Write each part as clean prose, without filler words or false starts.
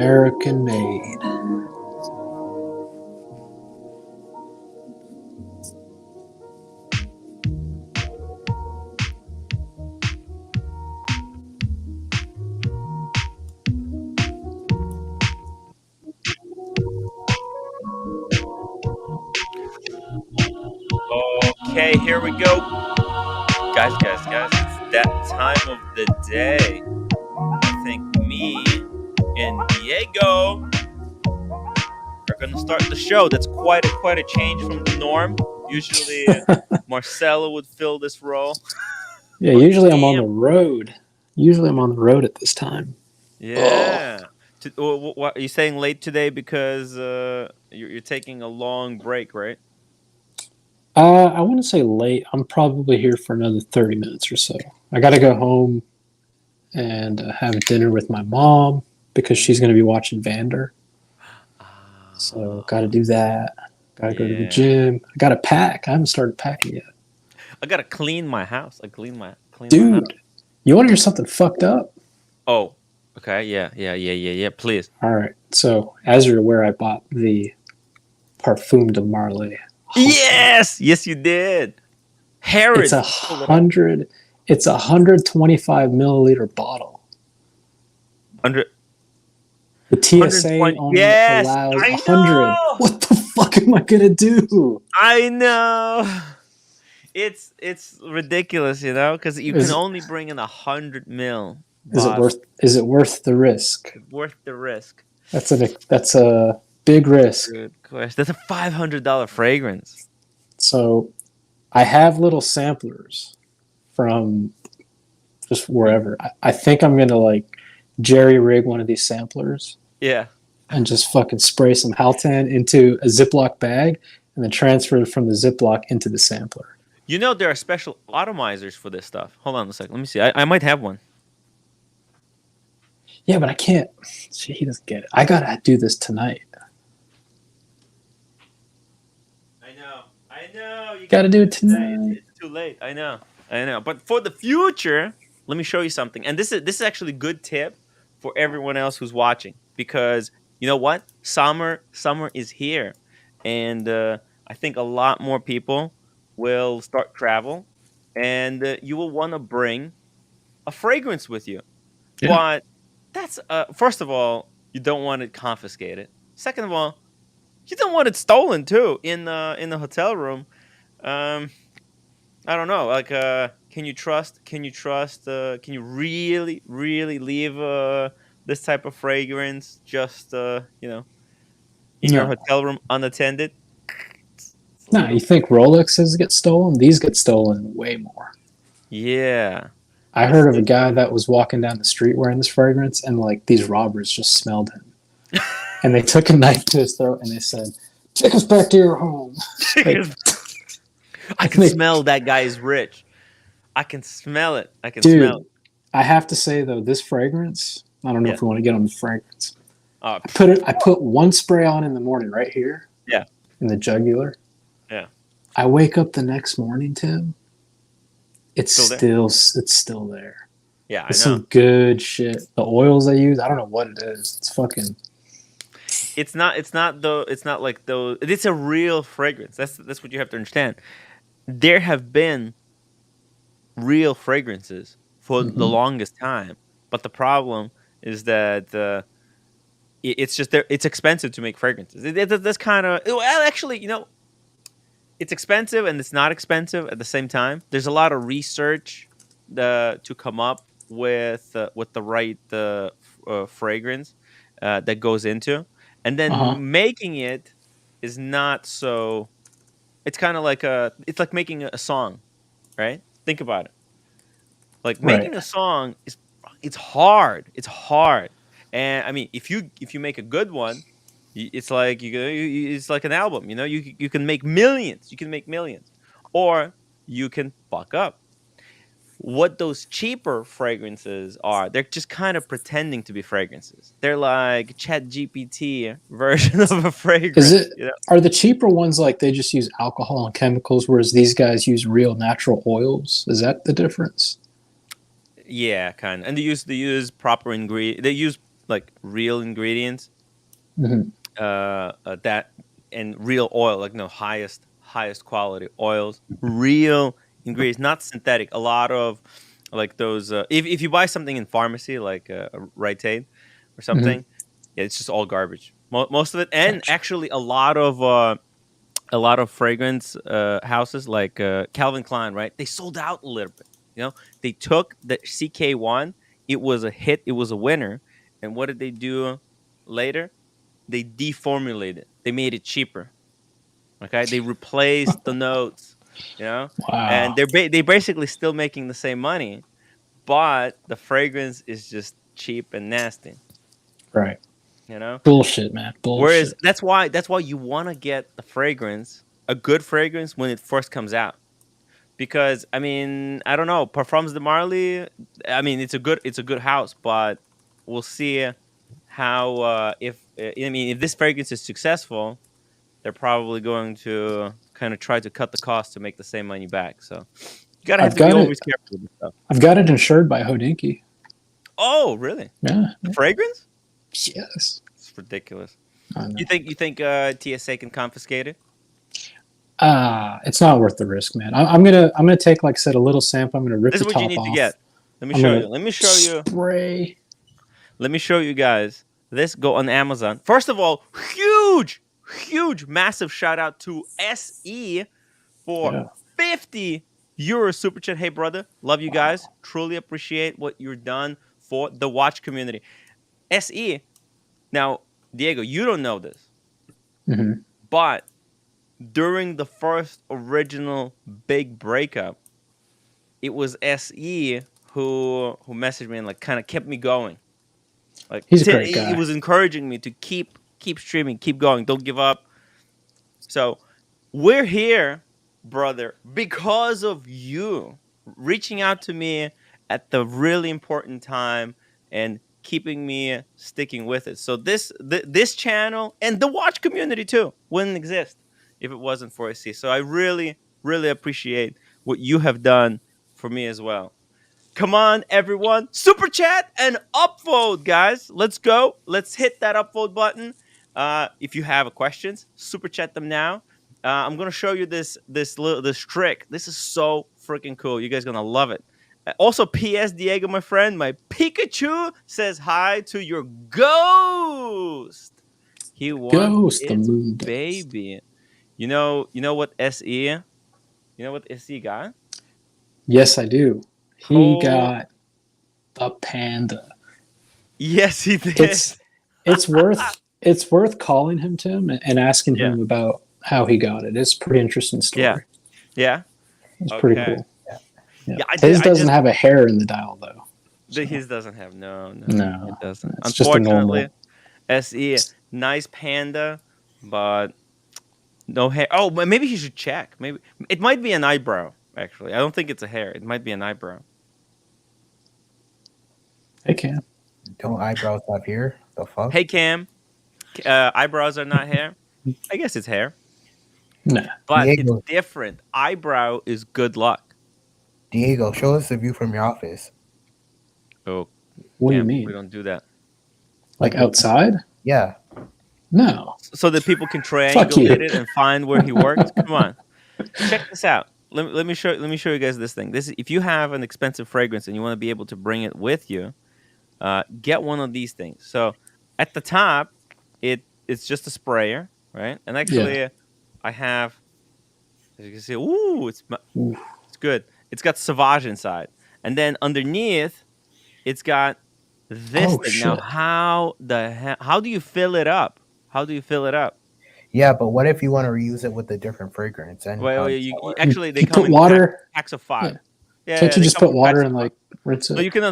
American made. Okay, here we go. Guys, it's that time of the day. I think me and Diego are gonna start the show. That's quite a change from the norm. Usually, Marcelo would fill this role. Yeah, But usually I'm on the damn, road. Usually I'm on the road at this time. Oh. yeah. What are you saying late today because you're taking a long break, right? I want to say late. I'm probably here for another 30 minutes or so. I got to go home and have dinner with my mom because she's going to be watching Vander. So got to Ah, do that. Got to go to the yeah. gym. I got to pack. I haven't started packing yet. I gotta clean my house. I clean my house. Dude, you want to hear something fucked up? Oh, okay. Yeah. Please. All right. So, as you're aware, I bought the Parfum de Marley. Yes, you did. It's a Harrods, pull it up. hundred. It's 125 milliliter bottle. 100, The TSA 120. on it Yes, allows I 100. know. What the fuck am I gonna do? I know. It's ridiculous, because you can Is only bring in 100 ml is it bottle. worth? Is it worth the risk? Worth the risk. That's a big risk. Good question. That's a $500 fragrance. So I have little samplers from just wherever. I think I'm gonna like jerry rig one of these samplers Yeah. and just fucking spray some Haltan into a Ziploc bag and then transfer it from the Ziploc into the sampler. There are special atomizers for this stuff. Hold on a second. Let me see. I might have one. Yeah, but I can't. See, he doesn't get it. I gotta do this tonight. I know. I know. You Gotta gotta do do it it today. tonight. It's too late. I know. I know. But for the future, let me show you something. And this is actually a good tip for everyone else who's watching, because you know what? Summer is here, and I think a lot more people will start travel, and you will want to bring a fragrance with you. Yeah. But that's first of all, you don't want it confiscated. Second of all, you don't want it stolen too in the hotel room. Um, I don't know. Like, can you trust? Can you trust? Can you really leave this type of fragrance just in your No. hotel room unattended? It's a No, you little. think Rolexes get stolen? These get stolen way more. Yeah. I This heard of a this. guy that was walking down the street wearing this fragrance, and like these robbers just smelled him, and they took a knife to his throat, and they said, "Take us back to your home." Like, I can they, smell that guy is rich. I can smell it. I can smell dude, I have to say though, this fragrance. I don't know it. Yeah. if we want to get on the fragrance. I Pff, put it. I put one spray on in the morning, right here, yeah. in the jugular. Yeah. I wake up the next morning, Tim. Still there. It's still there. Yeah, I It's know. some good shit. The oils they use, I don't know what it is. It's fucking It's not like those. It's a real fragrance. That's what you have to understand. There have been real fragrances for the mhm. longest time, but the problem is that it's just there. It's expensive to make fragrances. That's kind of, well, actually, it's expensive and it's not expensive at the same time. There's a lot of research to come up with the right fragrance that goes into, and Uh-huh. then making it is not so. It's kind of like it's like making a song, right? Think about it. Like Right. making a song is it's hard. It's hard, and I mean, if you make a good one, it's like it's like an album. You can make millions. You can make millions, or you can fuck up. What those cheaper fragrances are, they're just kind of pretending to be fragrances. They're like Chat GPT version of a Is fragrance. it are the cheaper ones like they just use alcohol and chemicals, whereas these guys use real natural oils? Is that the difference? Yeah, kind of. And they use proper ingredient. They use like real ingredients, Mhm. that and real oil, like no highest quality oils, real ingredients, not synthetic. A lot of like those. If you buy something in pharmacy, like a Rite Aid or Mhm. something, yeah, it's just all garbage. Most of it, and Gotcha. actually a lot of fragrance houses like Calvin Klein, right? They sold out a little bit. You know, they took the CK1. It was a hit. It was a winner. And what did they do later? They deformulated. They made it cheaper. Okay, they replaced the notes. You know, and Wow. they basically still making the same money, but the fragrance is just cheap and nasty. Right. You know, Bullshit, man. whereas Bullshit. that's why you want to get the fragrance, a good fragrance when it first comes out. Because I mean, I don't know, Parfums de Marley. I mean, it's a good house, but we'll see how if I mean if this fragrance is successful, they're probably going to kind of try to cut the cost to make the same money back. So you gotta have I've to be got it. always careful with this stuff. I've got it insured by Hodinky. Oh, really? Yeah. The fragrance? Yes. It's ridiculous. I know. You think TSA can confiscate it? It's not worth the risk, man. I'm gonna take, like I said, a little sample. I'm gonna rip This the is what you top need to off. get. Let me I'm show you. gonna Let me show you. spray. Let me show you guys. This go on Amazon. First of all, huge, massive shout out to SE for Yeah. 50 euro super chat. Hey, brother, love you guys. Truly appreciate what you're done for the watch community. SE. Now, Diego, you don't know this, Hmm. but during the first original big breakup, it was SE who messaged me and like kind of kept me going. Like He's a great it guy. was encouraging me to keep streaming, keep going, don't give up. So we're here, brother, because of you reaching out to me at the really important time and keeping me sticking with it. So this channel and the watch community too wouldn't exist if it wasn't for SC. So I really appreciate what you have done for me as well. Come on, everyone. Super chat and upvote, guys. Let's go. Let's hit that upvote button. If you have questions, super chat them now. I'm gonna show you this trick. This is so freaking cool. You guys gonna love it. Also, P.S. Diego, my friend, my Pikachu says hi to your ghost. He wants Ghost, the its moon dust. baby. You know what SE? You know what SE got? Yes, I do. He Oh, got the panda. yes, he did. It's it's worth calling him, Tim, and asking Yeah. him about how he got it. It's a pretty interesting Yeah. story. Yeah. It's pretty Okay. cool. Yeah. Yeah, His I doesn't just have a hair in the dial though. So his doesn't have no, it no, doesn't. it's just a Unfortunately, normal. SE nice panda, but no hair. Oh, but maybe he should check. Maybe it might be an eyebrow. Actually, I don't think it's a hair. It might be an eyebrow. Hey, Cam. Don't eyebrows have hair? The fuck? Hey Cam, eyebrows are not hair. I guess it's hair, Nah. but it's Diego, different. Eyebrow is good luck. Diego, show us the view from your office. Oh, What do you Cam, we mean? don't do that. Like Like, outside? yeah. No. So that people can Fuck you. triangulate it and find where he works. Come on. Check this out. Let me show you guys this thing. This is, if you have an expensive fragrance and you want to be able to bring it with you, get one of these things. So at the top, it's just a sprayer, right? And Yeah. actually, I have, as you can see, ooh, Ooh. it's good. It's got Sauvage inside, and then underneath, it's got this Oh thing. Now, shit. how do you fill it up? How do you fill it up? Yeah, but what if you want to reuse it with a different fragrance? And Well, how does you, that you work? actually they You come put in water. packs of Yeah. 5. Yeah, Can't you they just come put in water packs of and 5. like rinse No, it? you can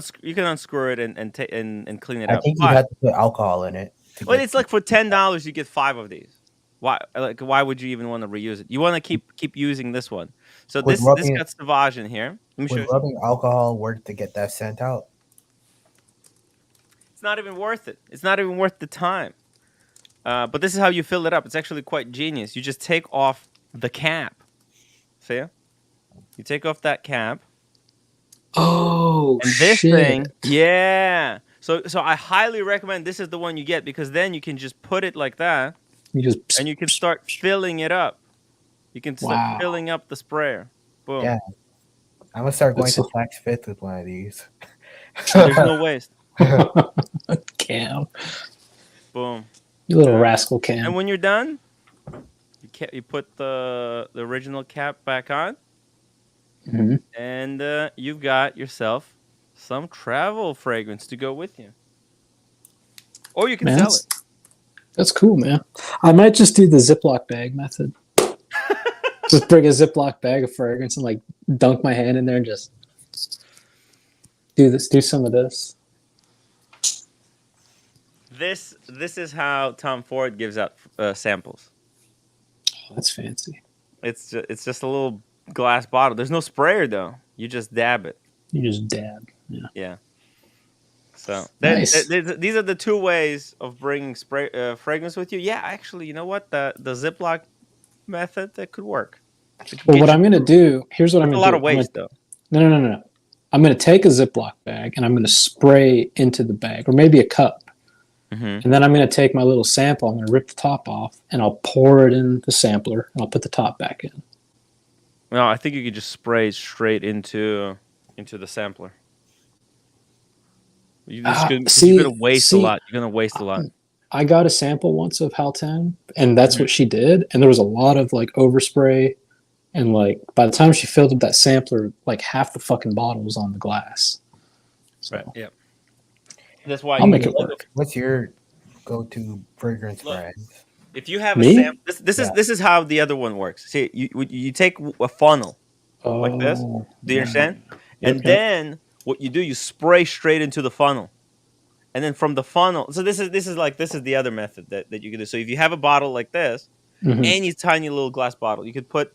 unscrew it and clean it I up. think you But have to put alcohol in it to well, get. it's like for $10 you get 5 of these. Why would you even want to reuse it? You want to keep using this one. So Would this rubbing got Sauvage in here. Let me show would you. rubbing alcohol work to get that scent out? It's not even worth it. It's not even worth the time. But this is how you fill it up. It's actually quite genius. You just take off the cap. See? You take off that cap. Oh And this shit. thing, yeah. So I highly recommend this is the one you get because then you can just put it like that You just and you can start filling it up. You can start wow. filling up the sprayer. Boom. Yeah. I'm gonna start going That's to Saks Fifth with one of these. There's no waste. Cam, Boom. you little Uh, rascal, And Cam. when you're done, you put the original cap back on, Mhm. and you've got yourself some travel fragrance to go with you, or you can Man, sell it. that's cool, man. I might just do the Ziploc bag method. Just bring a Ziploc bag of fragrance and like dunk my hand in there and just do some of this. This is how Tom Ford gives out samples. Oh, that's fancy. It's just a little glass bottle. There's no sprayer though. You just dab it. You just dab. Yeah. Yeah. So Nice. these are the two ways of bringing spray fragrance with you. Yeah, actually, you know what? The Ziploc method that could work. It could Well, get what you I'm gonna through. do, here's what I'm It's a gonna lot do. of waste though. No. I'm gonna take a Ziploc bag and I'm gonna spray into the bag, or maybe a cup. Mm-hmm. And then I'm gonna take my little sample, I'm gonna rip the top off, and I'll pour it in the sampler, and I'll put the top back in. No, I think you could just spray straight into the sampler. Because you're gonna waste a lot. You're gonna waste a lot. I got a sample once of Halten, and that's Mhm. what she did. And there was a lot of like overspray, and like by the time she filled up that sampler, like half the fucking bottle was on the glass. So Right. Yeah. That's why I'll you make can it work. What's your go-to fragrance look. brand? If you have a Me? sample, this Yeah. is how the other one works. See, you take a funnel like this. Oh, Do you understand? Yep, And yep. then what you do, you spray straight into the funnel. And then from the funnel, so this is the other method that you can do. So if you have a bottle like this, Mhm. any tiny little glass bottle, you could put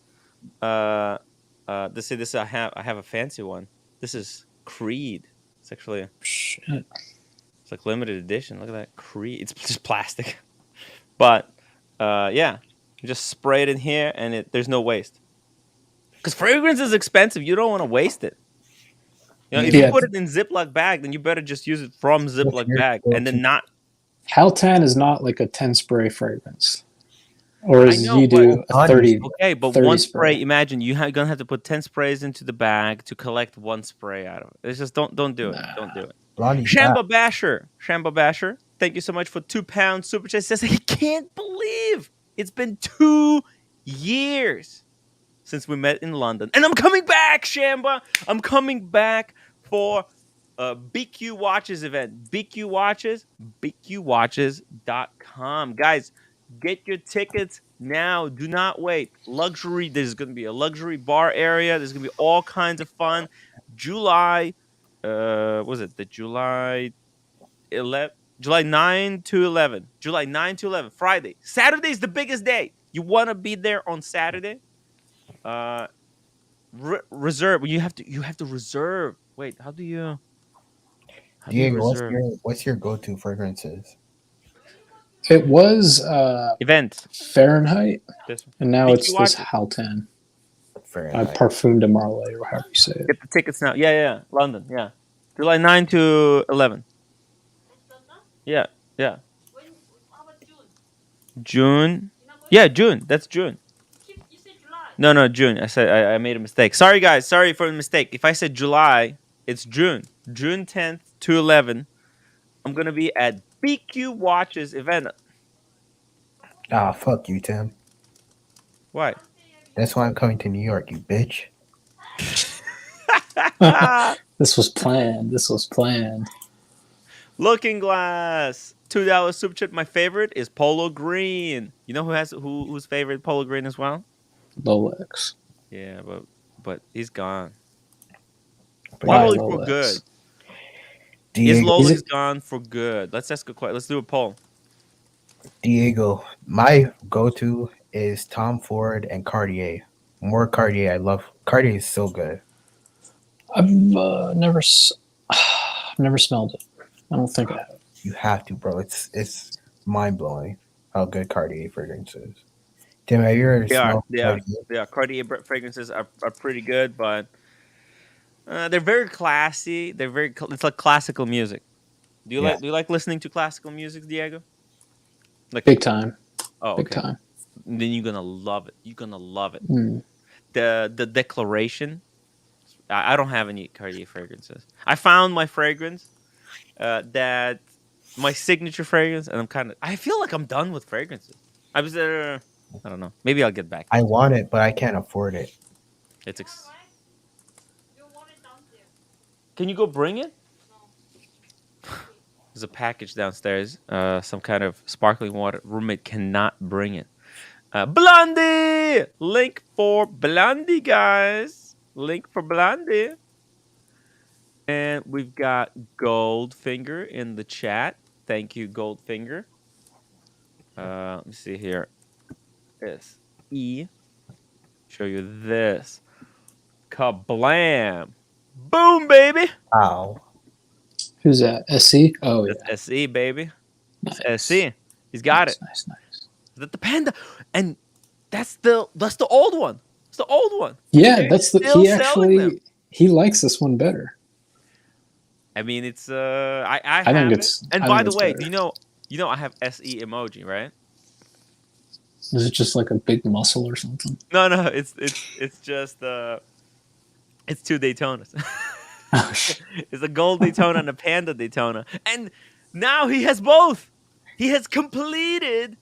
this I have a fancy one. This is Creed. It's actually Shit. it's like limited edition. Look at that Creed. It's just plastic. But yeah, you just spray it in here and there's no waste. Because fragrance is expensive. You don't want to waste it. You know, if you Yeah, put it in Ziploc bag, then you better just use it from What's Ziploc your bag and go-to? then not. Haltan is not like a 10 spray fragrance, or I as know, you but do a 30, okay, but 30 one spray. spray. Imagine gonna have to put 10 sprays into the bag to collect one spray out of it. It's just don't do it. Nah. Don't do it. Blondie, Shamba Basher. Thank you so much for £2 super chat. Says he can't believe it's been 2 years since we met in London, and I'm coming back, Shamba. I'm coming back for a BQ Watches event. BQ Watches, BQWatches.com. Guys, get your tickets now. Do not wait. Luxury. There's going to be a luxury bar area. There's going to be all kinds of fun. July, was it the July 11? July 9 to 11. July 9 to 11. Friday. Saturday is the biggest day. You want to be there on Saturday? Reserve. You have to reserve. Wait, how do you Diego, reserve? what's your go-to fragrances? It was Event. Fahrenheit, This one. and now BQ it's this Watches. Haltan. Fahrenheit. Parfum de Marley, or however you say it. Get the tickets now. Yeah. London. Yeah. July 9 to 11. Yeah. June. Yeah, June. That's June. No, June. I said I made a mistake. Sorry, guys. Sorry for the mistake. If I said July, it's June. June 10th to 11. I'm gonna be at BQ Watches event. Ah, fuck you, Tim. Why? That's why I'm coming to New York, you bitch. This was planned. Looking Glass. $2 super chip. My favorite is Polo Green. You know whose favorite Polo Green as well? Lolex. Yeah, but he's gone. Why Probably for Lolex? good. Is Diego, Lolex gone for good? Let's ask a question. Let's do a poll. Diego, my go-to is Tom Ford and Cartier. More Cartier. I love Cartier. Is so good. I've never smelled it. I don't think I have. You have to, bro. It's mind-blowing how good Cartier fragrance is. Tim, have you ever smelled Cartier? Cartier fragrances are pretty good, but they're very classy. It's like classical music. Yeah. Do you like listening to classical music, Diego? Like, Big time. oh, Big okay. time. Then you're gonna love it. You're gonna love it. Mm. The declaration. I don't have any Cartier fragrances. I found my fragrance, that my signature fragrance, and I feel like I'm done with fragrances. I was I don't know. Maybe I'll get back I into it. want it, but I can't afford it. It's Can you go bring it? There's a package downstairs. Some kind of sparkling water. Roommate cannot bring it. Blondie! Link for Blondie, guys. Link for Blondie. And we've got Goldfinger in the chat. Thank you, Goldfinger. Let me see here. This E. Show you this. Kablam! Boom, baby. Wow. Who's that? SC? Oh yeah. That's SE, baby. It's Nice. SE. He's got it. Nice. Is that the panda? And that's the old one. It's the old one. Yeah, They're that's the. still He selling them. actually he likes this one better. I mean, it's I have think it. it's- And I by think the it's way, better. you know I have SE emoji, right? Is it just like a big muscle or something? No, it's just it's two Daytonas. Oh, shit. It's a gold Daytona and a panda Daytona. And now he has both. He has completed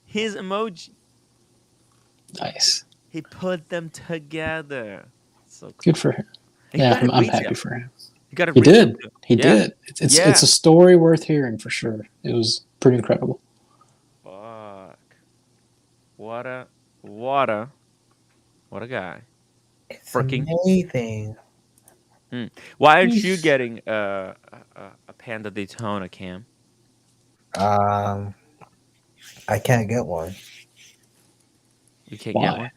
his emoji. Nice. He put them together. So cool. Good for him. And he Yeah, got it I'm retail. happy for him. He got it He retail did. too. He Yeah. did. It's Yeah. a story worth hearing for sure. It was pretty incredible. Fuck. What a guy. It's Freaking. amazing. Why aren't you getting a Panda Daytona, Cam? I can't get one. You can't get Why? one.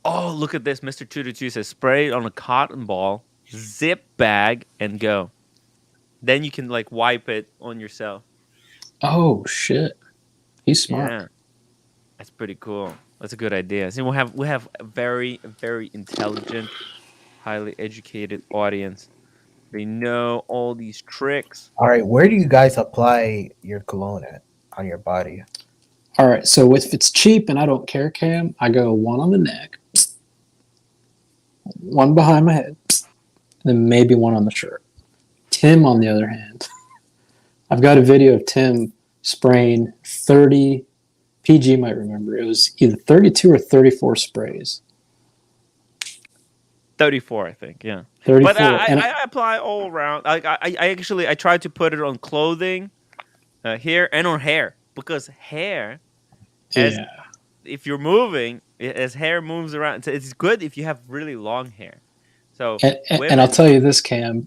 Oh, look at this. Mr. 222 says spray it on a cotton ball, zip bag, and go. Then you can like wipe it on yourself. Oh shit. He's smart. Yeah. That's pretty cool. That's a good idea. See, we have a very, very intelligent, highly educated audience. They know all these tricks. All right, where do you guys apply your cologne at on your body? All right. So if it's cheap and I don't care, Cam, I go one on the neck, one behind my head, and then maybe one on the shirt. Tim, on the other hand, I've got a video of Tim spraying 30. PG might remember. It was either 32 or 34 sprays. 34, I think. Yeah. 34. But I apply all around. I tried to put it on clothing, here, and on hair, because hair, yeah. if you're moving, as hair moves around, it's good if you have really long hair. So And I'll tell you this, Cam.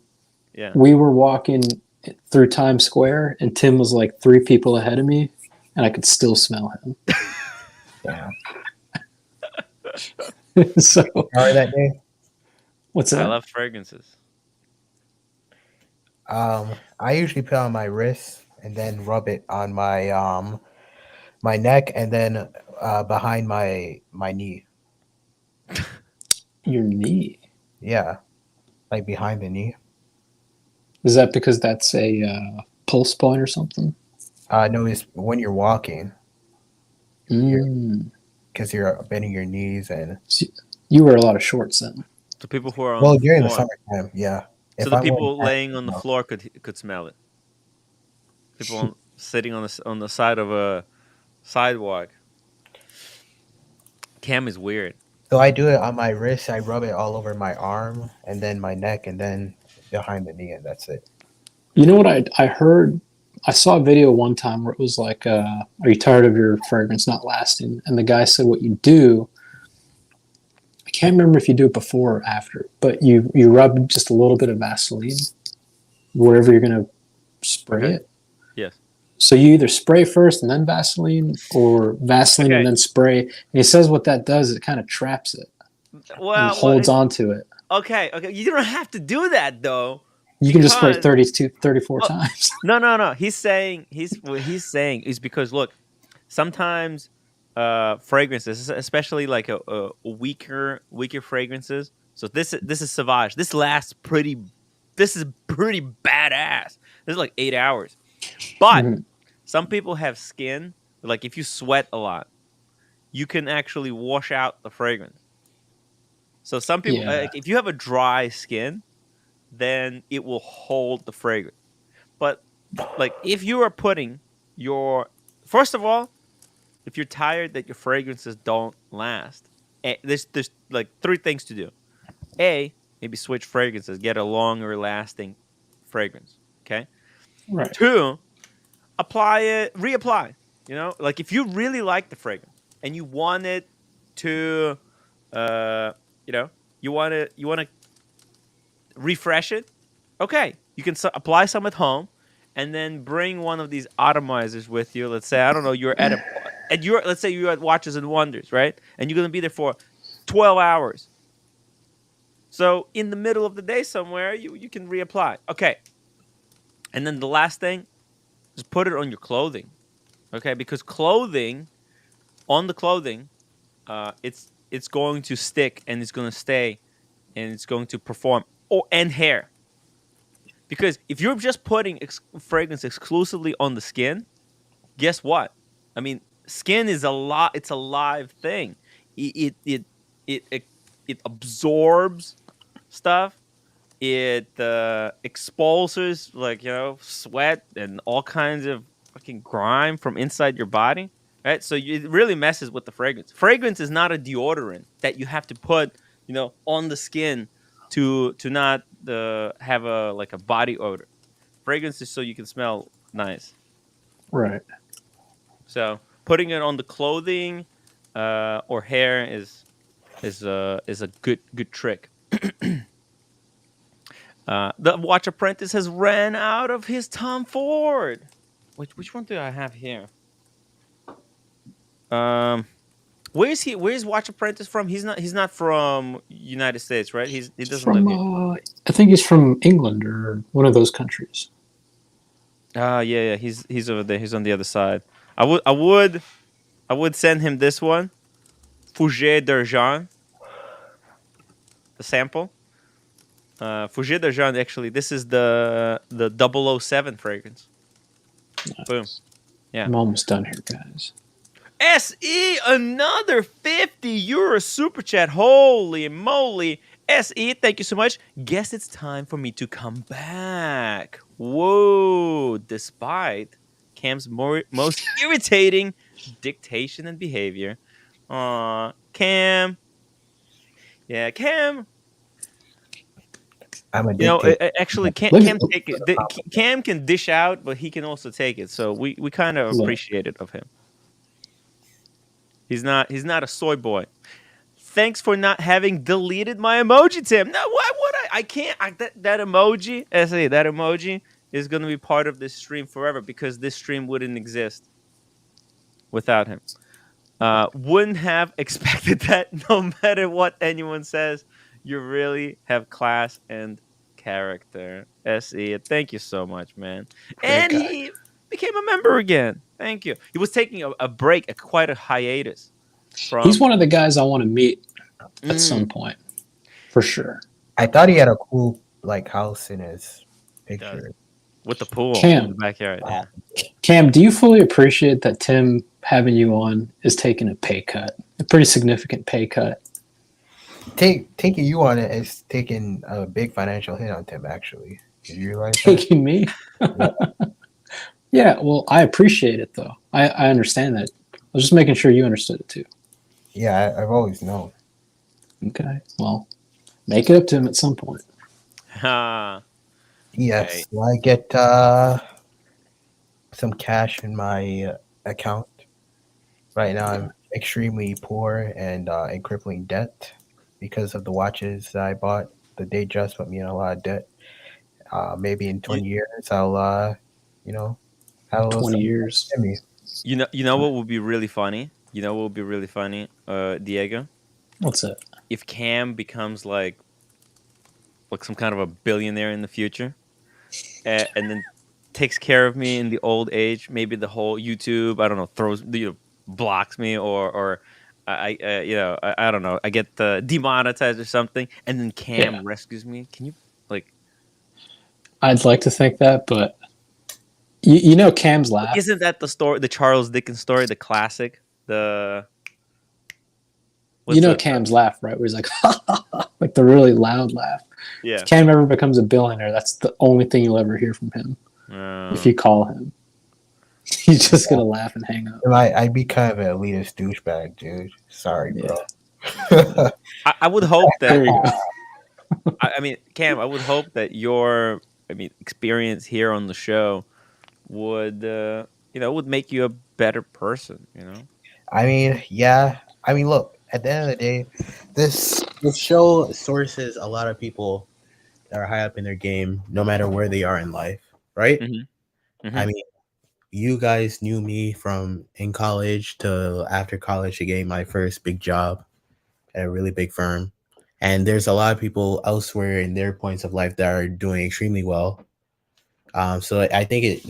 Yeah. We were walking through Times Square, and Tim was like 3 people ahead of me, and I could still smell him. Yeah. So, Sorry that day. what's that? I love fragrances. I usually put on my wrist and then rub it on my my neck and then behind my knee. Your knee. Yeah, like behind the knee. Is that because that's a pulse point or something? No, it's when you're walking Mm. because you're bending your knees and. So you wear a lot of shorts then. The people who are on Well, the during the floor. summertime, yeah. So If the I'm people wearing laying on the floor could smell it. People sitting on the side of a sidewalk. Cam is weird. So I do it on my wrist. I rub it all over my arm and then my neck and then behind the knee, and that's it. You know what I heard? I saw a video one time where it was like, are you tired of your fragrance not lasting? And the guy said what you do, I can't remember if you do it before or after, but you rub just a little bit of Vaseline wherever you're going to spray Okay. it. Yes. So you either spray first and then Vaseline, or Vaseline Okay. and then spray. And he says what that does is it kind of traps it Well, and holds onto it. Okay. You don't have to do that though. You can just spray Because- 32, 34 Oh. times. No. He's saying what he's saying is because look, sometimes fragrances, especially like a weaker fragrances. So this is Sauvage. This is pretty badass. This is like 8 hours. But Mhm. some people have skin, like if you sweat a lot, you can actually wash out the fragrance. So some people, Yeah. like if you have a dry skin, then it will hold the fragrance. But like if you are putting your, first of all, if you're tired that your fragrances don't last, there's like three things to do. A, maybe switch fragrances, get a longer lasting fragrance. Okay. Right. Two, apply it, reapply. You know, like if you really like the fragrance and you want it to, uh, you know, you want to refresh it. Okay, you can apply some at home, and then bring one of these atomizers with you. Let's say I don't know, you're at your let's say you're at Watches and Wonders, right? And you're gonna be there for 12 hours. So in the middle of the day somewhere, you can reapply. Okay, and then the last thing is put it on your clothing. Okay, because clothing on the clothing, it's going to stick and it's going to stay and it's going to perform. Oh, and hair. Because if you're just putting fragrance exclusively on the skin, guess what? I mean, skin is a lot. It's a live thing. It it absorbs stuff. It expulses sweat and all kinds of fucking grime from inside your body. Right, so it really messes with the fragrance. Fragrance is not a deodorant that you have to put, on the skin to not have a body odor. Fragrance is so you can smell nice. Right. So putting it on the clothing or hair is a good trick. The Watch Apprentice has ran out of his Tom Ford. Which one do I have here? Um, where's he? Where's Watch Apprentice from? He's not from United States, right? He doesn't live From here. I think he's from England or one of those countries. Yeah. He's over there. He's on the other side. I would send him this one, Fougère d'Argent, the sample. Fougère d'Argent. Actually, this is the 007 fragrance. Boom. Yeah. I'm almost done here, guys. SE, another 50 euro super chat. Holy moly. SE, thank you so much. Guess it's time for me to come back. Whoa. Despite Cam's most irritating dictation and behavior. Cam. Yeah, Cam. I'm addicted. Actually, Cam, Look, Cam take it. Cam can dish out, but he can also take it. So we kind of look, appreciate it of him. He's not a soy boy. Thanks for not having deleted my emoji, Tim. No, why would I? I can't. That emoji, that emoji is going to be part of this stream forever because this stream wouldn't exist without him. Wouldn't have expected that no matter what anyone says. You really have class and character. SE, thank you so much, man. And guy. he became a member again. Thank you. He was taking a break, quite a hiatus. he's one of the guys I want to meet at Mm. some point, for sure. I thought he had a cool house in his picture. Does. With the pool Cam. in the backyard. Yeah. Cam, do you fully appreciate that Tim having you on is taking a pay cut, a pretty significant pay cut? Taking you on it is taking a big financial hit on Tim. Actually, did you realize that? Taking me? Yeah, well, I appreciate it, though. I understand that. I was just making sure you understood it, too. Yeah, I've always known. Okay, well, make it up to him at some point. Yes, Okay. so I get some cash in my account. Right now, I'm extremely poor and in crippling debt because of the watches I bought. The day just put me in a lot of debt. Maybe in 20 years, I'll, have a little 20 something years. to me. You know what would be really funny? Diego? What's that? If Cam becomes like some kind of a billionaire in the future, and then takes care of me in the old age, maybe the whole YouTube, I don't know, blocks me or I don't know, I get demonetized or something, and then Cam rescues me. Can you I'd like to think that, but You know Cam's laugh. Isn't that the story, the Charles Dickens story, the classic? The You know Cam's laugh, right? Where he's like, like the really loud laugh. Yeah. If Cam ever becomes a billionaire, that's the only thing you'll ever hear from him. If you call him, he's just gonna laugh and hang up. I'd be kind of an elitist douchebag, dude. Sorry, bro. I would hope that. There you go. I mean, Cam, I would hope that your, experience here on the show would, would make you a better person. You know. I mean, yeah. I mean, look. At the end of the day, this show sources a lot of people that are high up in their game, no matter where they are in life, right? Mm-hmm. Mm-hmm. I mean, you guys knew me from in college to after college to getting my first big job at a really big firm. And there's a lot of people elsewhere in their points of life that are doing extremely well. So I think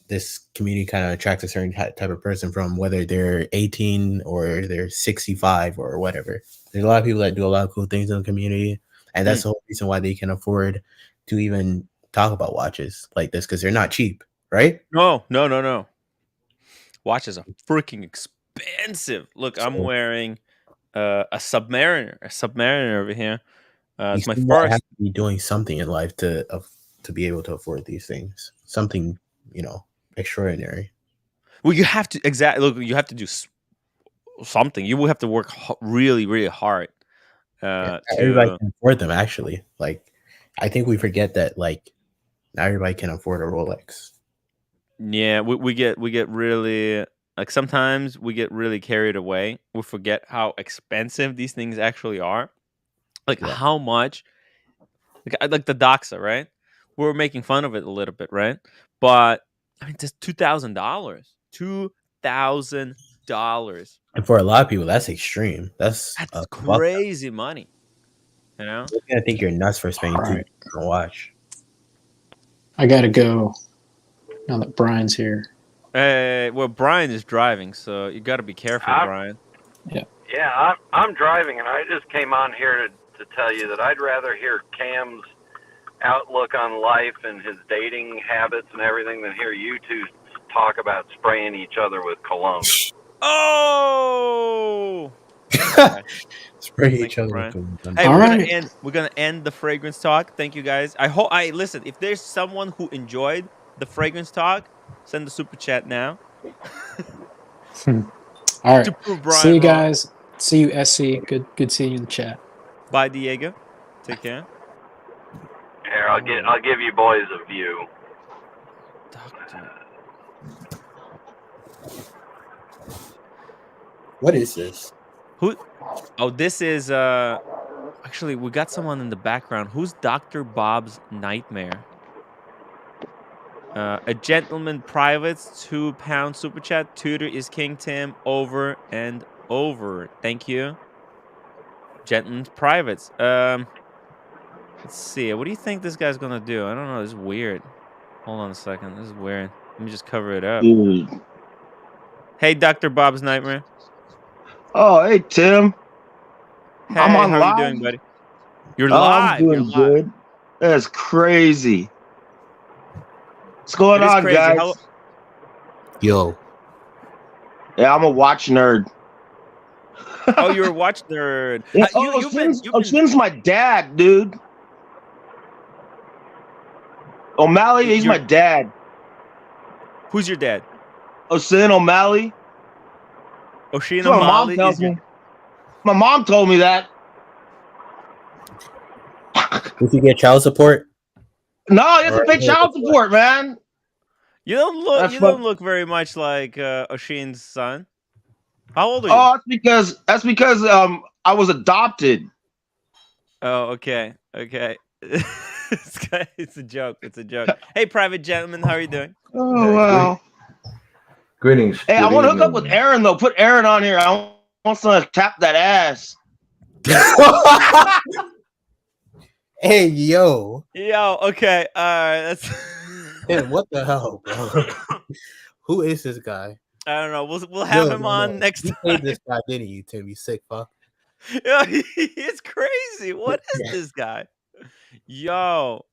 this community kind of attracts a certain type of person, from whether they're 18 or they're 65 or whatever. There's a lot of people that do a lot of cool things in the community, and that's the whole reason why they can afford to even talk about watches like this, because they're not cheap, right? No. Watches are freaking expensive. Look, I'm wearing a Submariner over here. It's my first. Have to be doing something in life to be able to afford these things. Something, extraordinary. Well, you have to look. You have to do something. You will have to work really, really hard. Everybody can afford them. Actually, like, I think we forget that, like, not everybody can afford a Rolex. Yeah, we get really, like, sometimes we get really carried away. We forget how expensive these things actually are. Like how much, like the Doxa, right? We're making fun of it a little bit, right? But I mean, just $2,000, $2,000, and for a lot of people, that's extreme. That's crazy money. You know, I think you're nuts for spending $2,000 on a watch. I gotta go now that Brian's here. Well, Brian is driving, so you got to be careful, Brian. Yeah, I'm driving, and I just came on here to tell you that I'd rather hear Cam's outlook on life and his dating habits and everything than hear you two talk about spraying each other with cologne. Oh! Spray each other with cologne. Hey, we're gonna end the fragrance talk. Thank you guys. Listen, if there's someone who enjoyed the fragrance talk, send the super chat now. All right. See you guys. See you, SC. Good seeing you in the chat. Bye, Diego. Take care. Here, I'll give you boys a view. Doctor. What is this? Who? Oh, this is actually, we got someone in the background. Who's Dr. Bob's Nightmare? A gentleman privates, £2 super chat. Tutor is King Tim over and over. Thank you. Gentleman's privates. Let's see. What do you think this guy's gonna do? I don't know. This is weird. Hold on a second. This is weird. Let me just cover it up. Dude. Hey, Dr. Bob's Nightmare. Oh, hey, Tim. Hey, I'm on how live. you doing, buddy? You're live. I'm doing good. That's crazy. What's going on, crazy. guys? Yo. Yeah, I'm a watch nerd. Oh, you're a watch nerd. Yeah, Sin's my dad, dude. O'Malley, he's my dad. Who's your dad? Osin O'Malley. O'Sheen O'Malley. My mom tells me. My mom told me that. Did you get child support? No, he doesn't pay child support, man. You don't look very much like O'Sheen's son. How old are you? Oh, that's because I was adopted. Oh, okay. It's a joke. Hey, private gentleman, how are you doing? Oh, wow. Greetings. Hey, I want to hook up with Aaron, though. Put Aaron on here. I want someone to tap that ass. Hey, yo. Okay. All right. That's. Man, what the hell, bro? Who is this guy? I don't know. We'll have him on next time. You this guy, didn't you, Tim? You sick fuck. Yo, he's crazy. What is this guy? Yo.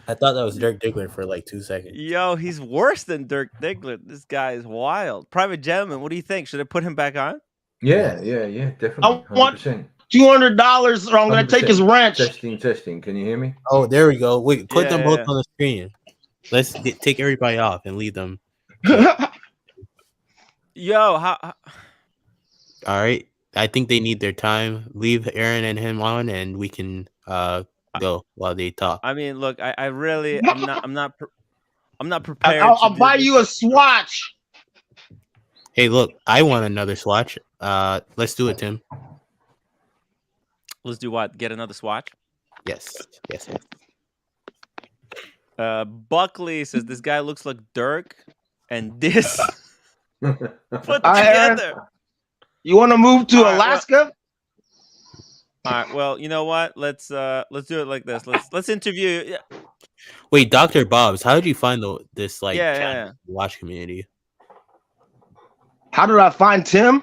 I thought that was Dirk Diggler for like 2 seconds. Yo, he's worse than Dirk Diggler. This guy is wild. Private Gentleman, what do you think? Should I put him back on? Yeah, definitely. I want 100%. $200 or I'm going to take his 100%. wrench. Testing. Can you hear me? Oh, there we go. Wait, put them both Yeah. on the screen. Let's take everybody off and leave them. Yo, how All right. I think they need their time. Leave Aaron and him on, and we can go while they talk. I mean, look, I really, I'm not prepared. I'll to do buy this. you a swatch. Hey, look, I want another swatch. Let's do it, Tim. Let's do what? Get another swatch. Yes. Buckley says this guy looks like Dirk, and this put Aaron, together. you want to move to All right, Alaska? All right. Well, you know what? Let's do it like this. Let's interview. Yeah. Wait, Dr. Bob's, how did you find this Yeah. watch community? How did I find Tim?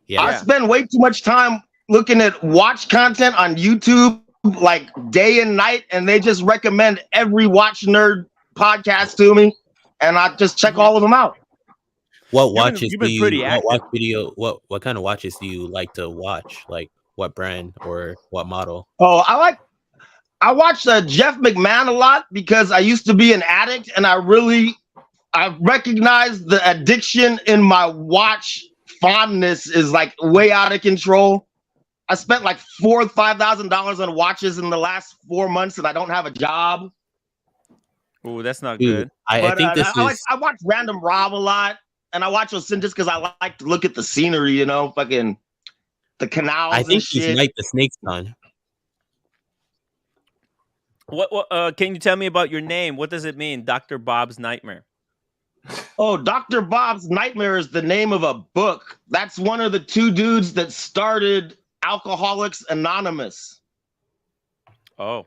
Yeah. I spend way too much time looking at watch content on YouTube, like day and night, and they just recommend every watch nerd podcast to me, and I just check all of them out. What watches you've do been you pretty what active. watch video? What kind of watches do you like to watch? Like what brand or what model? Oh, I watch Jeff McMahon a lot because I used to be an addict, and I recognize the addiction in my watch fondness is like way out of control. I spent like $4,000 or $5,000 on watches in the last 4 months, and I don't have a job. Ooh, that's not Dude, good. I think this is. I watch Random Rob a lot, and I watch Osin just because I like to look at the scenery, you know, fucking the canals. I think and he's shit. Night the Snake's son. What can you tell me about your name? What does it mean? Dr. Bob's Nightmare. Oh, Dr. Bob's Nightmare is the name of a book. That's one of the two dudes that started Alcoholics Anonymous. Oh.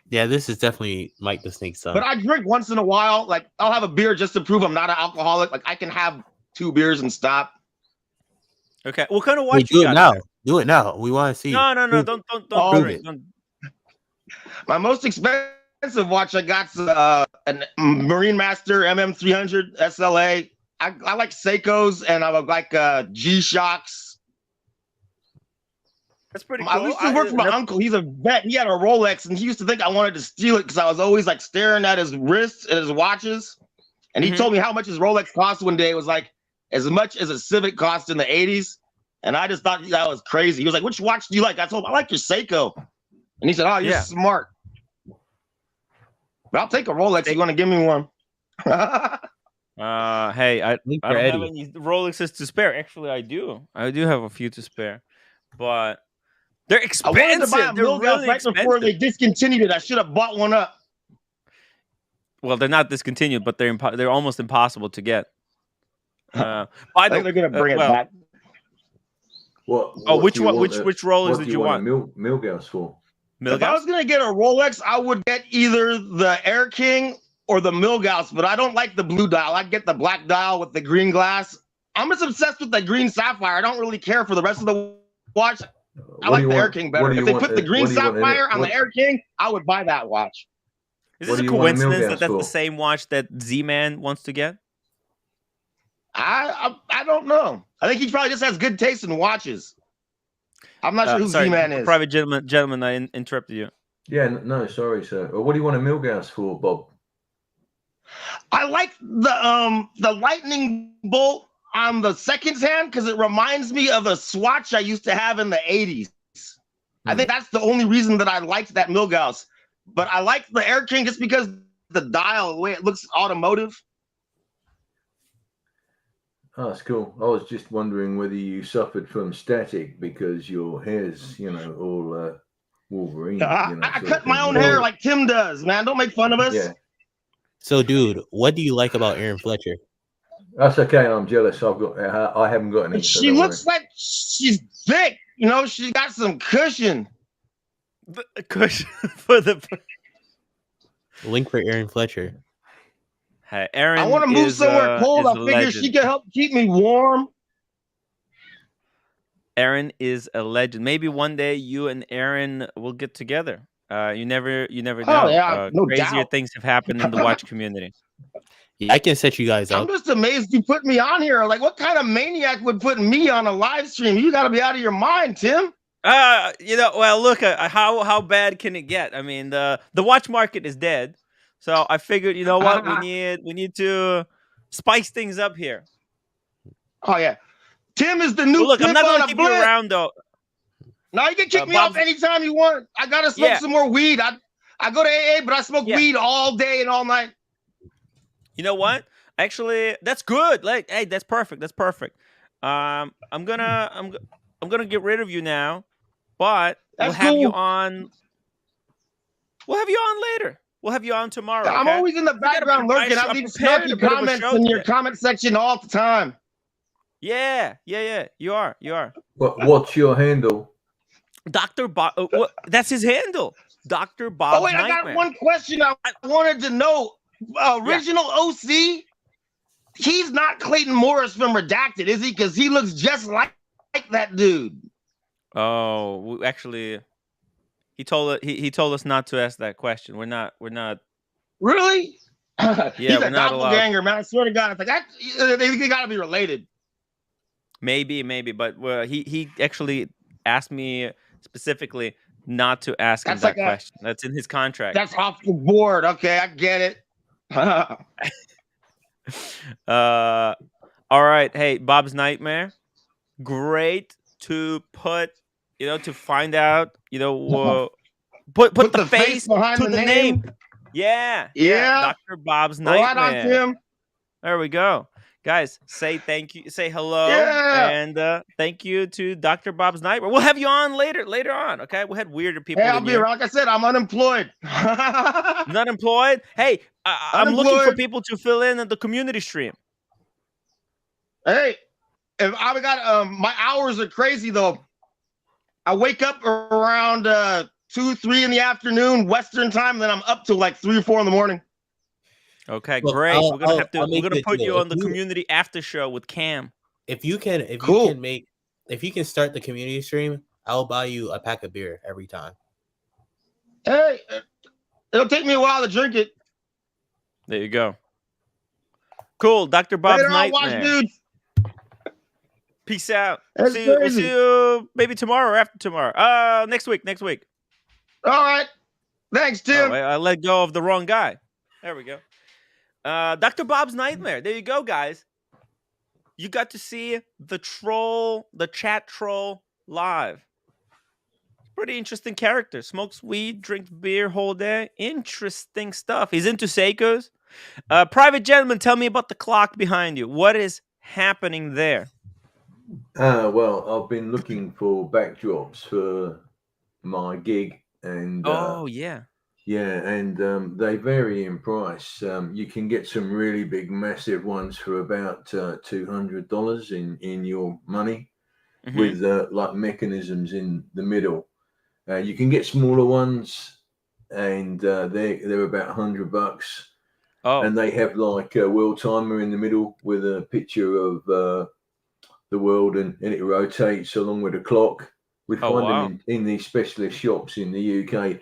Yeah, this is definitely Mike the Snake's son. But I drink once in a while. Like, I'll have a beer just to prove I'm not an alcoholic. Like, I can have 2 beers and stop. Okay. What kind of watch Wait, you do got it now. there? Do it now. We want to see. No. Prove- Don't Oh, drink. Don't. My most expensive watch I got an Marine Master MM300 SLA. I like Seikos, and I like G-Shocks. That's pretty I cool. used to work for my uncle. He's a vet. He had a Rolex, and he used to think I wanted to steal it because I was always like staring at his wrists and his watches. And he Mhm. told me how much his Rolex cost one day. It was like as much as a Civic cost in the 80s. And I just thought that was crazy. He was like, "Which watch do you like?" I told him, "I like your Seiko." And he said, "Oh, you're Yeah. smart." But I'll take a Rolex. You want to give me one? Hey, I Link don't for have Eddie. any Rolexes to spare. Actually, I do. I do have a few to spare, but they're I expensive. wanted to buy a They're Milgauss really right expensive. before they discontinued it. I should have bought one up. Well, they're not discontinued, but they're almost impossible to get. By I the think they're gonna bring it well, back. which do you one? want Which Rolex what did do you want? Milgauss for? If I was gonna get a Rolex, I would get either the Air King or the Milgauss, but I don't like the blue dial. I'd get the black dial with the green glass. I'm just obsessed with the green sapphire. I don't really care for the rest of the watch. I like the Air King better. If they put the green sapphire on the Air King, I would buy that watch. Is what this a do you want a coincidence Milgauss that that's for? the same watch that Z-Man wants to get? I don't know. I think he probably just has good taste in watches. I'm not sure who Sorry, Z-Man is. private gentleman, I interrupted you. Yeah, no, sorry, sir. What do you want a Milgauss for, Bob? I like the lightning bolt on the seconds hand because it reminds me of a swatch I used to have in the 80s. I think that's the only reason that I liked that Milgauss. But I like the Air King just because the dial, the way it looks automotive. Oh, that's cool. I was just wondering whether you suffered from static because your hair's, all Wolverine. I cut my own hair like Tim does, man. Don't make fun of us. Yeah, So, dude, what do you like about Aaron Fletcher? that's okay. I'm jealous. I haven't got any. So She don't looks like she's thick. You know, she got some cushion. The cushion for the. Link for Aaron Fletcher. Hey, Aaron. I want to move somewhere cold. I figure legend. she can help keep me warm. Aaron is a legend. Maybe one day you and Aaron will get together. You never Oh know. yeah, no Crazier doubt. things have happened in the watch community. Yeah, I can set you guys I'm up. just amazed you put me on here. Like, what kind of maniac would put me on a live stream? You got to be out of your mind, Tim. Well, look, how bad can it get? I mean, the watch market is dead, so I figured, you know what, we need to spice things up here. Oh yeah, Tim is the new Well, look, I'm pimp not on going a to keep you blimp. around though. Now you can kick me Bob's- off anytime you want. I gotta smoke Yeah. some more weed. I go to AA, but I smoke Yeah. weed all day and all night. You know what? Actually, that's good. Like, hey, that's perfect. That's perfect. I'm gonna get rid of you now, but we'll That's have you cool. on. We'll have you on later. We'll have you on tomorrow. I'm okay? always in the We gotta background pre- lurking. I I leave prepared a snarky bit of a comments show in your today. comment section all the time. Yeah. You are. What's your handle? Dr. Bob. That's his handle. Dr. Oh Bob's wait, I Nightmare. got one question I wanted to know. Original OC, he's not Clayton Morris from Redacted, is he? Because he looks just like that dude. Oh, actually, he told us not to ask that question. We're not. Really? Yeah, He's we're a not allowed. doppelganger, man. I swear to God, it's like they gotta be related. Maybe, but he actually asked me specifically not to ask him That's that like question. That's in his contract. That's off the board. Okay, I get it. All right. Hey, Bob's Nightmare. Great to to find out, put the face behind to the the name. Yeah. Yeah. Dr. Bob's Right Nightmare. on, Tim. There we go. Guys, say thank you, say hello, Yeah. and thank you to Dr. Bob's Nightmare. We'll have you on later on, okay? We had weirder people Hey, I'll than be you. around. Like I said, I'm unemployed. Not employed? Hey, I'm looking for Unemployed. people to fill in at the community stream. Hey, if I got my hours are crazy though. I wake up around 2, 3 in the afternoon Western time, then I'm up till like 3 or 4 in the morning. Okay, Look, great. I'll We're gonna make it put today. you on the If you- community after show with Cam. If you can Cool. if you can start the community stream, I'll buy you a pack of beer every time. Hey, it'll take me a while to drink it. There you go. Cool, Dr. Bob's Later on, watch Nightmare. dudes. Peace out. That's We'll crazy. see you maybe tomorrow or after tomorrow. Next week. All right. Thanks, Tim. Oh, I let go of the wrong guy. There we go. Dr. Bob's Nightmare. There you go, guys. You got to see the chat troll live. Pretty interesting character. Smokes weed, drinks beer whole day. Interesting stuff. He's into Seikos. Private gentleman, tell me about the clock behind you. What is happening there? Well, I've been looking for backdrops for my gig, and Yeah. and they vary in price. You can get some really big, massive ones for about $200 in your money, Mhm. with like mechanisms in the middle. You can get smaller ones, and they're about $100. Oh, And they have like a world timer in the middle with a picture of the world, and it rotates along with a clock. We Oh, find wow. them in these specialist shops in the UK.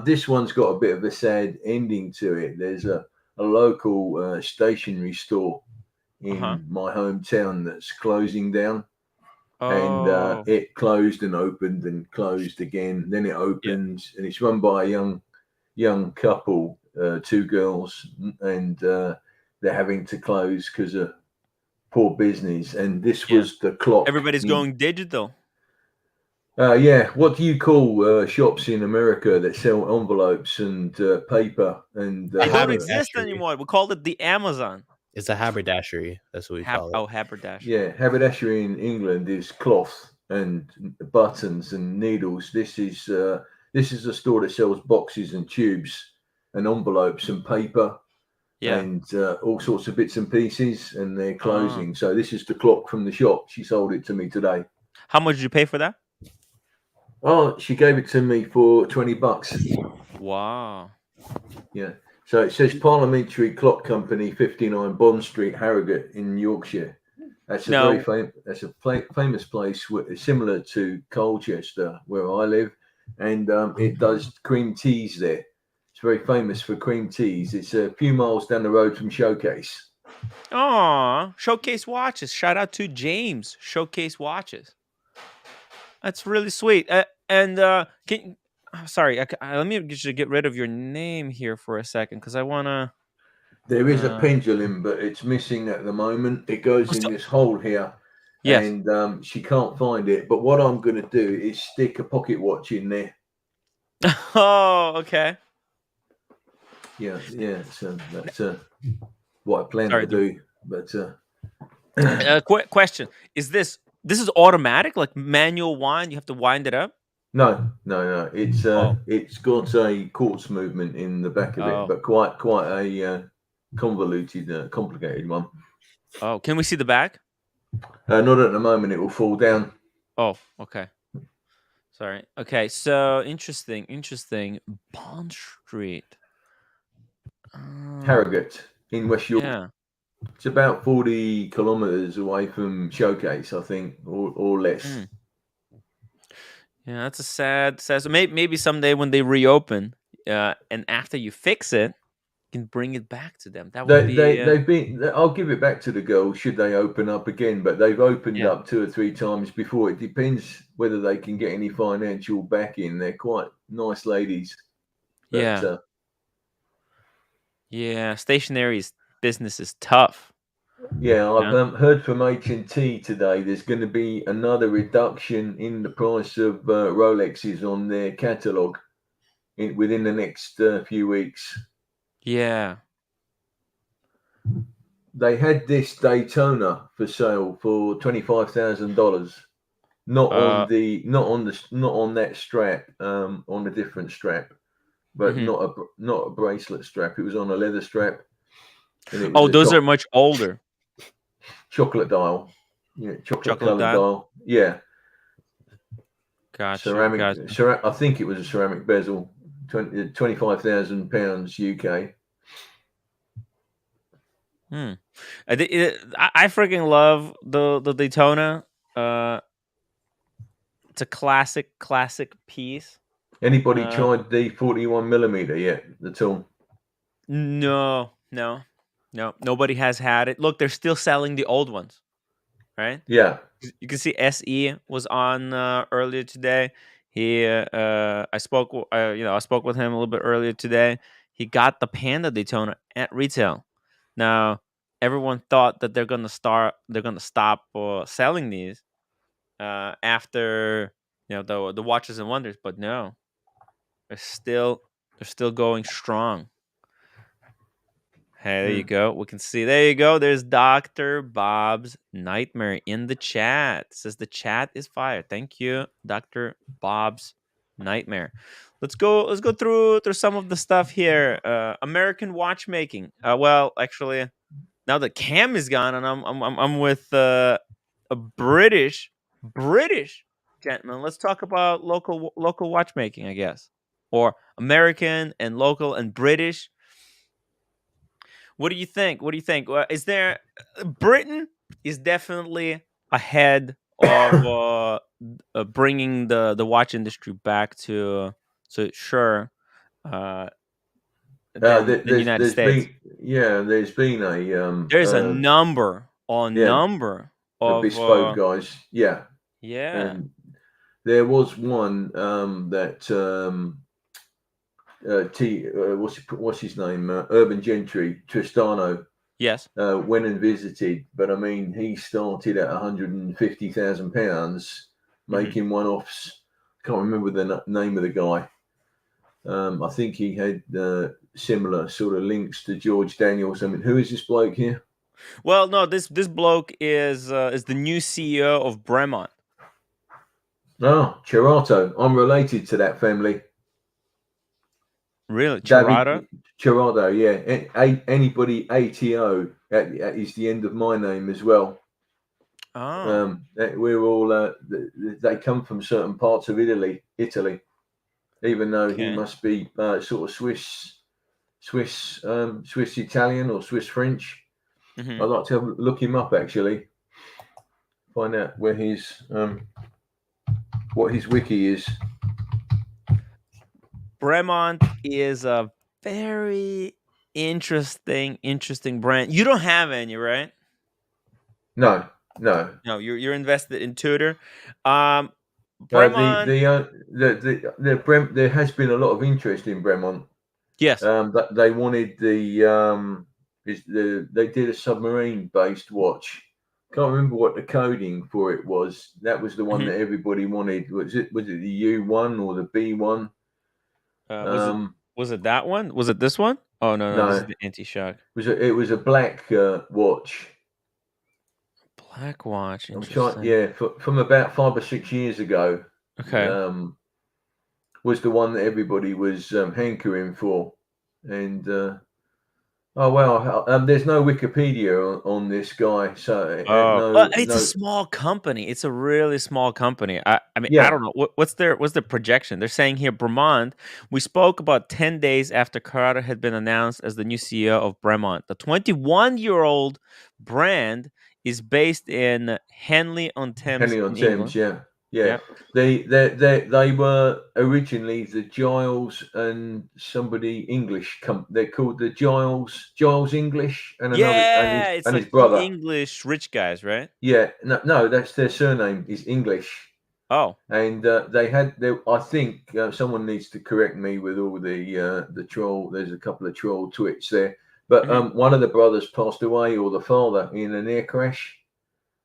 This one's got a bit of a sad ending to it. There's a local stationery store in my hometown that's closing down. And it closed and opened and closed again. Then it opens, and it's run by a young couple, 2 girls, and they're having to close because of poor business. And this was the clock. Everybody's going digital. What do you call shops in America that sell envelopes and paper? And They don't haberdashery. exist anymore. We called it the Amazon. It's a haberdashery. That's what we call it. Haberdashery. Yeah, haberdashery in England is cloth and buttons and needles. This is a store that sells boxes and tubes and envelopes and paper, and all sorts of bits and pieces. And they're closing. So this is the clock from the shop. She sold it to me today. How much did you pay for that? Oh, she gave it to me for $20. Wow. Yeah. So it says Parliamentary Clock Company, 59 Bond Street, Harrogate in Yorkshire. That's a famous place, similar to Colchester, where I live. and it does cream teas there. It's very famous for cream teas. It's a few miles down the road from Showcase. Aw, Showcase Watches. Shout out to James, Showcase Watches. That's really sweet. Sorry, let me just get rid of your name here for a second because I want to. There is a pendulum, but it's missing at the moment. It goes in this hole here, Yes. and she can't find it. But what I'm going to do is stick a pocket watch in there. Oh, okay. Yeah. So that's what I plan Sorry, to do. But question: Is this is automatic, like manual wind? You have to wind it up. no. It's got a quartz movement in the back of it, but quite a convoluted, complicated one. Oh, can we see the back? Not at the moment. It will fall down. Oh, okay. Sorry. Okay, so interesting. Bond Street. Harrogate in West York. Yeah. It's about 40 kilometers away from Showcase, I think, or less. Yeah, that's a sad. So maybe someday when they reopen, and after you fix it, you can bring it back to them. That would They've been. I'll give it back to the girls should they open up again, but they've opened up 2 or 3 times before. It depends whether they can get any financial backing. They're quite nice ladies. But, yeah, stationery business is tough. Yeah, I've heard from H&T today. There's going to be another reduction in the price of Rolexes on their catalogue within the next few weeks. Yeah. They had this Daytona for sale for $25,000. Not on that strap, on a different strap, but not a bracelet strap. It was on a leather strap. Those are much older. Chocolate dial, yeah, chocolate colored dial. dial, yeah. Gotcha. Ceramic. I think it was a ceramic bezel. £25,000 UK. I freaking love the Daytona. It's a classic piece. Anybody tried the 41mm yet? At all? No. Nobody has had it. Look, they're still selling the old ones, right? Yeah. You can see SE was on earlier today. I spoke with him a little bit earlier today. He got the Panda Daytona at retail. Now, everyone thought that they're gonna stop selling these after the Watches and Wonders, but no, they're still going strong. Hey, there you go. We can see. There you go. There's Dr. Bob's Nightmare in the chat. It says the chat is fire. Thank you, Dr. Bob's Nightmare. Let's go through some of the stuff here. American watchmaking. Well, actually, now that Cam is gone, and I'm with a British gentleman. Let's talk about local watchmaking, I guess, or American and local and British. What do you think? Is there Britain is definitely ahead of bringing the watch industry back to sure than the United States. There's been a there's a number of bespoke guys. Yeah. And there was one that what's his name? Urban Gentry, Tristano. Yes. Went and visited, but I mean, he started at £150,000 making one-offs. Can't remember the name of the guy. I think he had similar sort of links to George Daniels. I mean, who is this bloke here? Well, no, this bloke is the new CEO of Bremont. Oh, Cherato. I'm related to that family. Really? Cherato? Cherato, yeah. Anybody ATO is the end of my name as well. Oh. We're all they come from certain parts of Italy. Even though he must be sort of Swiss Italian or Swiss French. I'd like to look him up actually. Find out where his what his wiki is. Bremont is a very interesting brand. You don't have any, right? No. No, you're invested in Tudor. The Bremont, there has been a lot of interest in Bremont. yes. But they wanted they did a submarine based watch. Can't remember what the coding for it was. That was the one that everybody wanted. Was it the U1 or the B1? Was it that one? Was it this one? Oh no, this is the anti-shock. It was a black watch. Black watch. I'm Interesting. trying, from about 5 or 6 years ago. Okay. Was the one that everybody was hankering for, and oh wow, there's no Wikipedia on this guy, so it's a small company. It's a really small company. I mean, Yeah. I don't know what's their projection. They're saying here, Bremont. We spoke about 10 days after Carter had been announced as the new CEO of Bremont. The 21-year-old brand is based in Henley-on-Thames, England. Yeah. They were originally the Giles and somebody English they're called the Giles English and another it's and like his brother. English rich guys, right? Yeah, no, that's their surname is English. Oh, and I think someone needs to correct me with all the troll. There's a couple of troll twits there, but one of the brothers passed away, or the father, in an air crash.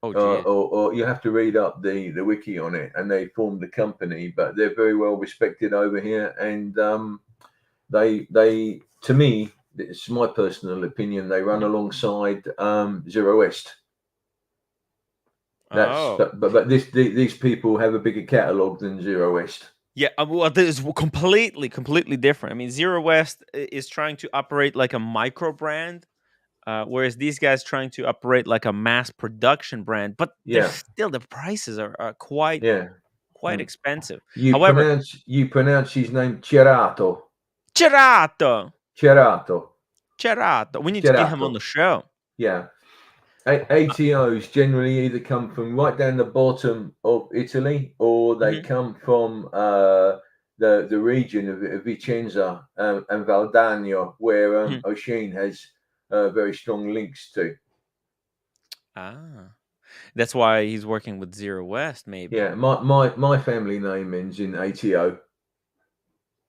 Oh, geez. Or you have to read up the wiki on it, and they formed the company, but they're very well respected over here, and they to me, it's my personal opinion, they run alongside Zero West. But these people have a bigger catalog than Zero West. Yeah, well, this is completely different. I mean, Zero West is trying to operate like a micro brand. Whereas these guys trying to operate like a mass production brand, but they're still, the prices are quite expensive. However, you pronounce his name Cerato. We need to get him on the show. Yeah. ATOs generally either come from right down the bottom of Italy, or they come from the region of Vicenza and Valdagno, where O'Sheen has very strong links to. That's why he's working with Zero West, maybe. Yeah, my family name ends in ATO.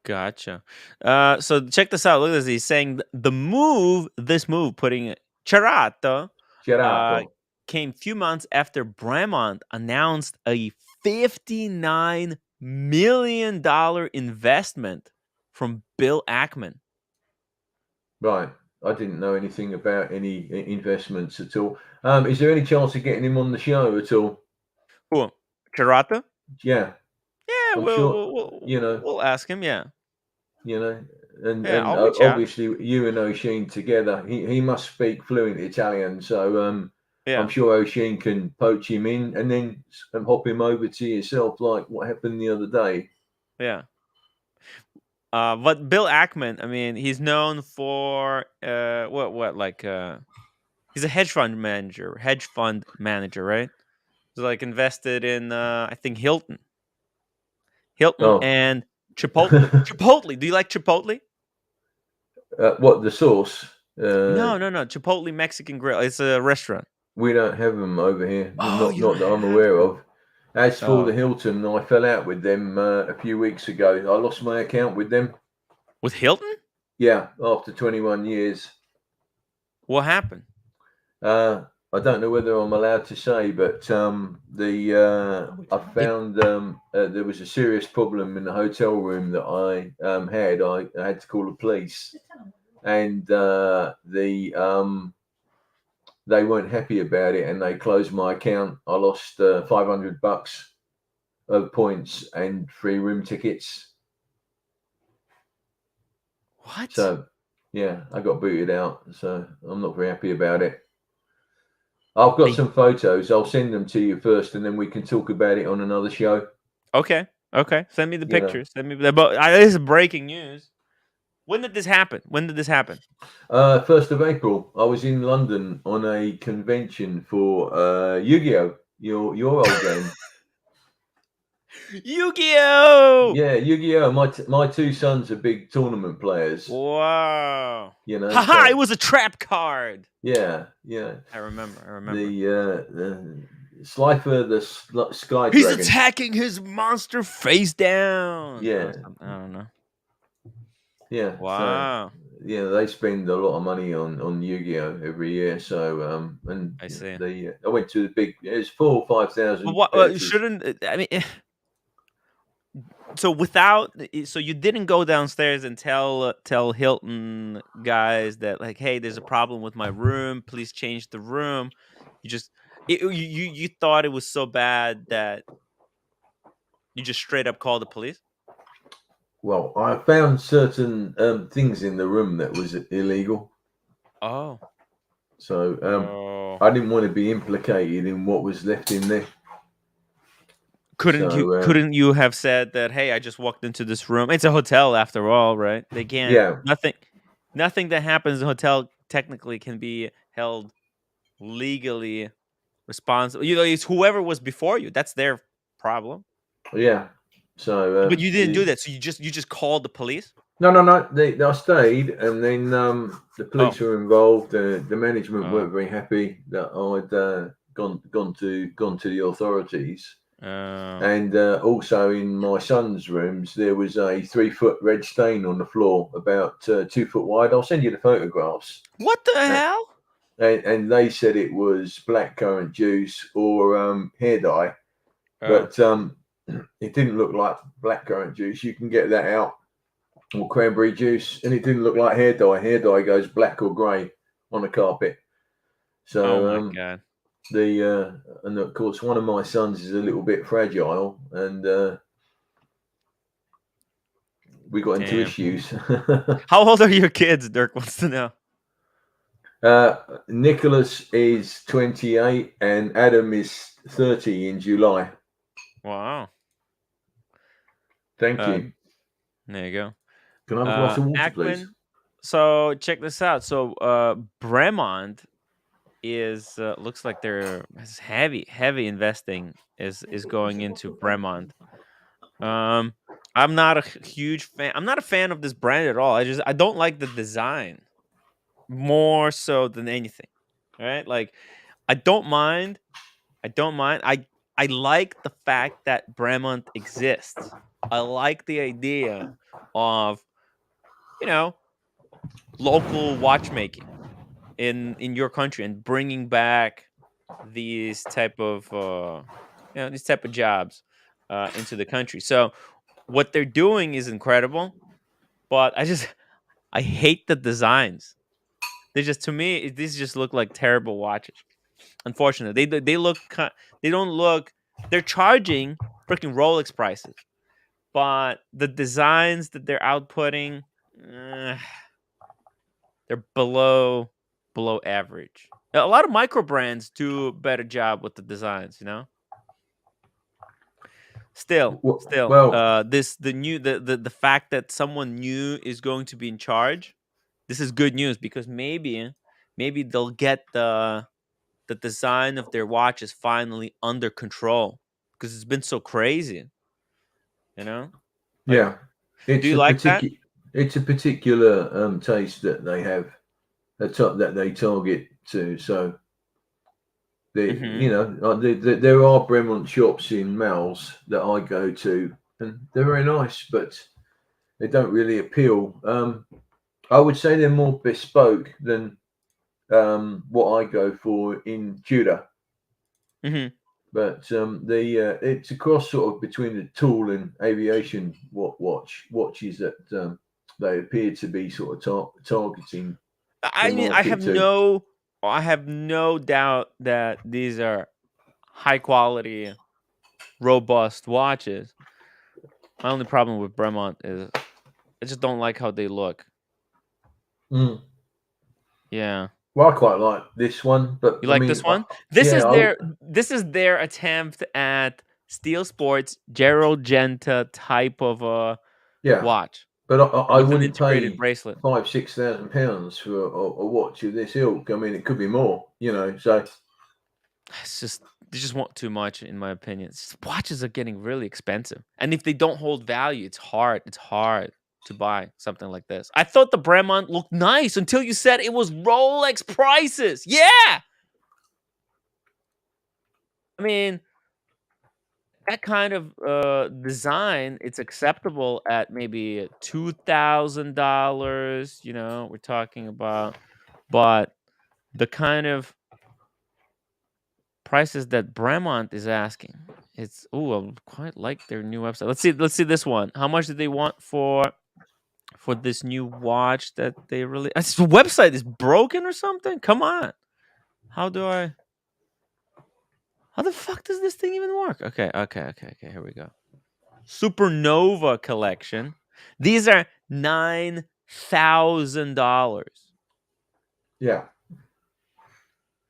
Gotcha. So check this out. Look at this. He's saying this move, putting Cerato, came a few months after Bremont announced a $59 million investment from Bill Ackman. Right. I didn't know anything about any investments at all. Is there any chance of getting him on the show at all? Who? Cerato? Yeah. Yeah, we'll ask him. Yeah. And obviously you and O'Sheen together, he must speak fluent Italian, so I'm sure O'Sheen can poach him in and then hop him over to yourself, like what happened the other day. Yeah. But Bill Ackman, I mean, he's known for he's a hedge fund manager, right? He's like invested in I think Hilton and Chipotle. Chipotle. Do you like Chipotle? What, the sauce? No. Chipotle Mexican Grill. It's a restaurant. We don't have them over here. Not that I'm aware of. As for the Hilton, I fell out with them a few weeks ago. I lost my account with them. With Hilton? Yeah, after 21 years. What happened? I don't know whether I'm allowed to say, but I found there was a serious problem in the hotel room that I had. I had to call the police, and they weren't happy about it, and they closed my account. I lost $500 of points and free room tickets. What? So, yeah, I got booted out. So I'm not very happy about it. I've got some photos. I'll send them to you first, and then we can talk about it on another show. Okay. Send me the pictures. Send me. But this is breaking news. When did this happen? 1st of April. I was in London on a convention for Yu-Gi-Oh! Your old game. Yu-Gi-Oh! Yeah, Yu-Gi-Oh! My two sons are big tournament players. Wow. You know, Haha, so- it was a trap card. yeah. I remember. The Slifer, the Sky He's Dragon. attacking his monster face down. Yeah. I don't know. Yeah. Wow. So, yeah, they spend a lot of money on Yu-Gi-Oh! Every year. So and I see. I went to the big. It's 4,000 or 5,000. But what shouldn't I mean? So you didn't go downstairs and tell Hilton guys that like, hey, there's a problem with my room. Please change the room. You thought it was so bad that you just straight up called the police. Well, I found certain things in the room that was illegal. Oh. So I didn't want to be implicated in what was left in there. Couldn't you have said that, hey, I just walked into this room? It's a hotel after all, right? They can't. Yeah. Nothing that happens in a hotel technically can be held legally responsible. It's whoever was before you. That's their problem. Yeah. So but you didn't do that. So you just called the police? No. I stayed, and then the police were involved. The management weren't very happy that I'd gone to the authorities. And also in my son's rooms, there was a 3-foot red stain on the floor, about 2 foot wide. I'll send you the photographs. What the hell? And they said it was blackcurrant juice or hair dye, but it didn't look like blackcurrant juice. You can get that out, or cranberry juice, and it didn't look like hair dye. Hair dye goes black or grey on the carpet. So, oh my God. And of course, one of my sons is a little bit fragile, and we got into issues. How old are your kids? Dirk wants to know. Nicholas is 28 and Adam is 30 in July. Wow. Thank you. There you go. Can I have a glass of water, please? So check this out. So Bremont is looks like they're heavy investing is going into Bremont. I'm not a huge fan. I'm not a fan of this brand at all. I don't like the design more so than anything. All right, like I don't mind. I like the fact that Bremont exists. I like the idea of local watchmaking in your country and bringing back these type of jobs into the country. So what they're doing is incredible, but I hate the designs. They just, to me, these just look like terrible watches. Unfortunately, they're charging freaking Rolex prices, but the designs that they're outputting, they're below average. A lot of micro brands do a better job with the designs, Still, the fact that someone new is going to be in charge, this is good news, because maybe they'll get the design of their watches finally under control, because it's been so crazy, Yeah, do you like that? It's a particular taste that they have, that they target to. So there are Bremont shops in malls that I go to, and they're very nice, but they don't really appeal. I would say they're more bespoke than what I go for in Judah. Mm-hmm. But it's a cross sort of between the tool and aviation watches that they appear to be sort of targeting. I mean, I have no doubt that these are high quality, robust watches. My only problem with Bremont is I just don't like how they look. Yeah. Well, I quite like this one, but you like this one? This is their attempt at Steel Sports Gerald Genta type of watch. But I wouldn't pay bracelet. £5,000-6,000 for a watch of this ilk. I mean, it could be more, So they just want too much, in my opinion. Watches are getting really expensive, and if they don't hold value, it's hard to buy something like this. I thought the Bremont looked nice until you said it was Rolex prices. Yeah, I mean, that kind of design, it's acceptable at maybe $2,000. We're talking about, but the kind of prices that Bremont is asking, it's I quite like their new website. Let's see this one. How much did they want for this new watch that they really? This website is broken or something. Come on, how the fuck does this thing even work? Okay. Here we go. Supernova collection. These are $9,000. Yeah.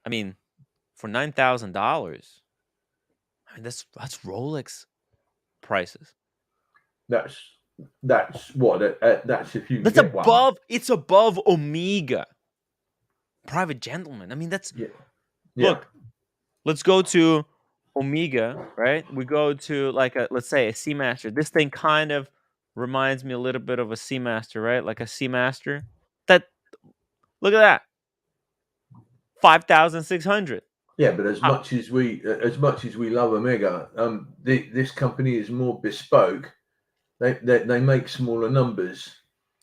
I mean, for $9,000, I mean that's Rolex prices. That's what that's if you can That's get one. above. It's above Omega. Private gentleman. I mean, that's look. Let's go to Omega, right? We go to let's say a Seamaster. This thing kind of reminds me a little bit of a Seamaster, right? Like a Seamaster. Look at that. 5,600. Yeah, but as much as we love Omega, this company is more bespoke. They make smaller numbers.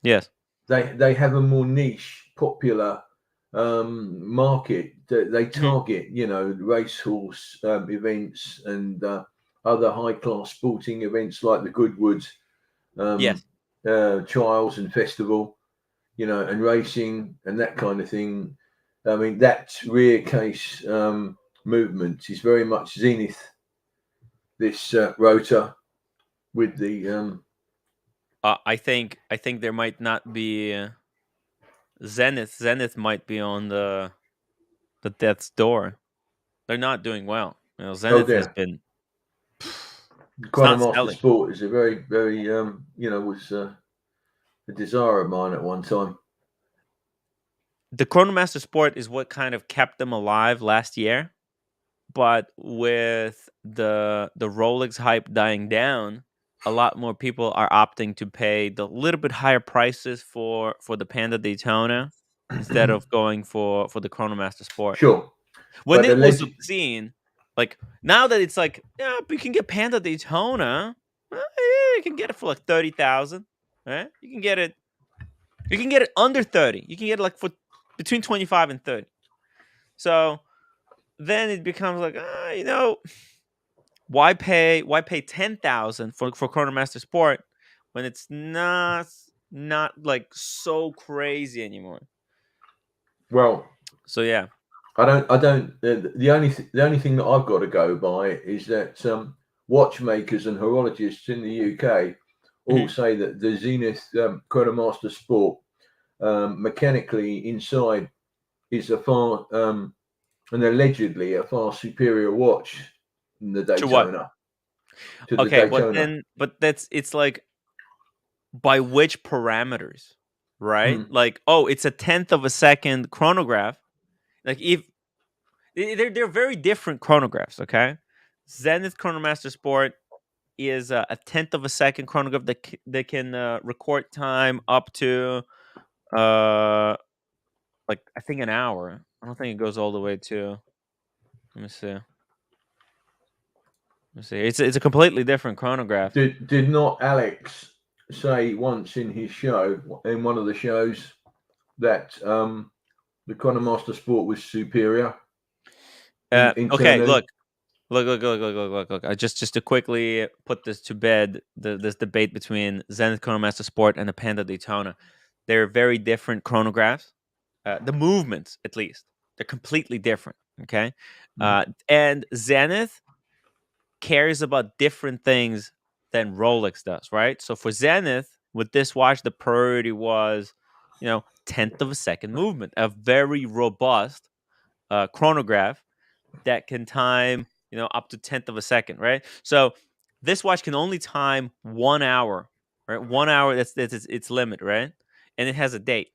Yes. They have a more niche, popular market that they target. Racehorse events and other high class sporting events like the Goodwood trials and festival, and racing and that kind of thing. I mean, that rear case movement is very much Zenith. This rotor with the. I think there might not be Zenith. Zenith might be on the death's door. They're not doing well. Zenith has been. Chronomaster Sport is a very, very was a desire of mine at one time. The Chronomaster Sport is what kind of kept them alive last year, but with the Rolex hype dying down, a lot more people are opting to pay the little bit higher prices for the Panda Daytona instead of going for the Chronomaster Sport. Sure. When it was obscene, like now that it's like, yeah, you can get Panda Daytona, you can get it for like 30,000, right? You can get it under 30. You can get it like for between 25 and 30. So then it becomes like, why pay 10,000 for Chronomaster Sport when it's not like so crazy anymore? Well, so yeah, I don't. The only thing that I've got to go by is that watchmakers and horologists in the UK all say that the Zenith Chronomaster Sport mechanically inside is a far and allegedly a far superior watch than the Daytona. To the Daytona. but it's like, by which parameters, right? Like, it's a 1/10 of a second chronograph. Like, if they're very different chronographs, okay? Zenith Chronomaster Sport is a 1/10 of a second chronograph that can record time up to like I think an hour. I don't think it goes all the way to. Let me see. It's a completely different chronograph. Did not Alex say once in his show, in one of the shows, that the Chronomaster Sport was superior? Okay, look. Just to quickly put this to bed, this debate between Zenith Chronomaster Sport and the Panda Daytona. They're very different chronographs. The movements, at least, they're completely different. Okay, and Zenith cares about different things than Rolex does, right? So for Zenith, with this watch, the priority was, 1/10 of a second movement, a very robust chronograph that can time, up to 1/10 of a second, right? So this watch can only time 1 hour, right? 1 hour, that's its limit, right? And it has a date.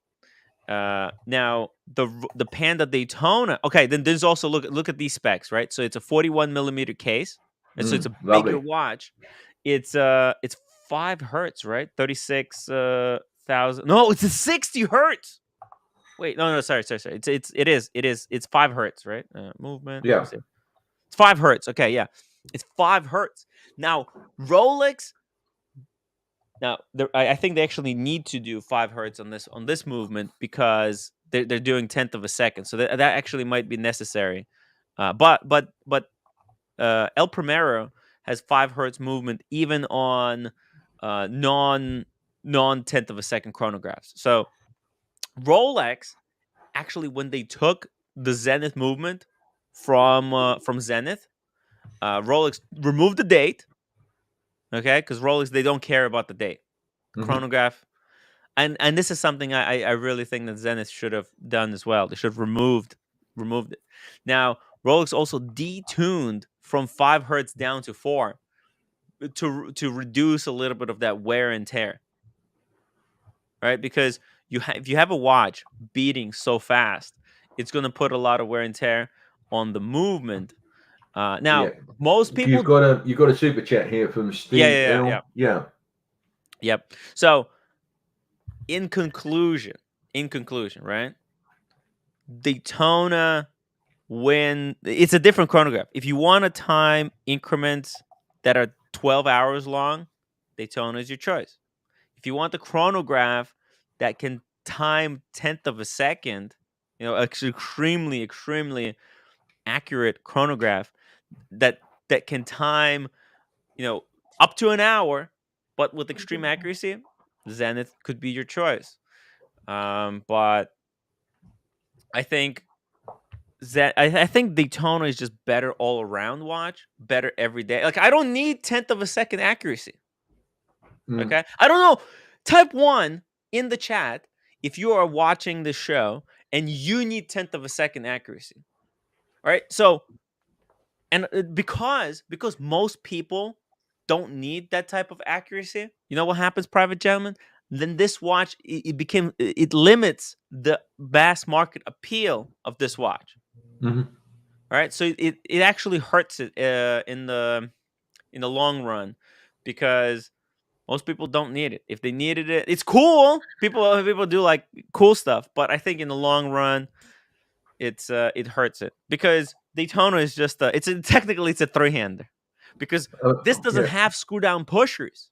Now the Panda Daytona. Okay, then there's also look at these specs, right? So it's a 41 millimeter case, and so it's a bigger Lovely. watch. It's 5 hertz, right? 36,000. No, it's a 60 hertz. Wait, no, sorry. It's 5 hertz, right? Movement. Let me Yeah. see. It's 5 hertz. Okay, yeah, it's 5 hertz. Now Rolex. Now, I think they actually need to do 5 hertz on this movement because they're doing 10th of a second, so that actually might be necessary. But El Primero has 5 hertz movement even on non 10th of a second chronographs. So Rolex actually, when they took the Zenith movement from Zenith, Rolex removed the date. Okay, because Rolex, they don't care about the date. Mhm. Chronograph. And this is something I really think that Zenith should have done as well. They should have removed it. Now Rolex also detuned from 5 hertz down to 4 to reduce a little bit of that wear and tear. Right, because if you have a watch beating so fast, it's going to put a lot of wear and tear on the movement. Now Yeah. most people, You've got a super chat here from Steve L. yeah. Yep. So in conclusion, right? Daytona, when it's a different chronograph. If you want to time increments that are 12 hours long, Daytona is your choice. If you want the chronograph that can time 10th of a second, extremely accurate chronograph that can time, up to an hour, but with extreme accuracy, Zenith could be your choice. But I think I think Daytona is just better all around watch, better every day. Like I don't need 10th of a second accuracy. Okay, I don't know. Type 1 in the chat if you are watching the show and you need 10th of a second accuracy. All right, so and because most people don't need that type of accuracy, you know what happens, private gentlemen? Then this watch it limits the mass market appeal of this watch. Mhm. All right, so it actually hurts it in the long run because most people don't need it. If they needed it, it's cool. People do like cool stuff, but I think in the long run, it hurts it because Daytona is just technically it's a 3-hander because this doesn't Yeah. have screw down pushers,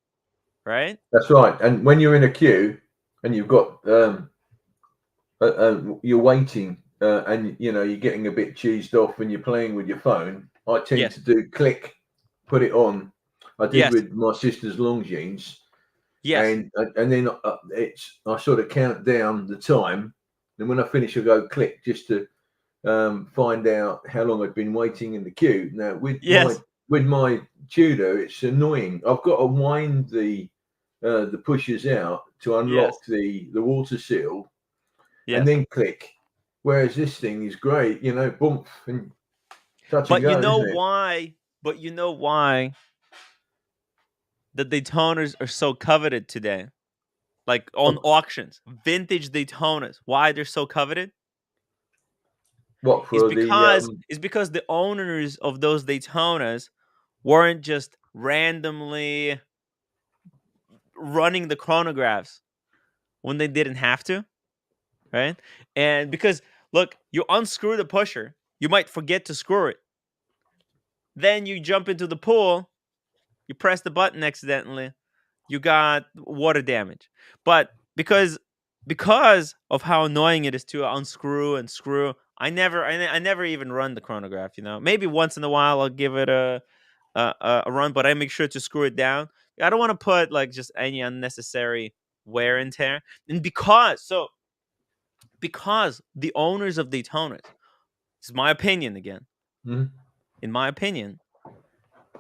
right? That's right. And when you're in a queue and you've got you're waiting and you're getting a bit cheesed off when you're playing with your phone, I tend to do click, put it on. I did with my sister's Longines. Yes. And then I sort of count down the time, and when I finish, I go click just to find out how long I've been waiting in the queue. Now with my Tudor, it's annoying. I've got to wind the pushers out to unlock the water seal, and then click. Whereas this thing is great, bump and touch and go. You know why the Daytonas are so coveted today? Like on auctions, vintage Daytonas. Why they're so coveted? What for is because the owners of those Daytonas weren't just randomly running the chronographs when they didn't have to, right? And because look, you unscrew the pusher, you might forget to screw it. Then you jump into the pool, you press the button accidentally, you got water damage. But because of how annoying it is to unscrew and screw, I never even run the chronograph. Maybe once in a while I'll give it a run, but I make sure to screw it down. I don't want to put like just any unnecessary wear and tear. And because the owners of Daytonas, this is my opinion again. Mm-hmm. In my opinion,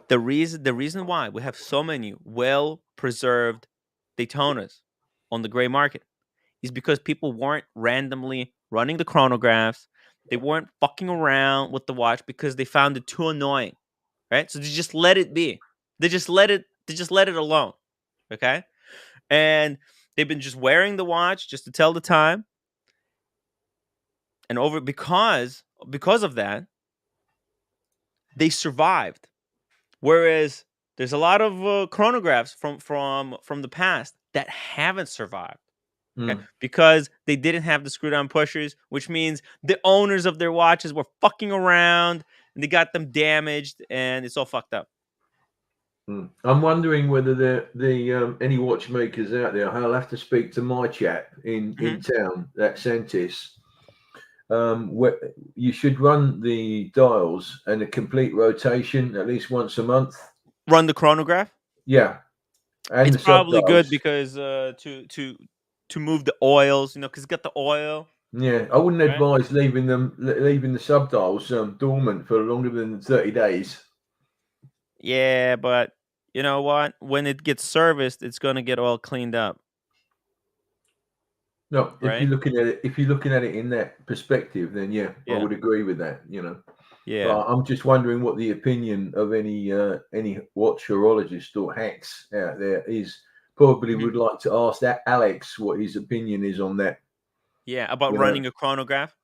the reason why we have so many well-preserved Daytonas on the gray market is because people weren't randomly running the chronographs. They weren't fucking around with the watch because they found it too annoying, right? So they just let it be. They just let it alone, okay? And they've been just wearing the watch just to tell the time. and because of that, they survived. Whereas there's a lot of chronographs from the past that haven't survived. Okay? Mm. Because they didn't have the screw down pushers, which means the owners of their watches were fucking around and they got them damaged and it's all fucked up. I'm wondering whether the any watchmakers out there. I'll have to speak to my chap in town, that Santis. Where you should run the dials and a complete rotation at least once a month. Run the chronograph. Yeah, and It's probably good because to move the oils, because it's got the oil. Yeah, I wouldn't Right? advise leaving the subdials dormant for longer than 30 days. Yeah, but you know what? When it gets serviced, it's gonna get all cleaned up. No, if Right? you're looking at it in that perspective, then I would agree with that. Yeah. But I'm just wondering what the opinion of any watch horologist or hacks out there is. Probably would like to ask that Alex what his opinion is on that. Yeah, about running a chronograph.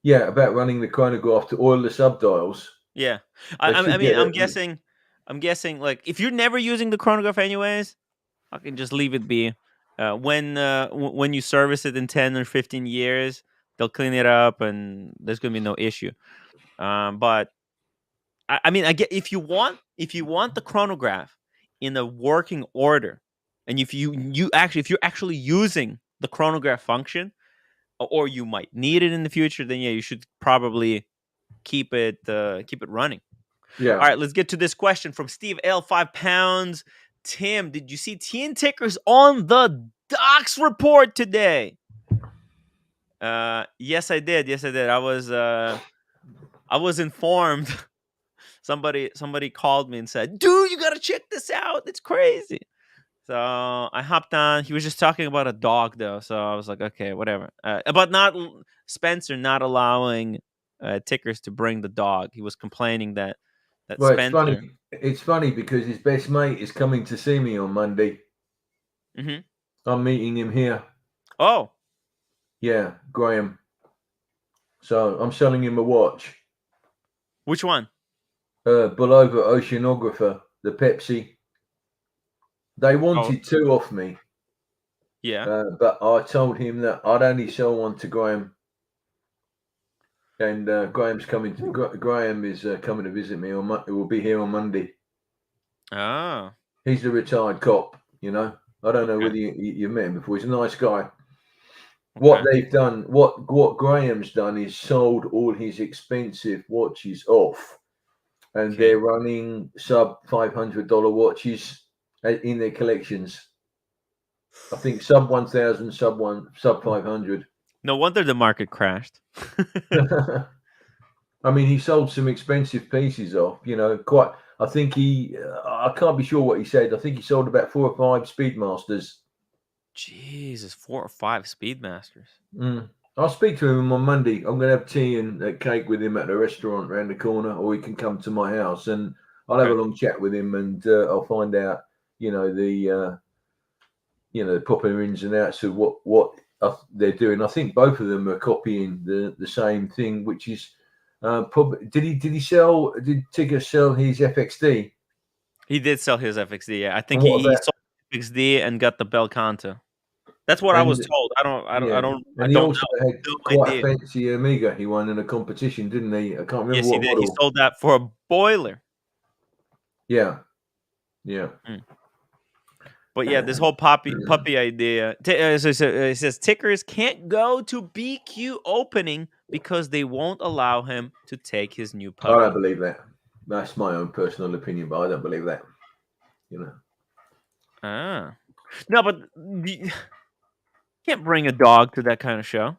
Yeah, about running the chronograph to oil the subdials. Yeah, I'm guessing like if you're never using the chronograph anyways, I can just leave it be. When you service it in 10 or 15 years, they'll clean it up and there's gonna be no issue. But I get if you want the chronograph in a working order, and if you're actually using the chronograph function, or you might need it in the future, then you should probably keep it running. Yeah. All right, let's get to this question from Steve L. 5 pounds. Tim, did you see TN tickers on the Docs report today? Yes, I did. I was informed. Somebody called me and said, "Dude, you gotta check this out. It's crazy." So I hopped on. He was just talking about a dog, though. So I was like, okay, whatever. About not Spencer not allowing tickers to bring the dog. He was complaining that Well, Spencer. It's funny because his best mate is coming to see me on Monday. Mm-hmm. I'm meeting him here. Oh. Yeah, Graham. So I'm selling him a watch. Which one? Bulova Oceanographer, the Pepsi. They wanted two off me. Yeah. But I told him that I'd only sell one to Graham. And Graham is coming to visit me on Monday. Will be here on Monday. Oh. He's a retired cop, I don't know whether you met him before. He's a nice guy. What they've done, what Graham's done is sold all his expensive watches off. And they're running sub $500 watches in their collections. I think sub 1,000, sub 500. No wonder the market crashed. I mean, he sold some expensive pieces off. Quite. I think I can't be sure what he said. I think he sold about 4 or 5 Speedmasters. Jesus, 4 or 5 Speedmasters. I'll speak to him on Monday. I'm going to have tea and cake with him at the restaurant around the corner, or he can come to my house and I'll have a long chat with him and I'll find out, the proper ins and outs of what they're doing. I think both of them are copying the same thing, which is probably. Did Tigger sell his FXD? He did sell his FXD. Yeah, I think he sold FXD and got the Belcanto. That's what I was told. I don't. And he also had quite a fancy Amiga he won in a competition, didn't he? I can't remember. Yes, what he did. model. He sold that for a boiler. Yeah. But yeah, this whole puppy idea. It says tickers can't go to BQ opening because they won't allow him to take his new puppy. I don't believe that. That's my own personal opinion, but I don't believe that. No, but you can't bring a dog to that kind of show.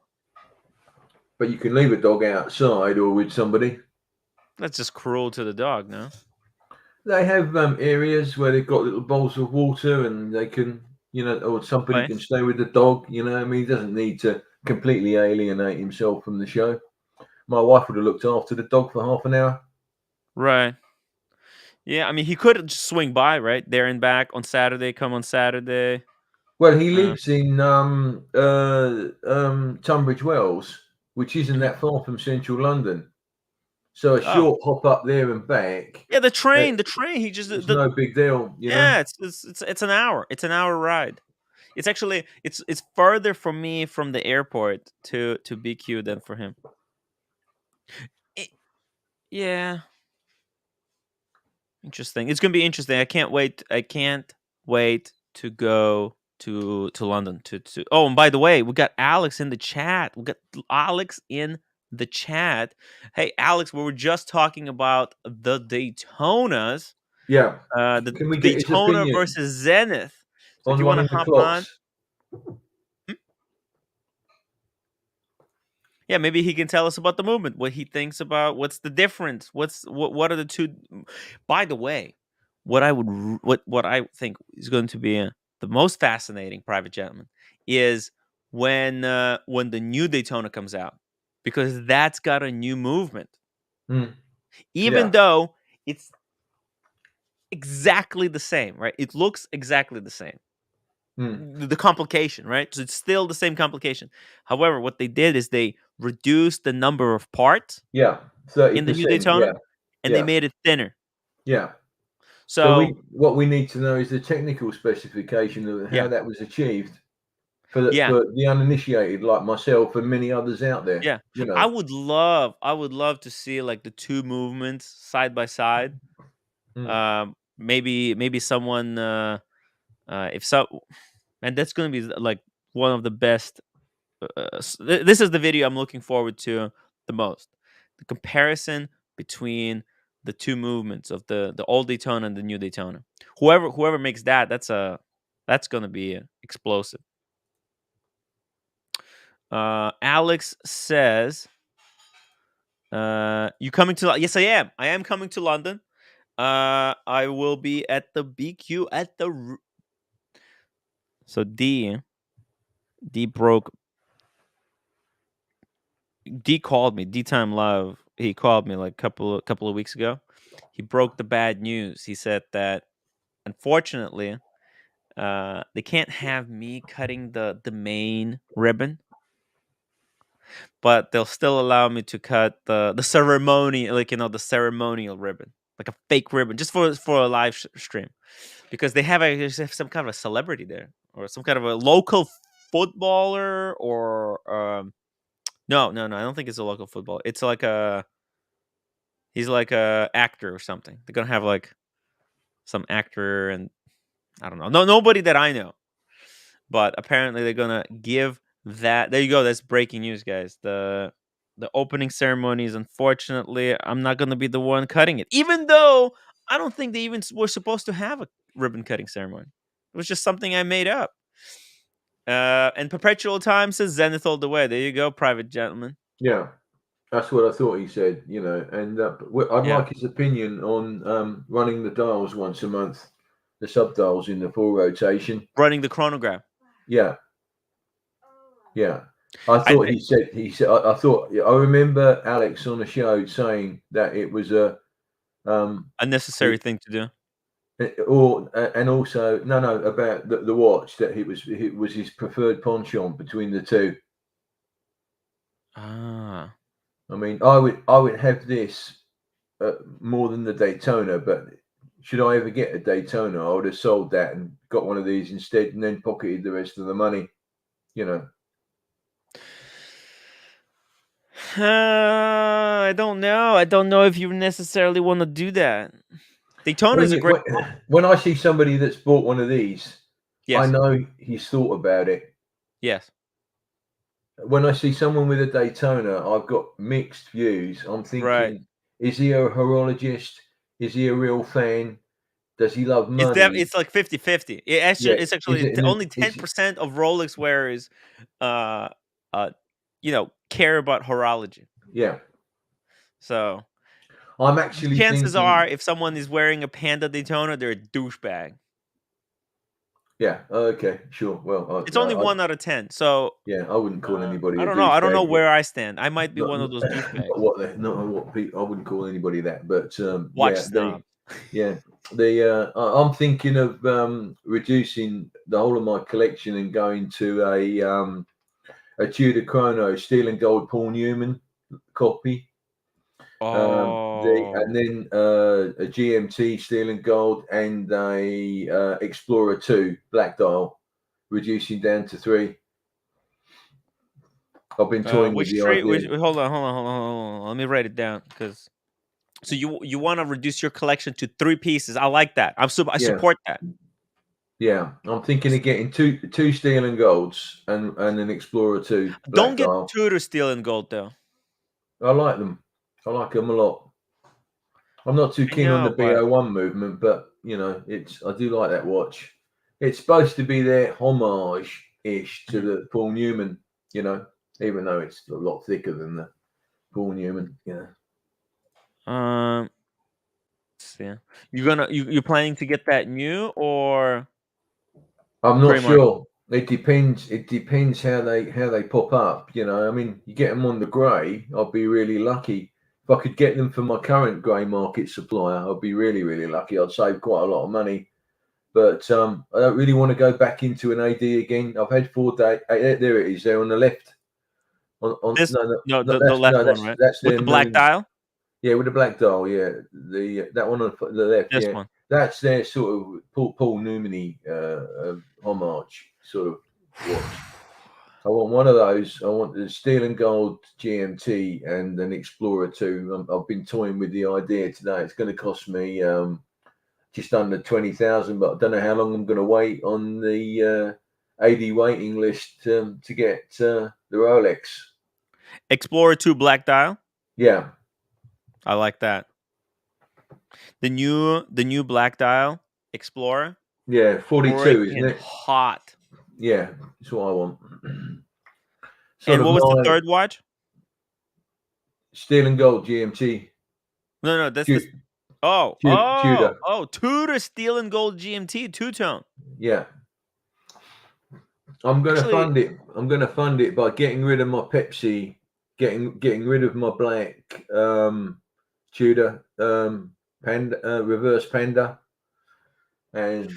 But you can leave a dog outside or with somebody. That's just cruel to the dog, no? They have areas where they've got little bowls of water and they can, or somebody can stay with the dog. I mean, he doesn't need to completely alienate himself from the show. My wife would have looked after the dog for half an hour. Right. Yeah, I mean, he could just swing by, right? There and back on Saturday, come on Saturday. Well, he lives in Tunbridge Wells, which isn't that far from central London. So a Oh. short hop up there and back. Yeah, the train. He just It's no big deal, you know. Yeah, it's an hour. It's an hour ride. It's actually it's further from me from the airport to BQ than for him. Yeah. Interesting. It's gonna be interesting. I can't wait. I can't wait to go to London. Oh, and by the way, we got Alex in the chat. We got Alex in the chat. Hey, Alex, we were just talking about the Daytonas. Yeah. The Can we get his Daytona opinion versus Zenith. So on do you want running to the hop clocks? on? Yeah, maybe he can tell us about the movement, what he thinks about, what's the difference, what are the two. By the way, what I think is going to be the most fascinating, private gentleman, is when the new Daytona comes out, because that's got a new movement. Even Yeah. though it's exactly the same, right? It looks exactly the same. The complication, right? So it's still the same complication. However, what they did is they reduced the number of parts. Yeah, 30%. In the new Daytona, and they made it thinner. Yeah. So what we need to know is the technical specification of how that was achieved for the uninitiated like myself and many others out there. Yeah, you know. I would love to see like the two movements side by side. Maybe someone if so, and that's going to be like one of the best. This is the video I'm looking forward to the most. The comparison between the two movements of the old Daytona and the new Daytona. Whoever makes that's going to be explosive. Alex says, "You coming to? Yes, I am. I am coming to London. I will be at the BQ at the." So D broke. D called me. D Time Love. He called me like a couple of weeks ago. He broke the bad news. He said that unfortunately, they can't have me cutting the main ribbon, but they'll still allow me to cut the ceremony, like the ceremonial ribbon, like a fake ribbon, just for a live stream, because they have some kind of a celebrity there, or some kind of a local footballer, or no, I don't think it's a local footballer. It's like he's like a actor or something. They're gonna have like some actor, and I don't know, nobody that I know, but apparently they're gonna give that. There you go. That's breaking news, guys. The opening ceremonies. Unfortunately, I'm not gonna be the one cutting it, even though I don't think they even were supposed to have a ribbon cutting ceremony. It was just something I made up. And Perpetual Time says Zenith all the way. There you go, private gentleman. Yeah, that's what I thought he said. And I'd like his opinion on running the dials once a month, the sub dials in the full rotation, running the chronograph. Yeah. I thought he said. I thought I remember Alex on the show saying that it was a necessary thing to do. And also about the watch, that it was his preferred penchant between the two. I mean, I would have this more than the Daytona, but should I ever get a Daytona, I would have sold that and got one of these instead, and then pocketed the rest of the money. I don't know. I don't know if you necessarily want to do that. Daytona is a great. When I see somebody that's bought one of these, yes. I know he's thought about it. Yes. When I see someone with a Daytona, I've got mixed views. I'm thinking, is he a horologist? Is he a real fan? Does he love money? It's like 50-50. It's actually only 10% of Rolex wearers, care about horology. Yeah. So I'm actually chances are, if someone is wearing a Panda Daytona, they're a douchebag. Yeah. Okay. Sure. Well, it's only 1 out of 10. So yeah, I wouldn't call anybody. I don't know. I don't know where I stand. I might be one of those douchebags. I wouldn't call anybody that. But watch snob. I'm thinking of reducing the whole of my collection and going to a Tudor Chrono Steel and Gold Paul Newman copy. And then a GMT Steel and Gold and a Explorer 2 Black Dial, reducing down to 3. I've been toying with the idea. Hold on. Let me write it down because. So you want to reduce your collection to 3 pieces? I like that. I support that. Yeah, I'm thinking of getting two Steel and Golds and an Explorer 2 Black Don't get Dial. Tudor Steel and Gold though. I like them. I like them a lot. I'm not too keen on the BO1 movement, but I do like that watch. It's supposed to be their homage-ish to the Paul Newman, even though it's a lot thicker than the Paul Newman. Yeah. You're planning to get that new or? I'm not sure. It depends. It depends how they pop up. I mean, you get them on the grey, I'll be really lucky. If I could get them from my current grey market supplier, I'd be really, really lucky. I'd save quite a lot of money. But I don't really want to go back into an AD again. I've had 4 days. There it is. There on the left. The left one, right? That's with the black dial. Yeah, with the black dial. Yeah, that one on the left. This one. That's their sort of Paul Newman-y homage sort of watch. I want one of those. I want the Steel and Gold GMT and an Explorer 2. I've been toying with the idea today. It's going to cost me just under 20,000, but I don't know how long I'm going to wait on the AD waiting list to get the Rolex. Explorer 2 black dial. Yeah, I like that. The new black dial Explorer. Yeah, 42, isn't it? Hot. Yeah, that's what I want. And what was the third watch? Steel and Gold GMT. No, that's Tudor. Tudor Steel and Gold GMT 2-tone. Yeah. I'm going to fund it. I'm going to fund it by getting rid of my Pepsi, getting rid of my black Tudor Panda, reverse Panda, and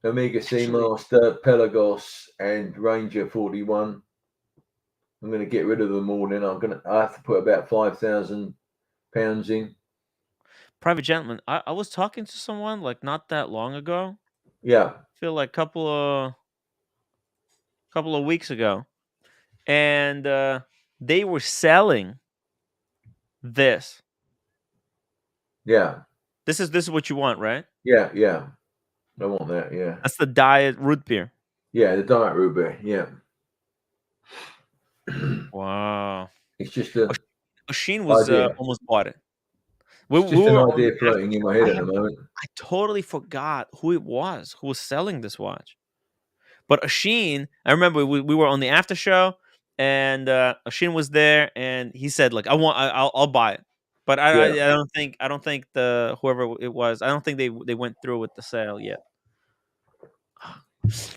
Omega Seamaster, Pelagos, and Ranger 41. I'm going to get rid of them all. Then I have to put about £5,000 in. Private gentleman, I was talking to someone like not that long ago. Yeah. I feel like couple of weeks ago, and they were selling this. Yeah. This is what you want, right? Yeah. I want that. Yeah. That's the diet root beer. Yeah, the diet root beer. Yeah. Wow. It's just a. Sheen was almost bought it. It's just an idea floating in my head at the moment. I totally forgot who it was who was selling this watch. But Asheen, I remember we were on the after show, and Asheen was there, and he said, like, I'll buy it. But I don't think the whoever it was, I don't think they went through with the sale yet.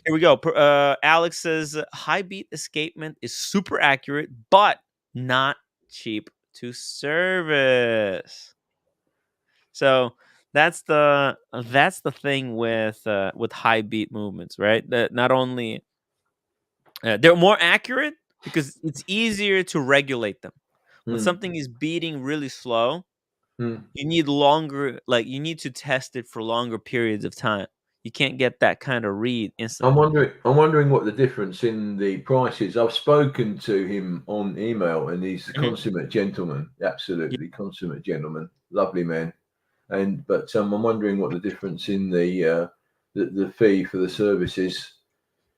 Here we go. Alex says high beat escapement is super accurate, but not cheap to service. So that's the thing with high beat movements, right? That not only they're more accurate because it's easier to regulate them. When something is beating really slow, you need longer. Like you need to test it for longer periods of time. You can't get that kind of read instantly. I'm wondering what the difference in the price is. I've spoken to him on email, and he's a consummate gentleman, absolutely consummate gentleman, lovely man. But I'm wondering what the difference in the fee for the service is.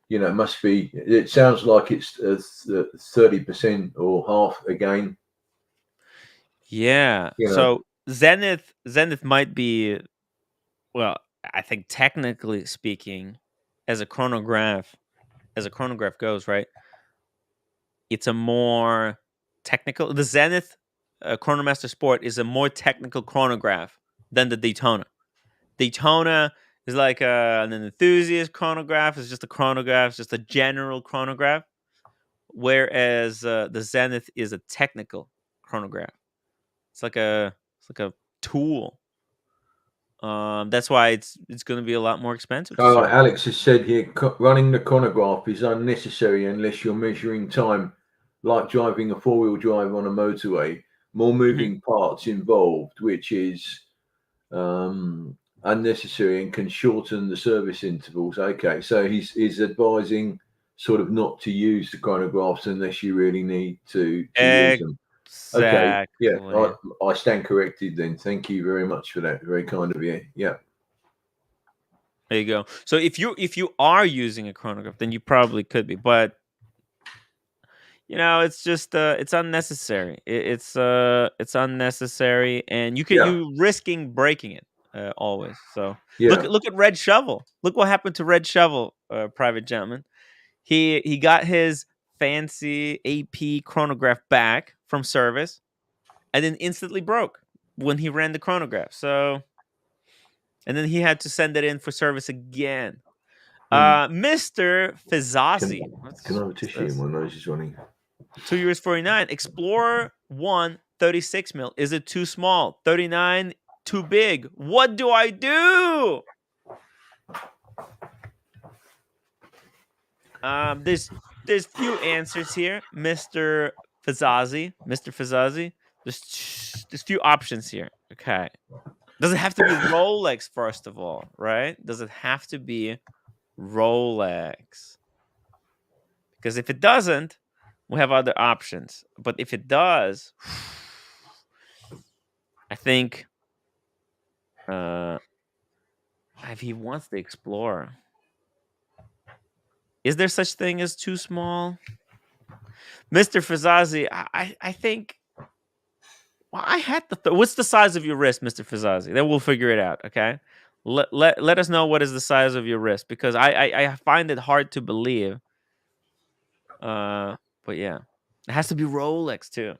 It must be. It sounds like it's 30% or half again. Yeah. So Zenith might be. Well, I think technically speaking, as a chronograph goes, right? It's a more technical. The Zenith Chronomaster Sport is a more technical chronograph than the Daytona. Daytona is like an enthusiast chronograph. It's just a chronograph. It's just a general chronograph. Whereas the Zenith is a technical chronograph. It's like a tool. That's why it's going to be a lot more expensive. to Oh, service. Alex has said here, running the chronograph is unnecessary unless you're measuring time, like driving a four-wheel drive on a motorway. More moving parts involved, which is unnecessary and can shorten the service intervals. Okay, so he's advising sort of not to use the chronographs unless you really need to use them. Okay, yeah, I stand corrected then. Thank you very much for that. Very kind of you. Yeah. There you go. So if you are using a chronograph, then you probably could be, but it's just it's unnecessary. It's unnecessary, and you risking breaking it always. So look at Red Shovel. Look what happened to Red Shovel, private gentleman. He got his fancy AP chronograph back from service, and then instantly broke when he ran the chronograph. So, and then he had to send it in for service again. Mr. Fizazi. Can I have a tissue? My nose is running. 2 years 49. Explorer 1, 36 mil. Is it too small? 39, too big. What do I do? There's few answers here, Mr. Fizazi. There's few options here. Okay. Does it have to be Rolex first of all, right? Does it have to be Rolex? Because if it doesn't, we have other options. But if it does, I think if he wants the Explorer, is there such thing as too small? Mr. Fizazi, I think. Well, I had what's the size of your wrist, Mr. Fizazi? Then we'll figure it out. Okay. Let us know what is the size of your wrist, because I find it hard to believe. But yeah, it has to be Rolex too.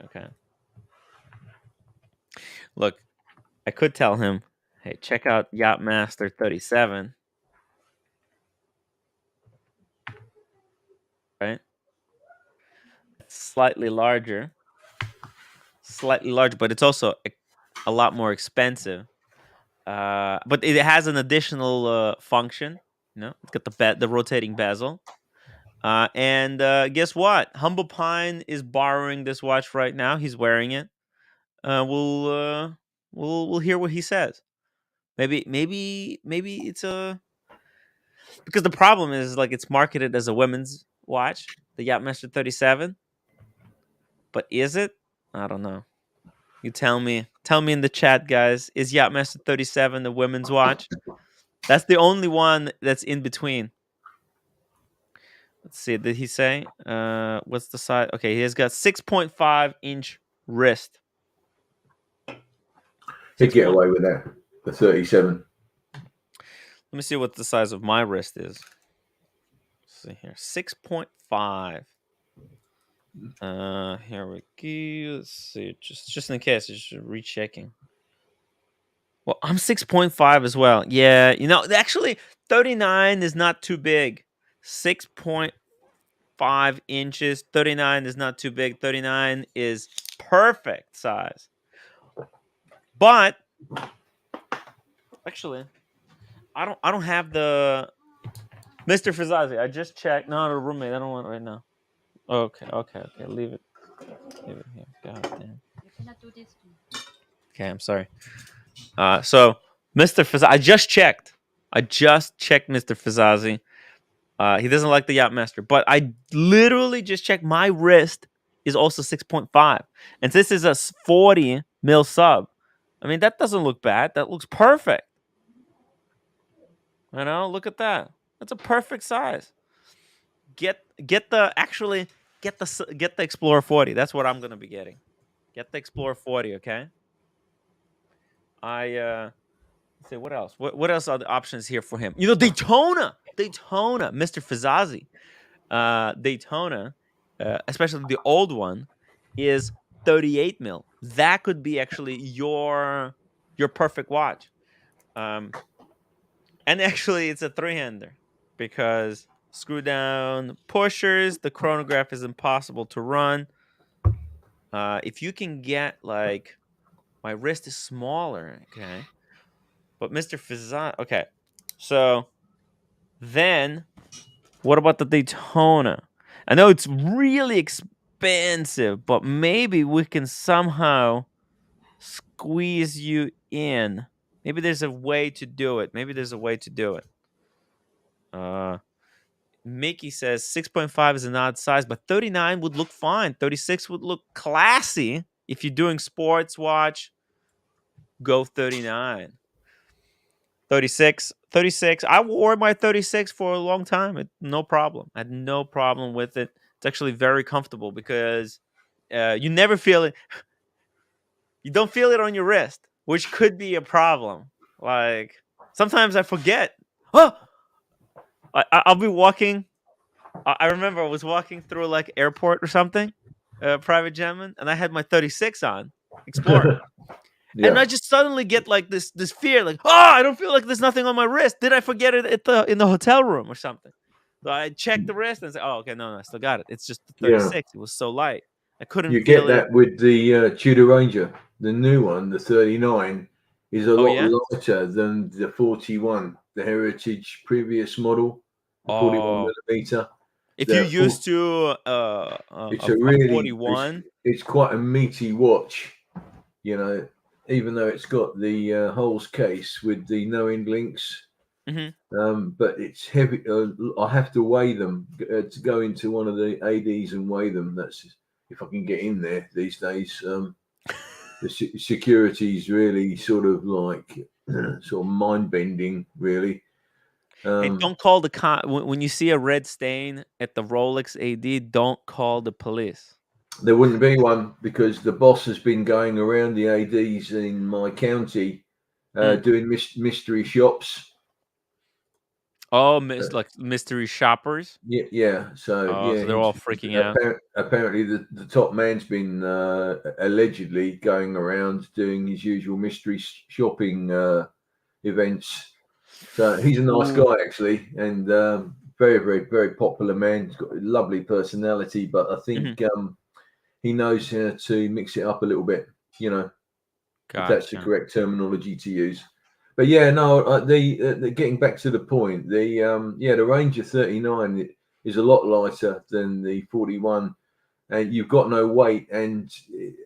Okay. Look, I could tell him, hey, check out Yachtmaster 37. Right? It's slightly larger, but it's also a lot more expensive. But it has an additional function. It's got the rotating bezel. And guess what? Humble Pine is borrowing this watch right now. He's wearing it. We'll hear what he says. Maybe it's because the problem is like it's marketed as a women's watch, the Yachtmaster 37. But is it? I don't know. You tell me. Tell me in the chat, guys. Is Yachtmaster 37 the women's watch? That's the only one that's in between. Let's see. Did he say? What's the size? Okay, he has got 6.5 inch wrist. He'd get away with that. The 37. Let me see what the size of my wrist is. Let's see here. 6.5. Here we go. Let's see. Just in case, just rechecking. Well, I'm 6.5 as well. Yeah, actually 39 is not too big. 6.5 inches. 39 is not too big. 39 is perfect size. But actually, I don't have the Mr. Fizazi. I just checked. No, the roommate. I don't want it right now. Okay. Leave it here. God damn. You cannot do this. Okay, I'm sorry. So Mr. Fizazi, I just checked, Mr. Fizazi. He doesn't like the Yachtmaster, but I literally just checked. My wrist is also 6.5, and this is a 40 mil sub. I mean, that doesn't look bad. That looks perfect. Look at that. That's a perfect size. Get the Explorer 40. That's what I'm gonna be getting. Get the Explorer 40, okay? Let's see what else. What else are the options here for him? Daytona, Mr. Fizazi. Daytona, especially the old one, is 38 mil. That could be actually your perfect watch. And actually, it's a 3-hander because screw down pushers. The chronograph is impossible to run. If you can get like, my wrist is smaller, okay. But Mr. Fizan, okay. So then, what about the Daytona? I know it's really expensive, but maybe we can somehow squeeze you in. Maybe there's a way to do it. Mickey says 6.5 is an odd size, but 39 would look fine. 36 would look classy. If you're doing sports watch, go 39. 36. I wore my 36 for a long time. No problem. I had no problem with it. It's actually very comfortable because you never feel it. You don't feel it on your wrist, which could be a problem. Like sometimes I forget. Oh, I'll be walking. I remember I was walking through like airport or something, private jetman, and I had my 36 on Explorer. And I just suddenly get like this fear, like, oh, I don't feel like there's nothing on my wrist. Did I forget it in the hotel room or something? So I checked the wrist and say, oh, okay, no, I still got it. It's just the 36. It was so light. I couldn't You feel get it. that with the Tudor Ranger. The new one, the 39, is a lot lighter than the 41, the Heritage previous model, the 41 millimeter. If you're used to it's a a really 41, it's quite a meaty watch, you know, even though it's got the holes case with the no end links. But it's heavy. I have to weigh them to go into one of the ADs and weigh them. That's if I can get in there these days. The security is really sort of like sort of mind bending, really. hey, don't call the when you see a red stain at the Rolex AD. Don't call the police. There wouldn't be one because the boss has been going around the ADs in my county doing mystery shops. Oh, like mystery shoppers. Yeah. So so they're all freaking out. Apparently, the top man's been allegedly going around doing his usual mystery shopping events. So he's a nice guy actually, and very, very, very popular man. He's got a lovely personality, but I think he knows how to mix it up a little bit. You know, if that's the correct terminology to use. But yeah, no, the getting back to the point, the Ranger 39 is a lot lighter than the 41, and you've got no weight. And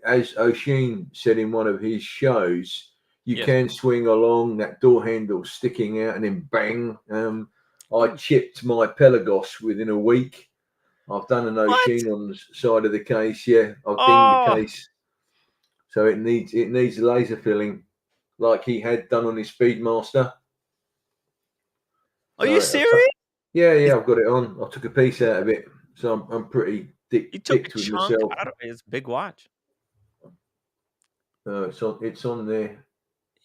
as O'Sheen said in one of his shows, you can swing along that door handle sticking out, and then bang. I chipped my Pelagos within a week. I've done an O'Sheen on the side of the case. Yeah, I've dinged the case, so it needs laser filling, like he had done on his Speedmaster. Are you serious? Yeah, I've got it on. I took a piece out of it, so I'm pretty dicked with myself. Out of it. It's a big watch. It's on there.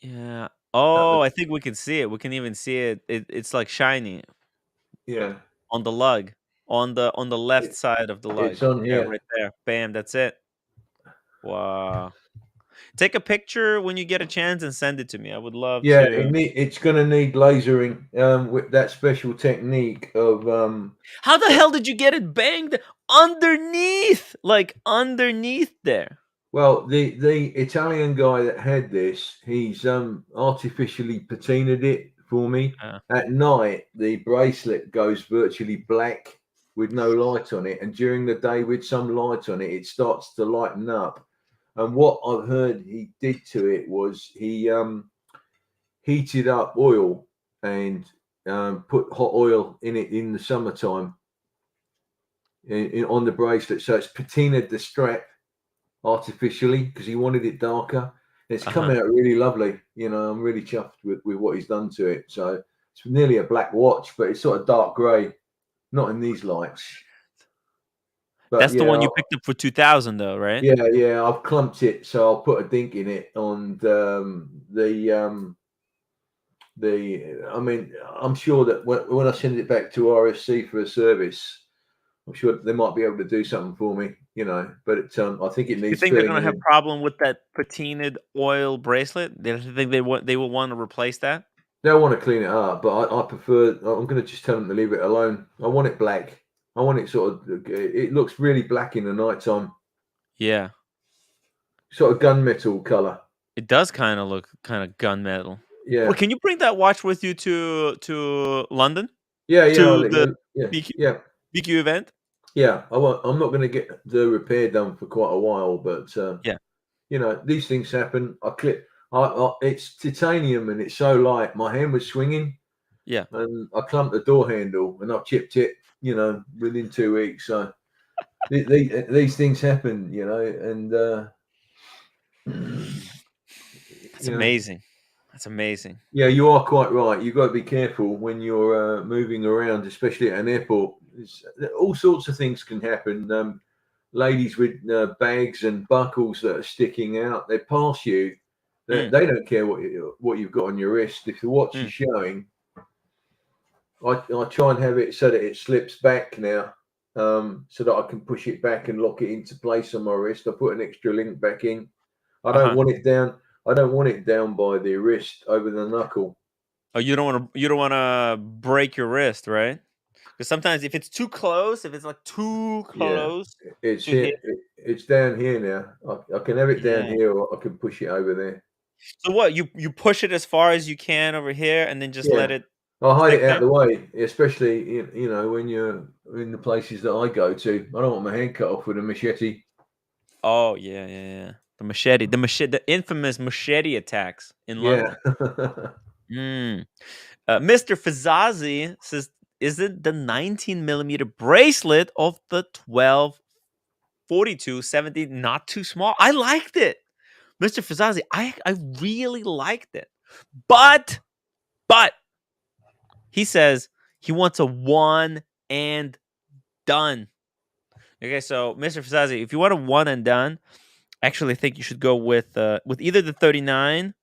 Yeah. Oh, I think we can see it. We can even see it. It's like shiny. Yeah. On the lug, on the left side of the lug. It's on here. Yeah, right there. Bam. That's it. Wow. Take a picture when you get a chance and send it to me. I would love to. Yeah, it's going to need lasering with that special technique of. How the hell did you get it banged underneath? Like underneath there? Well, the Italian guy that had this, he's artificially patinaed it for me. At night, the bracelet goes virtually black with no light on it, and during the day with some light on it, it starts to lighten up. And what I've heard he did to it was he heated up oil and put hot oil in it in the summertime on the bracelet. So it's patinaed the strap artificially because he wanted it darker. It's come out really lovely. You know, I'm really chuffed with what he's done to it. So it's nearly a black watch, but it's sort of dark grey, not in these lights. But that's the one you picked up for 2,000, though, right? Yeah. I've clumped it, so I'll put a dink in it on I mean, I'm sure that when I send it back to RSC for a service, I'm sure they might be able to do something for me, you know. But I think it needs. You think they're going to have a problem with that patinaed oil bracelet? Do you think they will want to replace that? They'll want to clean it up, but I prefer. I'm going to just tell them to leave it alone. I want it black. I want it sort of. It looks really black in the nighttime. Yeah. Sort of gunmetal color. It does kind of look kind of gunmetal. Yeah. Well, can you bring that watch with you to London Yeah, yeah, to the yeah, BQ, yeah, BQ event? yeah. I'm not going to get the repair done for quite a while, but Yeah. you know, these things happen. It's titanium and it's so light. My hand was swinging, Yeah. and I clumped the door handle, and I've chipped it. You know, within 2 weeks. So these things happen. You know, and That's you know, amazing. That's amazing. yeah, you are quite right. You've got to be careful when you're moving around, especially at an airport. All sorts of things can happen. Ladies with bags and buckles that are sticking out, they pass you. They don't care what you've got on your wrist. If the watch is showing, I try and have it so that it slips back now, so that I can push it back and lock it into place on my wrist. I put an extra link back in. I don't want it down. I don't want it down by the wrist over the knuckle. Oh, you don't want to break your wrist, right? Because sometimes if it's too close, if it's like too close It's to hit. here. It's down here now. I can have it down Yeah. here, or I can push it over there. So what? You push it as far as you can over here, and then just let it. I'll hide stick it out there? the way, especially you know when you're in the places that I go to. I don't want my hand cut off with a machete. Oh yeah. The machete, the infamous machete attacks in London. Yeah. Mr. Fizazi says, "Is it the 19mm bracelet of the 12-42-70 not too small?" I liked it, Mr. Fizazi. I really liked it, but he says he wants a one and done. Okay, so Mr. Fizazi, if you want a one and done, I actually think you should go with either the 39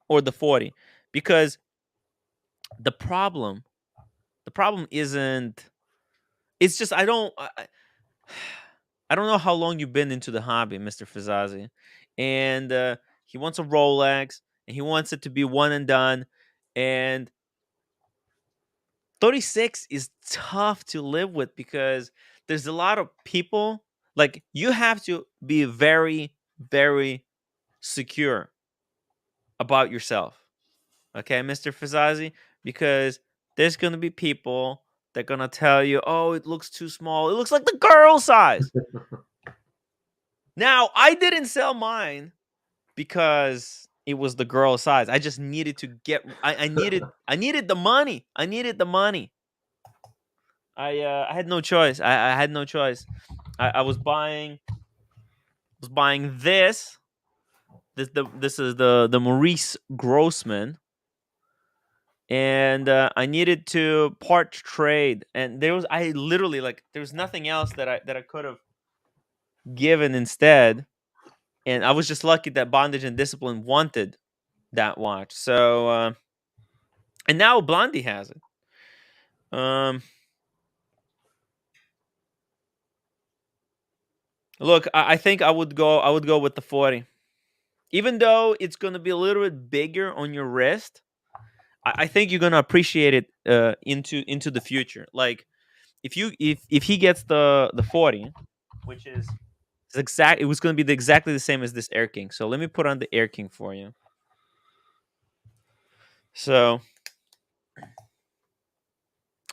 or the 40, because the problem isn't. It's just I don't know how long you've been into the hobby, Mr. Fizazi, and he wants a Rolex and he wants it to be one and done, and 36 is tough to live with because there's a lot of people. Like, you have to be very, very secure about yourself, okay, Mr. Fizazi, because there's gonna be people that are gonna tell you, "Oh, it looks too small. It looks like the girl size." Now, I didn't sell mine because it was the girl size. I just needed to get. I needed the money. I needed the money. I had no choice. I had no choice. I was buying this. This is the Maurice Grossman, and I needed to part trade. And there was there was nothing else that I could have given instead. And I was just lucky that Bondage and Discipline wanted that watch. So and now Blondie has it. Look, I think I would go with the 40. Even though it's gonna be a little bit bigger on your wrist, I think you're gonna appreciate it into the future. Like, if he gets the 40, which is it was gonna be exactly the same as this Air King. So let me put on the Air King for you. So,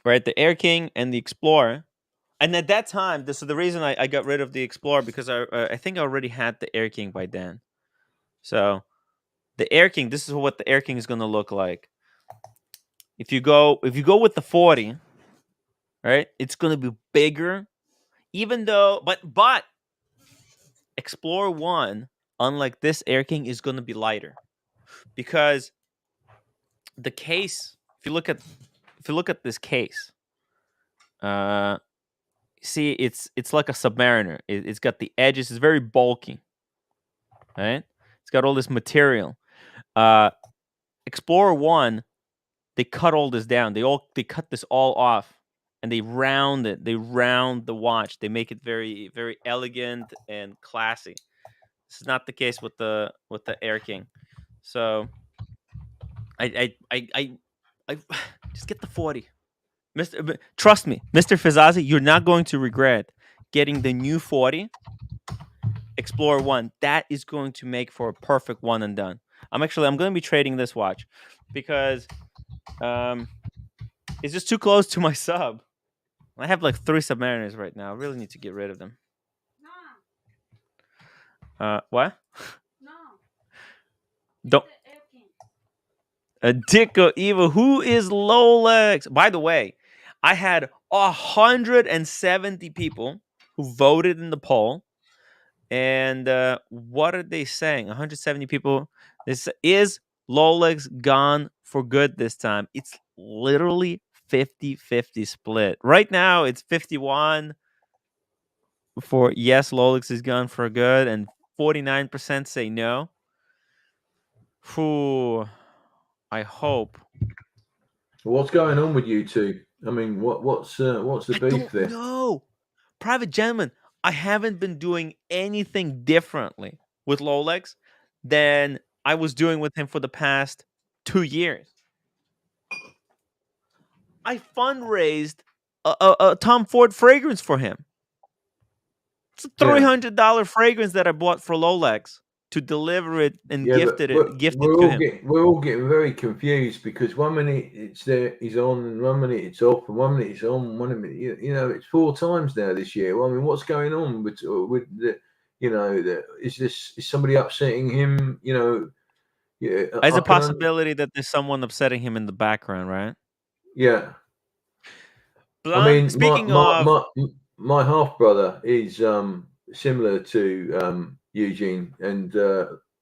right, the Air King and the Explorer. And at that time, so the reason I got rid of the Explorer, because I think I already had the Air King by then. So the Air King, this is what the Air King is gonna look like. If you go with the 40, right, it's gonna be bigger. Even though, but Explorer 1, unlike this Air King, is gonna be lighter, because the case. If you look at this case, see, it's like a Submariner. It's got the edges. It's very bulky, right? It's got all this material. Explorer 1, they cut all this down. They cut this all off, and they round it. They round the watch. They make it very, very elegant and classy. This is not the case with the Air King. So I just get the 40. Trust me, Mr. Fizazi, you're not going to regret getting the new 40 Explorer 1. That is going to make for a perfect one and done. I'm going to be trading this watch because it's just too close to my sub. I have like 3 Submariners right now. I really need to get rid of them. What? Don't. Dicko Eva, who is Lolex? By the way, I had 170 people who voted in the poll. And what are they saying? 170 people. This is Lolex gone for good this time. It's literally 50-50 split. Right now, it's 51 for yes, Lolex is gone for good, and 49% say no. Whew. I hope. What's going on with you two? I mean, what's the beef there? No, private gentleman. I haven't been doing anything differently with Lolex than I was doing with him for the past 2 years. I fundraised a Tom Ford fragrance for him. It's a $300 fragrance that I bought for Lolex to deliver it and gift it to him. We're all getting very confused because 1 minute it's there, he's on, and 1 minute it's off, and 1 minute it's on, 1 minute, you know, it's 4 times now this year. Well, I mean, what's going on with the, you know, is somebody upsetting him? You know, yeah, There's a possibility that there's someone upsetting him in the background, right? Yeah. Blanc, I mean, speaking of my half brother is similar to Eugene, and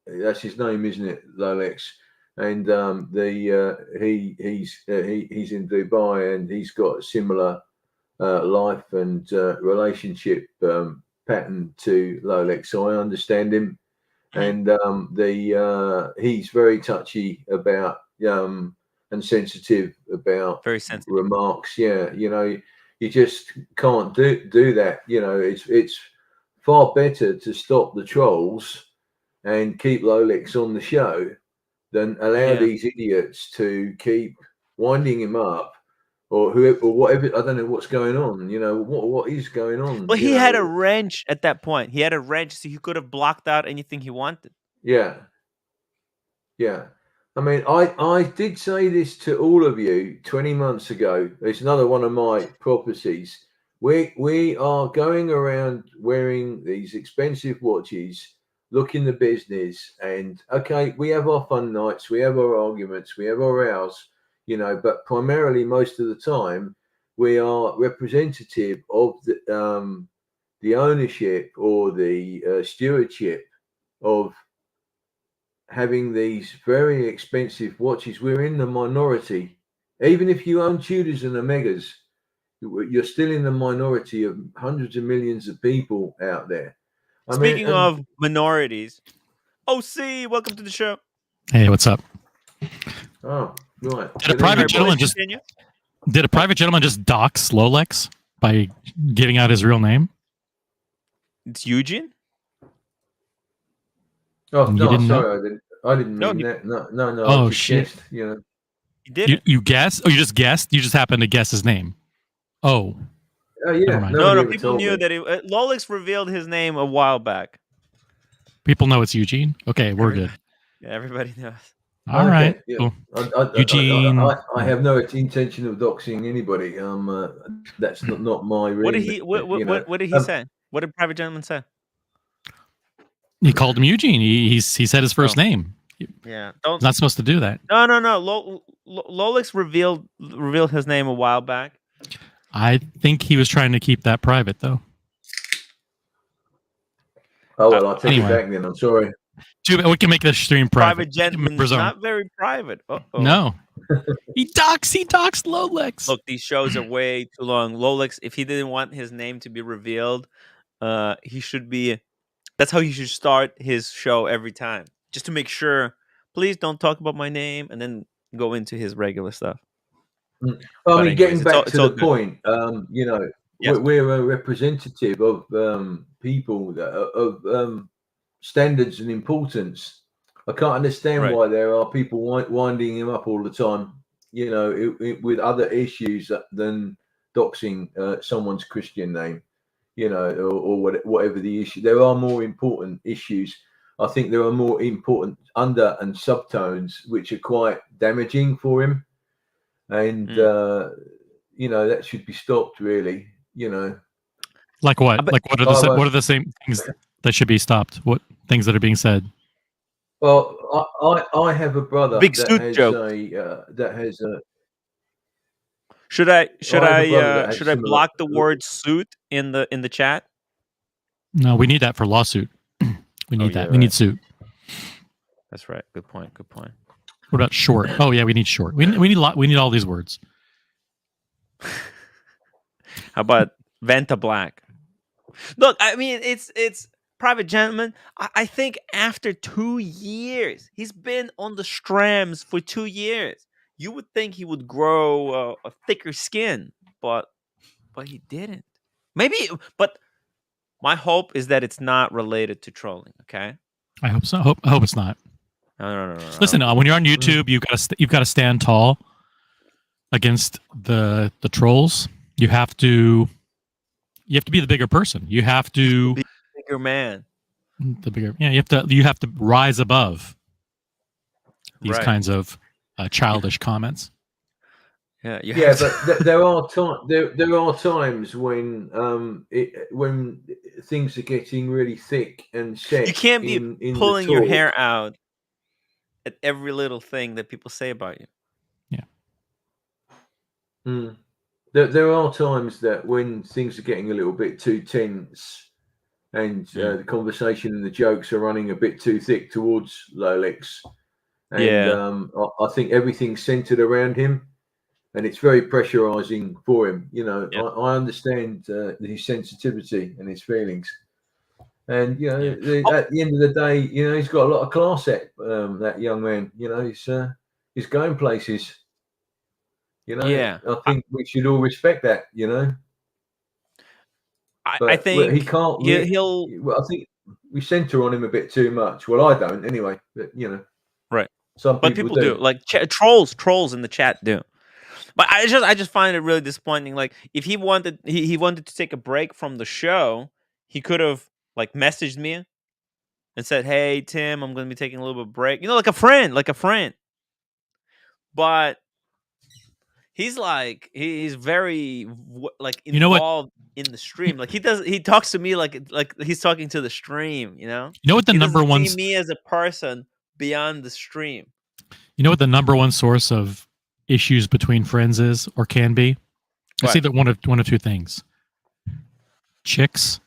that's his name, isn't it, Lolex? And he's in Dubai, and he's got a similar life and relationship pattern to Lolex. So I understand him, and he's very touchy about and sensitive about remarks. Yeah, you know, you just can't do that. You know, it's far better to stop the trolls and keep Lolex on the show than allow these idiots to keep winding him up or whoever or whatever. I don't know what's going on. You know, what is going on? Well, he had a wrench at that point. He had a wrench, so he could have blocked out anything he wanted. Yeah. I mean, I did say this to all of you 20 months ago. It's another one of my prophecies. We are going around wearing these expensive watches, looking the business, and okay, we have our fun nights, we have our arguments, we have our rows, you know, but primarily most of the time we are representative of the ownership or the stewardship of having these very expensive watches. We're in the minority. Even if you own Tudors and Omegas, you're still in the minority of hundreds of millions of people out there. Speaking of minorities, OC, welcome to the show. Hey, what's up? Oh, right. Did a private gentleman just dox Lolex by giving out his real name? It's Eugene. Oh no, sorry, I didn't mean that. No. Oh shit! Guessed, you know, you did. You guessed? Oh, you just guessed? You just happened to guess his name? Oh. Yeah. No. People knew that Lolex revealed his name a while back. People know it's Eugene. Okay, we're good. Yeah, everybody knows. All right. Yeah. Cool. Eugene. I have no intention of doxing anybody. That's not my. What did he? What did he say? What did private gentleman say? He called him Eugene. He said his first name. Yeah, not supposed to do that. No. Lolex revealed his name a while back. I think he was trying to keep that private, though. Oh well, I'll take it back then. I'm sorry. We can make this stream private. Private gentleman's not very private. Uh-oh. No. He doxed Lolex. Look, these shows are way too long. Lolex, if he didn't want his name to be revealed, he should be. That's how he should start his show every time, just to make sure. Please don't talk about my name, and then go into his regular stuff. Well, I mean, getting back to the point, you know, we're a representative of people of standards and importance. I can't understand why there are people winding him up all the time, you know, with other issues than doxing someone's Christian name, you know, or whatever the issue. There are more important issues. I think there are more important under and subtones which are quite damaging for him, and that should be stopped. Really, Like what? But- Like what are the same things that should be stopped? What things that are being said? Well, I have a brother Big that suit has joke. Should I block the word suit in the chat? No, we need that for lawsuit. We need that. Yeah, We need right. suit. That's right. Good point. What about short? Oh yeah, we need short. We need all these words. How about Venta Black? Look, I mean, it's Private Gentleman. I think after 2 years, he's been on the strams for 2 years. You would think he would grow a thicker skin, but he didn't. Maybe, but my hope is that it's not related to trolling. Okay. I hope so. I hope it's not. No. Listen, when you're on YouTube, you've got to stand tall against the trolls. You have to be the bigger person. You have to be the bigger man. You have to rise above these kinds of childish comments. Yeah, but there are times when when things are getting really thick and set. You can't be pulling your hair out at every little thing that people say about you. Yeah. There are times that when things are getting a little bit too tense and the conversation and the jokes are running a bit too thick towards Lolix. And I think everything's centered around him. And it's very pressurizing for him. I understand his sensitivity and his feelings. And, at the end of the day, he's got a lot of class, that young man. He's going places. I think we should all respect that, I think he can't. Well, I think we center on him a bit too much. Well, I don't anyway, but right. Some people do. Like trolls in the chat do. But I just find it really disappointing. Like if he wanted to take a break from the show, he could have like messaged me and said, "Hey Tim, I'm going to be taking a little bit of break." Like a friend. But he's very involved in the stream. Like he talks to me like he's talking to the stream. You know what the number one see me as a person beyond the stream. You know what the number one source of issues between friends is or can be? It's either one of two things: chicks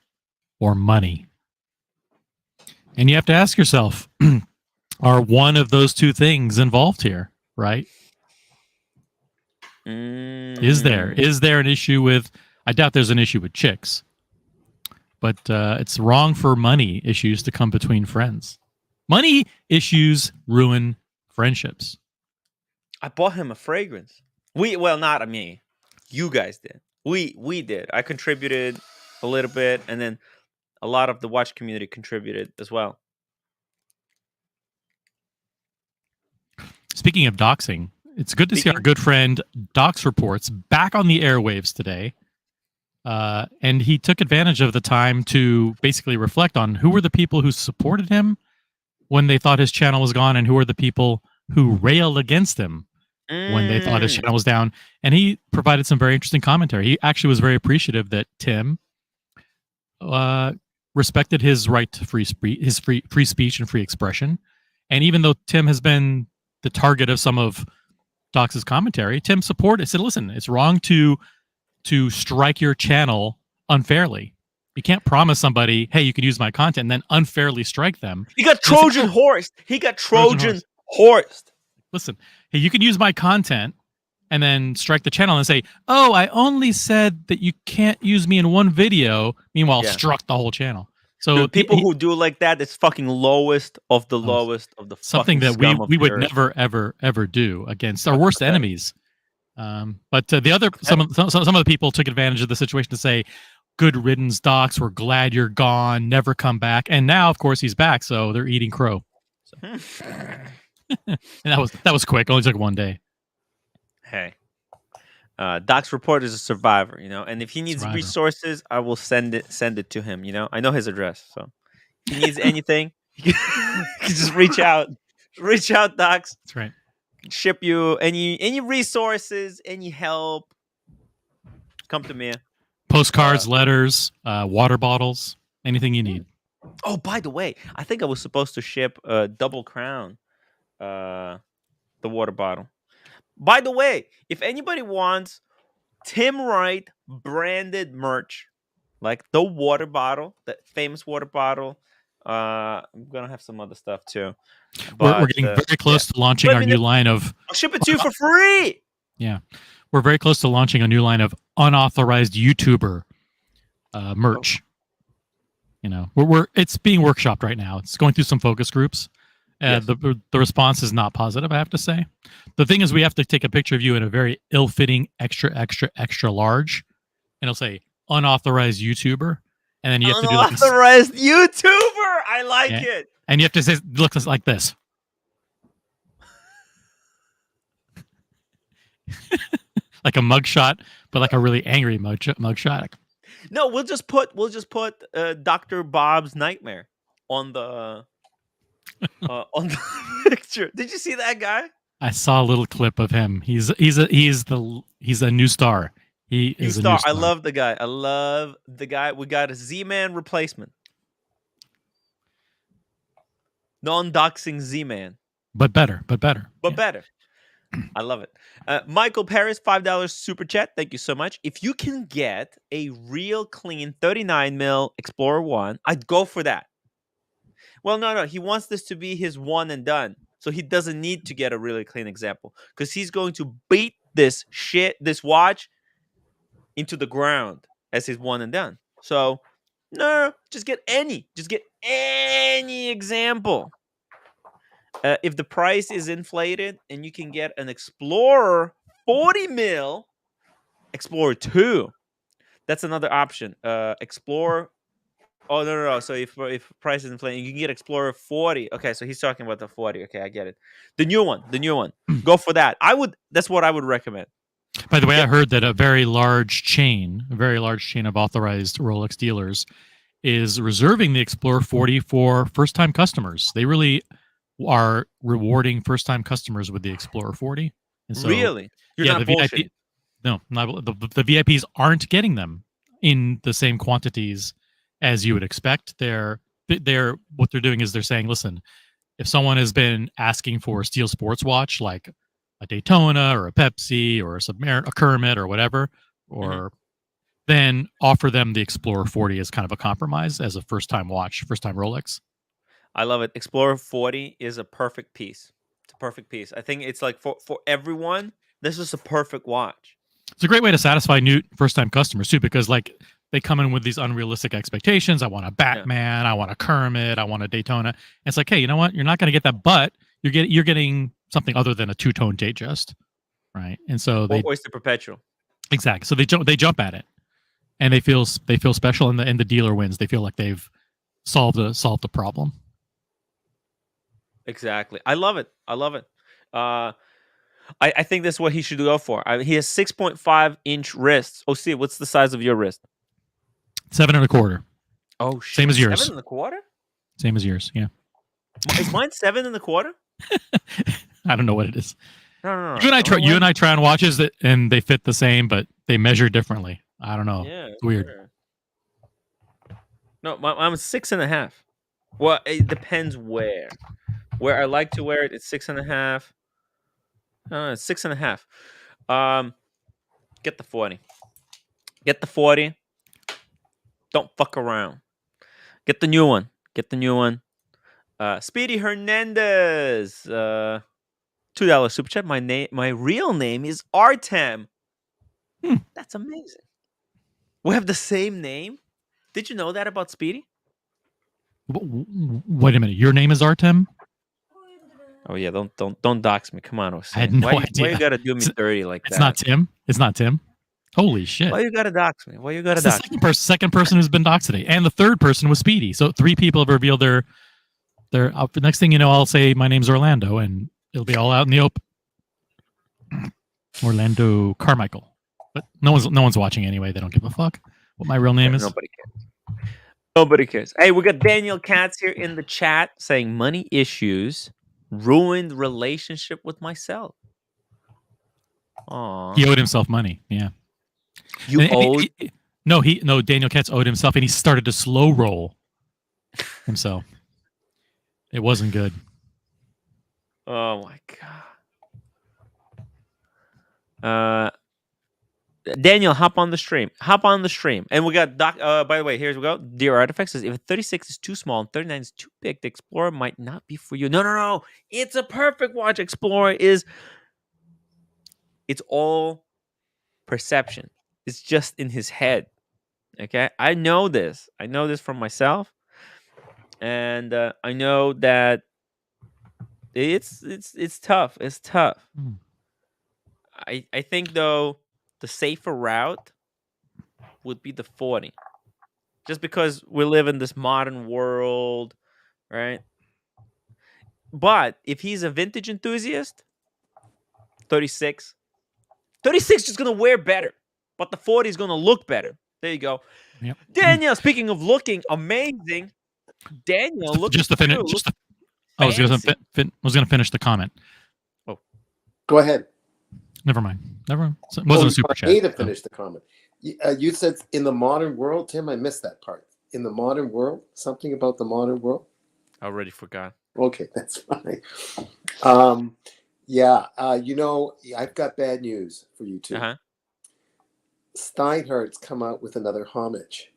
or money. And you have to ask yourself, are one of those two things involved here, right? Is there an issue with? I doubt there's an issue with chicks, but it's wrong for money issues to come between friends. Money issues ruin friendships. I bought him a fragrance. Not me. You guys did. We did. I contributed a little bit, and then a lot of the watch community contributed as well. Speaking of doxing, it's good to see our good friend Dox Reports back on the airwaves today. And he took advantage of the time to basically reflect on who were the people who supported him when they thought his channel was gone and who were the people who railed against him when they thought his channel was down. And he provided some very interesting commentary. He actually was very appreciative that Tim respected his right to free speech and free expression. And even though Tim has been the target of some of Dox's commentary, Tim supported. Said, "Listen, it's wrong to strike your channel unfairly. You can't promise somebody, hey, you can use my content, and then unfairly strike them." He got Trojan horsed. Listen, hey, you can use my content and then strike the channel and say, "Oh, I only said that you can't use me in one video." Meanwhile, struck the whole channel. So dude, people who do like that, it's fucking lowest of the lowest of the something that we would never ever do against our worst enemies. But the other some of the people took advantage of the situation to say, "Good riddance, Dox. We're glad you're gone. Never come back." And now, of course, he's back. So they're eating crow. So. And that was quick. Only took one day. Hey, Dox Report is a survivor, and if he needs resources, I will send it to him. I know his address, so if he needs anything, You can just reach out. Reach out, Docs. That's right. Ship you any resources, any help. Come to me. Postcards, letters, water bottles, anything you need. Oh, by the way, I think I was supposed to ship Double Crown, the water bottle. By the way, if anybody wants Tim Wright branded merch, like the water bottle, that famous water bottle, I'm gonna have some other stuff too. We're getting very close to launching our new line of. I'll ship it to you for free. Yeah, we're very close to launching a new line of unauthorized YouTuber merch. You know, it's being workshopped right now. It's going through some focus groups. Yes. The response is not positive, I have to say. The thing is, we have to take a picture of you in a very ill-fitting, extra large, and it'll say unauthorized YouTuber, and then you have to do like unauthorized YouTuber. I like it. And you have to say look like this. Like a mugshot, but like a really angry mugshot. No, we'll just put Dr. Bob's Nightmare on the picture. Did you see that guy? I saw a little clip of him. He's a new star. He is a new star. I love the guy. We got a Z-Man replacement. Non-doxing Z-Man. But better. Better. I love it. Michael Paris, $5 super chat. Thank you so much. If you can get a real clean 39mm Explorer 1, I'd go for that. Well, no. He wants this to be his one and done. So he doesn't need to get a really clean example because he's going to beat this watch into the ground as his one and done. So no, just get any example. If the price is inflated and you can get an Explorer 40mm, Explorer 2, that's another option. Explorer. Oh no. So if price is inflated, you can get Explorer 40. Okay, so he's talking about the 40. Okay, I get it. The new one. Go for that. That's what I would recommend. By the way, I heard that a very large chain of authorized Rolex dealers is reserving the Explorer 40 for first-time customers. They really are rewarding first-time customers with the Explorer 40. And so, really? You're not bullshitting. VIP, no, the VIPs aren't getting them in the same quantities as you would expect. What they're doing is they're saying, listen, if someone has been asking for a steel sports watch like a Daytona or a Pepsi or a Kermit or whatever, or then offer them the Explorer 40 as kind of a compromise as a first-time watch, first-time Rolex. I love it. Explorer 40 is a perfect piece. It's a perfect piece. I think it's like for everyone, this is a perfect watch. It's a great way to satisfy new first-time customers too, because like they come in with these unrealistic expectations. I want a Batman, I want a Kermit, I want a Daytona. And it's like, hey, you know what? You're not going to get that, but you're getting something other than a two-tone Datejust, right? And so they Oyster Perpetual. Exactly. So they jump at it, and they feel special, and the dealer wins. They feel like they've solved a problem. Exactly. I love it. I think that's what he should go for. He has 6.5-inch wrists. Oh, see, what's the size of your wrist? 7 1/4. Oh, shit. Same as yours. 7 1/4? Same as yours. Yeah. Is mine 7 1/4? I don't know what it is. No. You and I try on watches and they fit the same, but they measure differently. I don't know. Yeah, it's weird. Sure. No, I'm 6.5. Well, it depends where. Where I like to wear it, it's 6.5. It's 6.5. Get the 40. Get the 40. Don't fuck around. Get the new one. Speedy Hernandez. $2 super chat. My real name is Artem. That's amazing. We have the same name. Did you know that about Speedy? Wait a minute. Your name is Artem? Oh yeah, don't dox me. Come on, Osim. I had no idea. Why you gotta do me dirty like that? It's not Tim. Holy shit. Why you gotta dox me? The second person who's been doxed today. And the third person was Speedy. So 3 people have revealed their the next thing you know, I'll say my name's Orlando and it'll be all out in the open. Orlando Carmichael. But no one's watching anyway. They don't give a fuck what my real name is. Nobody cares. Nobody cares. Hey, we got Daniel Katz here in the chat saying money issues ruined relationship with myself. Aw. He owed himself money. Yeah. You And owed no, Daniel Katz owed himself, and he started to slow roll himself. It wasn't good. Oh my god. Daniel, hop on the stream. And we got Doc. By the way, here we go. Dear Artifacts says if 36 is too small and 39 is too big, the Explorer might not be for you. No. It's a perfect watch. Explorer is. It's all perception. It's just in his head. Okay, I know this. I know this from myself, and I know that it's tough. It's tough. I think though the safer route would be the 40, just because we live in this modern world, right? But if he's a vintage enthusiast, 36 is gonna wear better, but the 40 is gonna look better. There you go. Yep. Daniel, speaking of looking amazing, Daniel, look just to finish. I was going to finish the comment. Oh, go ahead. Never mind. It wasn't a super chat. Me to finish the comment. You said in the modern world, Tim. I missed that part. In the modern world, something about the modern world. I already forgot. Okay, that's fine. I've got bad news for you two. Steinhardt's come out with another homage.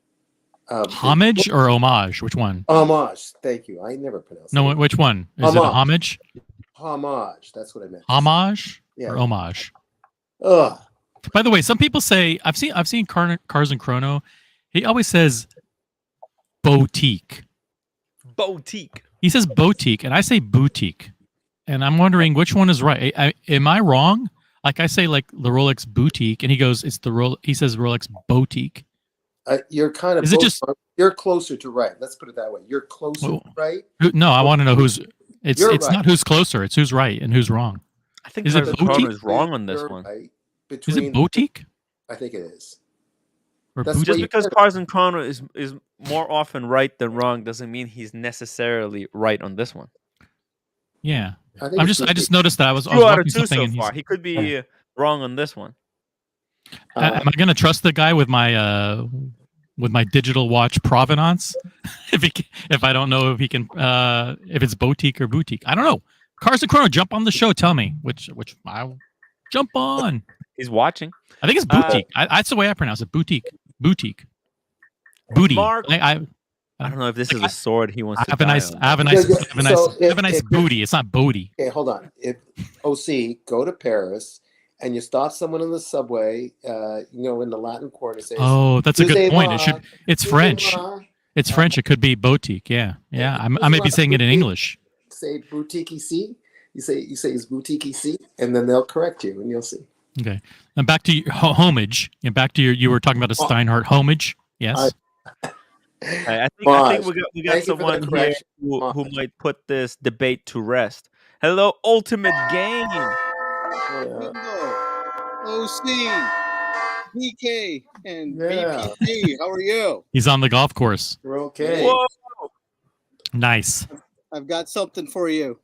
Homage or homage? Which one? Homage. Thank you. I never pronounced. No, which one? Is it a homage? Homage. That's what I meant. Homage or homage? Ugh. By the way, some people say I've seen Cars and Chrono. He always says boutique. Boutique. He says boutique, and I say boutique, and I'm wondering which one is right. Am I wrong? Like I say, like the Rolex boutique, and he goes, "It's the Rolex." He says Rolex boutique. You're kind of. You're closer to right. Let's put it that way. You're closer to right. No, I want to know who's. It's right. Not who's closer. It's who's right and who's wrong. I think Cars and Chrono is wrong on this one. Right is it boutique? I think it is. Just because Cars and Chrono is more often right than wrong doesn't mean he's necessarily right on this one. Yeah, I just noticed that I was 2 out of 2 so far. He could be wrong on this one. Am I going to trust the guy with my digital watch provenance? if I don't know if he can if it's boutique or boutique, I don't know. Cars and Chrono, jump on the show. Tell me which I'll jump on. He's watching. I think it's boutique. That's the way I pronounce it. Boutique. Booty. Mark, I don't know if this is a sword he wants to have a nice booty. It's not booty. Okay, hold on. If OC go to Paris and you stop someone in the subway, in the Latin Quarter, says, "Oh, that's a good point. It's French. It's French. It could be boutique. Yeah. I may be saying it in English. Say boutique ici. You say it's boutique ici, and then they'll correct you, and you'll see. Okay. And back to your homage. And back to you were talking about a Steinhardt homage. Yes. I think we got someone here who might put this debate to rest. Hello, Ultimate Game. OC, BK, and BPC. How are you? He's on the golf course. We're okay. Whoa. Nice. I've got something for you.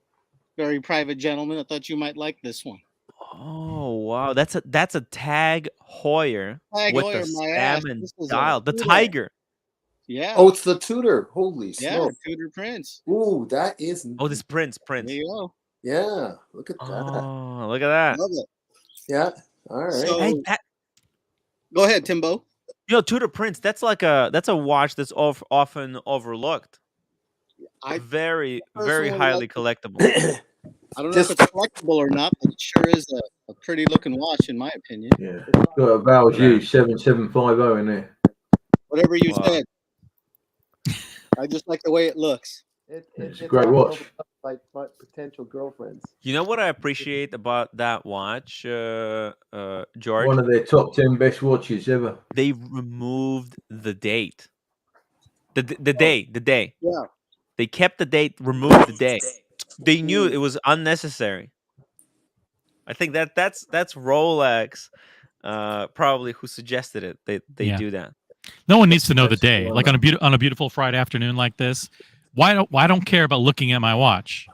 Very private gentleman. I thought you might like this one. Oh wow, that's a Tag Heuer with the salmon dial, the tiger. Yeah. Oh, it's the Tudor. Holy smoke. Yeah, Tudor Prince. Ooh, that is. Oh, this Prince. There you go. Yeah, look at that. Oh, look at that. Love it. Yeah. All right. So, go ahead, Timbo. Tudor Prince. That's a watch that's often overlooked. Very highly collectible. I don't know if it's collectible or not, but it sure is a pretty looking watch, in my opinion. Yeah, got a Val's U 7750 in there. Whatever you said. I just like the way it looks. It's a great watch. Like potential girlfriends. You know what I appreciate about that watch, George? One of their top 10 best watches ever. They removed the date. The day. Yeah. They kept the date, removed the day. They knew it was unnecessary. I think that's Rolex, probably who suggested it. They do that. No one needs to know the day. Like on a beautiful Friday afternoon like this, why don't care about looking at my watch?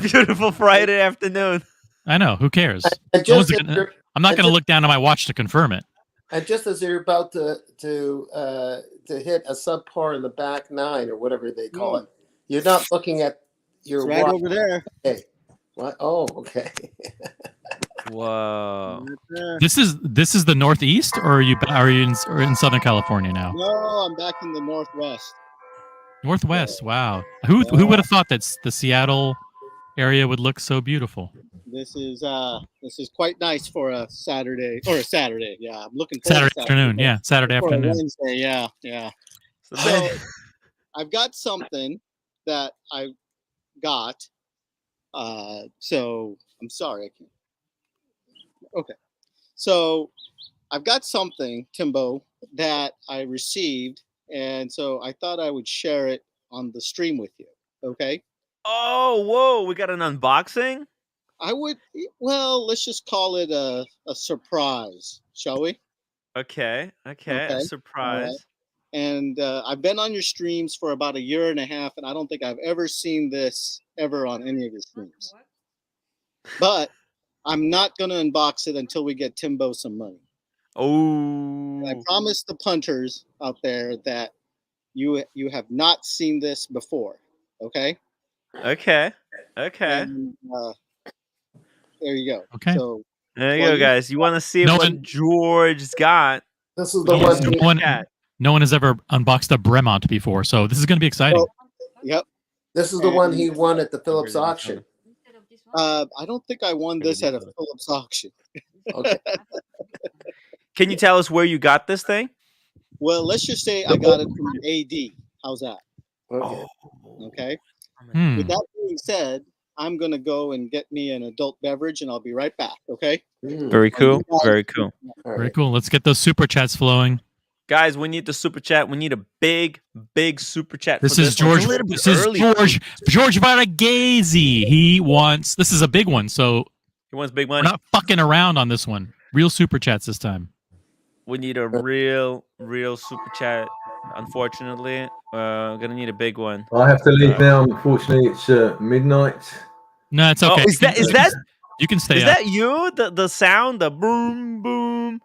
Beautiful Friday afternoon. I know. Who cares? And No one's just gonna, I'm not going to look down at my watch to confirm it. And just as you're about to hit a subpar in the back nine or whatever they call it, you're not looking at your It's right watch. over there. Hey, what? Oh, okay. Whoa. Right there. This is the Northeast, or are you in Southern California now? No, I'm back in the Northwest. Northwest. Wow. Who would have thought that the Seattle area would look so beautiful? This is quite nice for a Saturday or a Saturday. Yeah, I'm looking Saturday forward to afternoon. Yeah, Saturday for a afternoon. Wednesday. Yeah. So So I've got something that I got. So I'm sorry, I can't. Okay. So I've got something, Timbo, that I received, and so I thought I would share it on the stream with you. Okay. Oh, whoa! We got an unboxing. Well, let's just call it a surprise, shall we? Okay. A surprise. All right. And I've been on your streams for about a year and a half, and I don't think I've ever seen this ever on any of your streams. But I'm not going to unbox it until we get Timbo some money. Oh. And I promise the punters out there that you have not seen this before. Okay. Okay. And, there you go. Okay. So there you go, guys. You want to see what George's got? This is the one. No one has ever unboxed a Bremont before, so this is going to be exciting. Yep. This is the one he won at the Phillips auction. I don't think I won this at a Phillips auction. Okay. Can you tell us where you got this thing? Well, let's just say I got it from AD. How's that? Okay. With that being said, I'm going to go and get me an adult beverage, and I'll be right back, okay? Very cool. Very cool. Very cool. Let's get those super chats flowing. Guys, we need the super chat. We need a big super chat. This for is this one. George. It's a little bit This is early. George Baragazzi. He wants. This is a big one, so He wants big money. we're not fucking around on this one. Real super chats this time. We need a real super chat. Unfortunately, gonna need a big one. I have to leave now. Unfortunately, it's midnight. No, it's okay. Oh, is that you can stay is up. that you? The sound, the boom boom.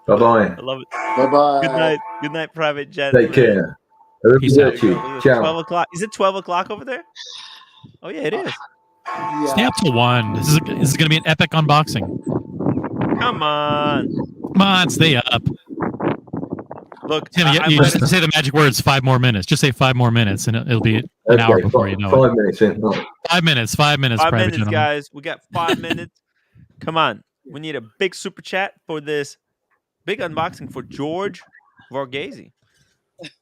Bye bye. I love it. Bye-bye. Good night, private jet. Take care. Peace out. Ciao. 12 o'clock. Is it 12 o'clock over there? Oh yeah, it is. Stay up till 1. This is going to be an epic unboxing. Come on. Come on, stay up. Look, Tim, you just say the magic words. 5 more minutes. Just say 5 more minutes, and it'll be an hour before you know 5 it. minutes in. No. 5 minutes. 5 minutes. 5 private minutes, gentlemen. guys. We got 5 minutes. Come on. We need a big super chat for this big unboxing for George Varghese.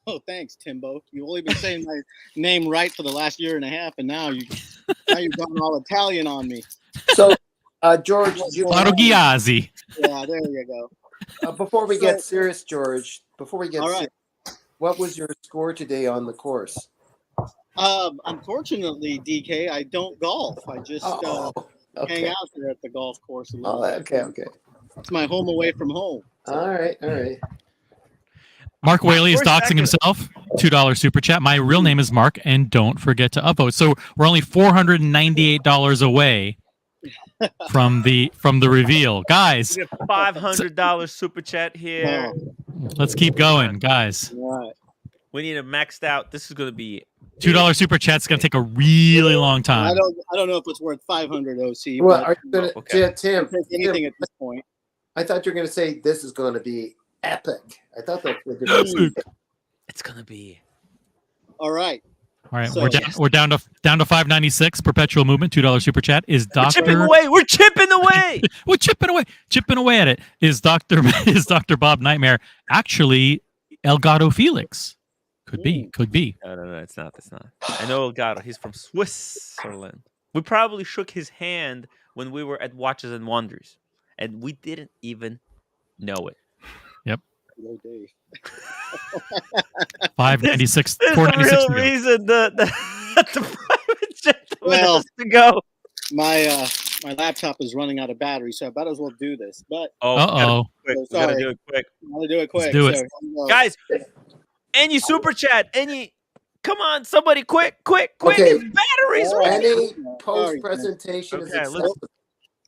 Oh, thanks, Timbo. You've only been saying my name right for the last year and a half, and now you've gone all Italian on me. So, George, Baragazzi. Yeah, there you go. Before we get serious, George, All right. what was your score today on the course? Unfortunately, DK, I don't golf. I just hang out there at the golf course a little bit. Okay. It's my home away from home. All right. Mark Whaley is doxing himself. $2 super chat. My real name is Mark, and don't forget to upvote. So we're only $498 away from the reveal, guys. We got $500 super chat here. Let's keep going, guys. All right. We need a maxed out. This is going to be $2 super chat's going to take a really long time. I don't know if it's worth 500 OC. Well, but are you gonna, Tim? I'll take anything at this point. I thought you were going to say this is going to be epic. I thought that's what you're going to say. It's going to be. All right. All right, So- we're down to 596. Perpetual movement. $2 super chat is Doctor. We're chipping away. We're chipping away at it. Is Doctor Bob Nightmare actually Elgato Felix? Could be. No, it's not. I know Elgato. He's from Switzerland. We probably shook his hand when we were at Watches and Wonders, and we didn't even know it. Yep. Hello, Dave. 596. There's 496 a real to go. reason the private jet wanted Well, us to go. my laptop is running out of battery, so I might as well do this. But Uh-oh. We so gotta sorry. do it quick. I'm gonna do it quick. do it. So, here we go. Guys, any super chat, come on, somebody, quick, Okay. it's batteries. All right. Any Sorry. post presentation is Okay, let's- acceptable.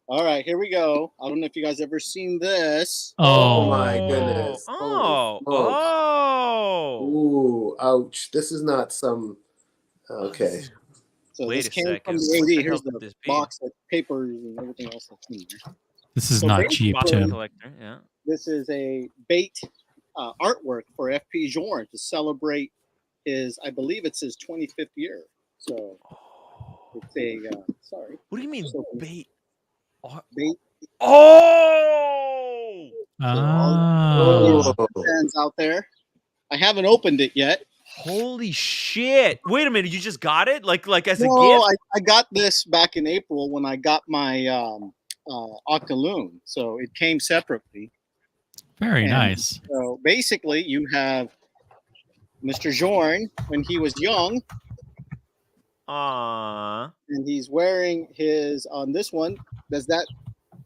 All right, here we go. I don't know if you guys ever seen this. Oh Oh, my goodness. Oh, Holy smokes. oh. Ooh, ouch. This is not some. Okay. So Wait this a came second. from the What the AD. hell Here's could the this be? box of papers and everything else that's in there. this is So not basically- cheap, Box Tim. collector, yeah. This is a bait artwork for FP Journe to celebrate his, I believe it's his 25th year. So it's a, sorry, What do you mean So- bait? bait. Oh! Ah. Oh. Fans out there. I haven't opened it yet. Holy shit! Wait a minute, you just got it? Like as a No, gift? I got this back in April when I got my Octaloon. So it came separately. Very And nice. So basically, you have Mr. Journe when he was young, Aww. and he's wearing his on this one. Does that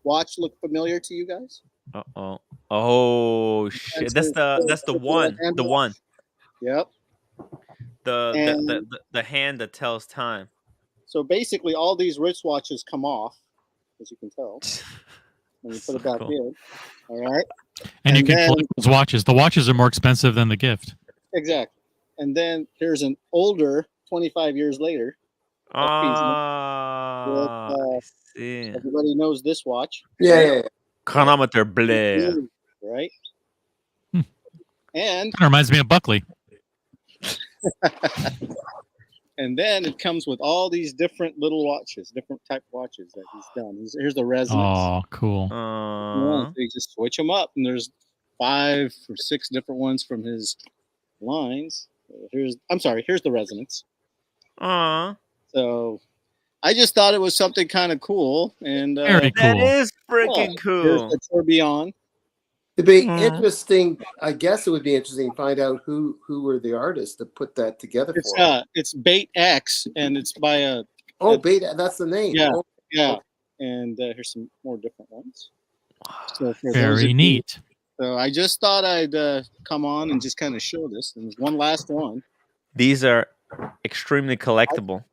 watch look familiar to you guys? Uh-oh. Oh shit. That's the one. The one. Yep. The hand that tells time. So basically, all these wristwatches come off, as you can tell, when you put So it back cool. in. All right. And you and can then- collect those watches. The watches are more expensive than the gift. Exactly. And then here's an older, 25 years later. Ah, I see. Everybody knows this watch, Yeah. Chronometer blare. right? Hmm. And Kind of reminds me of Buckley. and then it comes with all these different little watches, different type watches that he's done. Here's the resonance. Oh, cool. Yeah, so you just switch them up, and there's 5 or 6 different ones from his lines. Here's the resonance. Aw. So I just thought it was something kind of cool, and Very That cool. is freaking here's cool. the tourbillon. It'd be Mhm. interesting. I guess it would be interesting to find out who were the artists that put that together for him. It's Bait X, and it's by a Oh, Beta, that's the name. Yeah. Oh, yeah. And here's some more different ones. So for those of Very you- neat. So I just thought I'd come on and just kind of show this. And there's one last one. These are extremely collectible.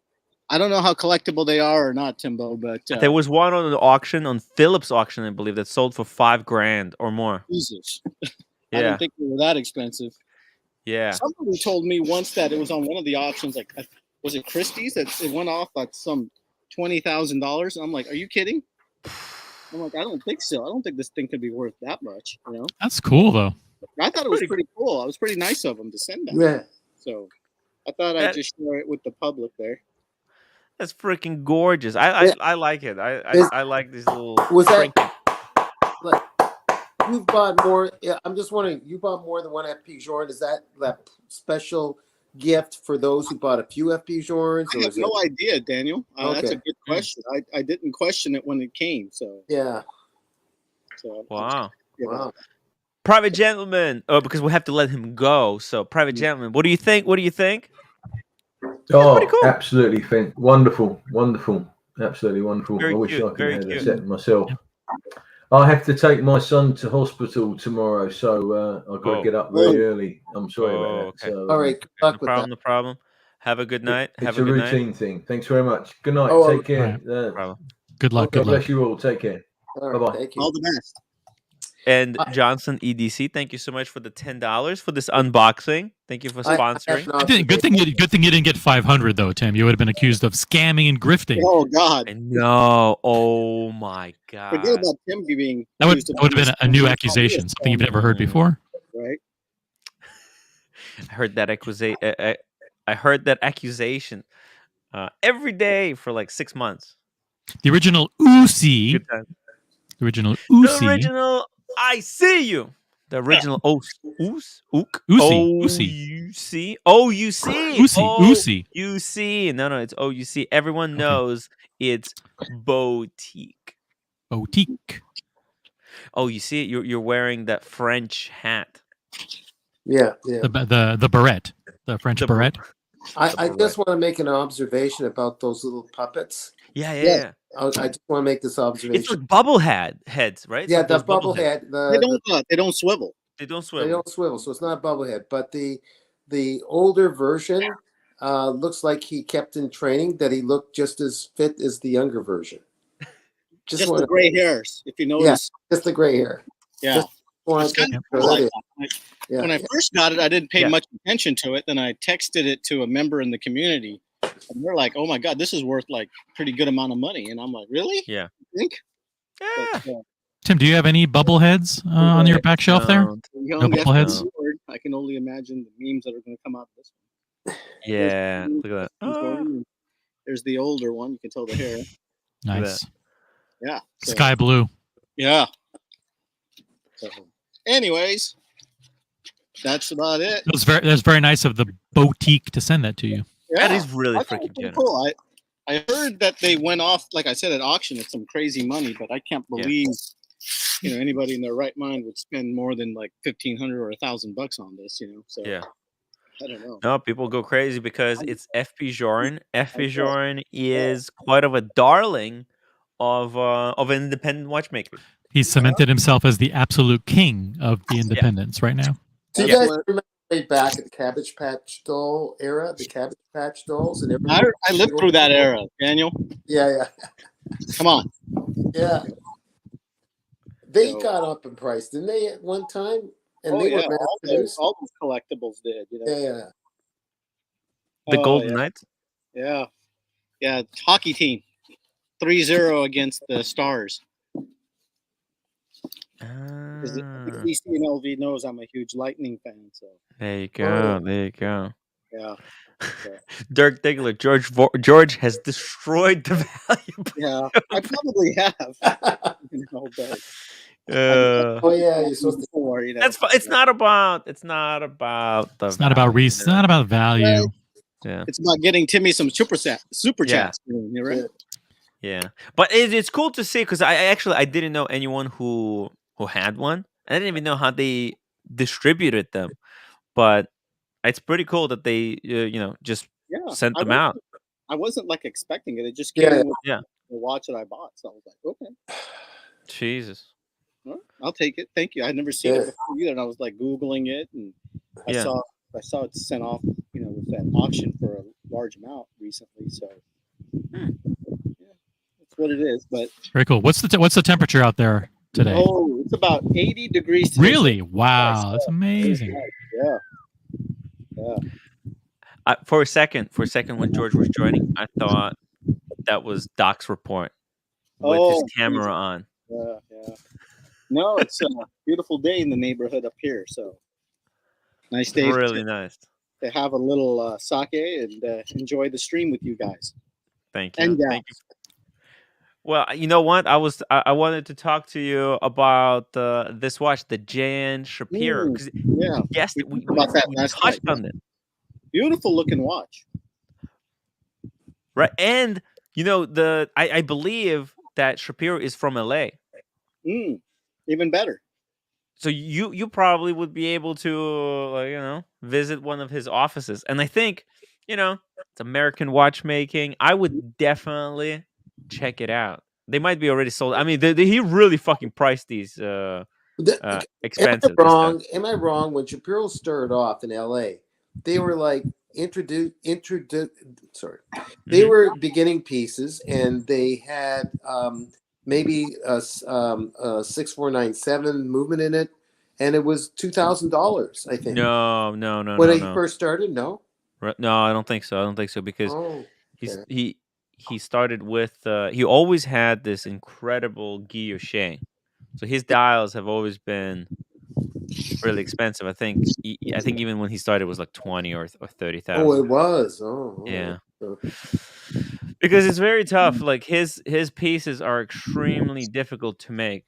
I don't know how collectible they are or not, Timbo, but There was one on the auction, on Phillips auction, I believe, that sold for $5,000 or more. Jesus. I Yeah, didn't think they were that expensive. yeah. Somebody told me once that it was on one of the auctions, like was it Christie's, that it went off at some $20,000. I'm like, are you kidding? I'm like, I don't think so. I don't think this thing could be worth that much. You know, That's cool, though. I thought it was pretty cool. It was pretty nice of them to send that. yeah. So I thought That- I'd just share it with the public there. That's freaking gorgeous. I like it. I like these little. Was that- trinkets. You've bought more. Yeah, I'm just wondering. You bought more than one FP Journe. Is that special gift for those who bought a few FP Journes? I Or have is it? no idea, Daniel. That's a Okay. good question. I didn't question it when it came. So Yeah. Wow. you know. Wow. Private gentleman. Oh, because we have to let him go. So, private gentleman, what do you think? What do you think? Oh, pretty cool. absolutely wonderful, absolutely wonderful. Very I wish cute, I could very have a cute. set myself. I have to take my son to hospital tomorrow, so I've got Oh. to get up very early. I'm sorry Oh, about that. okay. So, All right. Good No luck with problem. that. No problem. Have a good night. It's Have a a good night. routine thing. Thanks very much. Good night. Oh, Take care. No problem. Good luck. God Good luck. bless you all. Take care. All right. Bye-bye. Thank you. All the best. And Johnson EDC, thank you so much for the $10 for this unboxing. Thank you for I have sponsoring. an Good thing you didn't get 500 though, Tim. You would have been accused of scamming and grifting. Oh God. I know. Oh my god. Forget about Tim being. That would accused of have been a new being- accusation, something you've never heard before. Right. I heard that accusation. I heard that accusation every day for like 6 months. The original Uzi, Good time. the original The Uzi, original I see you. The original Ook. Uzi. O-U-C. O-U-C. Uzi. O-U-C. No, it's O-U-C. Everyone knows it's boutique. Boutique. Oh, you see it? You're wearing that French hat. Yeah. Yeah. The beret, the French The beret. I just want to make an observation about those little puppets. Yeah, yeah, Yeah. yeah. I just want to make this It's observation. like bubble heads, right? It's Yeah, like the those bubble bubble heads. head. They don't swivel. They don't They swivel. don't swivel, so it's not a bubble head. But the older version looks like he kept in training, that he looked just as fit as the younger version. Just the wanna- gray hairs, if you Yeah, notice. just the gray hair. Yeah. Just wanted It's kind to of throw cool. that in. Yeah, When I yeah. first got it, I didn't pay Yeah. much attention to it. Then I texted it to a member in the community, and they're like, "Oh my god, this is worth like pretty good amount of money." And I'm like, "Really? Yeah. You think?" Yeah. But, Tim, do you have any bubbleheads on your back shelf there? Don't. young No bubbleheads? Board, I can only imagine the memes that are going to come out of this one. Yeah. Look at that. There's, there's the older one. You can tell the hair. Nice. Yeah. So, Sky blue. yeah. So, anyways, that's about it. That's very nice of the boutique to send that to you. Yeah, That is really I thought it was freaking pretty generous. cool. I heard that they went off, like I said, at auction at some crazy money, but I can't Yeah. believe anybody in their right mind would spend more than like $1,500 or $1,000 on this. So Yeah. I don't know. No, people go crazy because it's FP Jorn. FP Jorn is quite of a darling of independent watchmakers. He's cemented himself as the absolute king of the independents right now. Do you Yeah. guys remember way back at the Cabbage Patch Doll era, the Cabbage Patch Dolls, and I lived through that era, Daniel. Yeah, Come on. yeah. They So- got up in price, didn't they, at one time? And Oh, they yeah, were mass produced. all those collectibles did. Yeah. The Oh, Golden yeah. Knights. Yeah. Yeah. Hockey team. 3-0 against the Stars. I think Ah, DC and LV knows I'm a huge Lightning fan. So, there you go. There you go. yeah. Dirk Diggler, George has destroyed the value. Yeah. I probably have. But Uh, Oh yeah, you're supposed to. before, that's it's not about the It's not about value, It's not about value. Yeah. It's about getting Timmy some super Yeah. chats. You're right. Yeah, but it's cool to see because I didn't know anyone who had one. I didn't even know how they distributed them, but it's pretty cool that they just Yeah. sent them out. I wasn't like expecting it. It just Yeah. came with Yeah. the watch that I bought. So I was like, okay, Jesus. all right, I'll take it. Thank you. I'd never seen it Yeah. before either, and I was like Googling it, and I Yeah. saw it sent off, with that auction for a large amount recently. So yeah, that's what it is. But Very cool. What's the temperature out there today? oh, it's about 80 degrees. today. Really? Wow, that's amazing. Yeah. Yeah. For a second, when George was joining, I thought that was Doc's report with his Oh, camera on. Yeah. Yeah. No, it's a beautiful day in the neighborhood up here. So nice day Really nice. to have a little sake and enjoy the stream with you guys. Thank you. And Thank you. Well, you know what? I wanted to talk to you about this watch, the JN Shapiro. 'Cause Yeah. yes, We we talked about that we last touched night. on it, Beautiful looking watch. right? And I believe that Shapiro is from LA, Even better. so you probably would be able to visit one of his offices. And I think it's American watchmaking. I would definitely check it out. They might be already sold. I mean, he really fucking priced these expensive. Am I wrong? When Shapiro started off in LA, they were like they were beginning pieces, and they had maybe a 6497 movement in it, and it was $2,000, I think. No. When he first started, no. No, I don't think so. Because Oh, okay. he started with he always had this incredible guilloche. So his dials have always been really expensive. I think even when he started it was like 20 or 30,000. Oh, it was. Oh, Yeah. oh. Because it's very tough. Like his pieces are extremely difficult to make.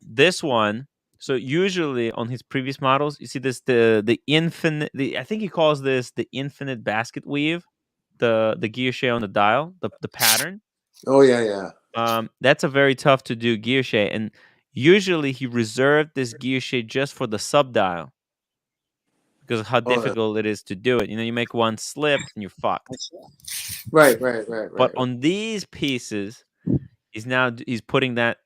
This one, so usually on his previous models, you see this the infinite. I think he calls this the infinite basket weave, the guilloche on the dial, the pattern. Oh yeah. That's a very tough to do guilloche, and usually he reserved this guilloche just for the sub dial. because of how Oh, difficult it is to do it. You make one slip and you're fucked. right. But on these pieces, he's putting that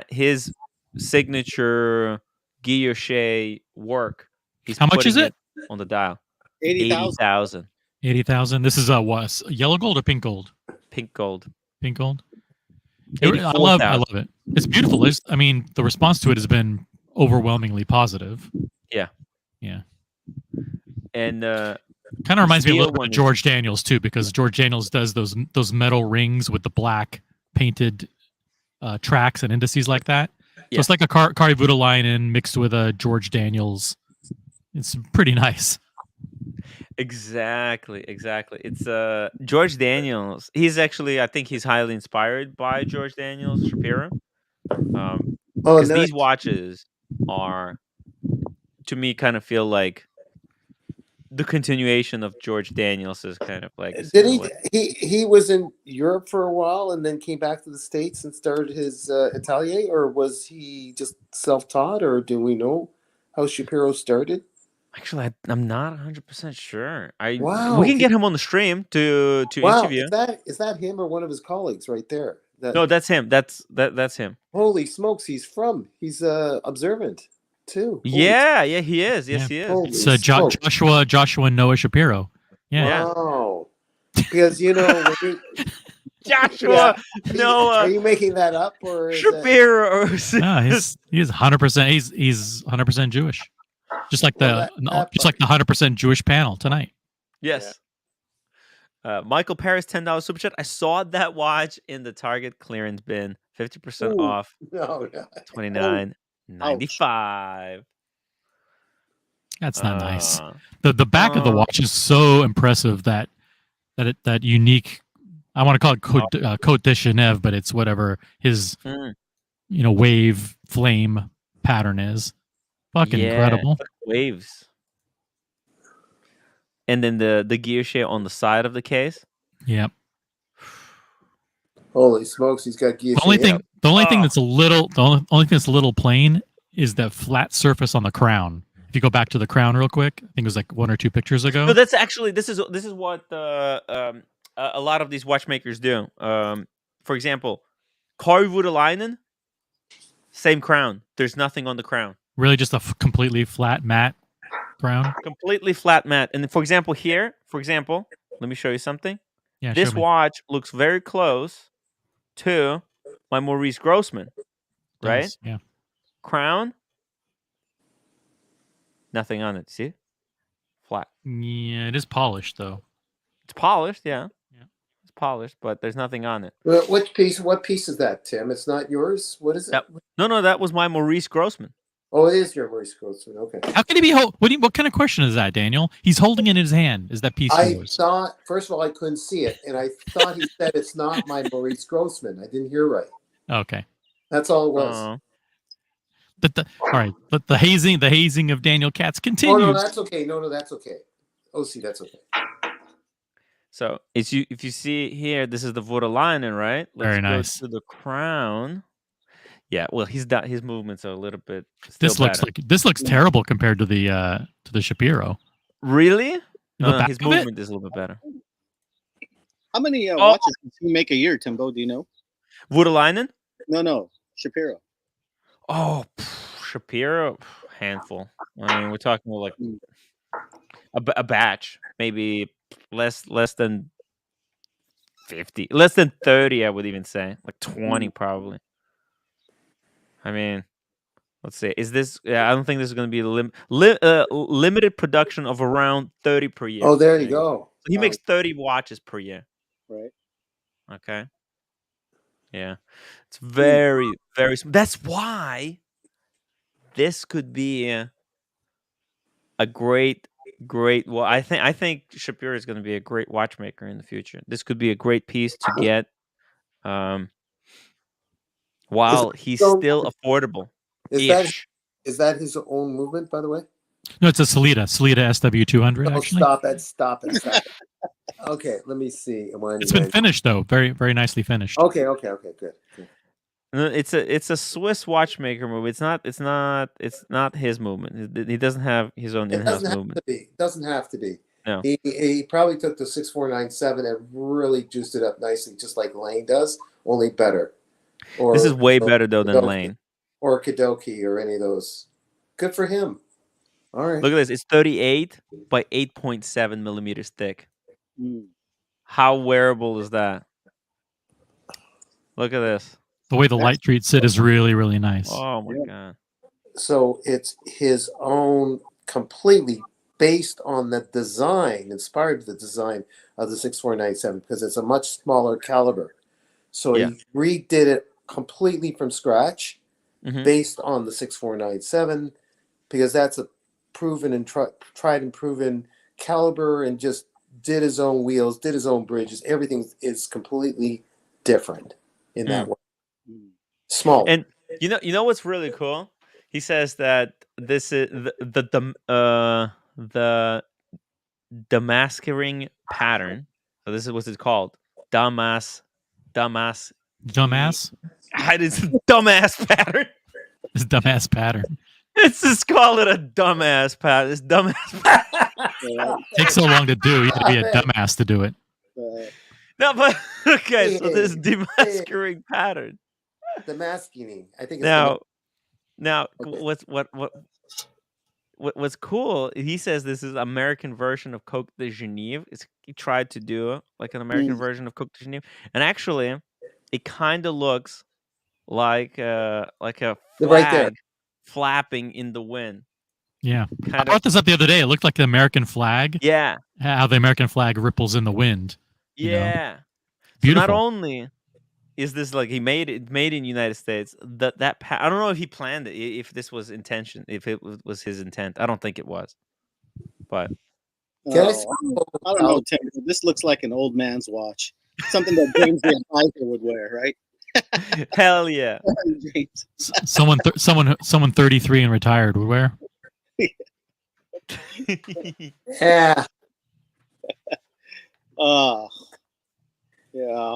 his signature guilloche work. He's How much putting is it? on the dial. 80,000. 80,000. 80,000. This is what, yellow gold or pink gold? Pink gold. Pink gold. I 84,000. love it. It's beautiful. The response to it has been overwhelmingly positive. Yeah. And kind of reminds me a little bit one of is- George Daniels too, because George Daniels does those metal rings with the black painted tracks and indices like that. So Yeah. it's like a Kari Voutilainen mixed with a George Daniels. It's pretty nice. Exactly. It's George Daniels. He's actually, I think he's highly inspired by George Daniels Shapiro. Oh, Because nice. these watches are, to me, kind of feel like the continuation of George Daniels' kind of legacy. Did in a way. he was in Europe for a while and then came back to the States and started his atelier, or was he just self-taught, or do we know how Shapiro started? Actually, I'm not 100% sure. Wow. We can get him on the stream to Wow, interview. is that him or one of his colleagues right there? No, that's him. That's him. Holy smokes, he's observant too. Holy Yeah, he is. Yes, Yeah. he is. Holy It's smokes. Joshua Noah Shapiro. Yeah. Wow. Because when you, Joshua, are you making that up, or is Shapiro. No, he's 100%. He's 100% Jewish. Just like Well, the 100% Jewish panel tonight. Yes. Michael Paris, $10 super chat. I saw that watch in the Target clearance bin, 50% Ooh. off, No. $29.95. That's not nice. The back of the watch is so impressive that unique. I want to call it Côte de Genève, but it's whatever his wave flame pattern is. Fucking incredible. Waves. And then the guilloche on the side of the case. Yep. Holy smokes, he's got guillotine. The only thing that's a little plain is the flat surface on the crown. If you go back to the crown real quick, I think it was like 1 or 2 pictures ago. No, that's actually this is what a lot of these watchmakers do. For example, Kari Voutilainen, same crown. There's nothing on the crown. Really, just a completely flat matte crown. Completely flat matte. And for example, let me show you something. Yeah, this show me. watch looks very close to my Maurice Grossman, right? Yes, yeah. Crown, nothing on it. See, flat. Yeah, it is polished though. It's polished, yeah. It's polished, but there's nothing on it. What piece is that, Tim? It's not yours? What is it? No, that was my Maurice Grossman. Oh, it is your Maurice Grossman. Okay. How can he be? What kind of question is that, Daniel? He's holding it in his hand. Is that piece yours? Thought, first of all, I couldn't see it, and I thought he said it's not my Maurice Grossman. I didn't hear right. Okay. That's all it was. All right. But the hazing of Daniel Katz continues. Oh no, that's okay. No, that's okay. Oh, see, that's okay. So if you see here, this is the Voutilainen, right? Very nice. Go to the crown. Yeah, well, his movements are a little bit. This looks terrible compared to the Shapiro. Really? No, back his of movement is a little bit better. How many watches does he make a year, Timbo? Do you know? Voutilainen? No, Shapiro. Oh, Shapiro, handful. I mean, we're talking like a batch, maybe less than 50, less than 30. I would even say like 20 probably. I mean, let's see. Is this? Yeah, I don't think this is going to be limited production of around 30 per year. Oh, there you go. So he makes 30 watches per year. Right. Okay. Yeah, it's very, very. That's why this could be a great. Well, I think Shapiro is going to be a great watchmaker in the future. This could be a great piece to get. While he's still affordable. Is that his own movement, by the way? No, it's a Salida SW200. Oh, actually. Stop it. Okay, let me see. It's been finished though, very very nicely finished. Okay, good. No, it's a Swiss watchmaker movie. It's not his movement. He doesn't have his own It in-house doesn't have movement. to be. It doesn't have to be. No. He probably took the 6497 and really juiced it up nicely, just like Lane does, only better. Or This is way better though than Lane. or Kadoki or any of those. Good for him. All right. Look at this. It's 38 by 8.7 millimeters thick. Mm. How wearable is that? Look at this. The way the light treats it is really, really nice. Oh my god. So it's his own, completely based on the design, inspired the design of the 6497 because it's a much smaller caliber. So Yeah. he redid it completely from scratch, Mhm. based on the 6497 because that's a proven and tried and proven caliber, and just did his own wheels, did his own bridges. Everything is completely different in that way. Small. And you know what's really cool? He says that this is the damascering pattern. So this is what it's called. Dumbass. Dumbass? It's a dumbass pattern. This dumbass pattern. It's just call it a dumbass pattern. This dumbass pattern. Takes so long to do. You have to be a dumbass to do it. No, but okay, so this demasking pattern. Demasking. I think it's now what's cool, he says this is American version of Coke de Genève. He tried to do like an American version of Coke de Genève. And actually it kind of looks like a flag right there, flapping in the wind. Yeah. I brought this up the other day. It looked like the American flag. Yeah. How the American flag ripples in the wind. Yeah. Beautiful. So not only is this like he made in United States, I don't know if he planned it, if this was intention, if it was his intent. I don't think it was. But I don't know, Tim. This looks like an old man's watch. Something that James the Advisor would wear, right? Hell yeah. Someone 33 and retired would wear. Yeah. Yeah.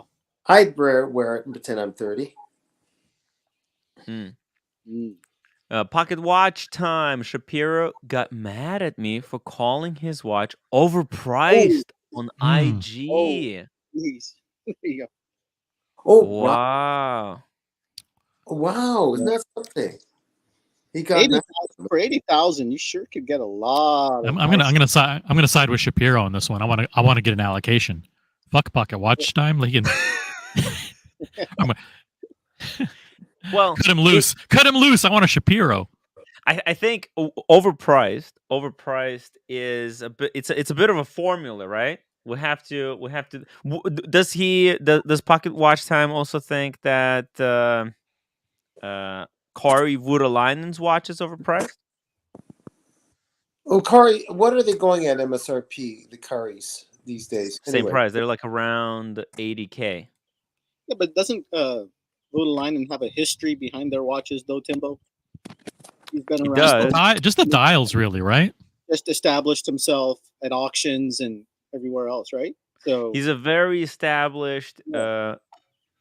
I'd wear it and pretend I'm 30. Pocket watch time. Shapiro got mad at me for calling his watch overpriced on IG. Please. There you go. Oh, wow. Wow, isn't that something? He got 80,000 for 80,000. You sure could get a lot. I'm gonna side with Shapiro on this one. I want to get an allocation. Fuck pocket watch time. Like, well, cut him loose. Cut him loose. I want a Shapiro. I think overpriced is a bit. It's a bit of a formula, right? We have to. Does Pocket Watch Time also think that Kari Voutilainen's watch is overpriced? Oh, Kari, what are they going at MSRP? The Karis these days. Same price. They're like around $80K. Yeah, but doesn't Voutilainen have a history behind their watches, though, Timbo? He's been around. Just the dials, really, right? Just established himself at auctions and everywhere else, right? So he's a very established,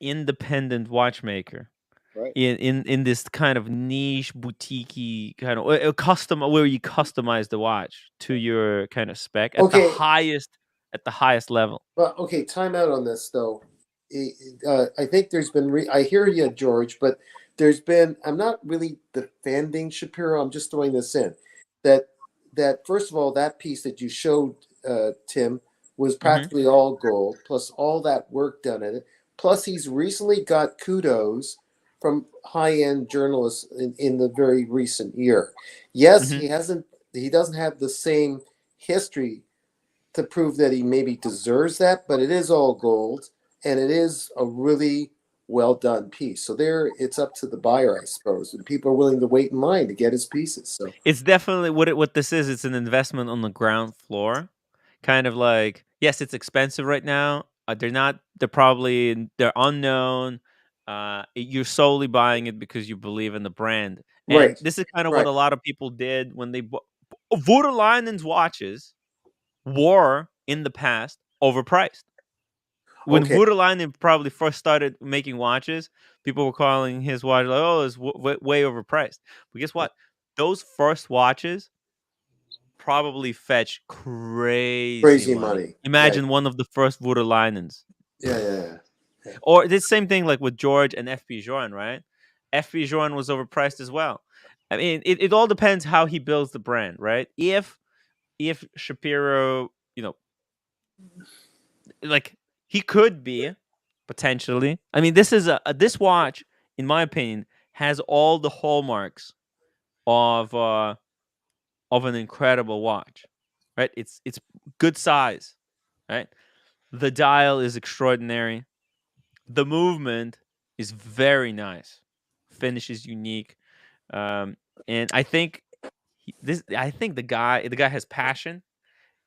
independent watchmaker. Right. In this kind of niche boutique kind of a custom where you customize the watch to your kind of spec at the highest level. Well, okay, time out on this though. I think there's been I hear you, George, but there's been, I'm not really defending Shapiro. I'm just throwing this in that first of all, that piece that you showed, Tim, was practically all gold, plus all that work done in it. Plus, he's recently got kudos from high-end journalists in the very recent year. Yes, he doesn't have the same history to prove that he maybe deserves that, but it is all gold, and it is a really well done piece. So there, it's up to the buyer, I suppose, and people are willing to wait in line to get his pieces. So it's definitely what this is. It's an investment on the ground floor, kind of like, yes, it's expensive right now. They're unknown. You're solely buying it because you believe in the brand. And right. This is kind of what a lot of people did when they bought Voutilainen's watches were in the past overpriced. when Okay. Voutilainen probably first started making watches, people were calling his watch like, "Oh, it's way overpriced." But guess what? Those first watches probably fetch crazy money. Imagine one of the first Voutilainens. Yeah. Or the same thing like with George and FP Journe, right? FP Journe was overpriced as well. I mean, it all depends how he builds the brand, right? If Shapiro, like he could be potentially. I mean, this is this watch, in my opinion, has all the hallmarks of an incredible watch, right? It's good size, right? The dial is extraordinary. The movement is very nice. Finish is unique, and I think the guy has passion,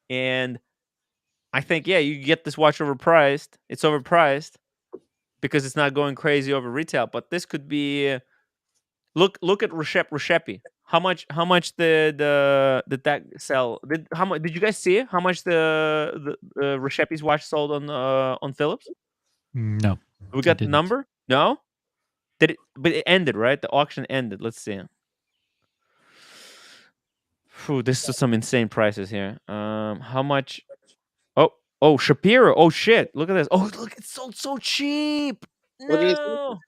and I think you get this watch overpriced. It's overpriced because it's not going crazy over retail. But this could be look at Recepi. How much did that sell? Did you guys see how much the Recepi's watch sold on Philips? No, We I got the didn't. number? No? Did it? But it ended, right? The auction ended. Let's see. Phew, this is some insane prices here. How much? Oh, Shapiro. Oh shit! Look at this. Oh, look, it sold so cheap. What do you think? No.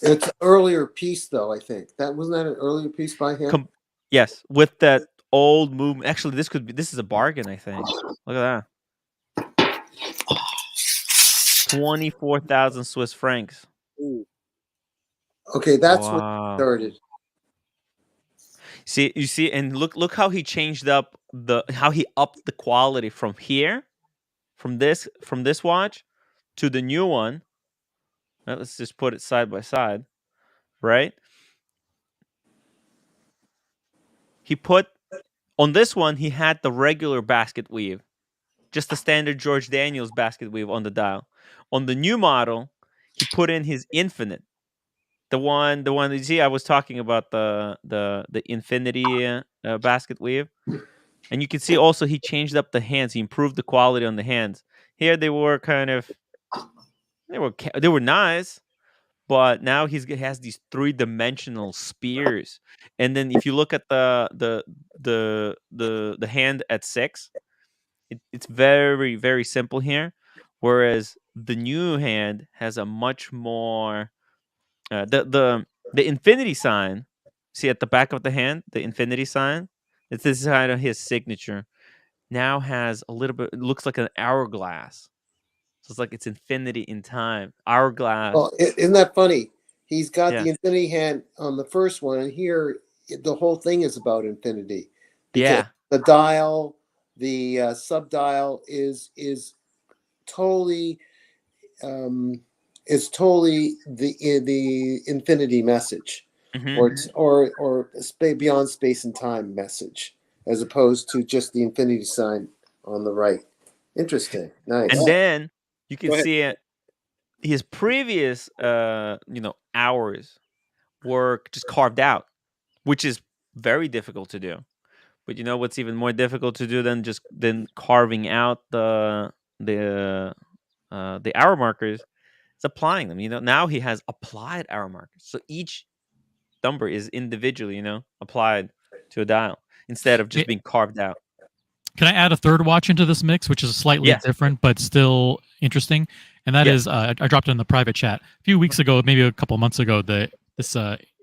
It's an earlier piece, though. I think that wasn't that an earlier piece by him. Yes, with that old movement. Actually, this is a bargain. I think. Look at that. 24,000 Swiss francs. Ooh. Okay, that's when Wow. it started. You see, and look how he changed up how he upped the quality from this watch to the new one. Right, let's just put it side by side, right? He put on this one, he had the regular basket weave, just the standard George Daniels basket weave on the dial. On the new model, he put in his infinite. The one you see, I was talking about the infinity basket weave. And you can see also he changed up the hands. He improved the quality on the hands. Here they were they were nice, but now he has these 3-dimensional spears. And then if you look at the hand at 6, it's very very simple here, whereas the new hand has a much more the infinity sign. See at the back of the hand, the infinity sign. This is kind of his signature. Now has a little bit. It looks like an hourglass. So it's like it's infinity in time. Hourglass. Well, isn't that funny? He's got Yeah. the infinity hand on the first one, and here the whole thing is about infinity. Because Yeah. the dial, the subdial is totally the infinity message, Mhm. or beyond space and time message, as opposed to just the infinity sign on the right. Interesting, nice. And then you can Go ahead. see it. His previous hours were just carved out, which is very difficult to do. But you know what's even more difficult to do than carving out the hour markers? It's applying them. Now he has applied hour markers. So each number is individually, applied to a dial instead of just being carved out. Can I add a third watch into this mix, which is slightly Yes. different but still interesting? And that is, I dropped it in the private chat a few weeks ago, maybe a couple months ago. This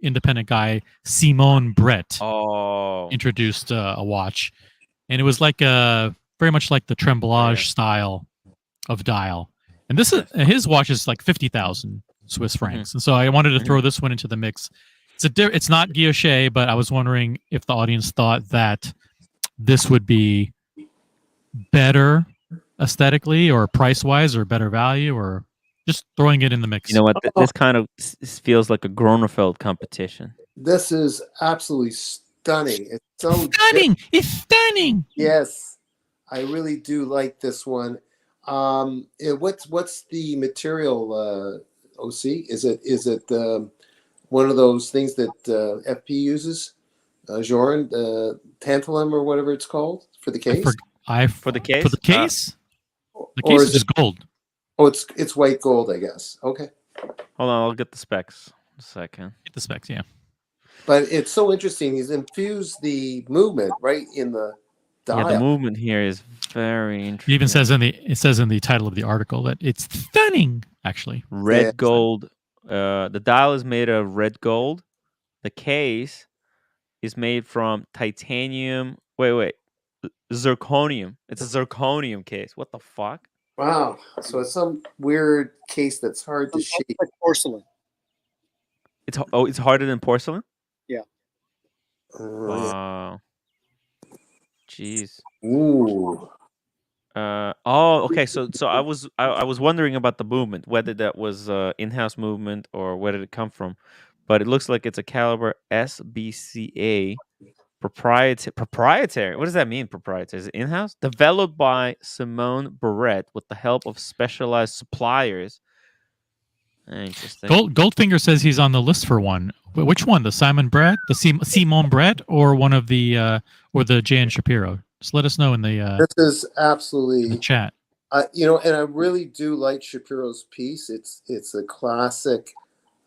independent guy, Simon Brett, introduced a watch, and it was like very much like the tremblage style of dial. And this is his watch is like 50,000 Swiss francs. And so I wanted to throw this one into the mix. It's not Guilloche, but I was wondering if the audience thought that this would be better aesthetically or price wise or better value, or just throwing it in the mix. You know what? This kind of feels like a Gronefeld competition. This is absolutely stunning. It's so stunning. It's stunning. Yes, I really do like this one. What's the material? OC, is it one of those things that FP uses? Journe, tantalum or whatever it's called for the case. For the case? For the case? The case is just gold. Oh, it's white gold, I guess. Okay. Hold on, I'll get the specs. A second. Get the specs, yeah. But it's so interesting. He's infused the movement right in the dial. Yeah, the movement here is very interesting. It even says in the title of the article that it's stunning. Actually, red gold. The dial is made of red gold. The case is made from titanium. Wait. Zirconium. It's a zirconium case. What the fuck? Wow. So it's some weird case that's hard to shape. Like porcelain. It's harder than porcelain? Yeah. Wow. Jeez. Ooh. Okay. So I was wondering about the movement, whether that was in-house movement or where did it come from. But it looks like it's a caliber SBCA proprietary. What does that mean, proprietary? Is it in-house? Developed by Simone Barrett with the help of specialized suppliers. Interesting. Goldfinger says he's on the list for one. Which one? The Simon Brett, the Simone Brett, or one of the or the Jan Shapiro? Just let us know in the this is absolutely in the chat. And I really do like Shapiro's piece. It's a classic,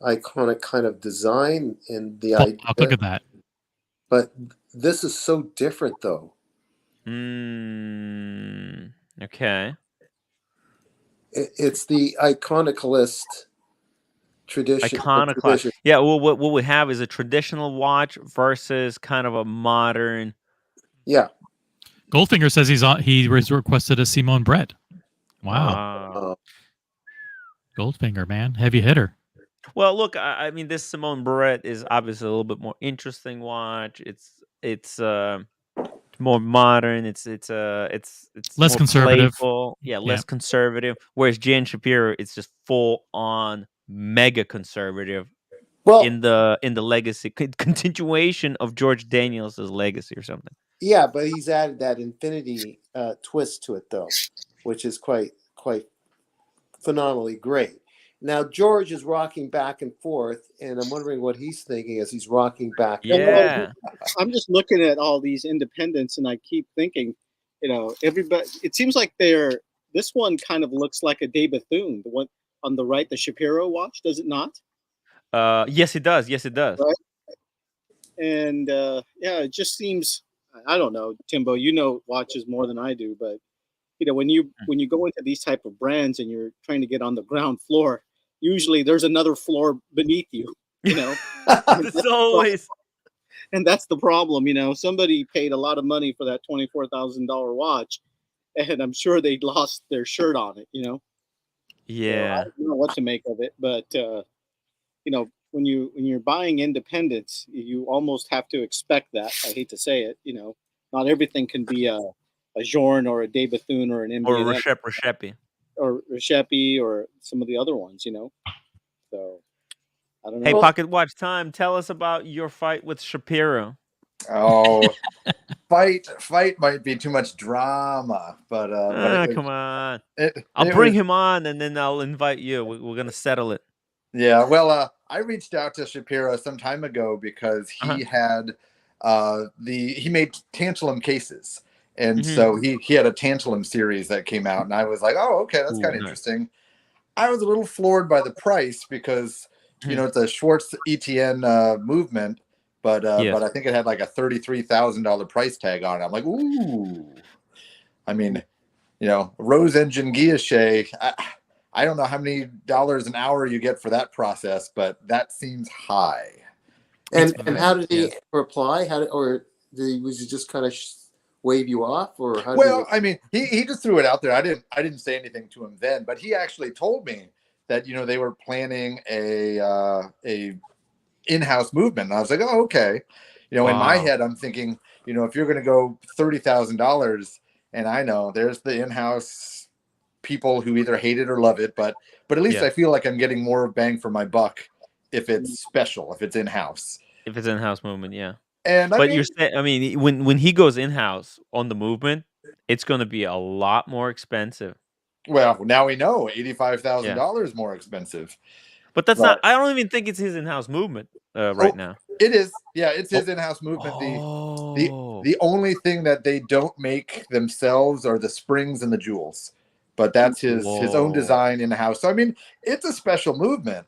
iconic kind of design and the idea. Look at that. But this is so different, though. Okay. It's the iconoclast tradition. Iconoclast. Yeah. Well, what we have is a traditional watch versus kind of a modern. Yeah. Goldfinger says he requested a Simone Brett. Wow. Goldfinger, man, heavy hitter. Well, look, I mean, this Simone Barrett is obviously a little bit more interesting watch. It's more modern. It's less conservative. Playful. Yeah, less conservative. Whereas Jan Shapiro, it's just full on mega conservative. Well, in the legacy continuation of George Daniels' legacy or something. Yeah, but he's added that infinity twist to it, though, which is quite phenomenally great. Now George is rocking back and forth, and I'm wondering what he's thinking as he's rocking back. Yeah, I'm just looking at all these independents, and I keep thinking, everybody. It seems like this one kind of looks like a De Bethune, the one on the right, the Shapiro watch, does it not? Yes, it does. Yes, it does. Right? And it just seems. I don't know, Timbo. You know watches more than I do, but when you go into these type of brands and you're trying to get on the ground floor, usually there's another floor beneath you. It's always, and that's the problem. Somebody paid a lot of money for that $24,000 watch, and I'm sure they lost their shirt on it. Yeah, so I don't know what to make of it, but when you're buying independents, you almost have to expect that. I hate to say it, not everything can be a Jorn or a De Bethune or an MBNF or a Recepi or Recepi or some of the other ones, So I don't know. Hey, Pocket Watch Time, tell us about your fight with Shapiro. Oh, fight might be too much drama, but come on. I'll bring him on, and then I'll invite you. We're gonna settle it. Yeah, well, I reached out to Shapiro some time ago because he had he made tantalum cases, and so he had a tantalum series that came out, and I was like, oh, okay, that's kind of interesting. I was a little floored by the price because it's a Schwartz ETN movement, but I think it had like a $33,000 price tag on it. I'm like, ooh, I mean, Rose Engine Guilloche. I don't know how many dollars an hour you get for that process, but that seems high. And how did he reply? Was he just kind of wave you off, or how? Well, I mean, he just threw it out there. I didn't say anything to him then, but he actually told me that they were planning a in-house movement. And I was like, oh, okay. In my head, I'm thinking, if you're going to go $30,000, and I know there's the in-house people who either hate it or love it, but at least I feel like I'm getting more bang for my buck if it's special, if it's in-house. If it's in-house movement, yeah. And you're saying, when he goes in-house on the movement, it's going to be a lot more expensive. Well, now we know $85,000 more expensive. But that's not. I don't even think it's his in-house movement right now. It is. Yeah, it's his in-house movement. The only thing that they don't make themselves are the springs and the jewels. but that's his own Whoa. design in the house. So I mean, it's a special movement,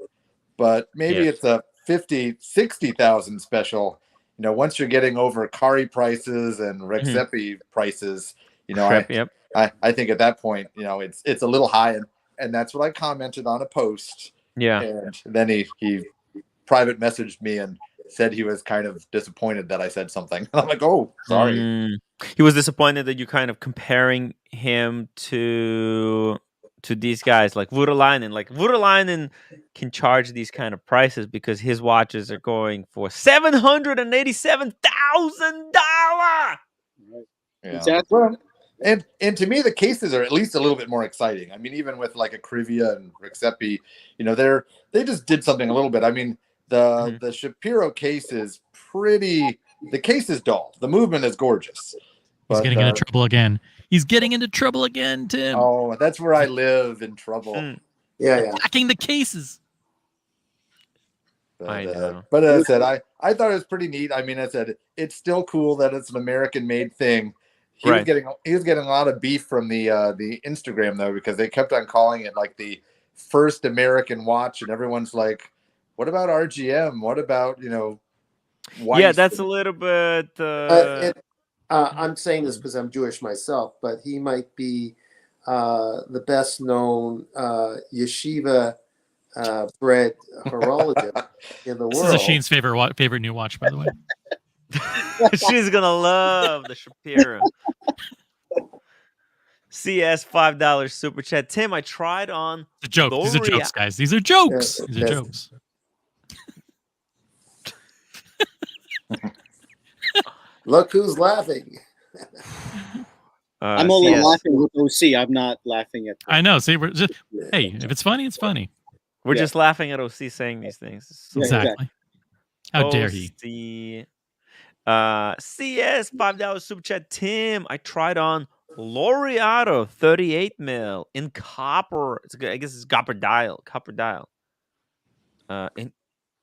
but maybe Yes. it's a 50, 60,000 special. You know, once you're getting over Kari prices and Rexepi prices, you know, Crap, yep. I think at that point, you know, it's a little high, and that's what I commented on a post. Yeah. And then he private messaged me and said he was kind of disappointed that I said something. And I'm like, oh, sorry. He was disappointed that you're kind of comparing him to these guys like Voutilainen. Like Voutilainen can charge these kind of prices because his watches are going for $787,000. Yeah. Exactly. Well, and to me, the cases are at least a little bit more exciting. I mean, even with like a Krivia and Rexepi, you know, they just did something a little bit. I mean, the Shapiro case is pretty. The case is dull. The movement is gorgeous. He's getting into trouble again. He's getting into trouble again, Tim. Oh, that's where I live, in trouble. Yeah. Attacking the cases. But, I know. But as I said, I thought it was pretty neat. I mean, I said it's still cool that it's an American-made thing. He was getting a lot of beef from the Instagram though, because they kept on calling it like the first American watch, and everyone's like, "What about RGM? What about Weiss?" Yeah, that's a little bit. I'm saying this because I'm Jewish myself, but he might be the best known yeshiva bred horologist in the world. This is Sheen's favorite new watch, by the way. She's gonna love the Shapiro. CS $5 super chat. Tim, I tried on the joke. These are jokes, guys. These are jokes. These are jokes. Look who's laughing. I'm only laughing with OC. I'm not laughing at. I know. See, we're just hey, if it's funny, it's funny. We're just laughing at OC saying these things. So exactly. How dare he? CS $5 super chat. Tim, I tried on Laureato 38 mil in copper. I guess it's copper dial. In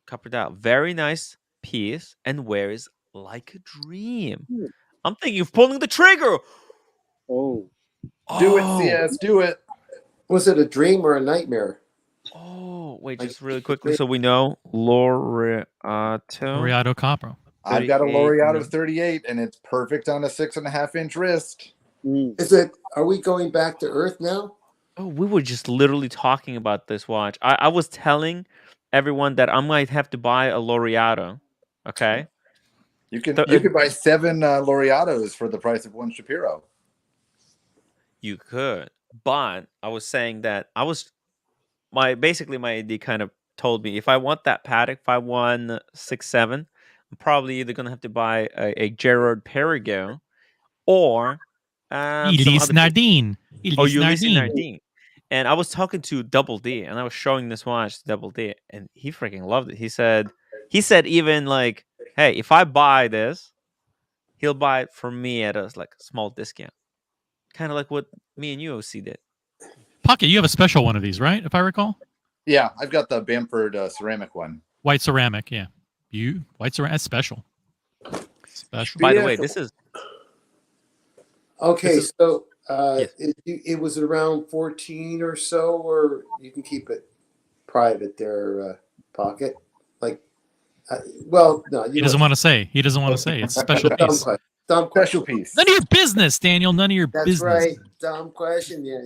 copper dial. Very nice piece and wears like a dream. I'm thinking of pulling the trigger. Do it, CS. Do it. Was it a dream or a nightmare? Oh, wait, just really quickly so we know. Laureato copper. I've got a Laureato 38, and it's perfect on a 6.5-inch wrist. Is it? Are we going back to Earth now? Oh, we were just literally talking about this watch. I was telling everyone that I might have to buy a Laureato. Okay. You could buy 7 Laureatos for the price of one Shapiro. You could, but I was saying that my AD kind of told me if I want that Patek 5167, I'm probably either gonna have to buy a Gerard Perregaux or Elise Nardine. Elise Nardine. And I was talking to Double D, and I was showing this watch to Double D, and he freaking loved it. He said even like, hey, if I buy this, he'll buy it for me at a small discount. Kind of like what me and you OC did. Pocket, you have a special one of these, right? If I recall. Yeah, I've got the Bamford ceramic one. White ceramic, yeah. White ceramic, that's special. Special. By the way, this is okay. So it was around 14 or so, or you can keep it private there, Pocket. Like, no, he doesn't want to say. He doesn't want to say. It's a special piece. Dumb special piece. None of your business, Daniel. None of your business. That's right. Dumb question. Yeah.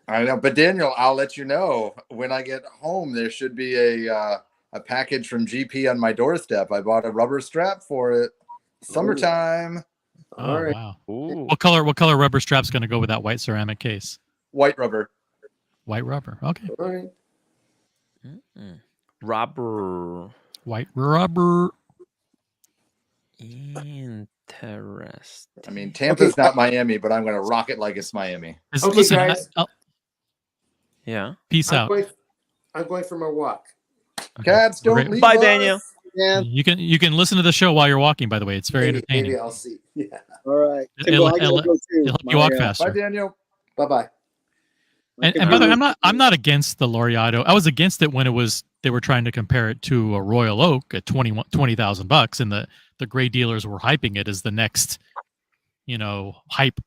I know, but Daniel, I'll let you know when I get home. There should be a package from GP on my doorstep. I bought a rubber strap for it. Summertime. Oh, right. Wow. Ooh. What color rubber strap's going to go with that white ceramic case? White rubber. White rubber. Okay. All right. Rubber. White rubber. Interesting. I mean, Tampa's not Miami, but I'm going to rock it like it's Miami. Okay, listen, guys. Yeah. Peace out. I'm going for my walk. Cats, don't leave Bye, us. Daniel. Yeah. You can listen to the show while you're walking. By the way, it's very entertaining. Maybe I'll see. Yeah. All right. It'll help you walk faster. Bye, Daniel. Bye. And by the way, I'm not against the Laureato. I was against it when they were trying to compare it to a Royal Oak at $20,000, and the gray dealers were hyping it as the next, hype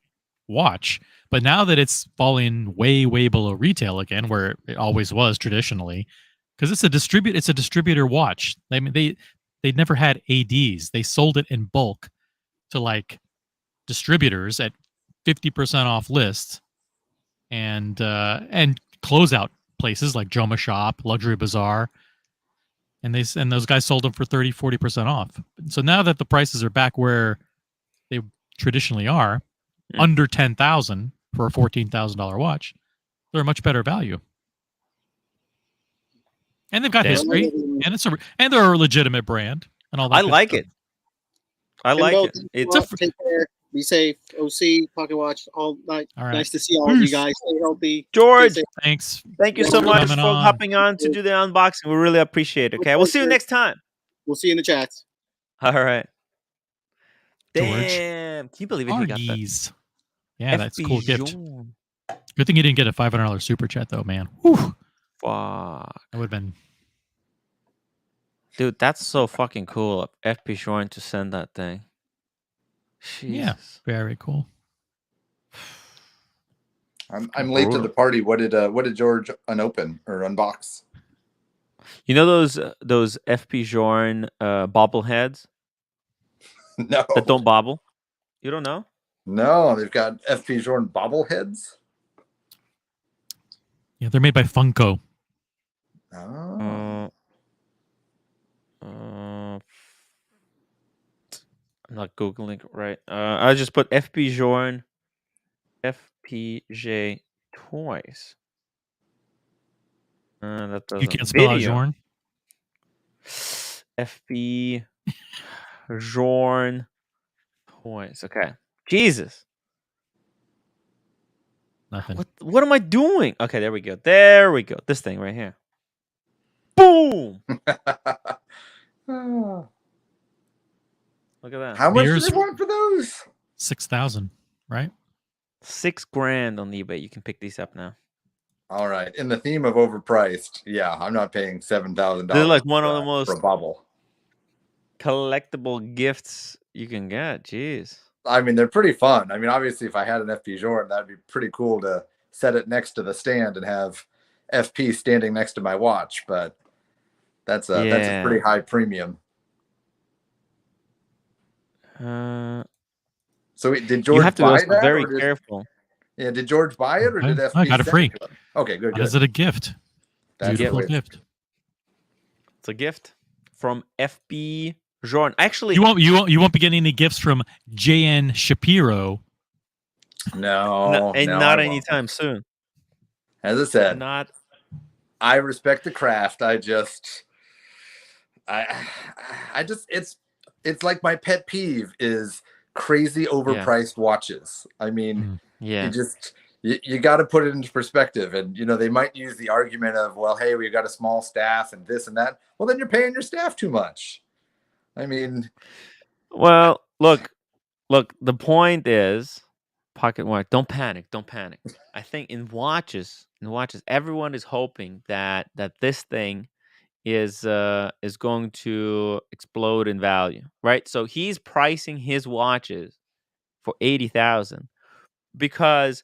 watch. But now that it's falling way, way below retail again, where it always was traditionally, because it's a distributor watch. I mean, they never had ADs. They sold it in bulk to like distributors at 50% off list, and closeout places like Joma Shop, Luxury Bazaar, and those guys sold them for 30-40% off. So now that the prices are back where they traditionally are, under 10,000 for a $14,000 watch, they're a much better value. And they've got Damn. history, and they're a legitimate brand and all that. I good like stuff. it. I like Timbo, it. It's take care. Be safe. OC, Pocket Watch, all night. All right. Nice to see all of you Peace. guys. Stay healthy. George, Stay safe. Thanks. thank you Yeah, so for much coming for on. hopping on to do the unboxing. We really appreciate it. Okay, we'll see you next time. We'll see you in the chats. All right. George. Damn, can you believe it? He got that. Argies. Yeah, that's a cool gift. Pigeon. Good thing you didn't get a $500 super chat though, man. Whew. Fuck. That would have been. Dude, that's so fucking cool of FP Shorn to send that thing. Jesus. Yeah, very cool. I'm late to the party. What did George unopen or unbox? You know those FP Jorn bobbleheads No, that don't bobble? You don't know? no, they've got FP Jordan bobbleheads. Yeah, they're made by Funko. Oh, I'm not googling right. I just put FP Jorn, FPJ toys. That doesn't. You can't spell out Video. Jorn. FP Jorn toys. Okay. Jesus. Nothing. What am I doing? Okay, there we go. There we go. This thing right here. Boom. Look at that. how much do Here's- they want for those? 6,000, right? $6,000 on eBay. You can pick these up now. All right. In the theme of overpriced, yeah, I'm not paying $7,000. They're like one of the for a most bubble. collectible gifts you can get. Jeez. I mean, they're pretty fun. I mean, obviously, if I had an FP Jordan, that'd be pretty cool to set it next to the stand and have FP standing next to my watch. But that's a pretty high premium. So did George You have to buy be that? very or did, careful. Yeah, did George buy it or did FP I got it send free. to him? Okay, good. How is it a gift? That's Beautiful good. gift. It's a gift from FP Jorn. Actually, You won't be getting any gifts from JN Shapiro. No, and no, not I won't. anytime soon. As I said, Not. I respect the craft. I just it's like my pet peeve is crazy overpriced watches. I mean, Yeah. you got to put it into perspective. And they might use the argument of, well, hey, we've got a small staff and this and that. Well, then you're paying your staff too much. I mean, Well, look. The point is, pocket watch. Don't panic. I think in watches, everyone is hoping that this thing is going to explode in value, right? So he's pricing his watches for 80,000 because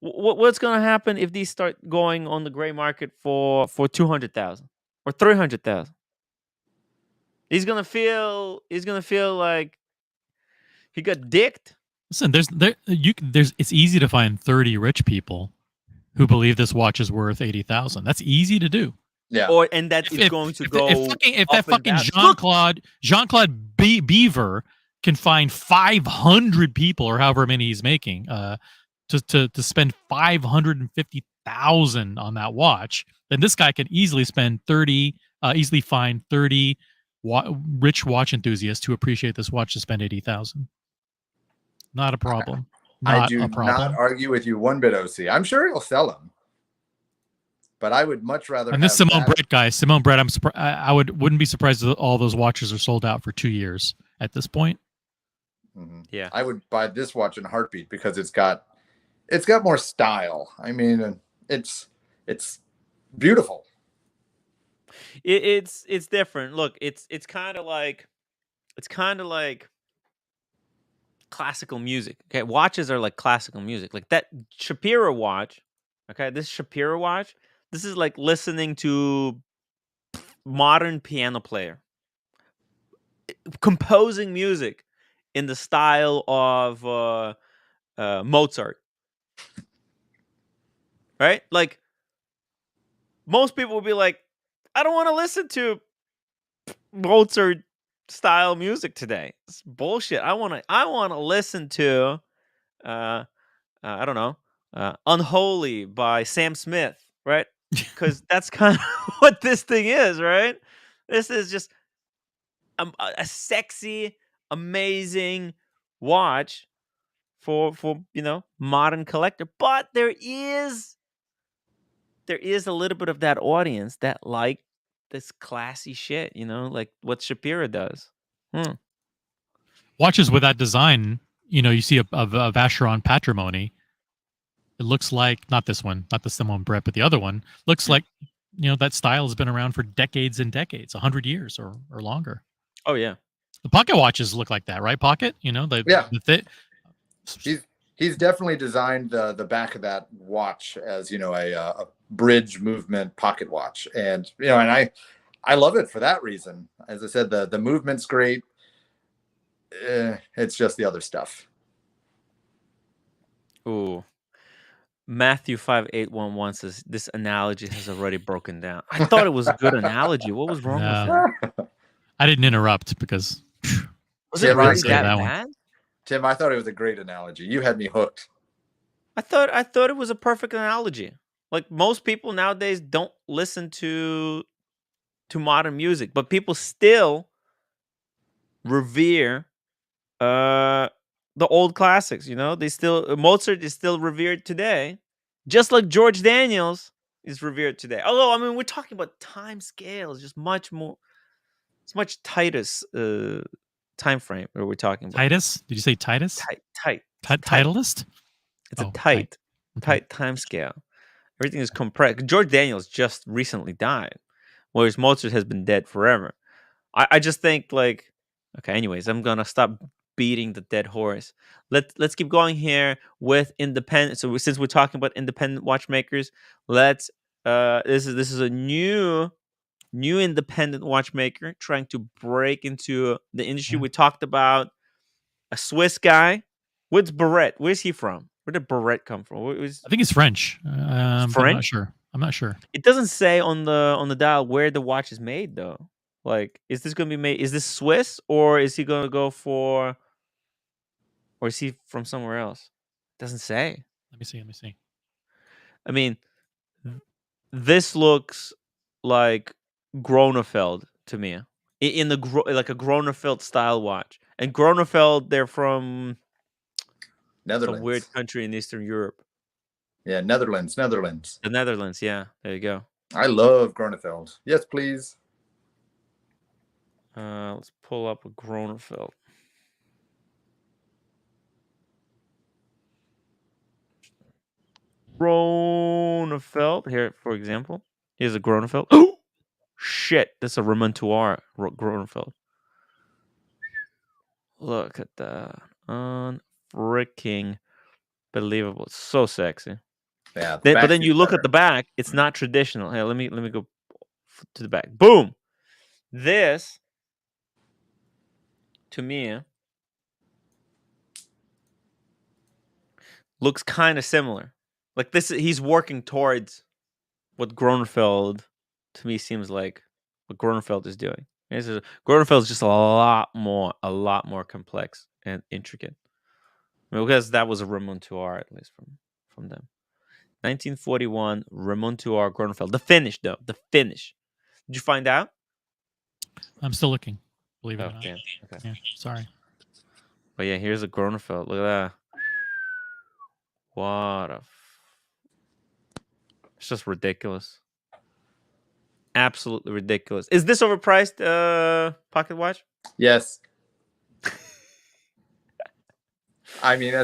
what's going to happen if these start going on the gray market for 200,000 or 300,000? He's gonna feel like he got dicked. Listen, it's easy to find 30 rich people who believe this watch is worth 80,000. That's easy to do. yeah. And that it's going to if go. that fucking Jean-Claude Beaver can find 500 people or however many he's making to spend 550,000 on that watch, then this guy can easily find 30 rich watch enthusiasts who appreciate this watch to spend 80,000. Not a problem. I do not argue with you one bit, OC. I'm sure he'll sell them, but I would much rather. And this Simone Brett guy, Simone Brett, I wouldn't be surprised if all those watches are sold out for 2 years at this point. Mm-hmm. Yeah, I would buy this watch in a heartbeat because it's got more style. I mean, it's beautiful. It's different. Look, it's kind of like classical music. Okay, watches are like classical music. Like that Shapiro watch. Okay, this Shapiro watch. This is like listening to modern piano player composing music in the style of Mozart. Right? Like most people would be like, I don't want to listen to Mozart style music today. It's bullshit. I want to listen to I don't know, Unholy by Sam Smith, right? Cuz that's kind of what this thing is, right? This is just a sexy, amazing watch for modern collector, but there is a little bit of that audience that like this classy shit, like what Shapiro does. Watches with that design, you see a Vacheron Patrimony. It looks like, not this one, not the Simone Brett, but the other one looks like, that style has been around for decades and decades, 100 years or longer. Oh yeah. The pocket watches look like that, right? Pocket, He's definitely designed the back of that watch as a bridge movement pocket watch, and and I love it for that reason. As I said, the movement's great. It's just the other stuff. Ooh. Matthew 5811 says this analogy has already broken down. I thought it was a good analogy. What was wrong with it? I didn't interrupt because was it really that bad? Tim, I thought it was a great analogy. You had me hooked. I thought it was a perfect analogy. Like most people nowadays don't listen to modern music, but people still revere the old classics. They still Mozart is still revered today, just like George Daniels is revered today. Although I mean, we're talking about time scales, just much more. It's much Titus time frame that we're talking about. Titus? Did you say Titus? Tight. Titleist? It's a tight time scale. Everything is compressed. George Daniels just recently died, whereas Mozart has been dead forever. I just think like, okay. Anyways, I'm gonna stop beating the dead horse. Let's keep going here with independent. So since we're talking about independent watchmakers, let's this is a new independent watchmaker trying to break into the industry. We talked about a Swiss guy. What's Barrett? Where's he from? Where did Barrett come from? I think he's French. French? I'm not sure. It doesn't say on the dial where the watch is made though. Like, is this going to be made? Is this Swiss or is he going to go for? Or is he from somewhere else? It doesn't say. Let me see. I mean, this looks like Gronefeld to me. In the like a Gronefeld style watch. And Gronefeld, they're from Netherlands. Some weird country in Eastern Europe. Yeah, Netherlands. The Netherlands, yeah. There you go. I love Gronefeld. Yes, please. Let's pull up a Gronefeld. Gronefeld here, for example. Here's a Gronefeld. Oh, shit! That's a Remontoir Gronefeld. Look at that, unfreaking believable. It's so sexy. Yeah, but then you look at the back. It's not traditional. Hey, let me go to the back. Boom. This, to me, looks kind of similar. Like this, he's working towards what Gronefeld, to me, seems like what Gronefeld is doing. Gronefeld is just a lot more complex and intricate. I mean, because that was a Remontoir, at least from them. 1941 Remontoir Gronefeld. The finish, though. The finish. Did you find out? I'm still looking. Believe it or not. Yeah. Okay. Yeah, sorry. But yeah, here's a Gronefeld. Look at that. What it's just ridiculous. Absolutely ridiculous. Is this overpriced pocket watch? Yes. I mean,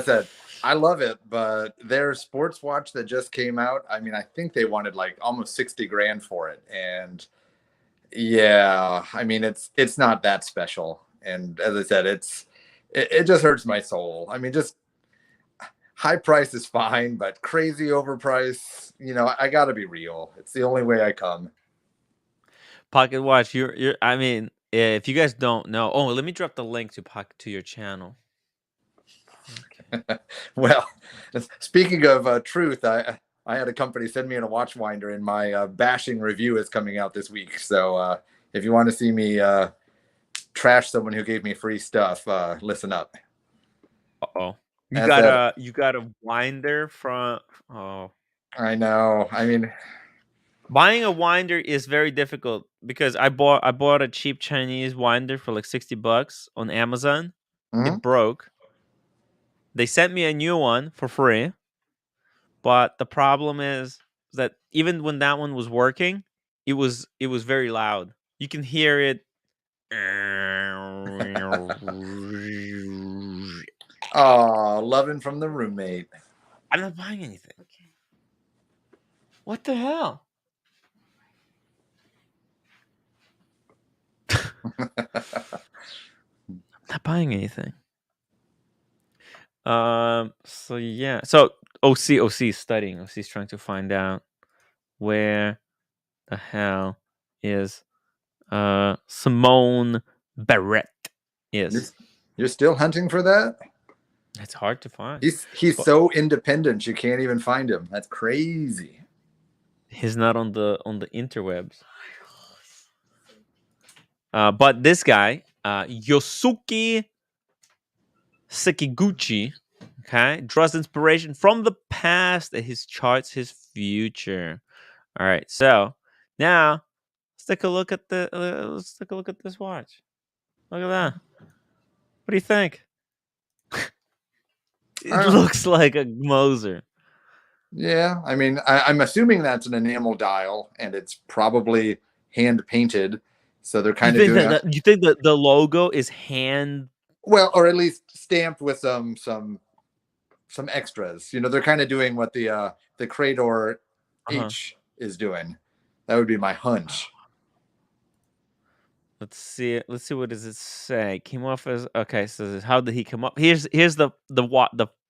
I love it, but their sports watch that just came out, I mean, I think they wanted like almost 60 grand for it. And yeah, I mean, it's not that special. And as I said, it just hurts my soul. I mean, just high price is fine, but crazy overprice, I got to be real. It's the only way I come. Pocket watch. You're. I mean, if you guys don't know, let me drop the link to your channel. Okay. Well, speaking of truth, I had a company send me in a watch winder, and my bashing review is coming out this week. So if you want to see me trash someone who gave me free stuff, listen up. Uh-oh. You got a winder from. Oh, I know. I mean, buying a winder is very difficult because I bought a cheap Chinese winder for like $60 on Amazon. It broke. They sent me a new one for free, but the problem is that even when that one was working, it was very loud. You can hear it. oh, loving from the roommate. I'm not buying anything. Okay. What the hell? I'm not buying anything. So yeah. So OC is studying. OC is trying to find out where the hell is Simone Barrett is. You're still hunting for that? It's hard to find. He's so independent you can't even find him. That's crazy. He's not on the interwebs. But this guy, Yosuke Sekiguchi, okay, draws inspiration from the past and his charts his future. All right, so now let's take a look at this watch. Look at that. What do you think? It looks like a Moser. Yeah, I mean, I'm assuming that's an enamel dial, and it's probably hand painted. So they're kind of doing. You think that the logo is hand? Well, or at least stamped with some extras. They're kind of doing what the Crador H is doing. That would be my hunch. Let's see. What does it say? Came off as okay. So how did he come up? Here's the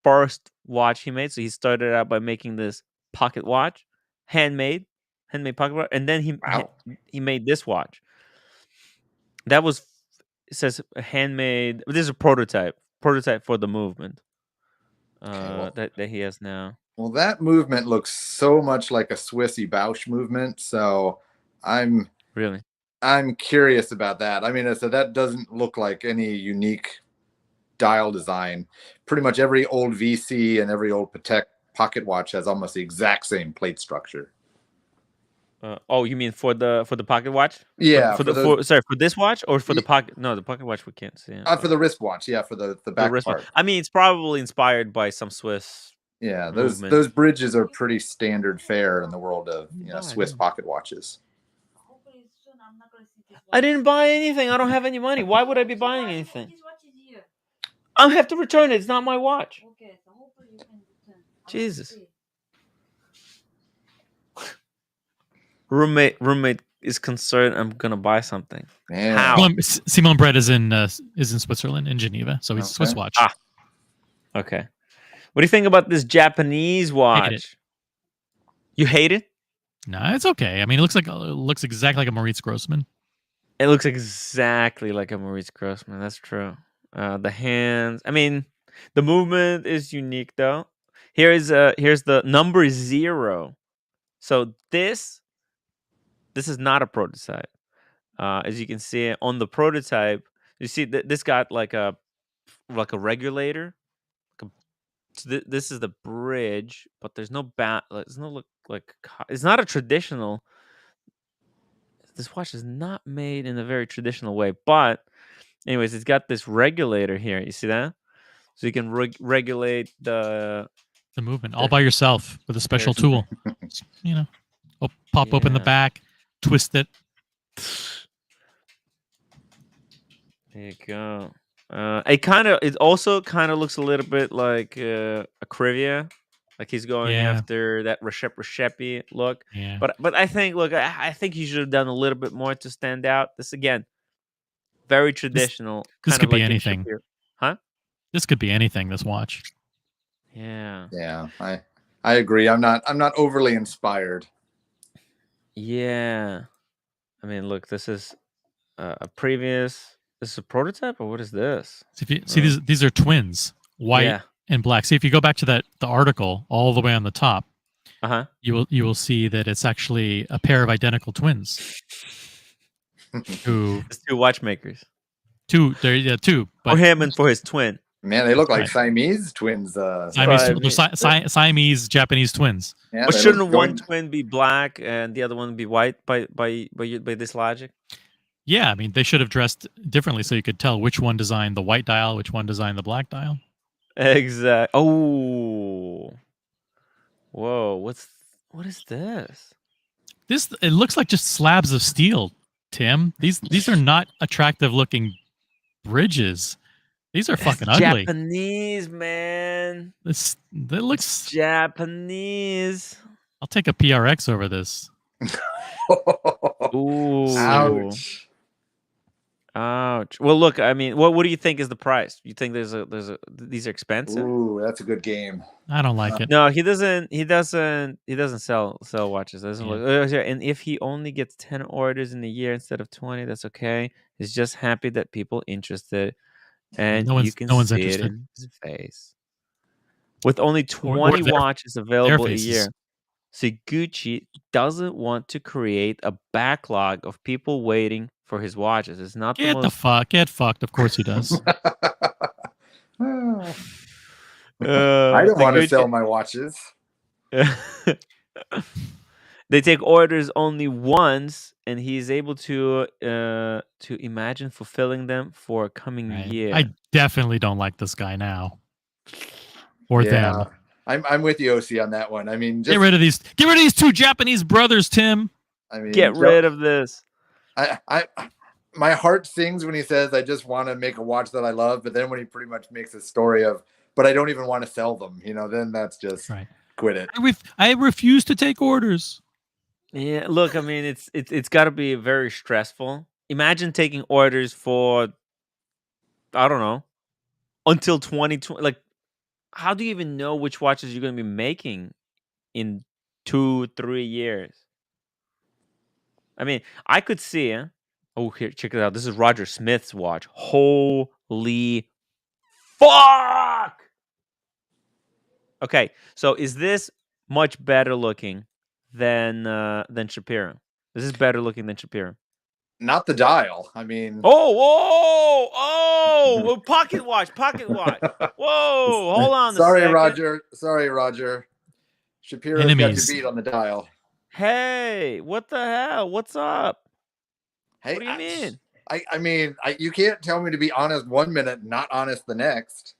first watch he made. So he started out by making this pocket watch, handmade pocket watch, and then he made this watch. That was, it says handmade. This is a prototype for the movement that he has now. Well, that movement looks so much like a Swissy Bausch movement, so I'm curious about that. I mean, so that doesn't look like any unique dial design. Pretty much every old VC and every old Patek pocket watch has almost the exact same plate structure. You mean for the pocket watch? Yeah. For this watch or for the pocket? No, the pocket watch we can't see. For the wristwatch, yeah, for the back part. I mean, it's probably inspired by some Swiss. Yeah, those bridges are pretty standard fare in the world of Swiss pocket watches. I didn't buy anything. I don't have any money. Why would I be buying anything? I'll have to return it. It's not my watch. Okay, so hopefully you can return. Jesus. Roommate is concerned I'm gonna buy something. Man. How? Simon Brett is in Switzerland, in Geneva, so he's a Swiss watch. Okay. What do you think about this Japanese watch? Hate it. You hate it? No, it's okay. I mean, it looks exactly like a Moritz Grossman. It looks exactly like a Moritz Grossman. That's true. The hands. I mean, the movement is unique though. Here's the number 0. So this is not a prototype. As you can see on the prototype, you see this got like a regulator. So this is the bridge, but there's no there's no look like it's not a traditional. This watch is not made in a very traditional way, but anyways, it's got this regulator here. You see that? So you can regulate the movement all by yourself with a special tool. Pop open the back, twist it. There you go. It also kind of looks a little bit like a Crivia, like he's going after that Reshepy look. Yeah. But I think I think he should have done a little bit more to stand out. This again, very traditional. This could be anything. Huh? This could be anything. This watch. Yeah. Yeah, I agree. I'm not overly inspired. Yeah. I mean, look, this is a previous. This is a prototype, or what is this? So if you see these are twins, white Yeah. and black. See if you go back to the article all the way on the top, you will see that it's actually a pair of identical twins. Who? It's two watchmakers. Two. Two. But For him and for his twin. Man, they look like Right. Siamese twins. Siamese Japanese twins. Yeah, But they shouldn't look one joined. twin be black and the other one be white by this logic? Yeah, I mean they should have dressed differently so you could tell which one designed the white dial, which one designed the black dial. Exact. Oh. Whoa. What is this? It looks like just slabs of steel, Tim. These are not attractive looking bridges. These are fucking ugly. Japanese, man. That looks Japanese. I'll take a PRX over this. Ooh. Ouch. Ouch. Well, look, I mean, what do you think is the price? You think these are expensive? Ooh, that's a good game. I don't like it. No, he doesn't sell watches. Doesn't Yeah. look. And if he only gets 10 orders in a year instead of 20, that's okay. He's just happy that people interested, and you can no one's see interested. it in his face. With only Or 20 their watches available a faces. year, Gucci doesn't want to create a backlog of people waiting for his watches. It's not Get fucked. Of course he does. I don't want to sell my watches. They take orders only once, and he's able to imagine fulfilling them for a coming year. I definitely don't like this guy now. Or them. I'm with you, OC, on that one. I mean, just Get rid of these two Japanese brothers, Tim. I mean, get rid of this. My heart sings when he says, "I just want to make a watch that I love," but then when he pretty much makes a story of, "But I don't even want to sell them," then that's just quit it. I refuse to take orders. Yeah, look, I mean, it's got to be very stressful. Imagine taking orders for, I don't know, until 2020. Like, how do you even know which watches you're going to be making in 2-3 years? I mean, I could see. Oh, here, check it out. This is Roger Smith's watch. Holy fuck! Okay, so is this much better looking than Shapiro? This is better looking than Shapiro. Not the dial. I mean, oh, pocket watch. Whoa, hold on. Sorry, Roger. Shapiro's Enemies. got you beat on the dial. Hey, what the hell? What's up? Hey, what do you mean? I mean, you can't tell me to be honest one minute, not honest the next.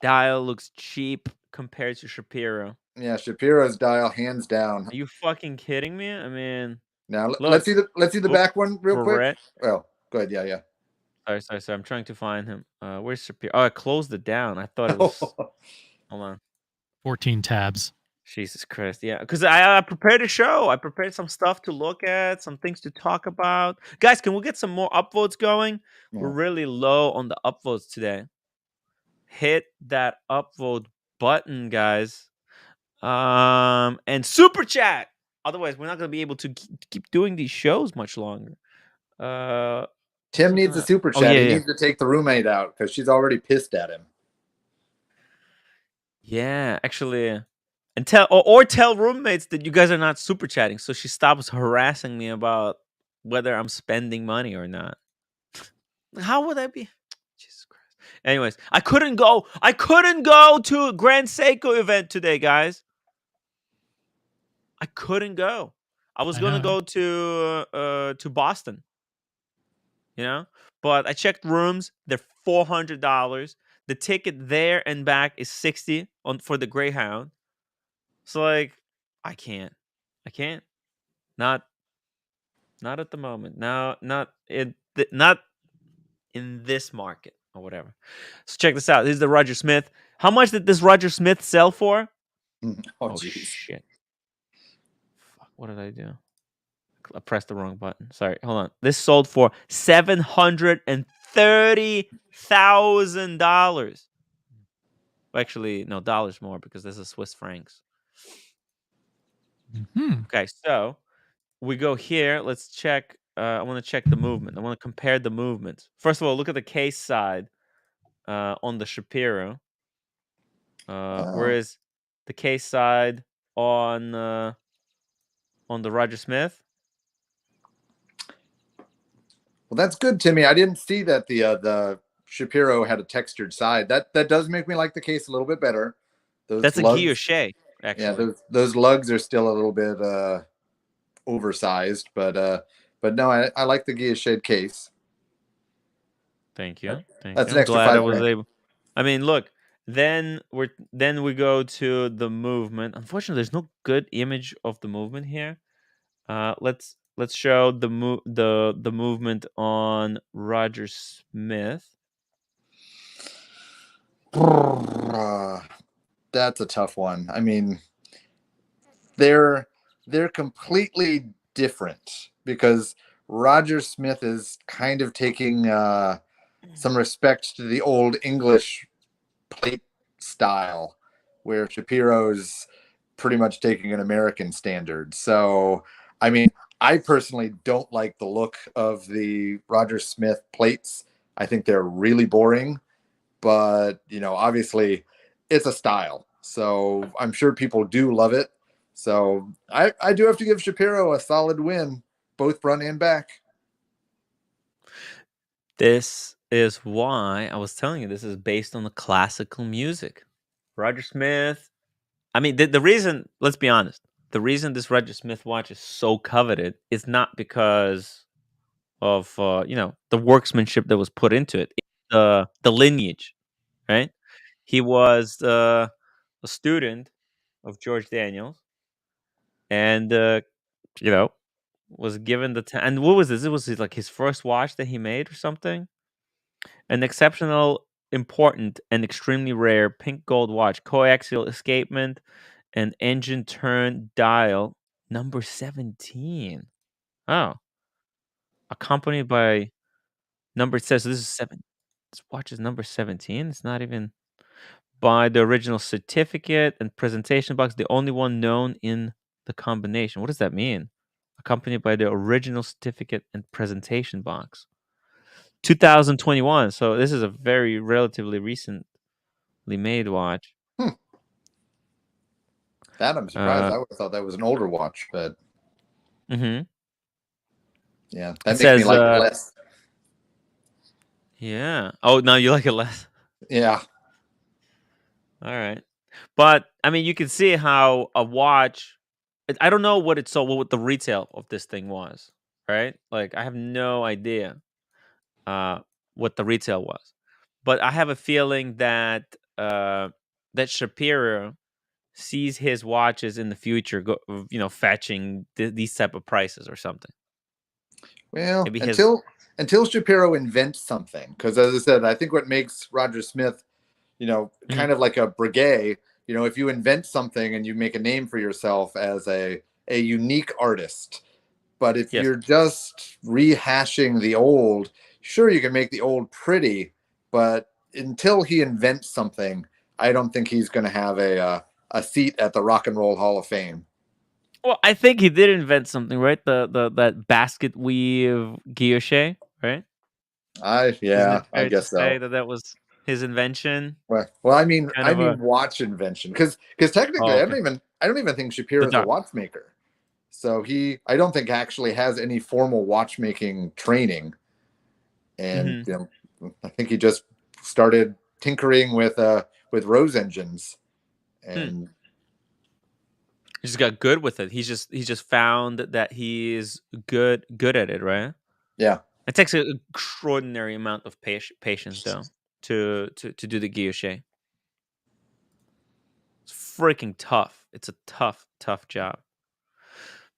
Dial looks cheap compared to Shapiro. Yeah, Shapiro's dial, hands down. Are you fucking kidding me? I mean, now let's see the back one real quick. Oh, go ahead. Yeah. Sorry. I'm trying to find him. Where's Shapiro? Oh, I closed it down. I thought it was. Hold on. 14 tabs. Jesus Christ. Yeah, because I prepared a show. I prepared some stuff to look at, some things to talk about. Guys, can we get some more upvotes going? Yeah. We're really low on the upvotes today. Hit that upvote button, guys. And super chat. Otherwise, we're not going to be able to keep doing these shows much longer. Tim needs a super chat. He needs to take the roommate out because she's already pissed at him. Yeah, actually. And tell roommates that you guys are not super chatting, so she stops harassing me about whether I'm spending money or not. How would that be? Jesus Christ. Anyways, I couldn't go to a Grand Seiko event today, guys. I couldn't go. I was gonna go to Boston. But I checked rooms. They're $400. The ticket there and back is $60 for the Greyhound. So I can't. Not at the moment. No, not in this market or whatever. So check this out. This is the Roger Smith. How much did this Roger Smith sell for? Oh shit. Fuck, what did I do? I pressed the wrong button. Sorry, hold on. This sold for $750. $30,000. Actually, no, dollars more because this is Swiss francs. Okay, so we go here. Let's check. I want to check the movement. I want to compare the movements. First of all, look at the case side on the Shapiro. Whereas the case side on the Roger Smith. Well, that's good, Timmy. I didn't see that the Shapiro had a textured side. That does make me like the case a little bit better. That's a guilloche, actually. Yeah, those lugs are still a little bit oversized, but no, I like the guilloche case. Thank you. That's I'm an extra glad I $5 was grand. able. I mean, look. Then we go to the movement. Unfortunately, there's no good image of the movement here. Let's show the movement on Roger Smith. That's a tough one. I mean, they're completely different because Roger Smith is kind of taking some respect to the old English plate style, where Shapiro's pretty much taking an American standard. So, I mean, I personally don't like the look of the Roger Smith plates. I think they're really boring, but obviously it's a style. So I'm sure people do love it. So I do have to give Shapiro a solid win, both front and back. This is why I was telling you this is based on the classical music. Roger Smith. I mean, the reason, let's be honest, the reason this Roger Smith watch is so coveted is not because of the workmanship that was put into it. It's the lineage, right? He was a student of George Daniels, and was given the and what was this? It was like his first watch that he made or something. An exceptional, important, and extremely rare pink gold watch, coaxial escapement, and engine turn dial number 17. Oh, accompanied by number. It says this is 7. This watch is number 17. It's not even by the original certificate and presentation box, the only one known in the combination. What does that mean? Accompanied by the original certificate and presentation box. 2021. So this is a very relatively recently made watch. That I'm surprised. I would have thought that was an older watch, but yeah, that makes me like it less. Yeah. Oh, now you like it less. Yeah. All right. But I mean, you can see how a watch. I don't know what what the retail of this thing was, right? Like I have no idea what the retail was, but I have a feeling that that Shapiro sees his watches in the future fetching these type of prices or something. Well, maybe until Shapiro invents something, because as I said, I think what makes Roger Smith, kind of like a Breguet, if you invent something and you make a name for yourself as a unique artist, but if you're just rehashing the old, sure, you can make the old pretty, but until he invents something, I don't think he's going to have a seat at the Rock and Roll Hall of Fame. Well, I think he did invent something, right? That basket weave guilloche, right? I guess so. Say that was his invention. Well, I mean watch invention, because technically, I don't even think Shapiro is a watchmaker. So I don't think actually has any formal watchmaking training, and I think he just started tinkering with rose engines, and he just got good with it. He's just found that he's good at it, right? Yeah. It takes an extraordinary amount of patience, though, to do the guilloche. It's freaking tough. It's a tough job.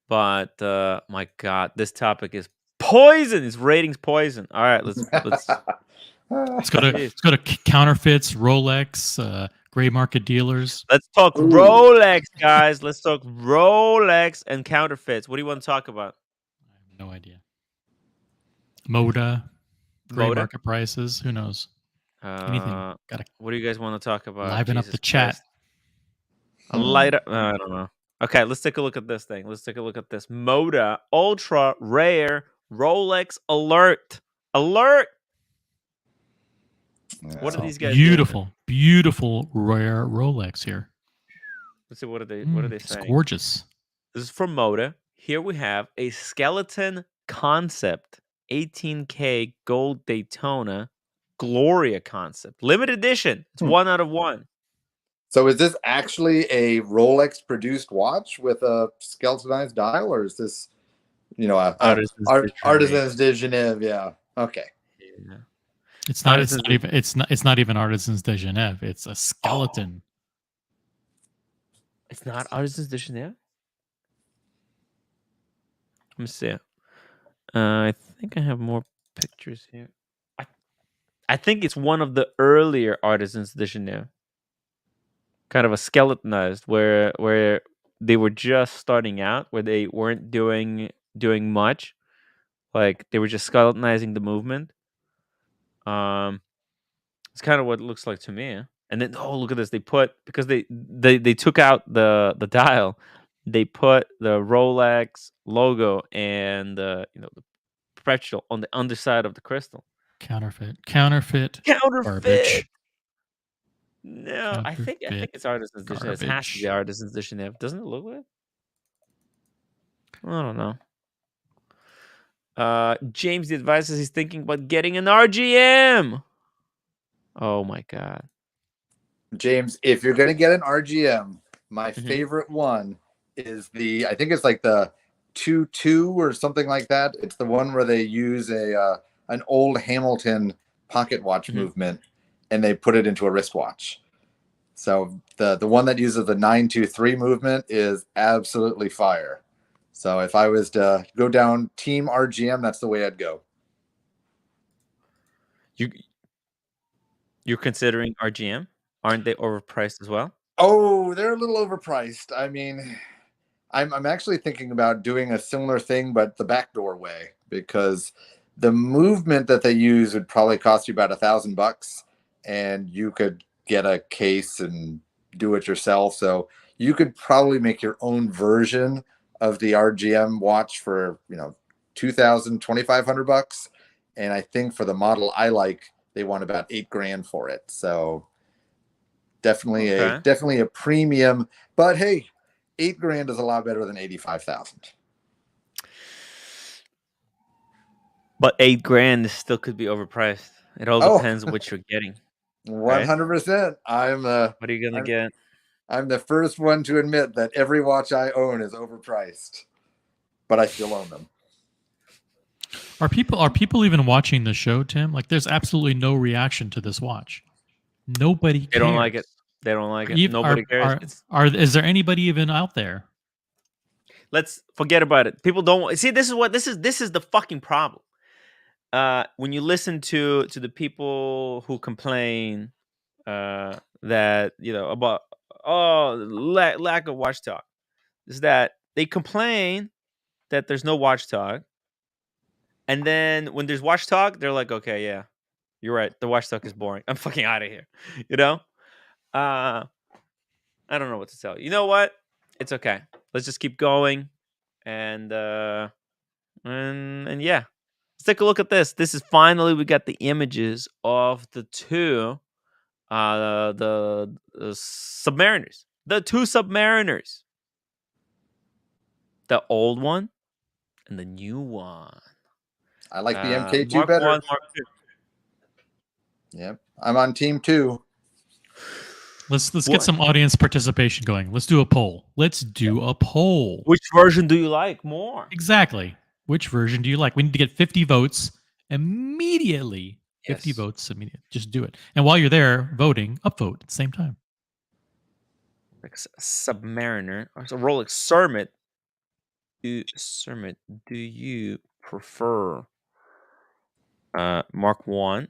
But my God, this topic is poison. His ratings poison. All right, let's Let's go to counterfeits, Rolex, gray market dealers. Let's talk Rolex, guys. Let's talk Rolex and counterfeits. What do you want to talk about? I have no idea. Moda. Gray Moda? market prices. Who knows? Anything. Gotta What do you guys want to talk about? liven up Jesus the chat. Christ. A light up. I don't know. Okay, let's take a look at this thing. Let's take a look at this Moda Ultra Rare Rolex Alert. Alert. What are these guys doing? Beautiful rare Rolex here. Let's see, what are they It's saying? gorgeous. This is from Moda. Here we have a skeleton concept 18K gold Daytona Gloria concept. Limited edition. It's 1 out of 1. So is this actually a Rolex produced watch with a skeletonized dial, or is this, Artisan's de Genève? Yeah. Okay. Yeah. It's not even Artisan's de Genève. It's a skeleton. It's not Artisan's de Genève? Let me see. I think I have more pictures here. I think it's one of the earlier Artisan's de Genève. Kind of a skeletonized where they were just starting out, where they weren't doing much. Like they were just skeletonizing the movement. It's kind of what it looks like to me. And then look at this. They put, because they took out the dial, they put the Rolex logo and the perpetual on the underside of the crystal. Counterfeit. Garbage. No, I think it's Artisan's de Genève. It has to be Artisan's de Genève. Doesn't it look like? I don't know. James advises he's thinking about getting an RGM. Oh my god. James, if you're gonna get an RGM, my favorite one is I think it's like the 2-2 or something like that. It's the one where they use an old Hamilton pocket watch movement and they put it into a wristwatch. So the one that uses the 923 movement is absolutely fire. So if I was to go down Team RGM, that's the way I'd go. You're considering RGM? Aren't they overpriced as well? Oh, they're a little overpriced. I mean, I'm actually thinking about doing a similar thing, but the backdoor way, because the movement that they use would probably cost you about $1,000, and you could get a case and do it yourself. So you could probably make your own version of the RGM watch for $2,000, $2,500. And I think for the model I like, they want about $8,000 for it. So definitely a premium. But hey, $8,000 is a lot better than $85,000. But $8,000 still could be overpriced. It all depends on what you're getting. 100%. What are you gonna get? I'm the first one to admit that every watch I own is overpriced, but I still own them. Are people even watching the show, Tim? Like, there's absolutely no reaction to this watch. Nobody cares. They don't like it. They don't like it. Nobody cares. Is there anybody even out there? Let's forget about it. People don't see. This is the fucking problem. When you listen to the people who complain that about lack of watch talk, is that they complain that there's no watch talk, and then when there's watch talk, they're like, okay, yeah, you're right, the watch talk is boring, I'm fucking out of here. I don't know what to tell you. You know what? It's okay. Let's just keep going, and yeah. Let's take a look at this. This is finally, we got the images of the two, the Submariners. The two Submariners. The old one and the new one. I like the MK2 Mark better. 1, Mark 2. Yep, I'm on Team 2. Let's get some audience participation going. Let's do a poll. Which version do you like more? Exactly. Which version do you like? We need to get 50 votes immediately. 50 votes immediately. Just do it. And while you're there voting, upvote at the same time. Submariner. So Rolex Cermet. Do you prefer Mark 1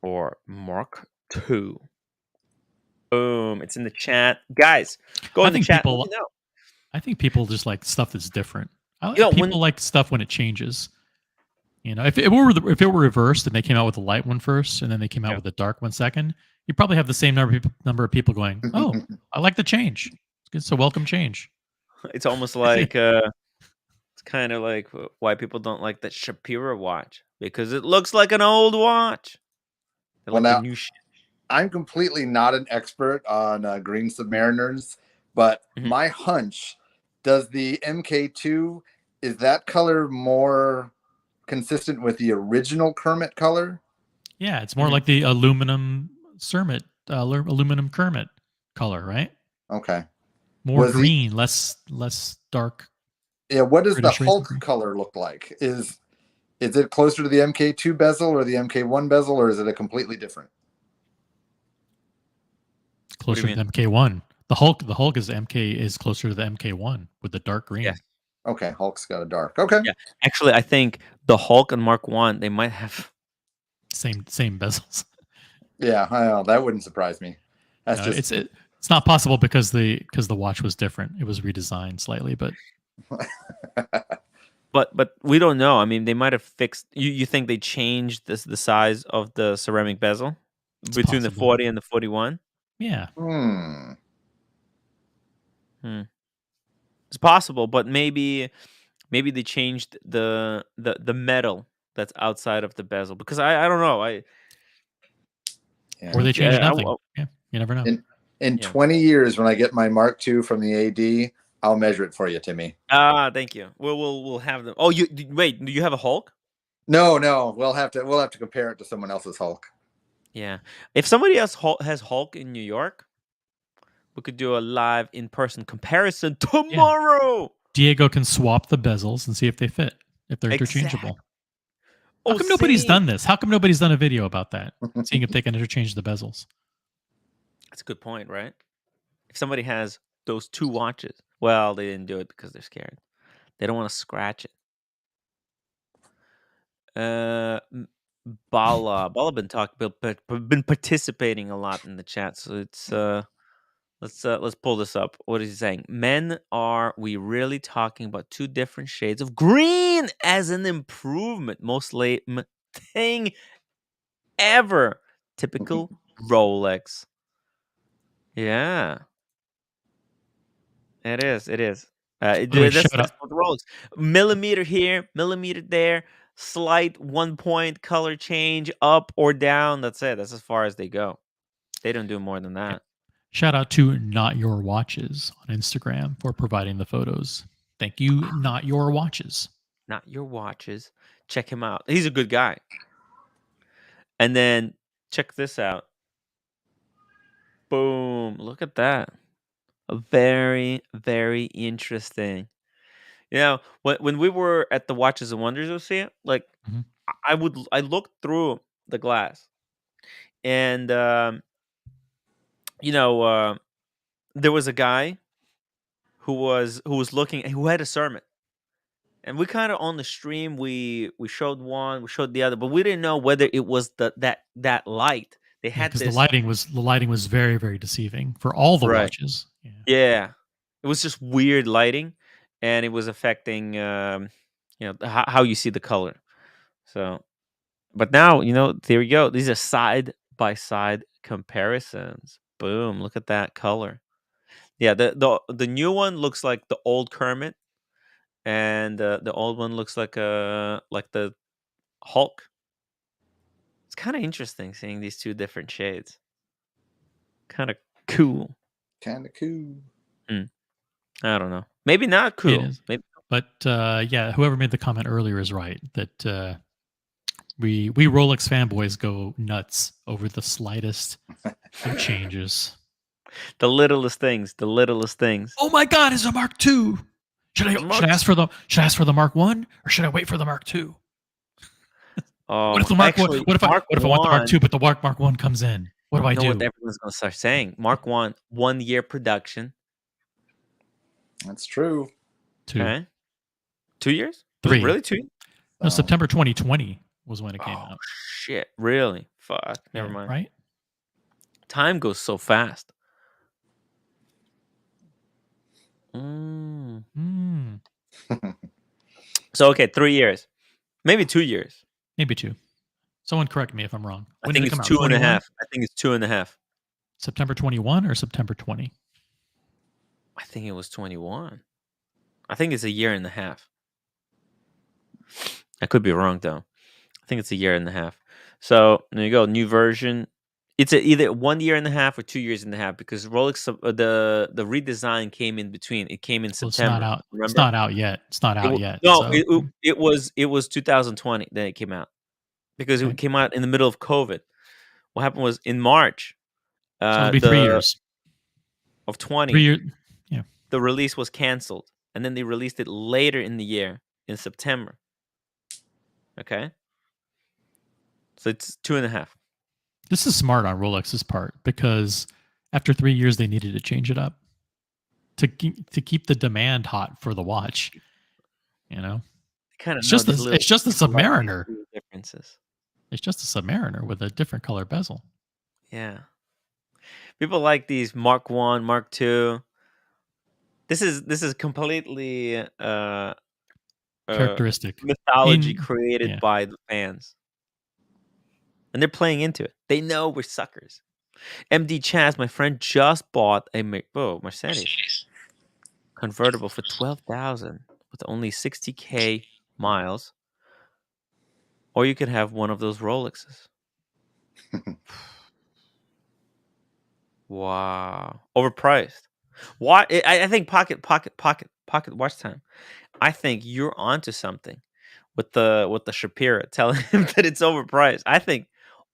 or Mark 2? Boom. It's in the chat. Guys, go in the chat. I think people just like stuff that's different. People like stuff when it changes. You know, if it were reversed and they came out with the light one first and then they came out with the dark one second, you probably have the same number of people going, "Oh, I like the change. It's a welcome change." It's almost like it's kind of like why people don't like that Shapiro watch because it looks like an old watch. They Well, like the now new shit. I'm completely not an expert on green submariners, but my hunch, does the MK2, is that color more consistent with the original Kermit color? Yeah, it's more like the aluminum Kermit color, right? Okay. More Was green, less dark. Yeah, what does British the racing Hulk green. color look like? Is it closer to the MK2 bezel or the MK1 bezel, or is it a completely different? Closer to the MK1. The Hulk is closer to the MK1 with the dark green. Yes. Okay, Hulk's got a dark. Okay. Yeah. Actually, I think the Hulk and Mark 1, they might have same bezels. Yeah, I know, that wouldn't surprise me. That's No, just it's not possible because the watch was different. It was redesigned slightly, but but we don't know. I mean, they might have fixed. You think they changed the size of the ceramic bezel between the possible. 40 and the 41? Yeah. It's possible, but maybe they changed the metal that's outside of the bezel because I don't know. Or they changed nothing. I- Yeah, you never know. In 20 years, when I get my Mark II from the AD, I'll measure it for you, Timmy. Thank you. We'll have them. Oh, wait. Do you have a Hulk? No, we'll have to compare it to someone else's Hulk. Yeah. If somebody else has Hulk in New York, we could do a live in-person comparison tomorrow. Diego can swap the bezels and see if they fit, if they're interchangeable. How come nobody's done this? How come nobody's done a video about that? Seeing if they can interchange the bezels. That's a good point, right? If somebody has those two watches, well, they didn't do it because they're scared. They don't want to scratch it. Bala been participating a lot in the chat, so it's let's pull this up. What is he saying? Men, are we really talking about two different shades of green as an improvement? Most lame thing ever. Typical Rolex. Yeah. It is. That's shout out. what the Rolex. Millimeter here, millimeter there, slight 1 point color change up or down. That's it. That's as far as they go. They don't do more than that. Shout out to Not Your Watches on Instagram for providing the photos. Thank you, Not Your Watches. Not Your Watches. Check him out. He's a good guy. And then check this out. Boom. Look at that. Very, very interesting. You know, when we were at the Watches and Wonders, you'll see it. Like I looked through the glass, and there was a guy who was looking, who had a sermon, and we kind of on the stream we showed one, we showed the other, but we didn't know whether it was that light. They had because this the lighting was very, very deceiving for all the Right. watches. Yeah, it was just weird lighting, and it was affecting how you see the color. So, but now there you go. These are side by side comparisons. Boom! Look at that color. Yeah, the new one looks like the old Kermit, and the old one looks like the Hulk. It's kind of interesting seeing these two different shades. Kind of cool. Kind of cool. I don't know. Maybe not cool. It is. Maybe. But yeah, whoever made the comment earlier is right that we Rolex fanboys go nuts over the slightest of changes. The littlest things. The littlest things. Oh my God! It's a Mark II. Should I ask for the Mark I or should I wait for the Mark II? What if the Mark actually, What if I want the Mark II, but the Mark I comes in? What do I do? What everyone's gonna start saying? Mark 1 year production. That's true. 2. Okay. 2 years? 3. Really 2? No, September 2020 was when it came out. Shit! Really? Fuck. Never mind. Right? Time goes so fast. So okay, 3 years. Maybe 2 years. Maybe 2. Someone correct me if I'm wrong. I When think did it it's come out? 2 and a 21? half. I think it's 2.5. September 21 or September 20? I think it was 21. I think it's a year and a half. I could be wrong though. I think it's a year and a half. So there you go. New version. It's either 1 year and a half or 2 years and a half because Rolex the redesign came in between. It came in Well, it's not September. out. Remember? It's not out yet. It's not out yet. No, So it was 2020 that it came out because Okay. it came out in the middle of COVID. What happened was in March, so it'll be 3 years. of 20, 3 years. Yeah. the release was canceled, and then they released it later in the year in September. Okay, so it's 2.5. This is smart on Rolex's part because after 3 years they needed to change it up to keep the demand hot for the watch. You know, Kind of it's just a Submariner. differences. It's just a Submariner with a different color bezel. Yeah, people like these Mark 1, Mark 2. This is completely Characteristic mythology created by the fans, and they're playing into it. They know we're suckers. MD Chaz, my friend, just bought a Mercedes convertible for 12,000 with only 60K miles, or you could have one of those Rolexes. Wow, overpriced. What I think pocket watch time. I think you're onto something with the Shapiro, telling him that it's overpriced. I think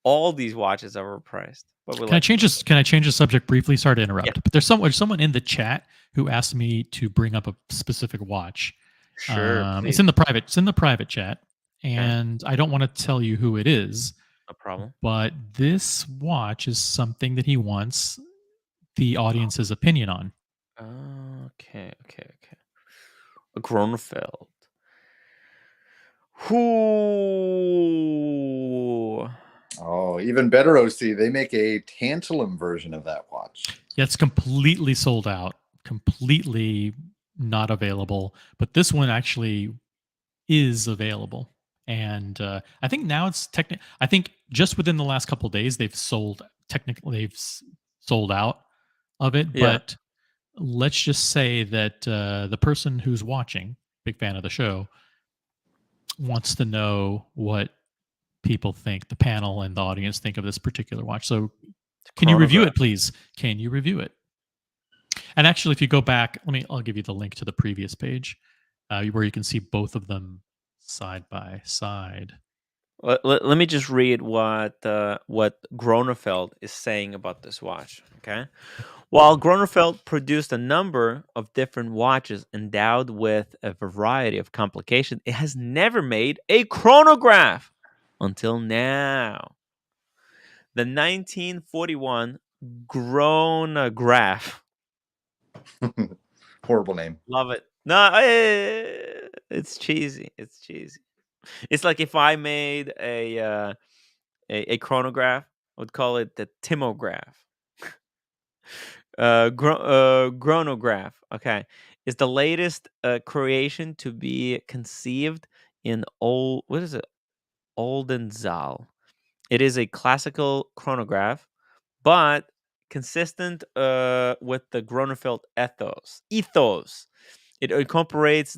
all these watches are overpriced. But Can I change this? Can I change the subject briefly? Sorry to interrupt, Yeah. but there's someone in the chat who asked me to bring up a specific watch. Sure, it's in the private. It's in the private chat, and I don't want to tell you who it is. No problem. But this watch is something that he wants the audience's opinion on. Okay. A Kronefeld. Who? Oh, even better, OC. They make a tantalum version of that watch. Yeah, it's completely sold out, completely not available. But this one actually is available, and I think now it's I think just within the last couple of days they've sold out of it. Yeah. But let's just say that the person who's watching, big fan of the show, wants to know what people think, the panel and the audience think of this particular watch. So can you review it, please? Can you review it? And actually, if you go back, I'll give you the link to the previous page where you can see both of them side by side. Let me just read what Kronefeld is saying about this watch. Okay, while Kronefeld produced a number of different watches endowed with a variety of complications, it has never made a chronograph until now. The 1941 Chronograph. Horrible name. Love it. No, it's cheesy. It's cheesy. It's like if I made a chronograph, I would call it the Timograph. Chronograph. Okay, is the latest creation to be conceived in Oldenzaal. It is a classical chronograph, but consistent with the Kronefeld ethos. It incorporates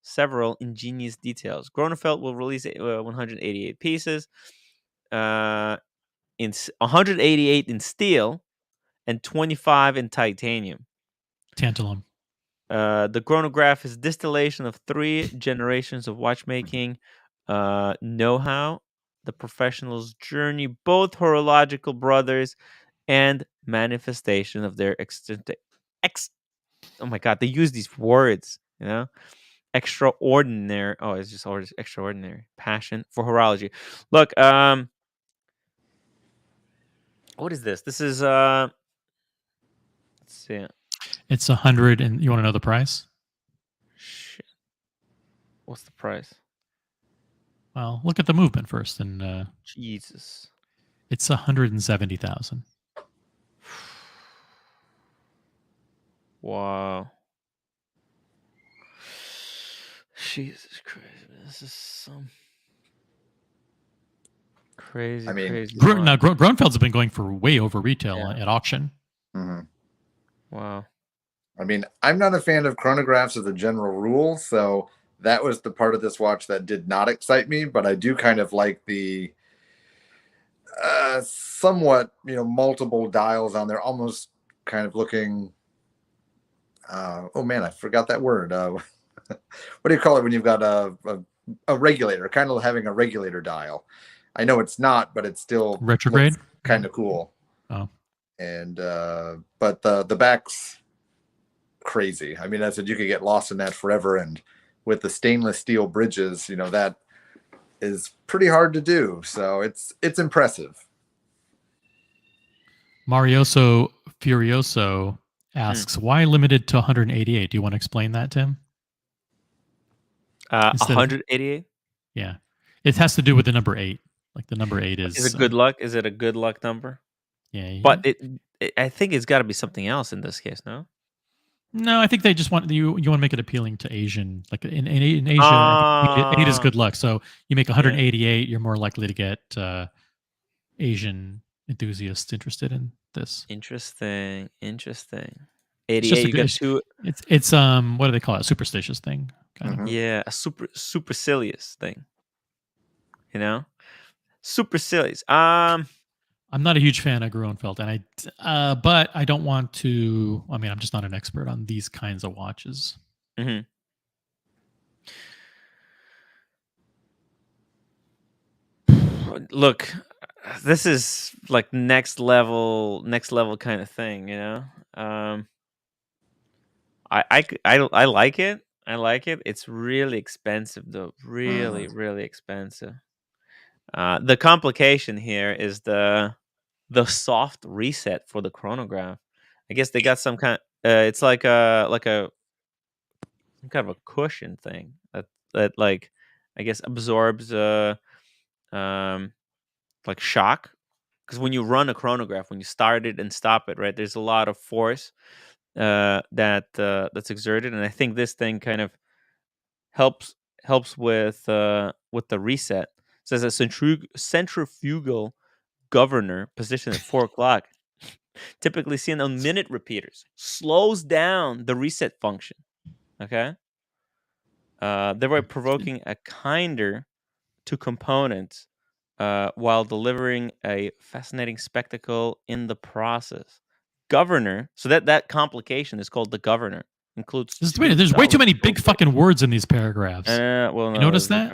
several ingenious details. Kronefeld will release 188 pieces, in 188 in steel and 25 in titanium. Tantalum. The chronograph is distillation of 3 generations of watchmaking know-how, the professional's journey, both horological brothers, and manifestation of their oh my god, they use these words, extraordinary. Oh, it's just always extraordinary passion for horology. Look, what is this? This is let's see. It's 100, and you want to know the price? Shit. What's the price? Well, look at the movement first, and Jesus. It's 170,000. Wow. Jesus Christ. This is some crazy, I mean, crazy Now, watch. Grunfeld's been going for way over retail Yeah. at auction. mhm. Wow. I mean, I'm not a fan of chronographs as a general rule, so that was the part of this watch that did not excite me. But I do kind of like the somewhat, multiple dials on there, almost kind of looking. Oh man, I forgot that word. What do you call it when you've got a regulator? Kind of having a regulator dial. I know it's not, but it's still Retrograde. Kind of cool. Oh. And but the back's crazy. I mean, I said you could get lost in that forever, and with the stainless steel bridges, that is pretty hard to do. So it's impressive. Marioso Furioso asks, why limited to 188? Do you want to explain that, Tim? 188. Yeah, it has to do with the number 8. Like the number 8 is. Is it good luck? Is it a good luck number? Yeah. But I think it's got to be something else in this case, no? No, I think they just want you want to make it appealing to Asian. Like in Asia, I think 8 is good luck. So you make 188, you're more likely to get Asian enthusiasts interested in this. Interesting. It's 88. just You got two. It's what do they call it? A superstitious thing. Kind of. Yeah, a supercilious thing. Supercilious. I'm not a huge fan of Grunfeld, and but I don't want to. I mean, I'm just not an expert on these kinds of watches. Mm-hmm. Look, this is like next level kind of thing, I like it. I like it. It's really expensive though. Really, really expensive. The complication here is the soft reset for the chronograph. I guess they got some kind. It's like some kind of a cushion thing that like I guess absorbs like shock, because when you run a chronograph, when you start it and stop it, right, there's a lot of force that's exerted, and I think this thing kind of helps with the reset. It says a centrifugal governor positioned at 4 o'clock, typically seen on minute repeaters, slows down the reset function. Okay, thereby provoking a kinder to components while delivering a fascinating spectacle in the process. Governor, so that complication is called the governor. Includes. There's way too many big fucking words in these paragraphs. Well, no, you notice that?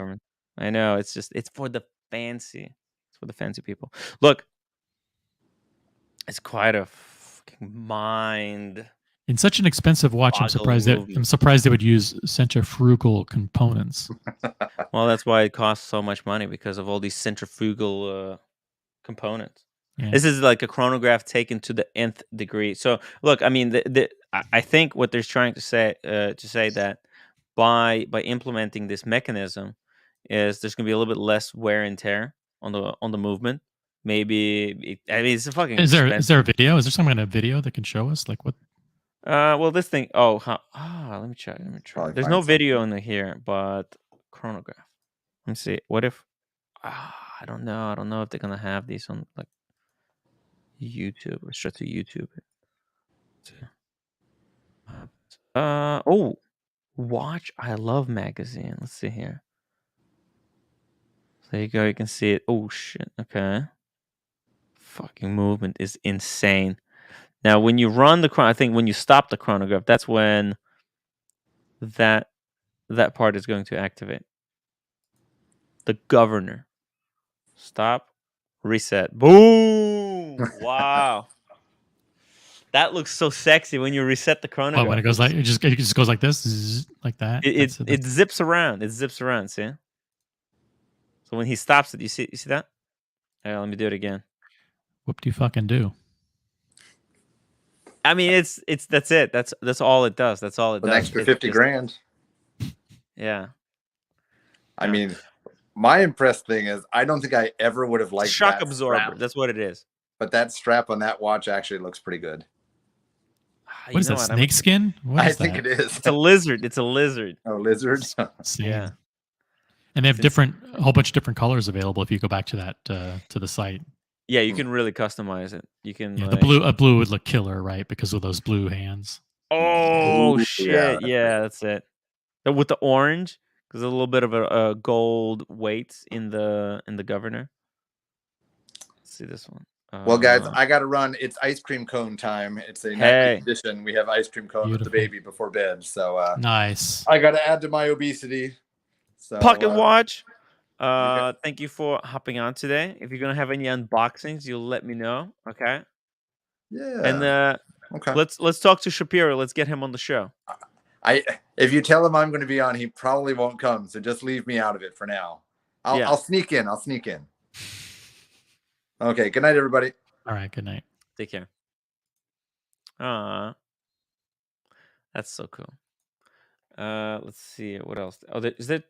I know. It's for the fancy. It's for the fancy people. Look, it's quite a fucking mind. In such an expensive watch, I'm surprised they would use centrifugal components. Well, that's why it costs so much money, because of all these centrifugal components. Yeah. This is like a chronograph taken to the nth degree. So, look, I mean, I think what they're trying to say that by implementing this mechanism is there's going to be a little bit less wear and tear on the movement. Maybe it's a fucking. Is there a video? Is there some kind of video that can show us like what? Well, this thing. Let me check. Probably there's no video in here, but chronograph. Let me see. What if? I don't know. I don't know if they're gonna have these on like YouTube or straight to YouTube. Watch I Love magazine. Let's see here. There you go. You can see it. Oh shit. Okay. Fucking movement is insane. Now, when you run I think when you stop the chronograph, that's when that part is going to activate. The governor. Stop. Reset. Boom! Wow. That looks so sexy when you reset the chronograph. Oh, when it goes like it just goes like this, like that. It zips around. It zips around. See? So when he stops it, you see that? Let me do it again. What do you fucking do? I mean, that's it. That's all it does. That's all it does. An extra 50 grand. Yeah. I mean, my impressed thing is I don't think I ever would have liked shock that absorber. strap. That's what it is. But that strap on that watch actually looks pretty good. What is that? Snake skin? What I is think that? it is. It's a lizard. It's a lizard. Oh, lizard. Yeah. And they have a whole bunch of different colors available if you go back to that to the site. Yeah, you can really customize it. You can. Yeah, like... a blue would look killer, right? Because of those blue hands. Oh Ooh, shit! yeah. Yeah, that's it. With the orange, because a little bit of a gold weight in the governor. Let's see this one. Well, guys, I got to run. It's ice cream cone time. It's a nightly tradition. We have ice cream cone with the baby before bed. So nice. I got to add to my obesity. So Pocket watch. Thank you for hopping on today. If you're gonna have any unboxings, you'll let me know. Okay. Yeah. And okay. Let's talk to Shapiro. Let's get him on the show. If you tell him I'm going to be on, he probably won't come. So just leave me out of it for now. I'll sneak in. I'll sneak in. Okay. Good night, everybody. All right. Good night. Take care. That's so cool. Let's see what else. Oh, is there?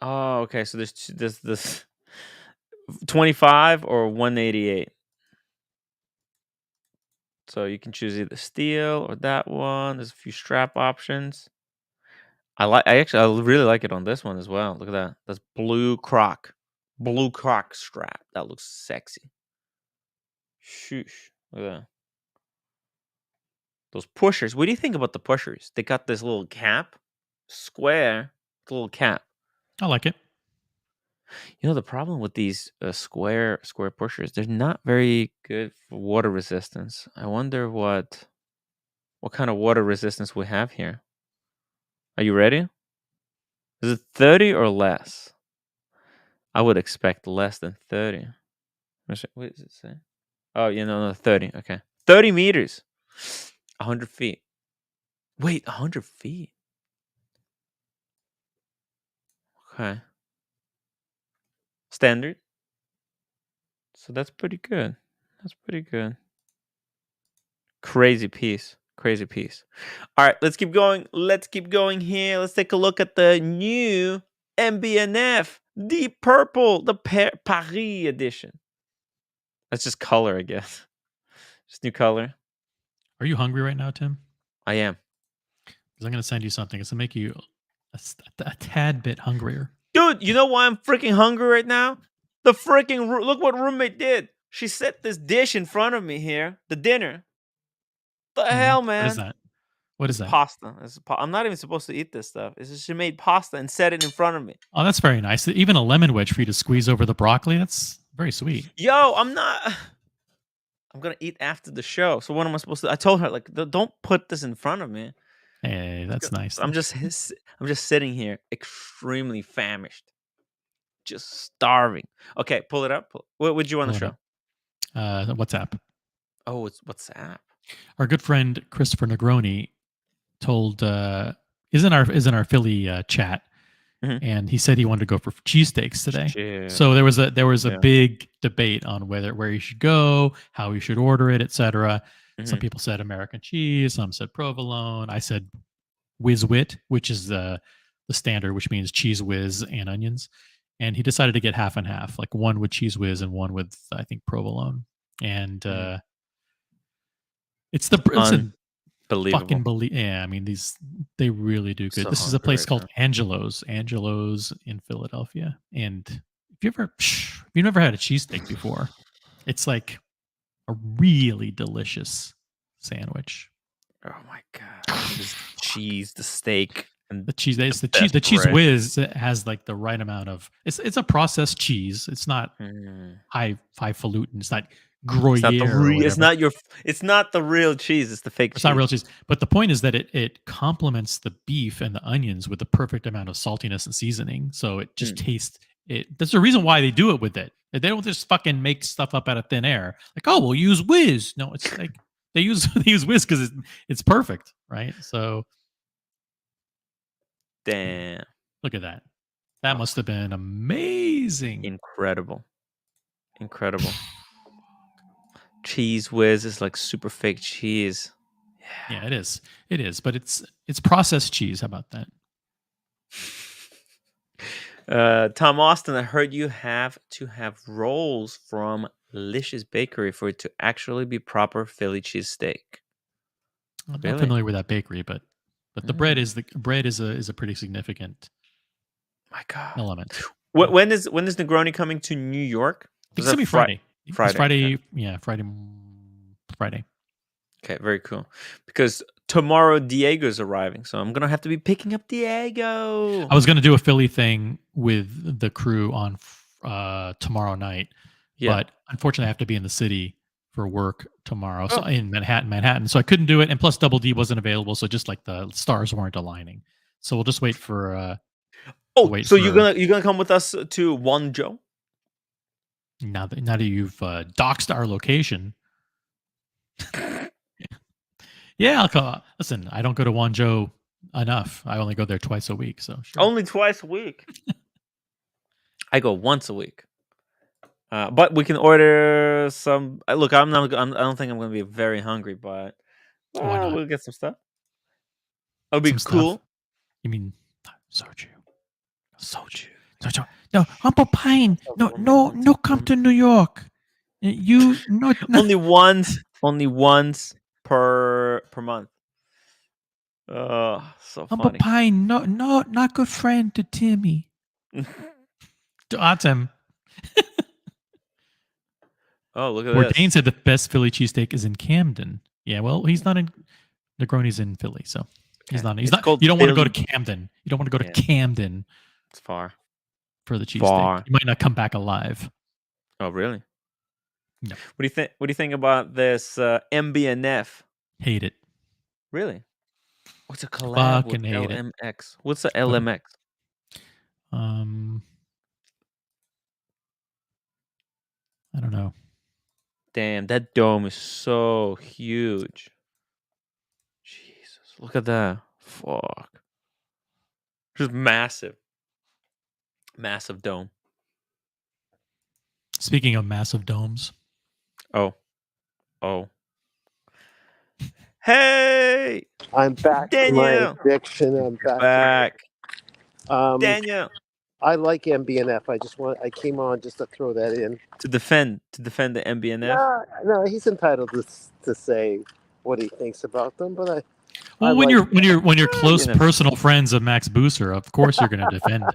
Oh, okay. So there's this 25 or 188. So you can choose either steel or that one. There's a few strap options. I really like it on this one as well. Look at that. That's blue croc strap. That looks sexy. Shoosh. Look at that. Those pushers. What do you think about the pushers? They got this little cap, square, little cap. I like it. You know, the problem with these square pushers, they're not very good for water resistance. I wonder what kind of water resistance we have here. Are you ready? Is it 30 or less? I would expect less than 30. What does it say? Oh, no, 30. Okay. 30 meters. 100 feet. Wait, 100 feet? Okay. Standard. So that's pretty good. Crazy piece. All right, let's keep going. Here. Let's take a look at the new MBNF Deep Purple, the Paris edition. That's just color, I guess. Just new color. Are you hungry right now, Tim? I am. Because I'm going to send you something. It's going to make you a tad bit hungrier. Dude, you know why I'm freaking hungry right now? The freaking look what roommate did. She set this dish in front of me here, the dinner. The hell, man? What is that? Pasta. I'm not even supposed to eat this stuff. It's just she made pasta and set it in front of me. Oh, that's very nice. Even a lemon wedge for you to squeeze over the broccoli. That's very sweet. Yo, I'm gonna eat after the show. So what am I supposed to? I told her like, don't put this in front of me. Hey, that's nice. I'm just sitting here, extremely famished, just starving. Okay, pull it up. What would you want to show? WhatsApp. Oh, it's WhatsApp. Our good friend Christopher Negroni told is in our Philly chat, and he said he wanted to go for cheesesteaks today. Shit. So there was a big debate on where you should go, how you should order it, etc. Some people said American cheese, some said provolone. I said whiz wit, which is the standard, which means cheese whiz and onions. And he decided to get half and half, like one with cheese whiz and one with, I think, provolone. And it's unbelievable. Yeah, I mean, they really do good. This is a place called Angelo's in Philadelphia. And if you've never had a cheesesteak before, it's like a really delicious sandwich. Oh my god! The cheese, the steak, and the cheese. The cheese whiz has like the right amount of. It's a processed cheese. It's not highfalutin. It's not Gruyere. It's not the real cheese. It's the fake. It's not real cheese. But the point is that it complements the beef and the onions with the perfect amount of saltiness and seasoning. So it just tastes. That's the reason why they do it with it. They don't just fucking make stuff up out of thin air. Like, oh, we'll use whiz. No, it's like they use whiz because it's perfect, right? So, damn, look at that. That must have been amazing. Incredible. Cheese whiz is like super fake cheese. Yeah, it is. It is, but it's processed cheese. How about that? Tom Austin, I heard you have to have rolls from Licious Bakery for it to actually be proper Philly cheesesteak. I'm Really? not familiar with that bakery, but the bread is a pretty significant My God. element. When is Negroni coming to New York? I think Is it's gonna be that Friday. Friday. It's Friday. Okay. Yeah, Friday. Okay, very cool. Because tomorrow Diego's arriving, so I'm gonna have to be picking up Diego. I was gonna do a Philly thing with the crew on tomorrow night, but unfortunately, I have to be in the city for work tomorrow. So in Manhattan. So I couldn't do it, and plus Double D wasn't available. So just like the stars weren't aligning. So we'll just wait for. So you're gonna come with us to Wonjo? Now that you've doxed our location. Yeah, I'll come. Listen, I don't go to Wonjo enough. I only go there twice a week. So sure. Only twice a week. I go once a week. But we can order some. Look, I don't think I'm going to be very hungry, but Why not? We'll get some stuff. It'll be cool. Stuff. You mean soju? No, Humble Pine. No, come to New York. You not only once per month. So Humble funny. Pine. No, not good friend to Timmy. That's him. Oh, look at Bourdain this. Dane said the best Philly cheesesteak is in Camden. Yeah, well, he's not in. Negroni's in Philly, so he's not. He's not. You don't want to go to Camden. You don't want to go to Camden. It's far for the cheesesteak. You might not come back alive. Oh, really? No. What do you think? What do you think about this MBNF? Hate it. Really? What's a collab Fucking with hate LMX? it. What's the LMX? I don't know. Damn, that dome is so huge. Jesus, look at that. Fuck. Just massive. Massive dome. Speaking of massive domes. Oh. Hey! I'm back from my addiction. I'm back. Daniel. I like MBNF. I came on just to throw that in. To defend the MBNF? No, he's entitled to say what he thinks about them, but when you're close personal friends of Max Booster, of course you're going to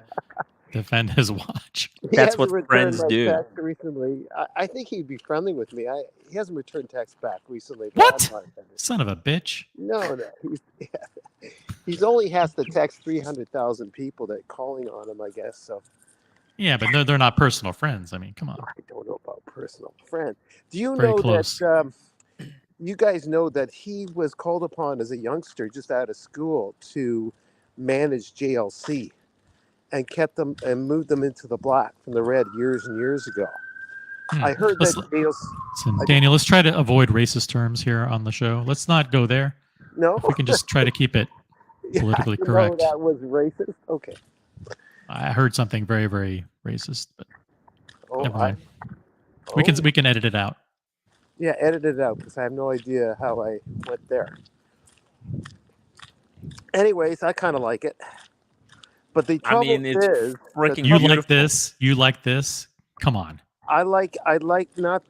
defend his watch. That's what friends do. Text recently. I think he'd be friendly with me. He hasn't returned text back recently. What? Son of a bitch. No. He's only has to text 300,000 people that calling on him, I guess. So. Yeah, but they're not personal friends. I mean, come on. I don't know about personal friends. Do you know that you guys know that he was called upon as a youngster just out of school to manage JLC and kept them and moved them into the black from the red years and years ago? I heard that Daniel, let's try to avoid racist terms here on the show. Let's not go there. No. If we can just try to keep it politically correct. That was racist? Okay. I heard something very, very racist, but never mind. We can edit it out. Yeah, edit it out because I have no idea how I went there. Anyways, I kind of like it. But the trouble is, freaking you like this. Come on. I like not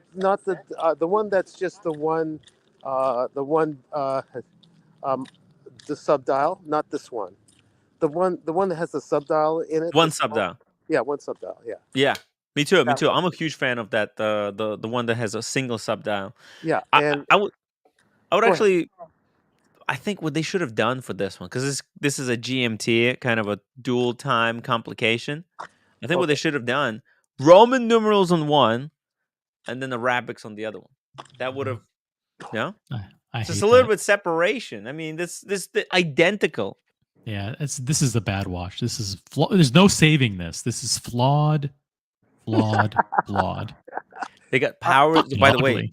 the one that's just the one the subdial, not this one. The one that has the subdial in it. One subdial. Yeah, one subdial. Yeah. Yeah. Me too. I'm a huge fan of that. The one that has a single subdial. Yeah. And I would actually. I think what they should have done for this one, because this is a GMT, kind of a dual time complication. I think what they should have done, Roman numerals on one, and then Arabics on the other one. That would have, it's just a little bit separation. I mean, this identical. Yeah, this is a bad watch. This is there's no saving this. This is flawed. They got power. By the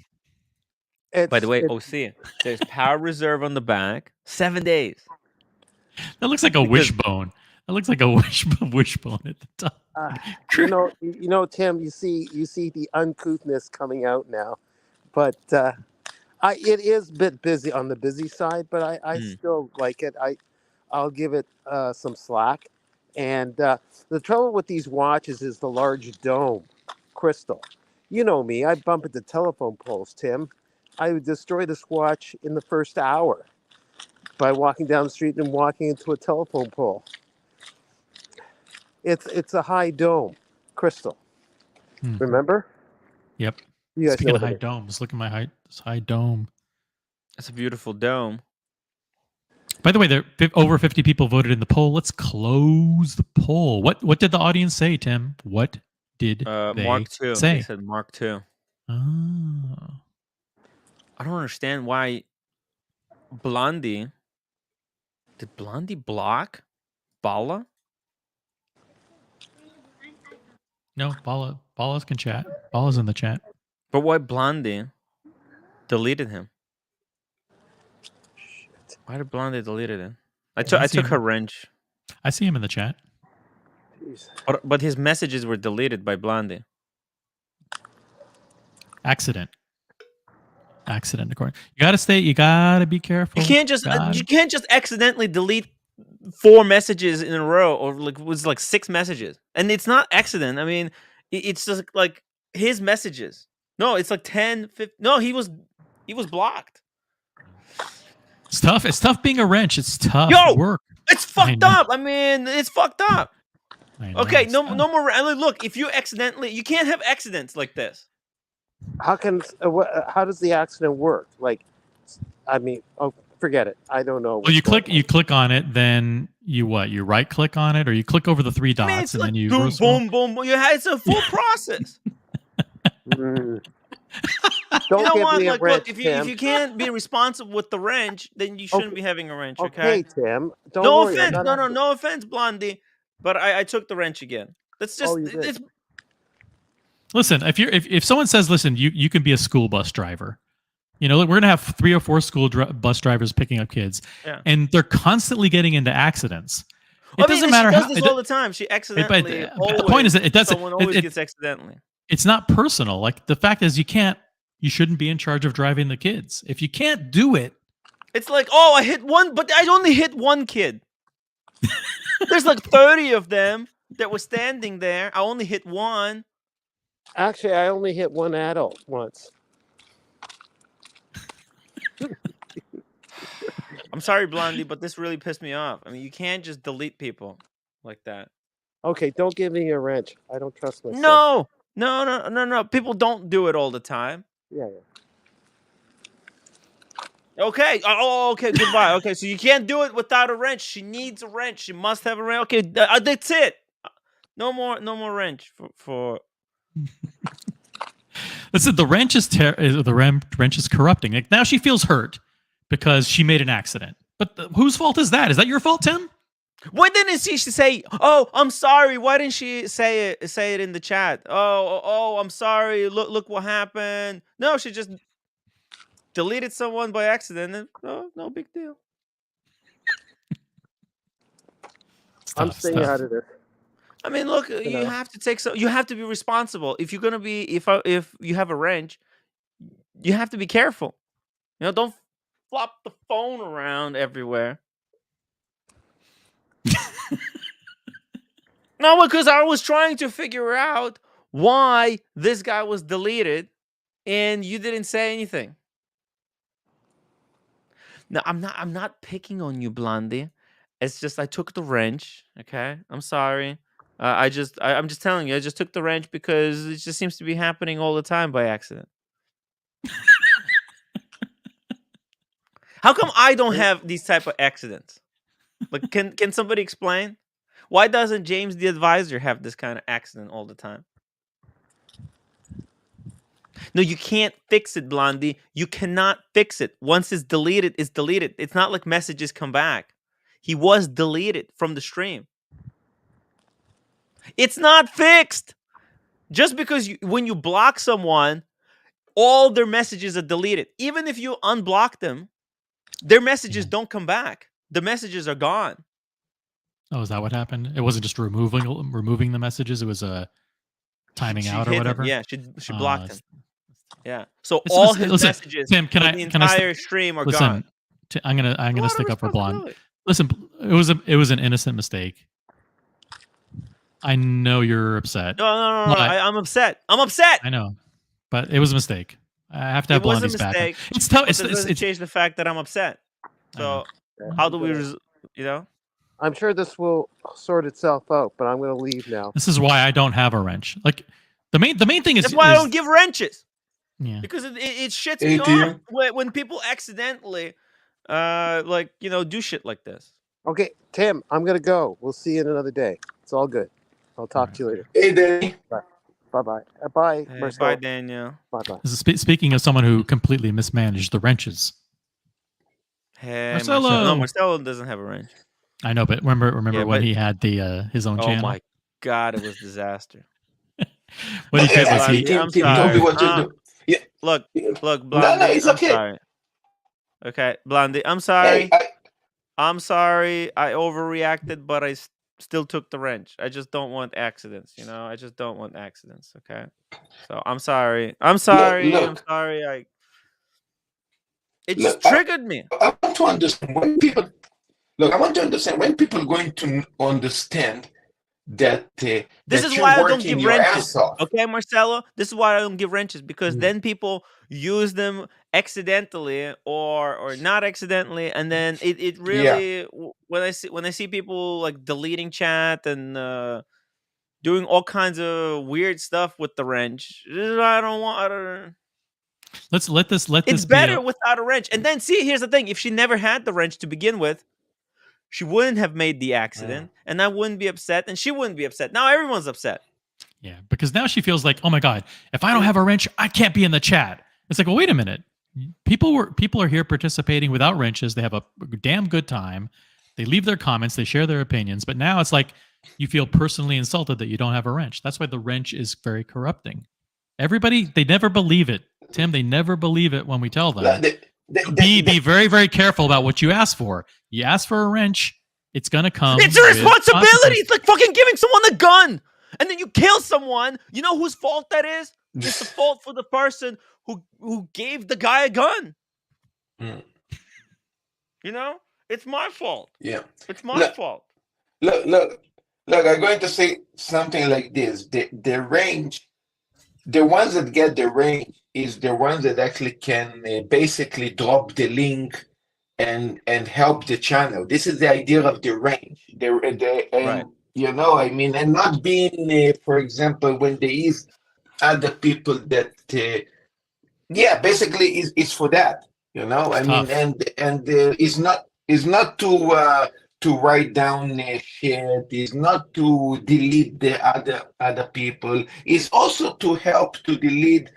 way, OC, there's power reserve on the back. 7 days. That looks like a wishbone. That looks like a wishbone at the top. You know, Tim. You see the uncouthness coming out now, but it is a bit busy on the busy side. But I still like it. I'll give it some slack. And the trouble with these watches is the large dome crystal. You know me. I bump into telephone poles, Tim. I would destroy this watch in the first hour by walking down the street and walking into a telephone pole. It's a high dome crystal. Remember? Yep. You guys Speaking know of what I high mean. domes, look at my high dome. That's a beautiful dome. By the way, there over 50 people voted in the poll. Let's close the poll. What did the audience say, Tim? What did they Mark II. say? They said Mark II. Oh. I don't understand why Blondie. Did Blondie block Bala? No, Bala's can chat. Bala's in the chat. But why Blondie deleted him? Why did Blondie deleted him? I took her wrench. I see him in the chat. But his messages were deleted by Blondie. Accident, according. You gotta be careful. You can't just accidentally delete 4 messages in a row, or like it was like 6 messages, and it's not accident. I mean, it's just like his messages. No, it's like 10, 15. No, he was blocked. It's tough. It's tough being a wrench. It's tough work. It's fucked up. I mean, it's fucked up. Okay, no more. Look, if you can't have accidents like this. How does the accident work? Like, I mean, forget it. I don't know. Well, you click on it, then you right click on it, or you click over the 3 dots, and then you boom, boom. It's a full process. Don't you know give what? me a Like, wrench, look, Tim. if you can't be responsible with the wrench, then you shouldn't be having a wrench. Okay, Tim. Don't no worry. offense. No offense, Blondie. But I took the wrench again. That's just. Listen, if someone says, listen, you can be a school bus driver. You know, we're gonna have 3 or 4 school bus drivers picking up kids, and they're constantly getting into accidents. It doesn't matter she how. does this all the time. She accidentally. The point is that it doesn't. Someone always gets accidentally. It's not personal. Like, the fact is, you shouldn't be in charge of driving the kids. If you can't do it, it's like, oh, I hit one, but I only hit one kid. There's like 30 of them that were standing there. I only hit one. Actually, I only hit one adult once. I'm sorry, Blondie, but this really pissed me off. I mean, you can't just delete people like that. Okay, don't give me a wrench. I don't trust myself. No. People don't do it all the time. Yeah. Okay. Oh, okay. Goodbye. Okay, so you can't do it without a wrench. She needs a wrench. She must have a wrench. Okay, that's it. No more wrench for. Listen, the wrench is corrupting. Like, now she feels hurt because she made an accident. But whose fault is that? Is that your fault, Tim? Why didn't she say, "Oh, I'm sorry"? Why didn't she say it in the chat? Oh, I'm sorry. Look what happened. No, she just deleted someone by accident. And, no big deal. I'm staying out of this. I mean, look, you have to you have to be responsible. If you're gonna be, if you have a wrench, you have to be careful. You know, don't flop the phone around everywhere. No, because I was trying to figure out why this guy was deleted, and you didn't say anything. No, I'm not picking on you, Blondie. It's just I took the wrench. Okay, I'm sorry. I'm just telling you. I just took the wrench because it just seems to be happening all the time by accident. How come I don't have these type of accidents? Like, can somebody explain? Why doesn't James the Advisor have this kind of accident all the time? No, you can't fix it, Blondie. You cannot fix it. Once it's deleted, it's deleted. It's not like messages come back. He was deleted from the stream. It's not fixed. Just because when you block someone, all their messages are deleted. Even if you unblock them, their messages don't come back. The messages are gone. Oh, is that what happened? It wasn't just removing the messages. It was timing out or whatever. Yeah, she blocked him. Yeah. So all his messages, Tim, the entire stream are gone. I'm gonna stick up for Blonde. Listen, it was an innocent mistake. I know you're upset. No. I'm upset. I'm upset. I know. but it was a mistake. I have to have It was a Blondie's back. mistake. It's tough. But that doesn't change the fact that I'm upset. So how do we, you know? I'm sure this will sort itself out, but I'm going to leave now. This is why I don't have a wrench. Like the main thing is That's why I don't give wrenches. Yeah. Because it shits me off when people accidentally, do shit like this. Okay, Tim, I'm going to go. We'll see you in another day. It's all good. I'll talk to you later. Hey, Danny. Bye. Bye-bye. Bye, Hey, Marcelo. bye, Daniel. Bye-bye. This is speaking of someone who completely mismanaged the wrenches. Hey, Marcelo. No, Marcelo doesn't have a wrench. I know, but remember Yeah, when but- he had the his own Oh channel? my God, it was disaster. What he did was Blondie, he. I'm Tim, sorry. tell me what you do. Yeah. Look, No, Blondie, it's I'm okay. sorry. Okay, Blondie, I'm sorry. Hey, I'm sorry. I overreacted, but I still took the wrench. I just don't want accidents, I just don't want accidents, okay? So I'm sorry. I'm sorry. I'm look. sorry. It Look, just triggered me. I want to understand when people going to understand that This that is you're why I don't working give your wrenches. ass off. Okay, Marcelo? This is why I don't give wrenches, because then people use them accidentally or not accidentally, and then it really when I see people like deleting chat and doing all kinds of weird stuff with the wrench. I don't. Let's let this It's be better without a wrench. And then see, here's the thing: if she never had the wrench to begin with, she wouldn't have made the accident, and I wouldn't be upset, and she wouldn't be upset. Now everyone's upset. Yeah, because now she feels like, oh my God, if I don't have a wrench, I can't be in the chat. It's like, well, wait a minute. People are here participating without wrenches. They have a damn good time. They leave their comments, they share their opinions, but now it's like you feel personally insulted that you don't have a wrench. That's why the wrench is very corrupting. Everybody, they never believe it. Tim, they never believe it when we tell them. Be very, very careful about what you ask for. You ask for a wrench, it's going to come. It's a with responsibility. consequences. It's like fucking giving someone a gun, and then you kill someone. You know whose fault that is? It's the fault for the person who gave the guy a gun. It's my fault. Yeah, it's my fault. Look. I'm going to say something like this: the range, the ones that get the range is the ones that actually can basically drop the link and help the channel. This is the idea of the range. Right. And not being, for example, when there is other people that, basically is for that. It's not to write down shit. It's not to delete the other people. It's also to help to delete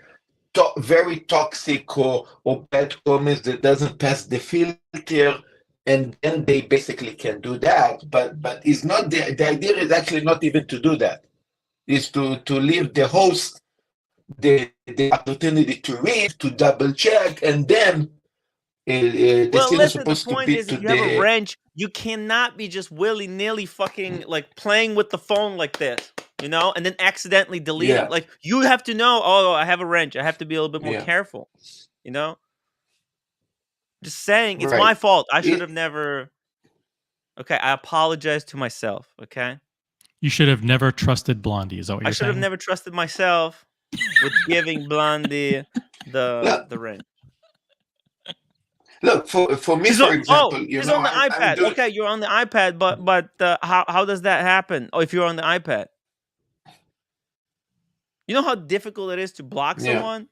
very toxic or bad comments that doesn't pass the filter, and then they basically can do that. But it's not the idea is actually not even to do that. Is to leave the host the opportunity to read, to double check, and then the thing is supposed the point to be is, to if you have a wrench, you cannot be just willy-nilly fucking like playing with the phone like this, and then accidentally deleting. Yeah. Like, you have to know, I have a wrench. I have to be a little bit more careful, Just saying, it's my fault. I should have never. Okay, I apologize to myself, okay? You should have never trusted Blondie, is that what you're I should have saying? never trusted myself with giving Blondie the wrench. Look, for me, for example, she's on the iPad. Okay, you're on the iPad, but how does that happen? If you're on the iPad, you know how difficult it is to block someone.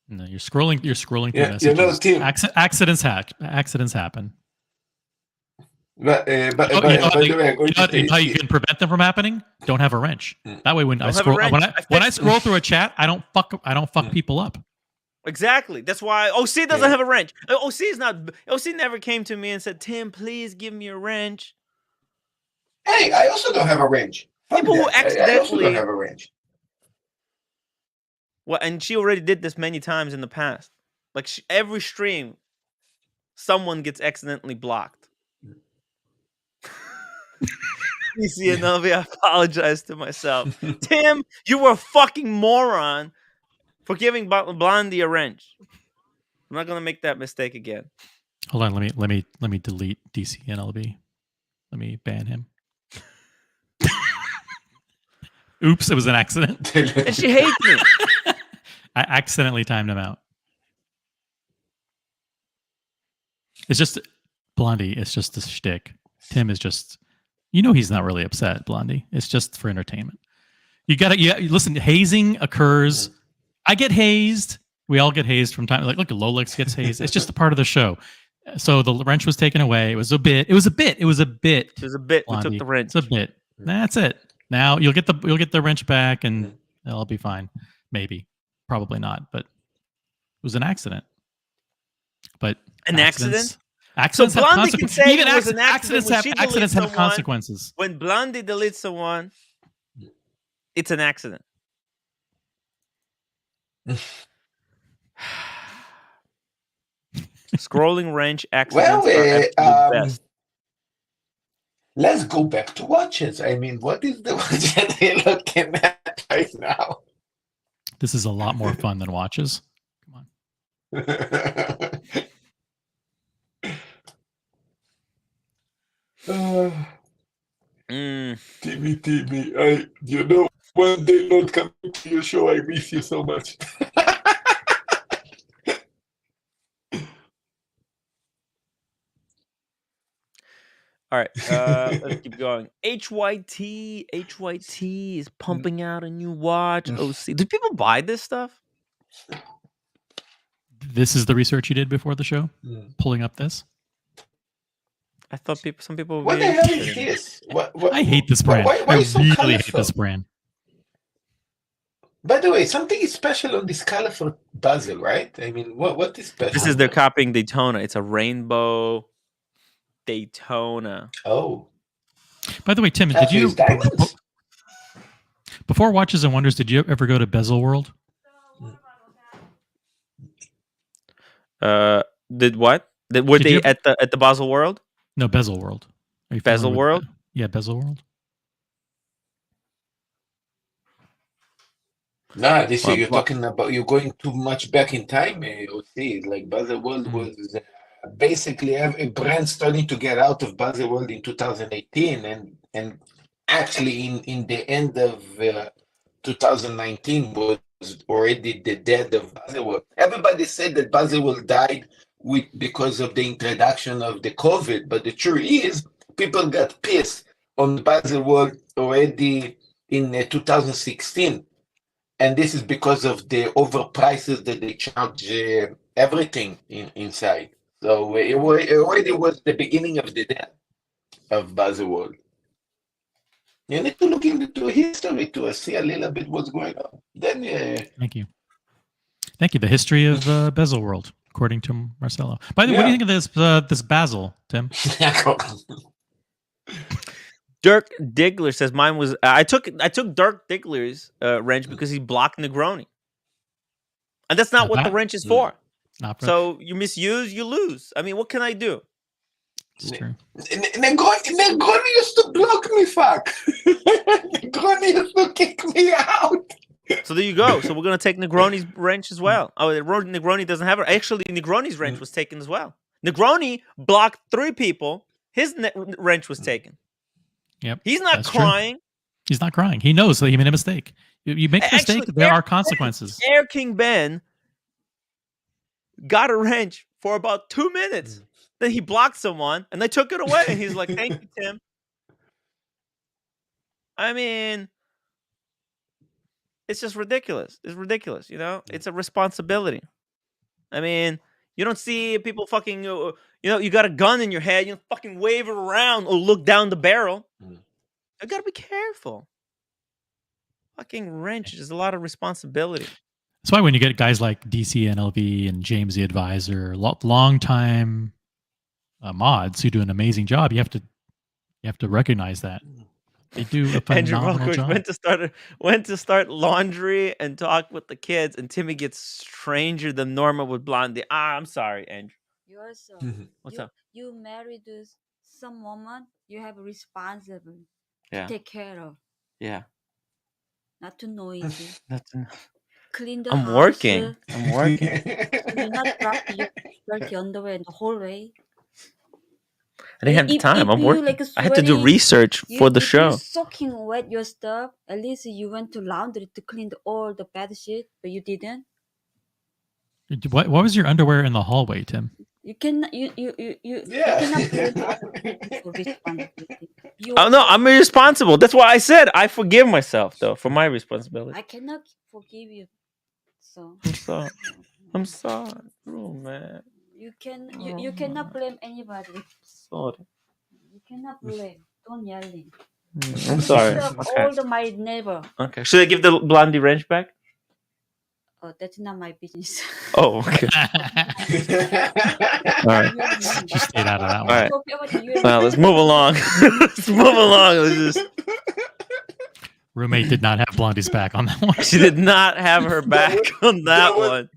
No, you're scrolling through Yeah, messages. Tim. Accidents happen. But You by the way, I'm going to say, know how you can prevent them from happening? Don't have a wrench. That way, when I scroll through a chat, I don't fuck people up. Exactly. That's why OC doesn't have a wrench. OC never came to me and said, "Tim, please give me a wrench." Hey, I also don't have a wrench. People who I also accidentally don't have a wrench. Well, and she already did this many times in the past. Like, every stream, someone gets accidentally blocked. DC and Novi, I apologize to myself. Tim, you were a fucking moron for giving Blondie a wrench. I'm not gonna make that mistake again. Hold on, let me delete DC and LB. Let me ban him. Oops, it was an accident. And she hates me. I accidentally timed him out. It's just Blondie. It's just a shtick. Tim is just, he's not really upset, Blondie. It's just for entertainment. You listen, hazing occurs. I get hazed. We all get hazed from time. Like, look, Lolix gets hazed. It's just a part of the show. So the wrench was taken away. It was a bit. Blondie. We took the wrench. It's a bit. That's it. Now you'll get the wrench back and it'll be fine. Maybe. Probably not, but it was an accident. But accident? Accidents so have Blondie can say even it was an accidents have someone, consequences. When Blondie deletes someone, it's an accident. Scrolling wrench accidents are best. Let's go back to watches. I mean, what is the watch that they're looking at right now? This is a lot more fun than watches. Come on. Timmy, one day not coming to your show, I miss you so much. All right, let's keep going. HYT is pumping out a new watch. OC. Do people buy this stuff? This is the research you did before the show? Pulling up this? I thought some people. What the hell is this? I hate this brand. Why I so really colorful? hate this brand. By the way, something is special on this colorful bezel, right? I mean, what is special? This is they're copying Daytona. It's a rainbow Daytona. Oh. By the way, Tim, did you before Watches and Wonders? Did you ever go to Bezel World? Did what? Were they at the Basel World? No, Bezel World. Bezel World? Yeah, Bezel World. Nah, you're talking about you're going too much back in time. OC, like Basel World was basically every brand starting to get out of Basel World in 2018, and actually in the end of 2019 was already the death of Basel World. Everybody said that Basel World died because of the introduction of the COVID, but the truth is people got pissed on Basel World already in 2016. And this is because of the overprices that they charge everything inside. So it already was the beginning of the death of Basel World. You need to look into history to see a little bit what's going on. Then, Thank you. The history of Bezel World, according to Marcelo. By the way, what do you think of this Basil, Tim? Dirk Diggler says mine was. I took Dirk Diggler's wrench because he blocked Negroni, and that's not what the wrench is for. So you misuse, you lose. I mean, what can I do? It's true. Negroni used to block me, fuck. Negroni used to kick me out. So there you go. So we're gonna take Negroni's wrench as well. Oh, Negroni doesn't have it. Actually, Negroni's wrench was taken as well. Negroni blocked 3 people. His wrench was taken. Yep. He's not crying. True. He's not crying. He knows that he made a mistake. You make a mistake, there are consequences. Air King Ben got a wrench for about 2 minutes. Then he blocked someone, and they took it away. And he's like, "Thank you, Tim." I mean, it's just ridiculous. It's ridiculous. It's a responsibility. I mean, you don't see people fucking. You got a gun in your head. You fucking wave it around or look down the barrel. I gotta be careful. Fucking wrench is a lot of responsibility. That's why when you get guys like DC NLV and James the Advisor, long time mods who do an amazing job, you have to recognize that they do a phenomenal job. Went to start laundry and talk with the kids, and Timmy gets stranger than normal with Blondie. I'm sorry, Andrew. You also What's up? You married to some woman you have responsible Yeah. to take care of. Yeah. Not too noisy. Clean the I'm house. working. I'm working. Do not drop your dirty underwear in the hallway. I didn't have the If time. I'm you working. like I had to do sweating, research for the if you show. soaking wet your stuff, at least you went to laundry to clean all the bad shit, but you didn't. What was your underwear in the hallway, Tim? You cannot Yeah. cannot blame other people for responsibility. You Oh no, also- I'm irresponsible. That's why I said I forgive myself though for my responsibility. I cannot forgive you. So I'm sorry. I'm sorry, bro, man. you cannot blame anybody. Sorry. You cannot blame. Don't yelling. I'm sorry. Disturb Okay. all my neighbor. Okay. Should I give the Blondie wrench back? Oh, that's not my business. Oh, okay. All right. She stayed out of that All one. right. Talking about you and Now let's move along. Let's move along. Let's just. Roommate did not have Blondie's back on that one. She did not have her back on that one.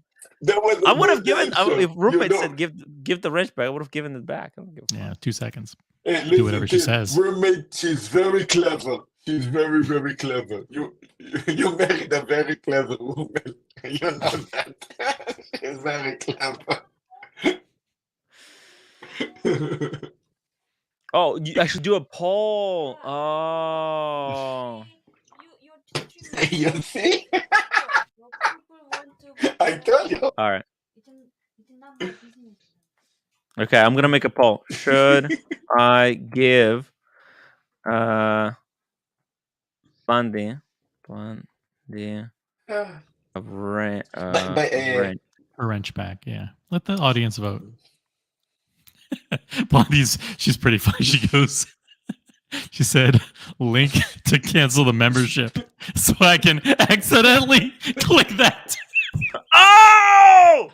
That was I would have given. so, If roommate you know, said give the wrench back, I would have given it back. I don't give a fuck. Yeah, 2 seconds. Hey, Do whatever she listen, says. Roommate, she's very clever. She's very, very clever. You married a very clever woman. You know that. She's very clever. Oh, I should do a poll. Oh. You see? I told you. All right. Okay, I'm gonna make a poll. Should I give Blondie a rent? A wrench back, yeah. Let the audience vote. She's pretty funny. She goes, she said, link to cancel the membership so I can accidentally click that. Oh!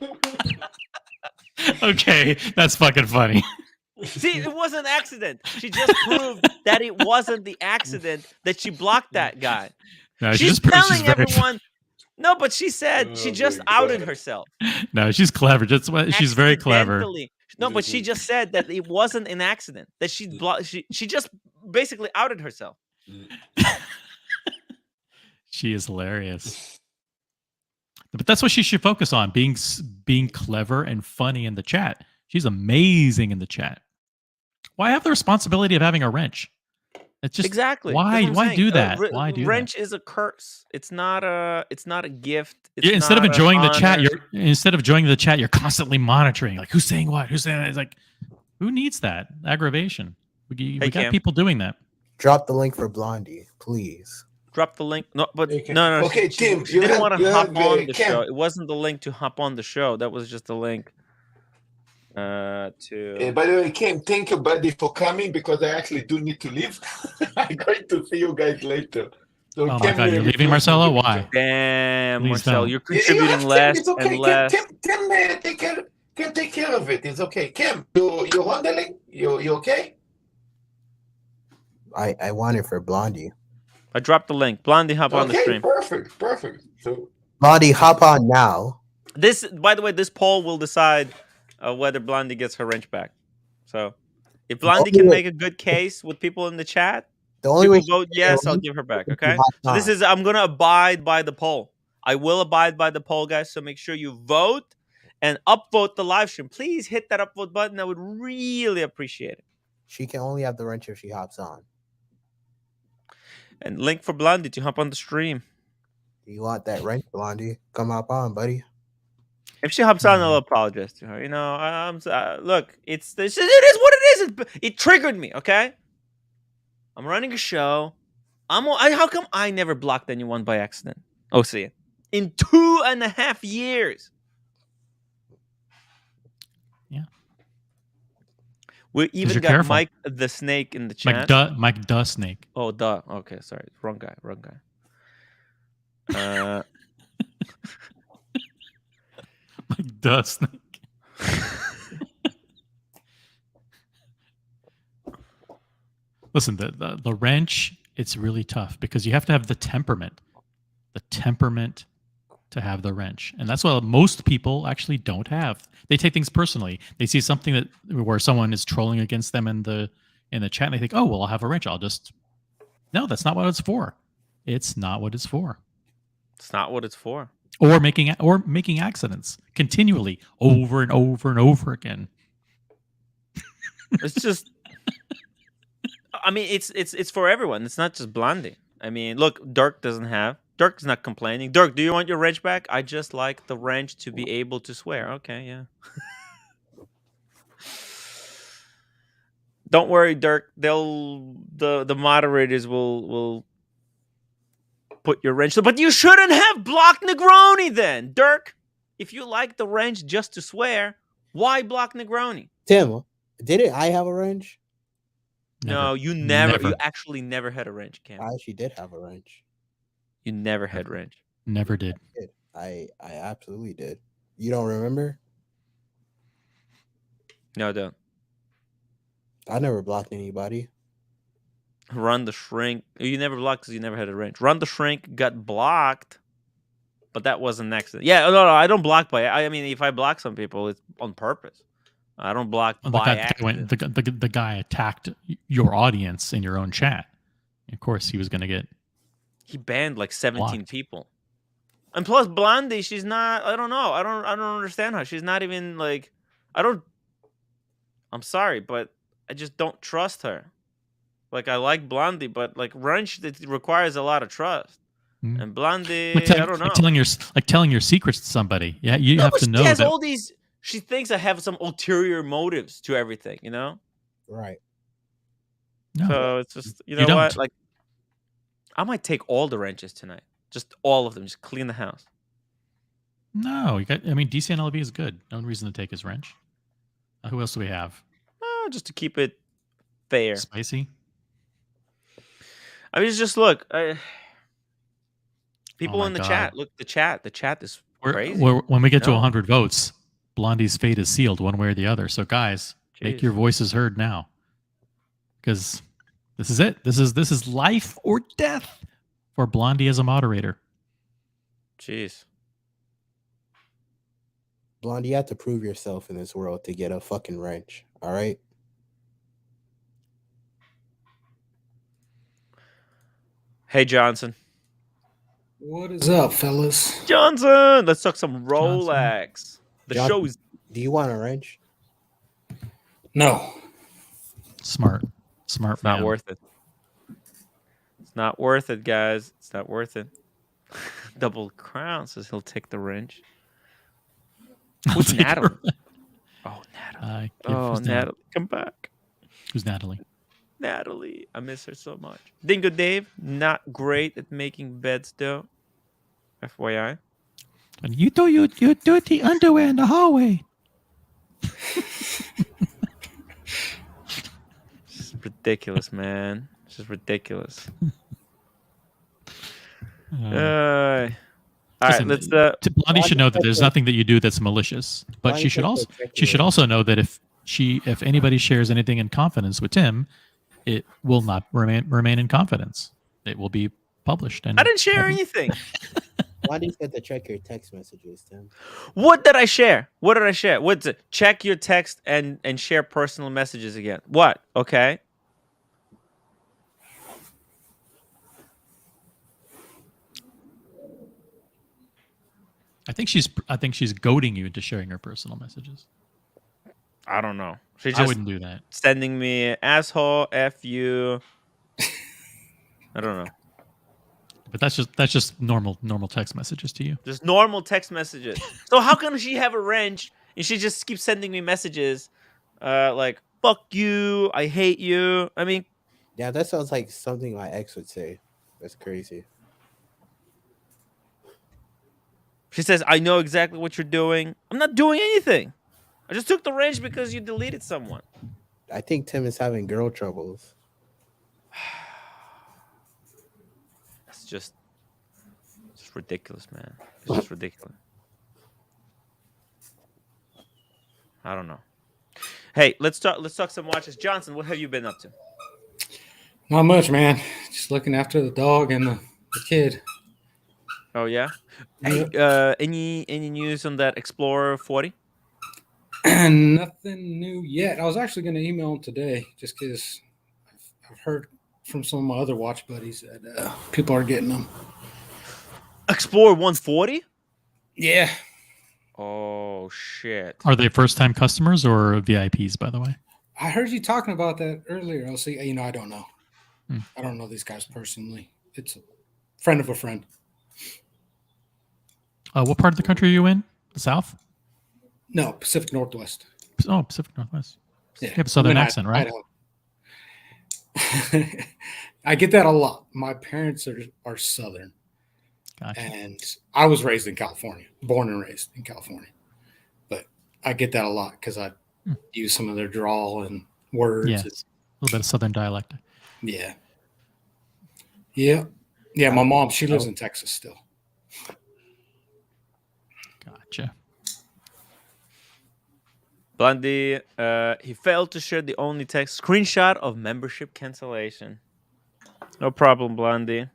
Okay, that's fucking funny. See, it was an accident. She just proved that it wasn't the accident that she blocked that guy. No, she She's just proves she's telling very- everyone. No, but she said she just outed herself. No, she's clever. That's what she's very clever. Accidentally. No, but she just said that it wasn't an accident. That she just basically outed herself. She is hilarious. But that's what she should focus on, being clever and funny in the chat. She's amazing in the chat. Why have the responsibility of having a wrench? It's just exactly. Why do that? Why do wrench is a curse. It's not a gift. It's yeah, instead of not an enjoying the chat, honor. you're constantly monitoring, like who's saying what, who's saying that. It's like, who needs that aggravation? We got Cam. people doing that. Drop the link for Blondie, please. Drop the link. No, but no. Okay, she Tim, didn't want to hop on the Cam. show. It wasn't the link to hop on the show. That was just a link to. By the way, Kim, thank you, buddy, for coming because I actually do need to leave. I'm going to see you guys later. So Oh my God, you're leaving, Marcelo? Why? Damn, Please Marcel, don't. you're You contributing have Tim, less it's okay. and less. Tim, can take care of it. It's okay. Kim, you handling? You okay? I want it for Blondie. I dropped the link. Blondie, hop on the Okay, stream. perfect. So Blondie, hop on now. This, by the way, this poll will decide whether Blondie gets her wrench back. So, if Blondie can make a good case with people in the chat, The only way people vote yes, I'll give her back. Okay. So this is I'm gonna abide by the poll. I will abide by the poll, guys. So make sure you vote and upvote the live stream. Please hit that upvote button. I would really appreciate it. she can only have the wrench if she hops on. And link for Blondie to hop on the stream. Do you want that wrench, Blondie? Come hop on, buddy. If she hops on, I'll apologize to her. You know, look, it is what it is. It triggered me. Okay, I'm running a show. How come I never blocked anyone by accident? Oh, see it in 2.5 years. Yeah. We even you're got careful. Mike the Snake in the chat. Mike Duh Snake. Oh, duh. Okay, sorry, wrong guy. Mike Duh Snake. Listen, the wrench, it's really tough because you have to have the temperament to have the wrench. And that's what most people actually don't have. They take things personally. They see something where someone is trolling against them in the chat and they think, oh, well, I'll have a wrench. No, that's not what it's for. It's not what it's for. It's not what it's for. Or making accidents continually over and over and over again. It's just I mean, it's for everyone. It's not just Blondie. I mean, look, Dirk doesn't have. Dirk's not complaining. Dirk, do you want your wrench back? I just like the wrench to be able to swear. Okay, yeah. Don't worry, Dirk. The moderators will put your wrench. But you shouldn't have blocked Negroni then, Dirk. If you like the wrench just to swear, why block Negroni? Tim, didn't I have a wrench? No, you never. You actually never had a wrench, Cam. I actually did have a wrench. You never had wrench. Never did. I absolutely did. You don't remember? No, I don't. I never blocked anybody. Run the Shrink. You never blocked because you never had a wrench. Run the Shrink got blocked, but that was an accident. Yeah, no, I don't block by. I mean, if I block some people, it's on purpose. I don't block by accident. The guy attacked your audience in your own chat. Of course, he was going to get. He banned like 17 blocked. people, and plus Blondie, she's not. I don't know. I don't understand her. She's not even like. I'm sorry, but I just don't trust her. Like, I like Blondie, but like wrench, it requires a lot of trust. And Blondie, I don't know. Telling your secrets to somebody. Yeah, you have to know she has that. all these. She thinks I have some ulterior motives to everything, you know? Right. No, so it's just, you know you what? don't. Like, I might take all the wrenches tonight. Just all of them. Just clean the house. No, I mean, DCNLB is good. No reason to take his wrench. Who else do we have? Just to keep it fair. Spicy. I mean, just look. People my in the God. chat. Look, the chat. The chat is crazy. When we get to No. 100 votes, Blondie's fate is sealed one way or the other. So, guys, make Jeez. your voices heard now, because this is it. This is life or death for Blondie as a moderator. Jeez. Blondie, you have to prove yourself in this world to get a fucking wrench. All right. Hey, Johnson. What is up, fellas? Johnson, let's talk some Rolex. The Johnson, show is. Do you want a wrench? No. Smart It's man. not worth it. It's not worth it, guys. It's not worth it. Double Crown says he'll take the wrench. Who's Natalie? Oh, Natalie. Natalie, come back. Who's Natalie? Natalie, I miss her so much. Dingo Dave, not great at making beds though. FYI. And you throw your dirty underwear in the hallway. It's ridiculous, man. It's just ridiculous. All right, Listen, let's. Blondie should know that there's nothing that you do that's malicious, but Blondie she should also know that if anybody shares anything in confidence with Tim, it will not remain in confidence. It will be published. And I didn't share anything. Blondie said to check your text messages, Tim. What did I share? What's it? Check your text and share personal messages again. What? Okay. I think she's goading you into sharing her personal messages. I don't know. She I just wouldn't do that. sending me asshole, F you. I don't know. But that's just normal text messages to you. Just normal text messages. So how can she have a wrench and she just keeps sending me messages like fuck you, I hate you? I mean, Yeah, that sounds like something my ex would say. That's crazy. she says, I know exactly what you're doing. I'm not doing anything. I just took the wrench because you deleted someone. I think Tim is having girl troubles. It's just ridiculous, man. It's just ridiculous. I don't know. Hey, let's talk some watches. Johnson, what have you been up to? Not much, man. Just looking after the dog and the kid. Oh yeah. Hey, any news on that Explorer 40? Nothing new yet. I was actually going to email him today just because I've heard from some of my other watch buddies that people are getting them. Explorer 140? Yeah. Oh shit. Are they first time customers or VIPs, by the way? I heard you talking about that earlier. I'll see. I don't know. Hmm. I don't know these guys personally. It's a friend of a friend. What part of the country are you in? The South? No, Pacific Northwest. Oh, Pacific Northwest. Yeah, You have a Southern I'm in accent, right? Idaho. I get that a lot. My parents are Southern. Gotcha. And I was raised in California, born and raised in California. But I get that a lot because I use some of their drawl and words. Yes, a little bit of Southern dialect. Yeah. Yeah. Yeah, my mom, she lives in Texas still. Gotcha. Blondie, he failed to share the only text screenshot of membership cancellation. No problem, Blondie.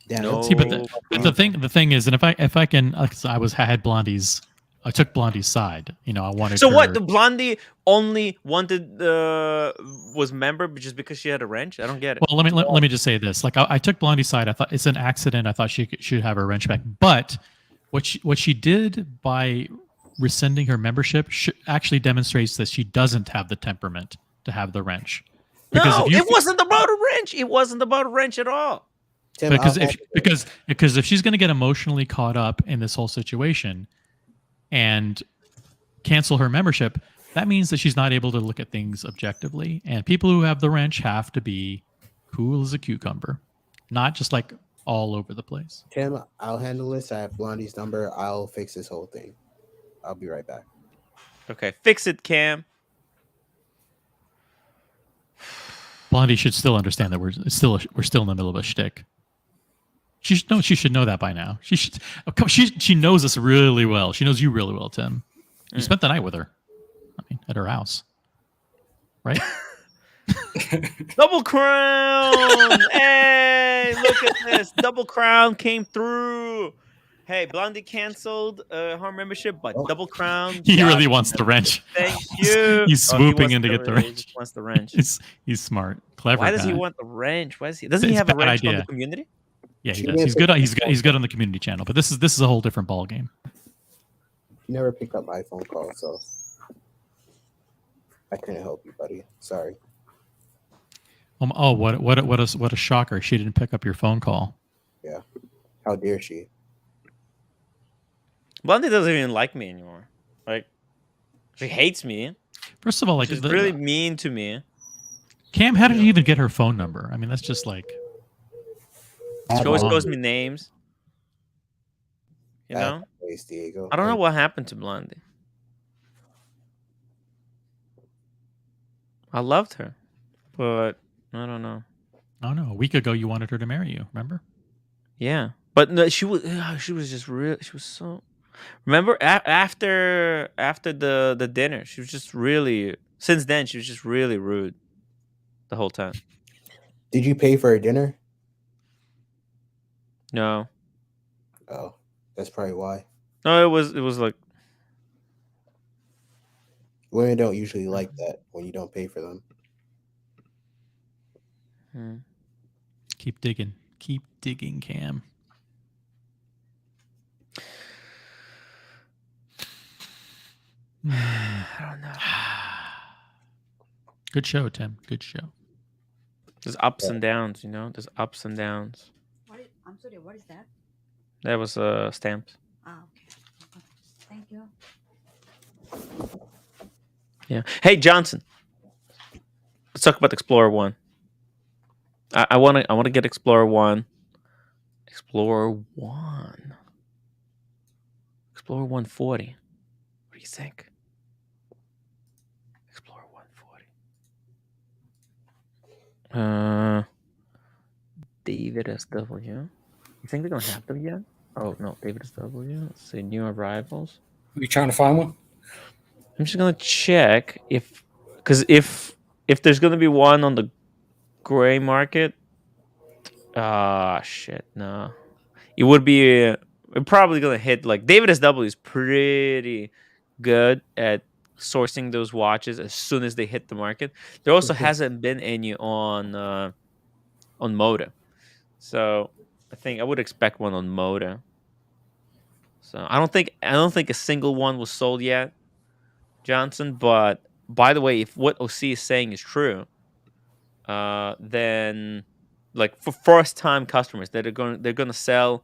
Damn, No. See, but the thing is, and if I can, cause I took Blondie's side. I wanted. So her, what? The Blondie only wanted was member just because she had a wrench? I don't get it. Well, let me just say this. Like I took Blondie's side. I thought it's an accident. I thought she should have her wrench back. But what she did by rescinding her membership actually demonstrates that she doesn't have the temperament to have the wrench. Because it wasn't about a wrench. It wasn't about a wrench at all. Tim, because if she's going to get emotionally caught up in this whole situation and cancel her membership, that means that she's not able to look at things objectively. And people who have the wrench have to be cool as a cucumber, not just like all over the place. Tim, I'll handle this. I have Blondie's number. I'll fix this whole thing. I'll be right back. Okay, fix it, Cam. Blondie should still understand that we're still in the middle of a shtick. She should know that by now. She knows us really well. She knows you really well, Tim. You spent the night with her. I mean, at her house, right? Double crown! Hey, look at this. Double crown came through. Hey, Blondie canceled her membership, but Double Crown. He really wants the wrench. Thank you. He's swooping in to get the wrench. He just wants the wrench. He's smart, clever. Why does he guy. want the wrench? Doesn't he have a wrench from the community? Yeah, he does. He's good on the community channel, but this is a whole different ball game. You never picked up my phone call, so I couldn't help you, buddy. Sorry. Oh, what a shocker! She didn't pick up your phone call. Yeah, how dare she? Blondie doesn't even like me anymore. Like, she hates me. First of all, she's really mean to me. Cam, how did you even get her phone number? I mean, that's just like. She always calls me names. You know? Diego. I don't know what happened to Blondie. I loved her, but I don't know. Oh no! A week ago, you wanted her to marry you. Remember? Yeah, but no, she was just real. She was so. Remember after the dinner, she was just really. Since then, she was just really rude. The whole time. Did you pay for her dinner? No. Oh, that's probably why. No, it was like. Women don't usually like that when you don't pay for them. Keep digging, Cam. I don't know. Good show, Tim. Good show. There's ups and downs, you know. There's ups and downs. I'm sorry. What is that? That was stamps. Ah, okay. Thank you. Yeah. Hey, Johnson. Let's talk about Explorer 1. I want to get Explorer 1. Explorer 1. Explorer 140. What do you think? Explorer 140. David SW. You think they're gonna have them yet? Oh no, David SW. Let's see, new arrivals. Are you trying to find one? I'm just gonna check if there's gonna be one on the gray market. Shit, no. It would be probably gonna hit. Like David SW is pretty good at sourcing those watches as soon as they hit the market. There also hasn't been any on Moda, so I think I would expect one on Moda. So I don't think a single one was sold yet, Johnson, but by the way, if what OC is saying is true, then like for first time customers that they're gonna sell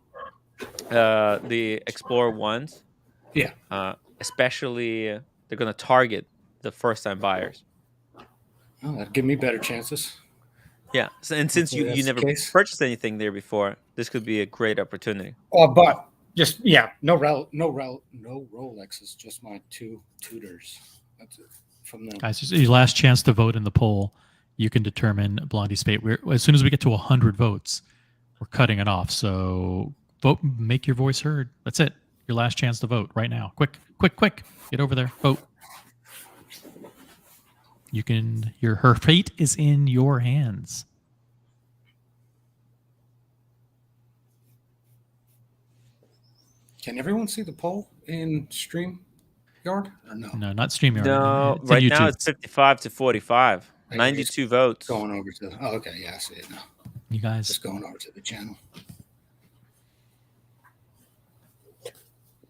the Explorer ones. Yeah. Especially they're gonna target the first time buyers. Oh, that'd give me better chances. Yeah, and since Hopefully you that's the never case. purchased anything there before, this could be a great opportunity. But just no Rolexes, just my 2 Tudors. That's it from them. Guys, this is your last chance to vote in the poll. You can determine Blondie's fate. As soon as we get to 100 votes, we're cutting it off. So vote, make your voice heard. That's it. Your last chance to vote right now. Quick. Get over there. Vote. You can. Her fate is in your hands. Can everyone see the poll in StreamYard or no? No, not StreamYard. No, It's right in now YouTube. it's 55 to 45. 92 votes. Going over to. Oh, okay. Yeah, I see it now. You guys. Just going over to the channel.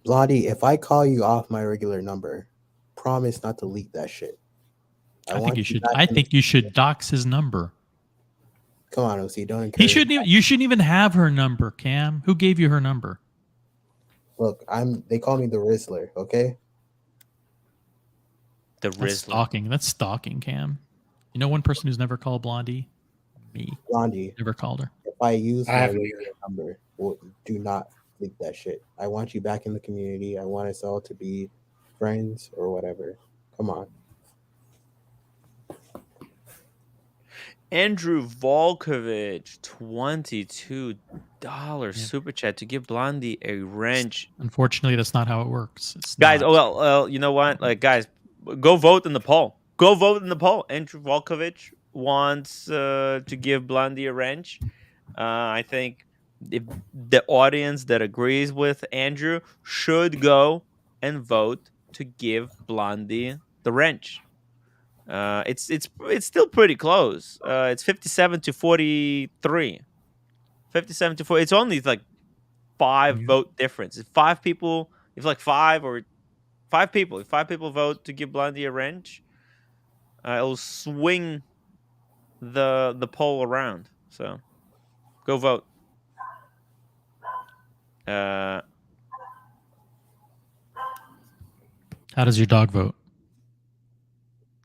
Blondie, if I call you off my regular number, promise not to leak that shit. I think you should dox his number. Come on, OC, don't encourage. You shouldn't even have her number, Cam. Who gave you her number? Look, they call me the Rizzler, okay? The Rizzler. That's stalking, Cam. You know one person who's never called Blondie? Me. Blondie. Never called her. If I use my regular number, do not leak that shit. I want you back in the community. I want us all to be friends or whatever. Come on. Andrew Volkovich, $22 super chat to give Blondie a wrench. Unfortunately, that's not how it works. Guys, you know what? Like, guys, go vote in the poll. Andrew Volkovich wants to give Blondie a wrench. I think if the audience that agrees with Andrew should go and vote to give Blondie the wrench. It's still pretty close. It's 57 to 43. 57 to 4. It's only like 5 vote difference. If 5 people, if 5 people vote to give Blondie a wrench, it'll swing the poll around. So go vote. How does your dog vote?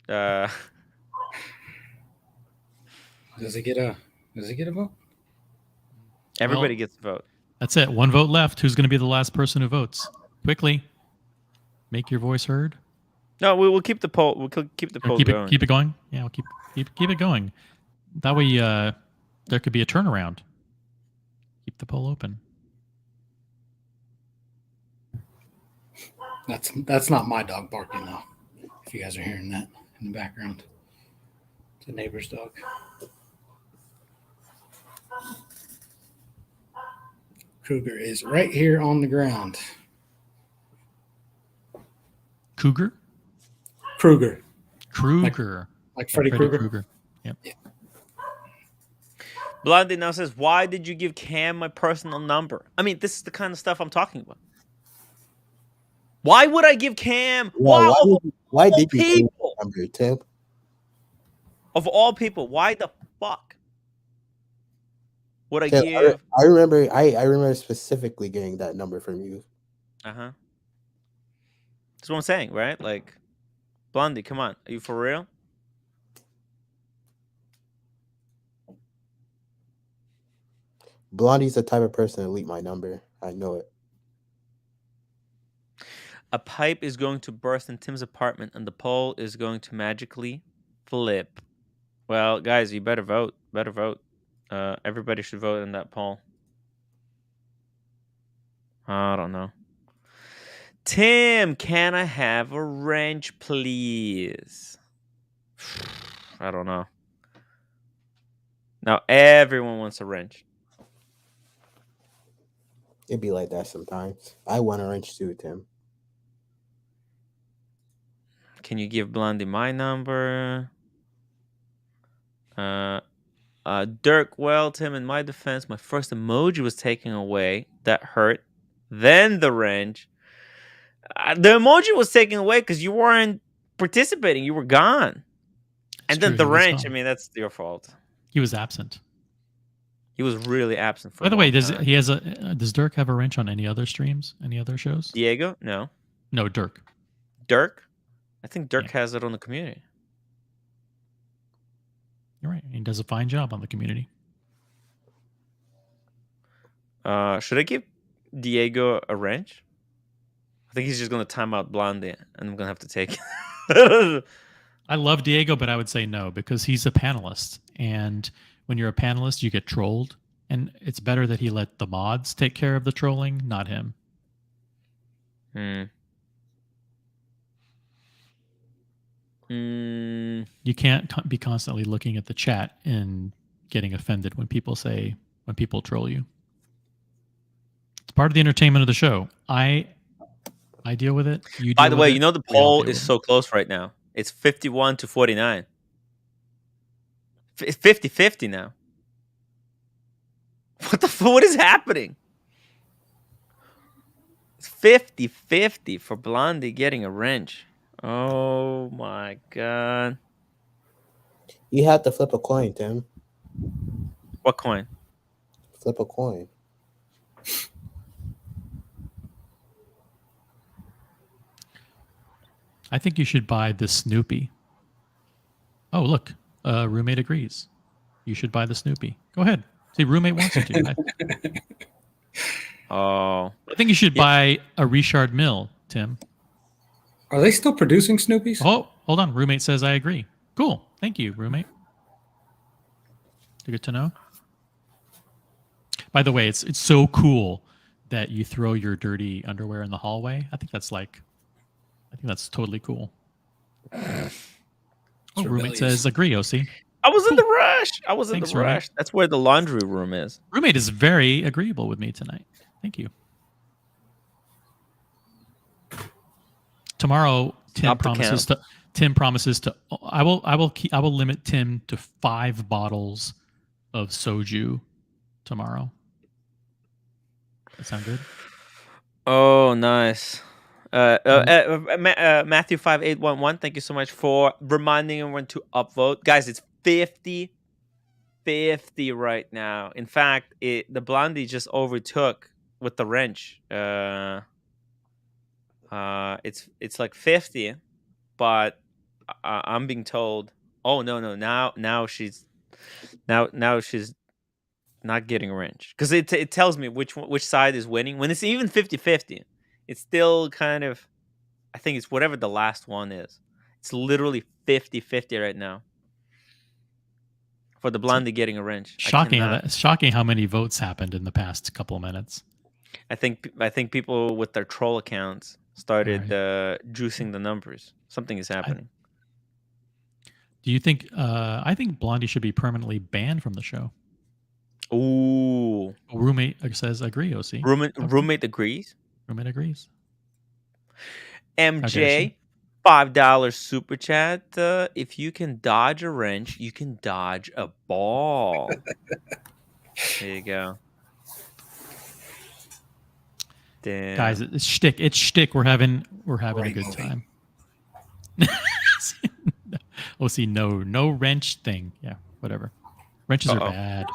Does he get a vote? Everybody gets a vote. That's it. 1 vote left. Who's going to be the last person who votes? Quickly, make your voice heard. No, we'll keep the poll. We'll keep the poll going. Keep it going. Yeah, we'll keep it going. That way, there could be a turnaround. Keep the poll open. That's not my dog barking though. If you guys are hearing that in the background, it's a neighbor's dog. Kruger is right here on the ground. Kruger. Like Freddy Krueger. Yep. Yeah. Blondie now says, "Why did you give Cam my personal number?" I mean, this is the kind of stuff I'm talking about. Why would I give Cam? Why did you give number, Tim? Of all people, why the fuck would I Tim, give? I remember specifically getting that number from you. That's what I'm saying, right? Like, Blondie, come on, are you for real? Blondie's the type of person to leak my number. I know it. A pipe is going to burst in Tim's apartment, and the poll is going to magically flip. Well, guys, you better vote. Everybody should vote in that poll. I don't know. Tim, can I have a wrench, please? I don't know. Now everyone wants a wrench. It'd be like that sometimes. I want a wrench too, Tim. Can you give Blondie my number? Dirk, well, Tim, in my defense, my first emoji was taken away. That hurt. Then the wrench. The emoji was taken away because you weren't participating. You were gone. And then true, the he was wrench. I gone. mean, that's your fault. He was absent. He was really absent for. By the a way, long does time. he has a does Dirk have a wrench on any other streams? Any other shows? Diego? No. No, Dirk. Dirk? I think Dirk has it on the community. You're right. He does a fine job on the community. Should I give Diego a wrench? I think he's just gonna time out Blondie, and I'm gonna have to take it. I love Diego, but I would say no because he's a panelist, and when you're a panelist, you get trolled, and it's better that he let the mods take care of the trolling, not him. You can't be constantly looking at the chat and getting offended when people troll you. It's part of the entertainment of the show. I deal with it. You. By the way, you know the poll is so close right now. It's 51 to 49. It's 50-50 now. What is happening? It's 50-50 for Blondie getting a wrench. Oh my god. You have to flip a coin, Tim. What coin? Flip a coin. I think you should buy the Snoopy. Oh, look. Roommate agrees. You should buy the Snoopy. Go ahead. See, roommate wants you to. I think you should buy a Richard Mill, Tim. Are they still producing Snoopies? Oh, hold on. Roommate says I agree. Cool. Thank you, roommate. Good to know. By the way, it's so cool that you throw your dirty underwear in the hallway. I think that's totally cool. Oh, roommate says agree, OC. I was in the rush. Thanks, in the rush. roommate. That's where the laundry room is. Roommate is very agreeable with me tonight. Thank you. Tomorrow, Tim promises to. I will limit Tim to 5 bottles of soju tomorrow. That sound good? Oh, nice. Matthew 5811, thank you so much for reminding everyone to upvote. Guys, it's 50-50 right now. In fact, the Blondie just overtook with the wrench. It's like 50, but I'm being told, oh no, now she's not getting a wrench because it tells me which side is winning. When it's even 50-50, it's still kind of, I think it's whatever the last one is. It's literally 50-50 right now for the Blondie getting a wrench. Shocking how many votes happened in the past couple of minutes. I think people with their troll accounts started juicing the numbers. Something is happening. Do you think? I think Blondie should be permanently banned from the show. Ooh. Roommate says agree. OC. Roommate agrees. Roommate agrees. MJ, $5 super chat. If you can dodge a wrench, you can dodge a ball. There you go. Damn. Guys, it's shtick. It's shtick. We're having a good time. OC, no wrench thing. Yeah, whatever. Wrenches are bad.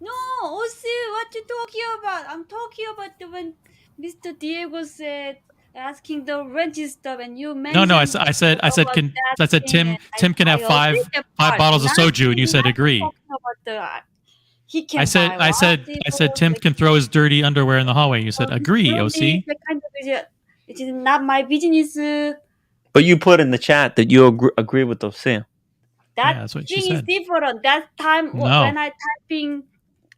No, OC, what you talking about? I'm talking about when Mr. Diego said asking the wrench stuff, and you mentioned. No. I said Tim can have five bottles of soju, and you said agree. He can. I said Tim can throw his dirty underwear in the hallway. And you said agree, OC. It is not my business. But you put in the chat that you agree with OC. That thing is different. That time when I typing,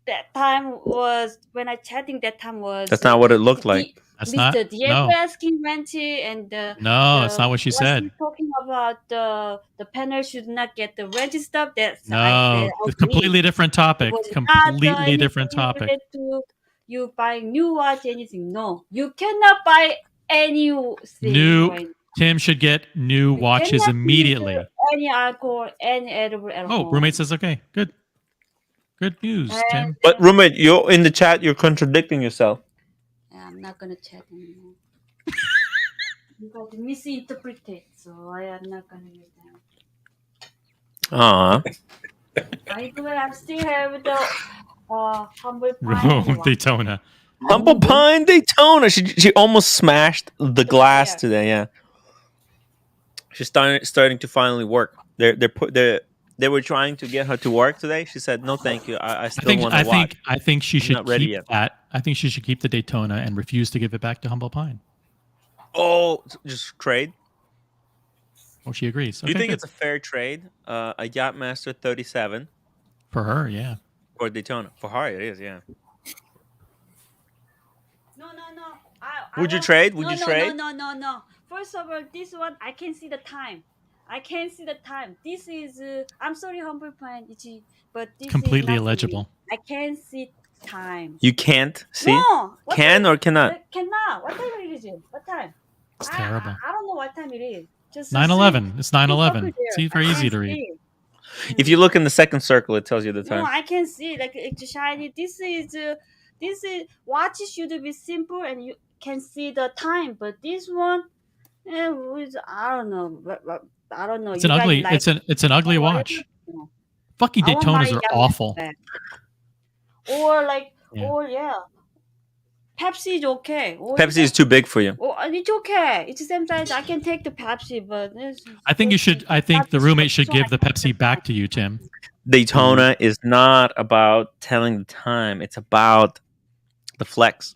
that time was when I chatting. That time was. That's not what it looked like. That's Mr. Diego asking Renty and that's not what she said. Talking about the panel should not get the Renty stuff. That's it's completely different topic. Completely different topic. To you buying new watch, anything? No, you cannot buy anything. New. Tim should get new watches immediately. Any alcohol, any edible at home. Roommate says okay. Good news, Tim. But roommate, you're in the chat. You're contradicting yourself. I'm not gonna chat anymore. But misinterpreted, so I am not gonna use them. By the way, I still have the humble pie Daytona. Humble Pine Daytona. She almost smashed the glass today. Yeah, she's starting to finally work. They were trying to get her to work today. She said, "No, thank you. I still want to watch." I think she should not ready keep yet. that. I think she should keep the Daytona and refuse to give it back to Humble Pine. Oh, just trade. Oh, she agrees. Do you Okay, think good. it's a fair trade? A Yachtmaster 37 For her, yeah. for Daytona. For her, it is. Yeah. No. Would you trade? Would no, you no, trade? No. First of all, this one I can see the time. I can see the time. This is I'm sorry, humble pine, Ichi, but this Completely is not illegible. I can see time. You can't see? No. What Can time? or cannot? Cannot. What time it is? What time? It's terrible. I don't know what time it is. Just 9/11. It's 9/11. there. It's very I easy can to read. see. If you look in the second circle, it tells you the No, time. I can see like it's shiny. This is watch should be simple and you can see the time, but this one, I don't know. But I don't know. It's an ugly. It's an ugly watch. No. Fucking I want my Daytonas are young awful. back. Or Yeah. Pepsi is okay. Pepsi is too big for you. Oh, it's okay. It's the same size. I can take the Pepsi, but I think you should. I think the roommate should give the Pepsi back to you, Tim. Daytona is not about telling the time. It's about the flex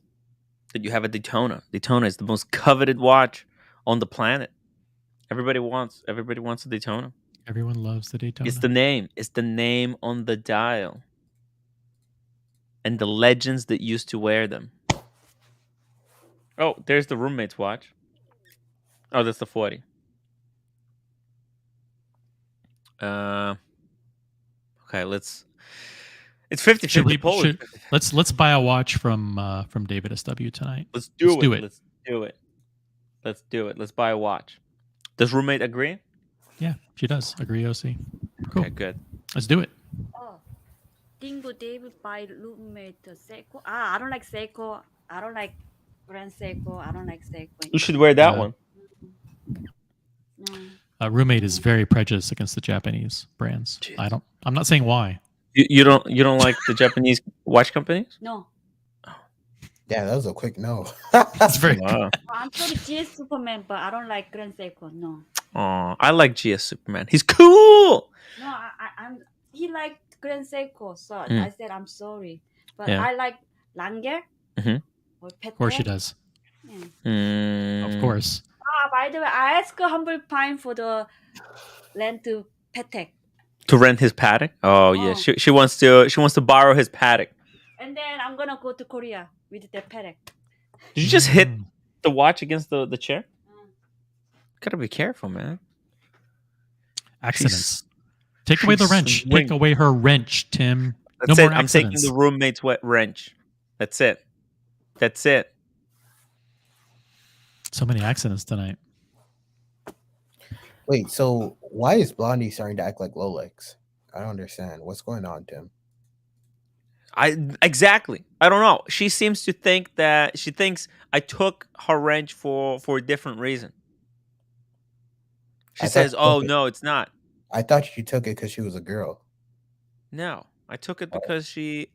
that you have a Daytona. Daytona is the most coveted watch on the planet. Everybody wants a Daytona. Everyone loves the Daytona. It's the name. It's the name on the dial. And the legends that used to wear them. Oh, there's the roommate's watch. Oh, that's the 40. Okay, let's. It's 50-50 Let's buy a watch from David SW tonight. Let's do it. Let's buy a watch. Does roommate agree? Yeah, she does. Agree, OC. Cool. Okay, good. Let's do it. Oh, Dingo David by roommate Seiko. I don't like Seiko. I don't like Grand Seiko. I don't like Seiko. You should wear that one. No. Roommate is very prejudiced against the Japanese brands. Jeez. I'm not saying why. You don't like the Japanese watch companies? No. Yeah, that was a quick no. That's very. Wow. I'm sorry, GS Superman, but I don't like Grand Seiko. No. Oh, I like GS Superman. He's cool. No, he liked Grand Seiko, so I said I'm sorry, but Yeah. I like Langer or Patek. Of course she does. Yeah. Of course. By the way, I asked Humble Pine for the rent to Patek. To rent his Patek? Oh yeah, she wants to borrow his Patek. And then I'm gonna go to Korea with the Patek. Did you just hit the watch against the chair? Gotta be careful, man. Accidents. Take away the wrench. Swing. Take away her wrench, Tim. That's no it. more I'm accidents. taking the roommate's wet wrench. That's it. That's it. So many accidents tonight. Wait, so why is Blondie starting to act like Lolex? I don't understand. What's going on, Tim? Exactly. I don't know. She seems to think that she thinks I took her wrench for a different reason. She says, "Oh no, it's not." I thought she took it because she was a girl. No, I took it because she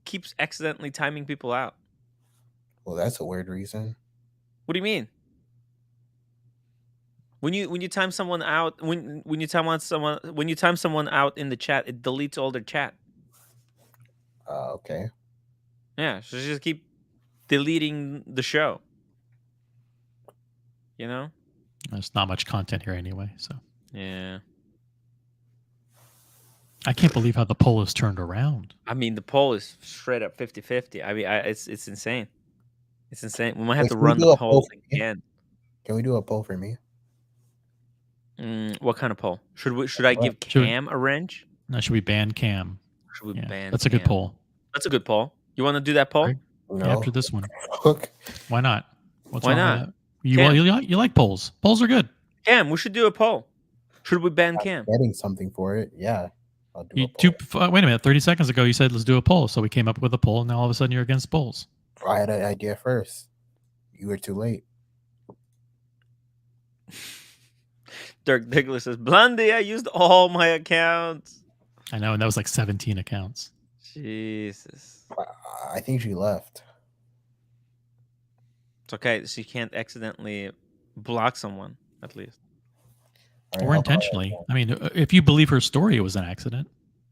keeps accidentally timing people out. Well, that's a weird reason. What do you mean? When you time someone out, when you time someone out in the chat, it deletes all their chat. Okay. Yeah, so she just keep deleting the show. You know? There's not much content here anyway, so. Yeah. I can't believe how the poll has turned around. I mean, the poll is straight up 50-50. I mean, it's insane. It's insane. We might have to run the poll again. Can we do a poll for me? What kind of poll? Should I give Cam a wrench? No, should we ban Cam? Should we ban That's a good poll. That's a good poll. You want to do that poll? Right? No. Yeah, after this one. Why not? Why not? You like polls. Polls are good. Cam, we should do a poll. Should we ban Cam? Getting something for it. Yeah. I'll do Wait a minute. 30 seconds ago, you said let's do a poll. So we came up with a poll. And now all of a sudden you're against polls. I had an idea first. You were too late. Dirk Diggler says, Blondie, I used all my accounts. I know, and that was like 17 accounts. Jesus. I think she left. It's okay. She can't accidentally block someone, at least. Or intentionally. I mean, if you believe her story, it was an accident.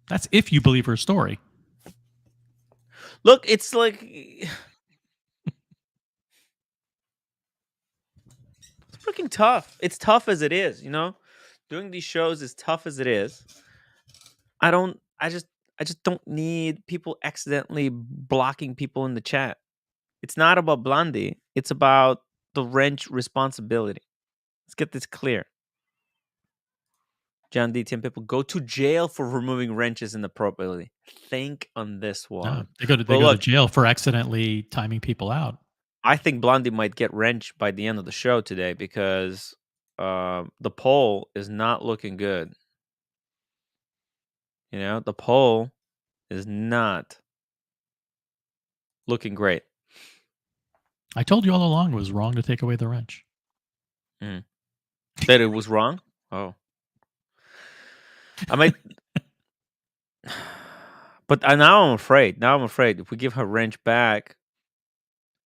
That's if you believe her story. Look, it's like... It's freaking tough. It's tough as it is, you know? Doing these shows is tough as it is. I just don't need people accidentally blocking people in the chat. It's not about Blondie. It's about the wrench responsibility. Let's get this clear. John D. Tim people go to jail for removing wrenches inappropriately. Think on this one. No, they go to jail for accidentally timing people out. I think Blondie might get wrenched by the end of the show today because the poll is not looking good. You know, the poll is not looking great. I told you all along it was wrong to take away the wrench. That it was wrong? Oh. I might... But now I'm afraid. If we give her wrench back,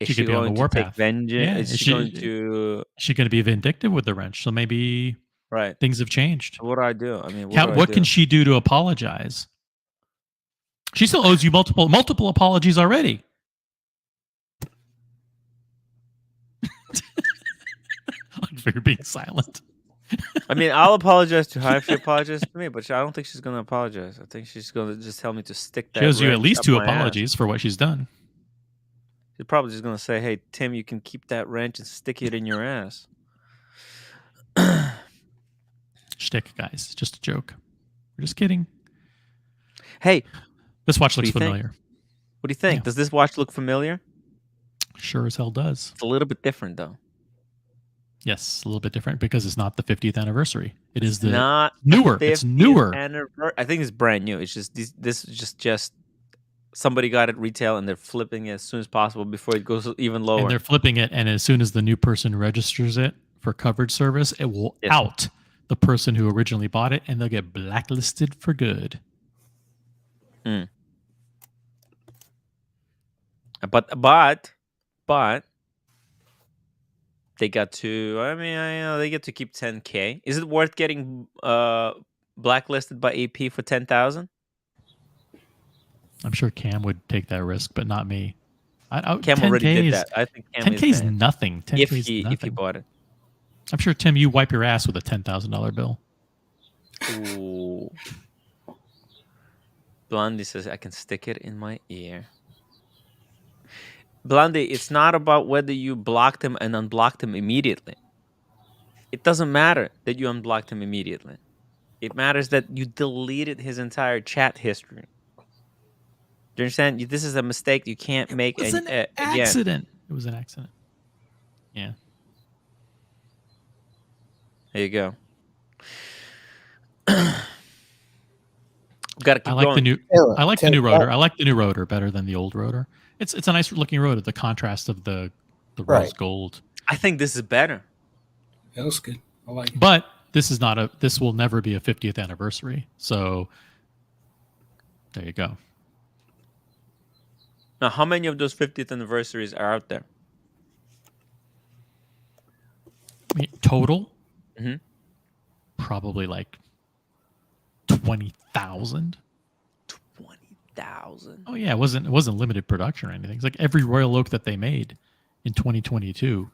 is she going to take vengeance? Yeah. Is she going to... Is she going to be vindictive with the wrench? So maybe things have changed. What do I do? I mean, what can she do to apologize? She still owes you multiple apologies already. For being silent. I mean, I'll apologize to her if she apologizes to me, but I don't think she's going to apologize. I think she's going to just tell me to stick that. She owes you at least 2 my apologies ass. for what she's done. She's probably just going to say, hey, Tim, you can keep that wrench and stick it in your ass. Shtick, guys. Just a joke. We're just kidding. Hey. This watch looks familiar. What do you think? Yeah. Does this watch look familiar? Sure as hell does. It's a little bit different, though. Yes, a little bit different because it's not the 50th anniversary. It is not newer. It's newer. I think it's brand new. It's just this is just somebody got it retail and they're flipping it as soon as possible before it goes even lower. And they're flipping it, and as soon as the new person registers it for coverage service, it will out the person who originally bought it, and they'll get blacklisted for good. But they got to. I mean, they get to keep 10K. Is it worth getting blacklisted by AP for 10,000? I'm sure Cam would take that risk, but not me. Cam already did that. I think Cam 10K is nothing. 10K if he bought it. I'm sure, Tim, you wipe your ass with a $10,000 bill. Ooh. Blondie says, I can stick it in my ear. Blondie, it's not about whether you blocked him and unblocked him immediately. It doesn't matter that you unblocked him immediately. It matters that you deleted his entire chat history. Do you understand? This is a mistake you can't make an accident. It was an accident. Yeah. There you go. Got to keep going. The new rotor. I like the new rotor better than the old rotor. It's a nice looking rotor. The contrast of the rose gold. I think this is better. That was good. I like it. But this is not this will never be a 50th anniversary. So there you go. Now, how many of those 50th anniversaries are out there? Total? Mm-hmm. Probably like 20,000. 20,000. Oh yeah, it wasn't limited production or anything. It's like every Royal Oak that they made in 2022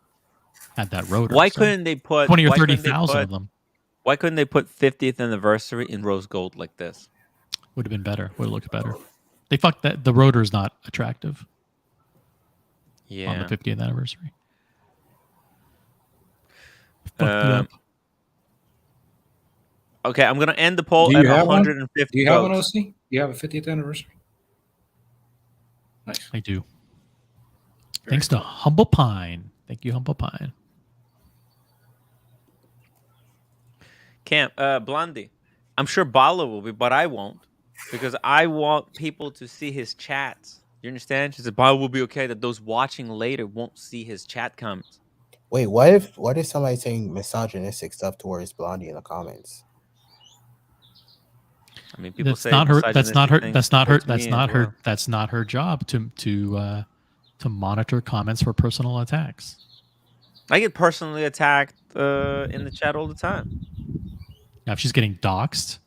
had that rotor. Why couldn't they put 20 or 30,000 of them? Why couldn't they put 50th anniversary in rose gold like this? Would have been better. Would have looked better. They fucked that. The rotor is not attractive. Yeah. On the 50th anniversary. Fucked okay, I'm gonna end the poll at 150. Do you have an OC? Do you have a 50th anniversary? Nice. I do. Thanks to Humble Pine. Thank you, Humble Pine. Cam, Blondie. I'm sure Bala will be, but I won't. Because I want people to see his chats. You understand? She said, Bala will be okay that those watching later won't see his chat comments. Wait, what if somebody's saying misogynistic stuff towards Blondie in the comments? I mean, people That's say not her. That's not her. misogynistic That's things not her. towards That's me not as her. well. That's not her job to monitor comments for personal attacks. I get personally attacked in the chat all the time. Now, if she's getting doxxed,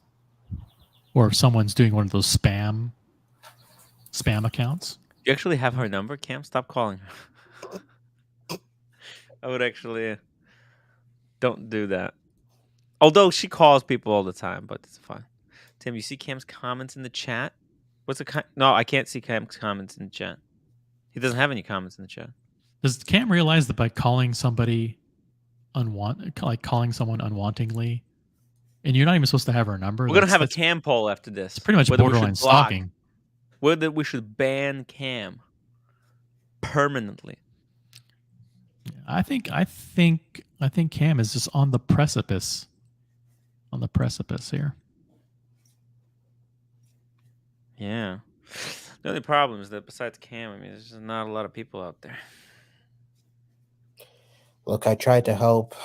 or if someone's doing one of those spam accounts, You actually have her number, Cam? Stop calling her. I would actually don't do that. Although she calls people all the time, but it's fine. Tim, you see Cam's comments in the chat? What's the No, I can't see Cam's comments in the chat. He doesn't have any comments in the chat. does Cam realize that by calling somebody calling someone unwantingly, and you're not even supposed to have her number? We're gonna have a Cam poll after this. It's pretty much whether we borderline should block, stalking. Whether we should ban Cam permanently. I think Cam is just on the precipice. On the precipice here. Yeah. The only problem is that besides Cam, I mean, there's just not a lot of people out there. Look, I tried to help.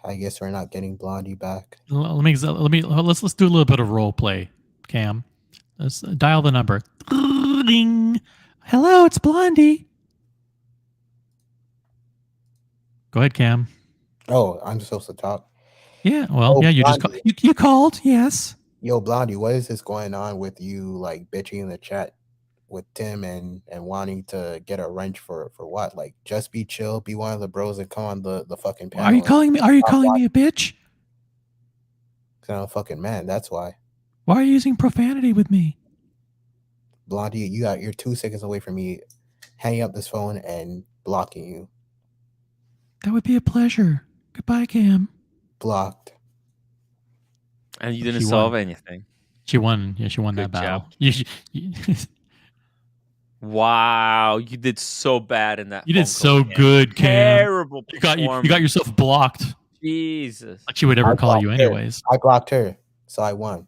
I guess we're not getting Blondie back. Let's do a little bit of role play, Cam. Let's dial the number. Ding. Hello, it's Blondie. Go ahead, Cam. Oh, I'm supposed to talk. Yeah, well, you Blondie. just you called, yes. Yo, Blondie, what is this going on with you like bitching in the chat with Tim and wanting to get a wrench for what? Like, just be chill, be one of the bros and come on the fucking panel. Are you calling me a bitch? 'Cause I'm a fucking man, that's why. Why are you using profanity with me? Blondie, you're 2 seconds away from me hanging up this phone and blocking you. That would be a pleasure. Goodbye, Cam. Blocked. And you didn't She solve won. anything. She won. Yeah, she won Good that battle. job. Wow, you did so bad in that. You did phone so call, good, Cam. Terrible. You got yourself blocked. Jesus. Like she would ever I call you blocked her. anyways. I blocked her, so I won.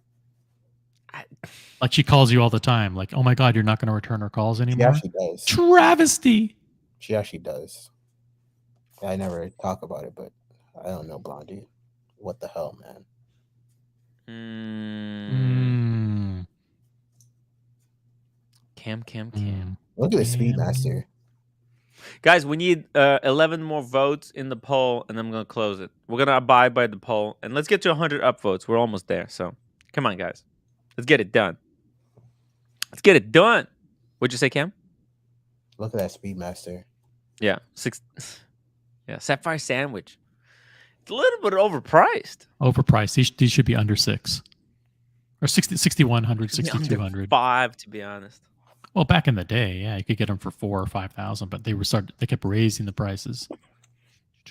Like she calls you all the time. Like, oh my God, you're not going to return her calls anymore. She does. Travesty. She actually does. I never talk about it, but I don't know, Blondie. What the hell, man? Cam. Look at the Speedmaster. Guys, we need 11 more votes in the poll, and I'm going to close it. We're going to abide by the poll, and let's get to 100 upvotes. We're almost there, so come on, guys. Let's get it done. Let's get it done. What'd you say, Cam? Look at that Speedmaster. Yeah, Sapphire Sandwich. It's a little bit overpriced. Overpriced. These should be under 6. Or 6,100, 6,200. 5, to be honest. Well, back in the day, yeah, you could get them for 4,000 or 5,000, but they kept raising the prices.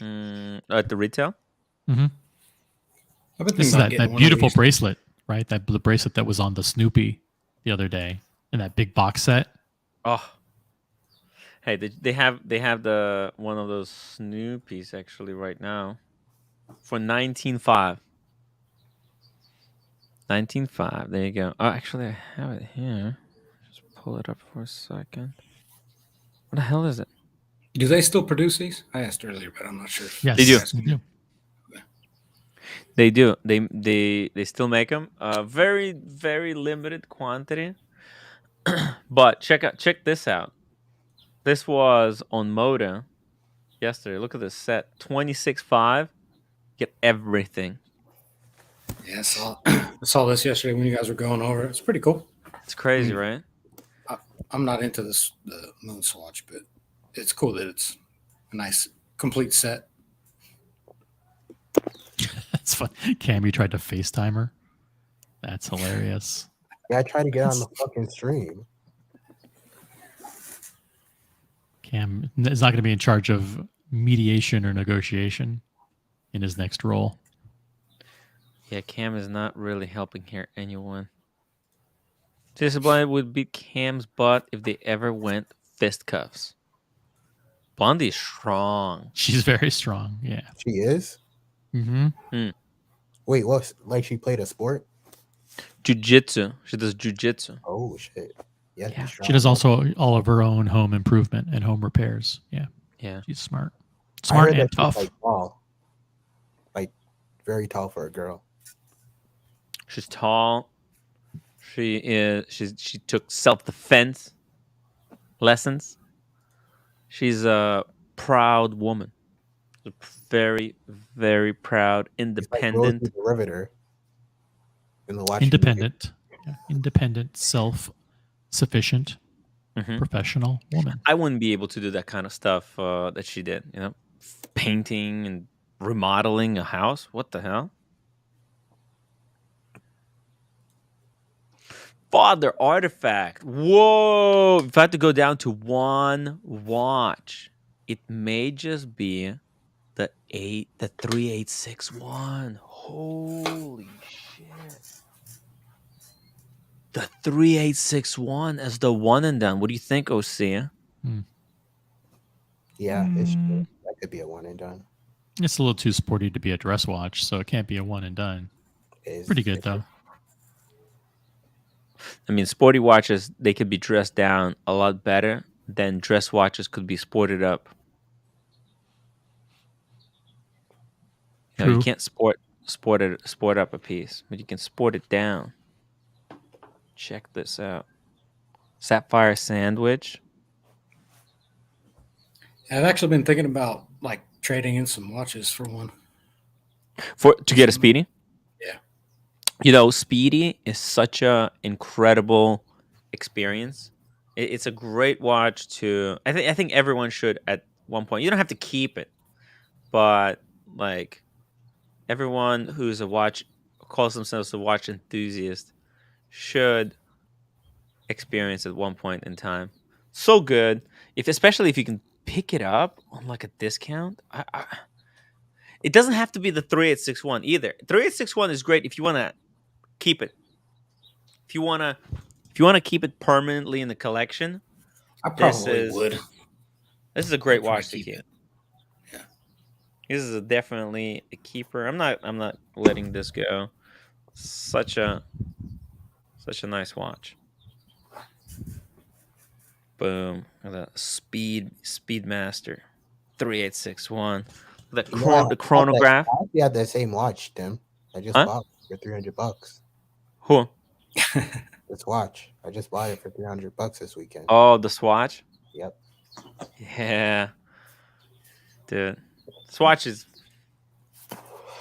At the retail? Mm-hmm. This is that beautiful bracelet, right? The bracelet that was on the Snoopy the other day in that big box set. Oh, hey, they have the one of those Snoopies actually right now for 19.5. 19.5. There you go. Oh, actually, I have it here. Just pull it up for a second. What the hell is it? Do they still produce these? I asked earlier, but I'm not sure. Yes, they do. They do. They do. They still make them. Very, very limited quantity. But check this out. This was on Moda yesterday. Look at this set. 26.5. Get everything. Yeah, I saw this yesterday when you guys were going over. It's pretty cool. It's crazy, right? I'm not into the Moon Swatch, but it's cool that it's a nice complete set. That's fun. Cam, you tried to FaceTime her? That's hilarious. Yeah, I tried to get on the fucking stream. Cam is not going to be in charge of mediation or negotiation in his next role. Yeah, Cam is not really helping here anyone. Jason Blind would beat Cam's butt if they ever went fisticuffs. Blondie is strong. She's very strong. Yeah, she is. Mm-hmm. Wait, what? Like she played a sport? Jiu-jitsu. She does jiu-jitsu. Oh shit! Yeah. She does also all of her own home improvement and home repairs. Yeah. Yeah. She's smart. Smart heard and that she's tough. like tall, like very tall for a girl. She's tall. She took self-defense lessons. She's a proud woman. A very, very proud, She's like Rosie independent. the Riveter in the Watchmen. Independent. Yeah. Independent, self-sufficient, Mhm. professional woman. I wouldn't be able to do that kind of stuff that she did. You know, painting and remodeling a house. What the hell? Father artifact. Whoa! If I had to go down to one watch, it may just be the 3861. Holy shit! The 3861 as the one and done. What do you think, OC? Yeah, it's true. That could be a one and done. It's a little too sporty to be a dress watch, so it can't be a one and done. Pretty good though. I mean, sporty watches, they could be dressed down a lot better than dress watches could be sported up. You know, you True. can't sport up a piece, but you can sport it down. Check this out. Sapphire sandwich. I've actually been thinking about like trading in some watches for one. To get a Speedy? Yeah. You know, Speedy is such a incredible experience. It's a great watch to. I think everyone should at one point. You don't have to keep it, but like everyone who's calls themselves a watch enthusiast should experience at one point in time. So good, especially if you can pick it up on like a discount. It doesn't have to be the 3861 either. 3861 is great if you want to keep it. If you want to keep it permanently in the collection, I probably would. This is a great watch to keep. Yeah. This is definitely a keeper. I'm not letting this go. Such a nice watch. Boom. The Speedmaster 3861. The chronograph. I actually had that same watch, Tim. I just bought it for $300. Who? This watch. I just bought it for $300 this weekend. Oh, the Swatch? Yep. Yeah. Dude. Swatch is.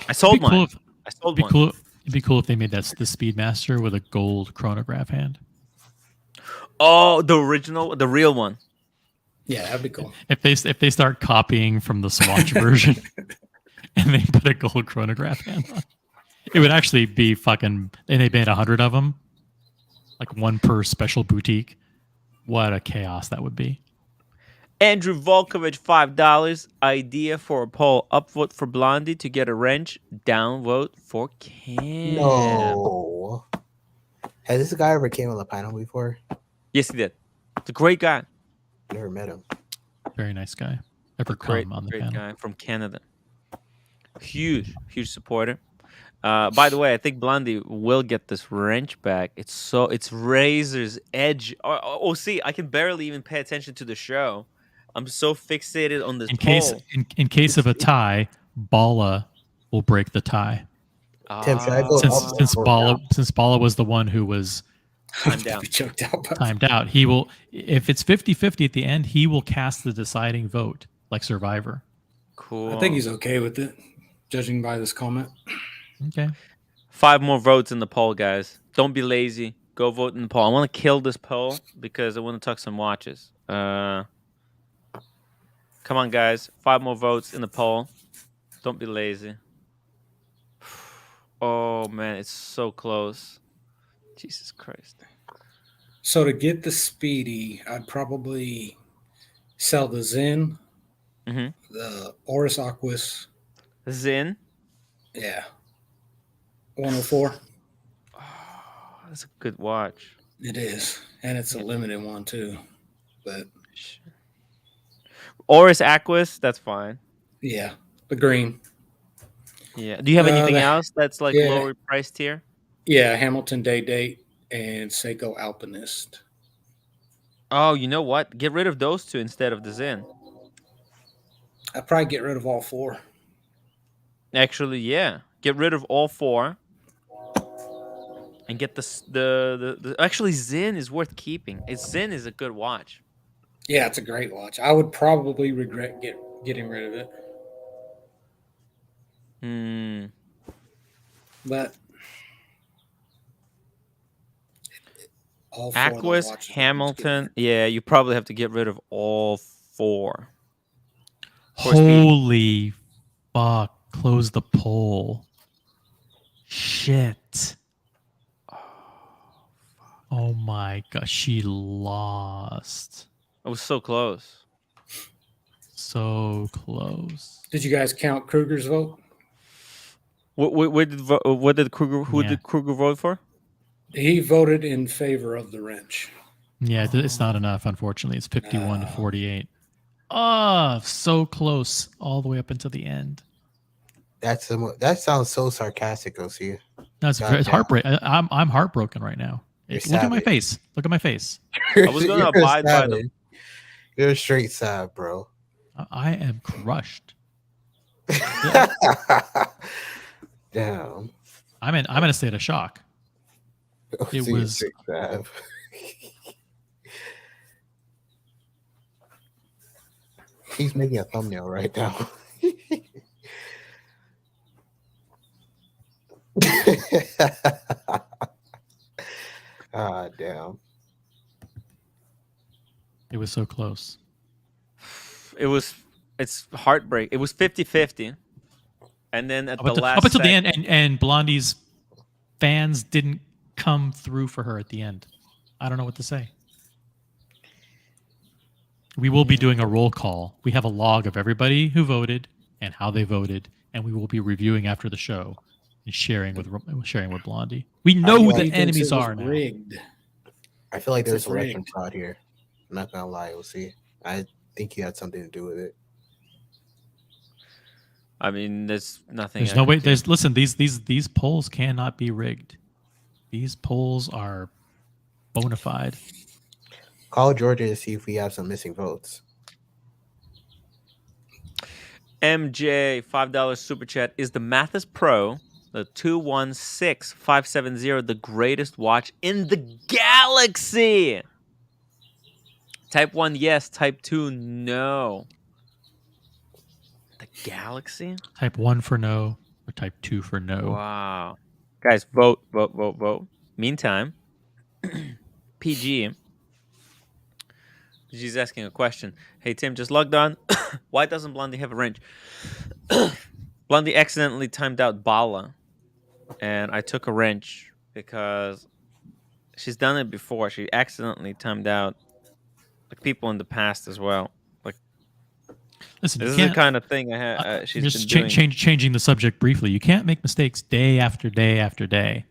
I sold mine. I sold one. It'd be cool if they made the Speedmaster with a gold chronograph hand. Oh, the original, the real one. Yeah, that'd be cool. If they start copying from the Swatch version and they put a gold chronograph hand on, it would actually be fucking. And they made 100 of them, like one per special boutique. What a chaos that would be. Andrew Volkovich, $5. Idea for a poll: upvote for Blondie to get a wrench. Downvote for Cam. No. Has this guy ever came on the panel before? Yes, he did. It's a great guy. Never met him. Very nice guy. Ever Great come on the great panel. guy from Canada. Huge supporter. By the way, I think Blondie will get this wrench back. It's Razor's Edge. Oh, see, I can barely even pay attention to the show. I'm so fixated on this poll. In case of a tie, Bala will break the tie. Tim, should I go Since Bala was the one who was timed out, he will. If it's 50-50 at the end, he will cast the deciding vote, like Survivor. Cool. I think he's okay with it, judging by this comment. Okay. 5 more votes in the poll, guys. Don't be lazy. Go vote in the poll. I want to kill this poll because I want to talk some watches. Come on, guys. 5 more votes in the poll. Don't be lazy. Oh, man. It's so close. Jesus Christ. So to get the Speedy, I'd probably sell the Zen, the Oris Aquis. Zen? Yeah. 104. Oh, that's a good watch. It is. And it's a limited one, too. But Oris Aquis, that's fine. Yeah. The green. Yeah. Do you have anything else that's like lower price tier? Yeah. Hamilton Day Date and Seiko Alpinist. Oh, you know what? Get rid of those two instead of the Zen. I'd probably get rid of all 4. Actually, yeah. Get rid of all 4 and get the actually Zin is worth keeping. Zin is a good watch. Yeah, it's a great watch. I would probably regret getting rid of it. But all 4 of the Aquas, watches. Hamilton. Yeah, you probably have to get rid of all 4. Holy fuck. Close the poll. Shit. Oh my god. She lost. It was so close. So close. Did you guys count Kruger's vote? What did Kruger? Who Yeah. did Kruger vote for? He voted in favor of the wrench. Yeah, it's not enough, unfortunately. It's 51 to 48. Oh, so close all the way up until the end. That sounds so sarcastic, OC. That's it's heartbreaking. I'm heartbroken right now. Look at my face. Look at my face. I was going to abide by the. You're straight sad, bro. I am crushed. Damn. I'm in a state of shock. It was. He's making a thumbnail right now. Ah, damn. It was so close. It's heartbreak. It was 50-50. And then at the last up until the end, and Blondie's fans didn't come through for her at the end. I don't know what to say. We will be doing a roll call. We have a log of everybody who voted and how they voted, and we will be reviewing after the show and sharing with Blondie. We know who the enemies are now. Rigged. I feel like there's election fraud here. I'm not gonna lie, we'll see. I think he had something to do with it. I mean, there's nothing. There's no way. Listen. These polls cannot be rigged. These polls are bona fide. Call Georgia to see if we have some missing votes. MJ $5 super chat. Is the Mathis Pro, the 216570, the greatest watch in the galaxy? Type 1 yes, type 2 no. The galaxy? Type 1 for no, or type 2 for no. Wow. Guys, vote. Meantime, PG. She's asking a question. Hey, Tim, just logged on. Why doesn't Blondie have a wrench? Blondie accidentally timed out Bala, and I took a wrench because she's done it before. She accidentally timed out like people in the past as well. Like, listen, this is the kind of thing she's just been doing. Changing the subject briefly. You can't make mistakes day after day after day.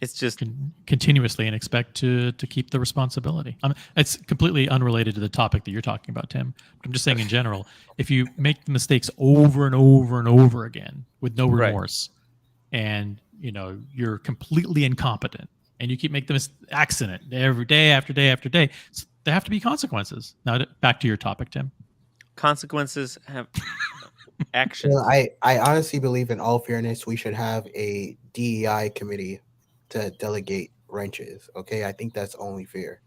It's just continuously and expect to keep the responsibility. It's completely unrelated to the topic that you're talking about, Tim. But I'm just saying in general, if you make the mistakes over and over and over again with no remorse, and you're completely incompetent, and you keep making this accident every day after day after day, there have to be consequences. Now back to your topic, Tim. Consequences have action. Well, I honestly believe, in all fairness, we should have a DEI committee to delegate wrenches. Okay, I think that's only fair.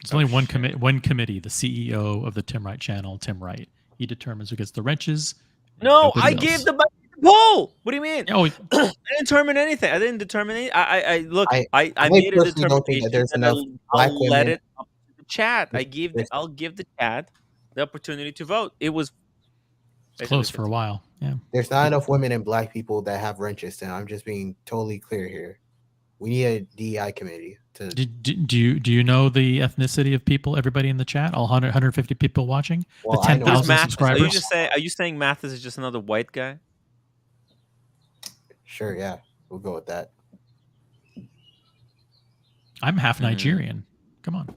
It's only one committee, the CEO of the Tim Wright channel, Tim Wright. He determines who gets the wrenches. No, I gave the poll. What do you mean? Oh, I didn't determine anything. I didn't determine anything. I made a determination and I'll let it up to the chat. I'll give the chat the opportunity to vote. It was close for a while. Yeah. There's not enough women and black people that have wrenches, and I'm just being totally clear here. We need a DEI committee to. Do you know the ethnicity of people? Everybody in the chat, all 150 people watching, well, the 10,000 subscribers. Are you saying Mathis is just another white guy? Sure, yeah, we'll go with that. I'm half Nigerian. Come on.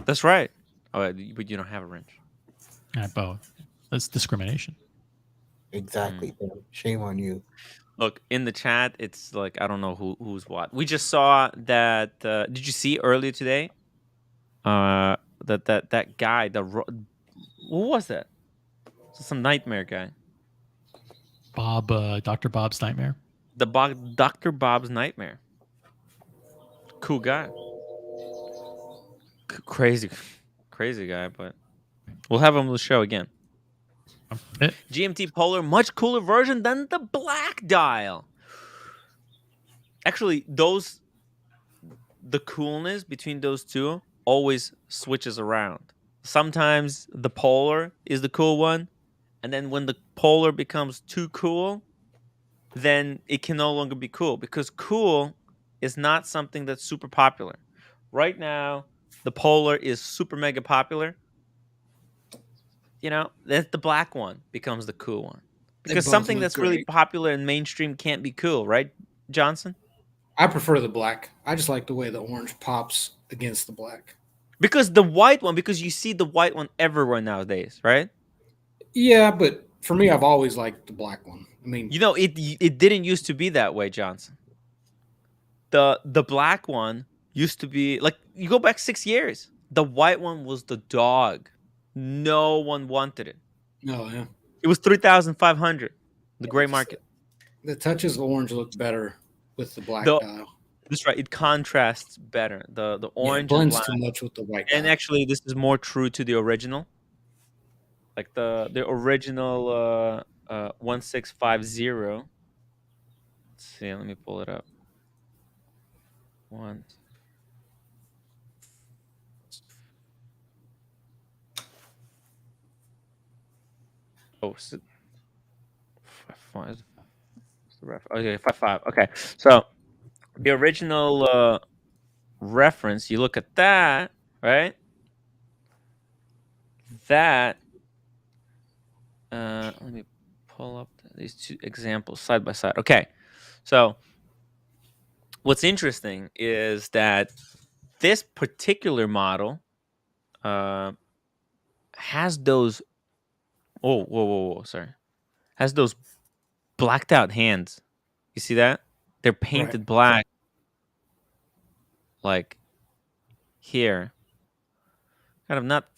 That's right. Oh, but you don't have a wrench. Both. That's discrimination. Exactly. Shame on you. Look, in the chat, it's like, I don't know who's what. We just saw that. Did you see earlier today? That guy. What was that? So some nightmare guy. Bob, Dr. Bob's Nightmare. Dr. Bob's Nightmare. Cool guy. Crazy guy, but we'll have him on the show again. GMT Polar, much cooler version than the black dial. Actually, the coolness between those two always switches around. Sometimes the Polar is the cool one, and then when the Polar becomes too cool, then it can no longer be cool, because cool is not something that's super popular. Right now, the Polar is super mega popular. You know, that the black one becomes the cool one. Because something that's really popular and mainstream can't be cool, right, Johnson? I prefer the black. I just like the way the orange pops against the black. Because the white one, because you see the white one everywhere nowadays, right? Yeah, but for me, I've always liked the black one. I mean, you know, it didn't used to be that way, Johnson. The black one used to be like, you go back 6 years, the white one was the dog. No one wanted it. Oh yeah, it was 3,500. The gray market. The touches of orange look better with the black dial. That's right. It contrasts better. The orange blends and black. too much with the white. And actually, this is more true to the original. Like the original 1650. Let's see. Let me pull it up. One. Oh, so, okay, 5.5. Okay, so the original reference, you look at that, right? That let me pull up these two examples side by side. Okay, so what's interesting is that this particular model has those. Whoa! Sorry, has those blacked out hands. You see that? They're painted black. Like here, kind of not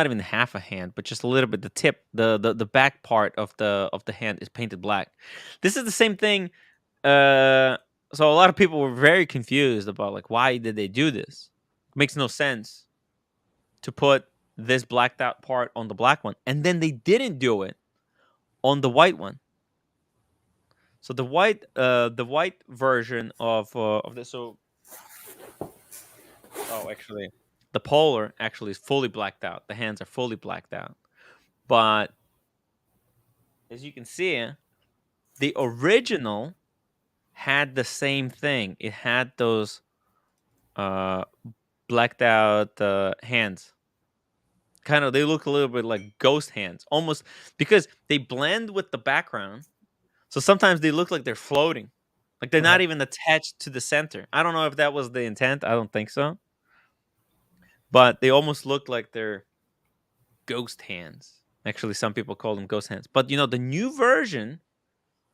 even half a hand, but just a little bit. The tip, the back part of the hand is painted black. This is the same thing. So a lot of people were very confused about, like, why did they do this? It makes no sense to put this blacked out part on the black one, and then they didn't do it on the white one. So the white version of this. So, actually, the Polar actually is fully blacked out. The hands are fully blacked out. But as you can see, the original had the same thing. It had those blacked out hands. Kind of, they look a little bit like ghost hands, almost, because they blend with the background. So sometimes they look like they're floating, like they're not even attached to the center. I don't know if that was the intent. I don't think so. But they almost look like they're ghost hands. Actually, some people call them ghost hands. But you know, the new version,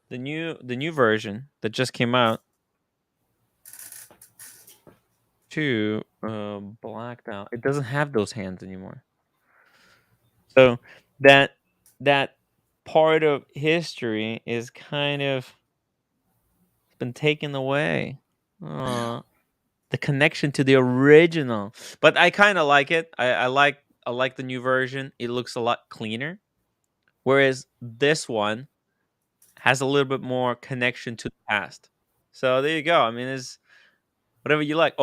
the new version that just came out, to blacked out. It doesn't have those hands anymore. So that part of history is kind of been taken away. The connection to the original. But I kind of like it. I like the new version. It looks a lot cleaner. Whereas this one has a little bit more connection to the past. So there you go. I mean, it's whatever you like.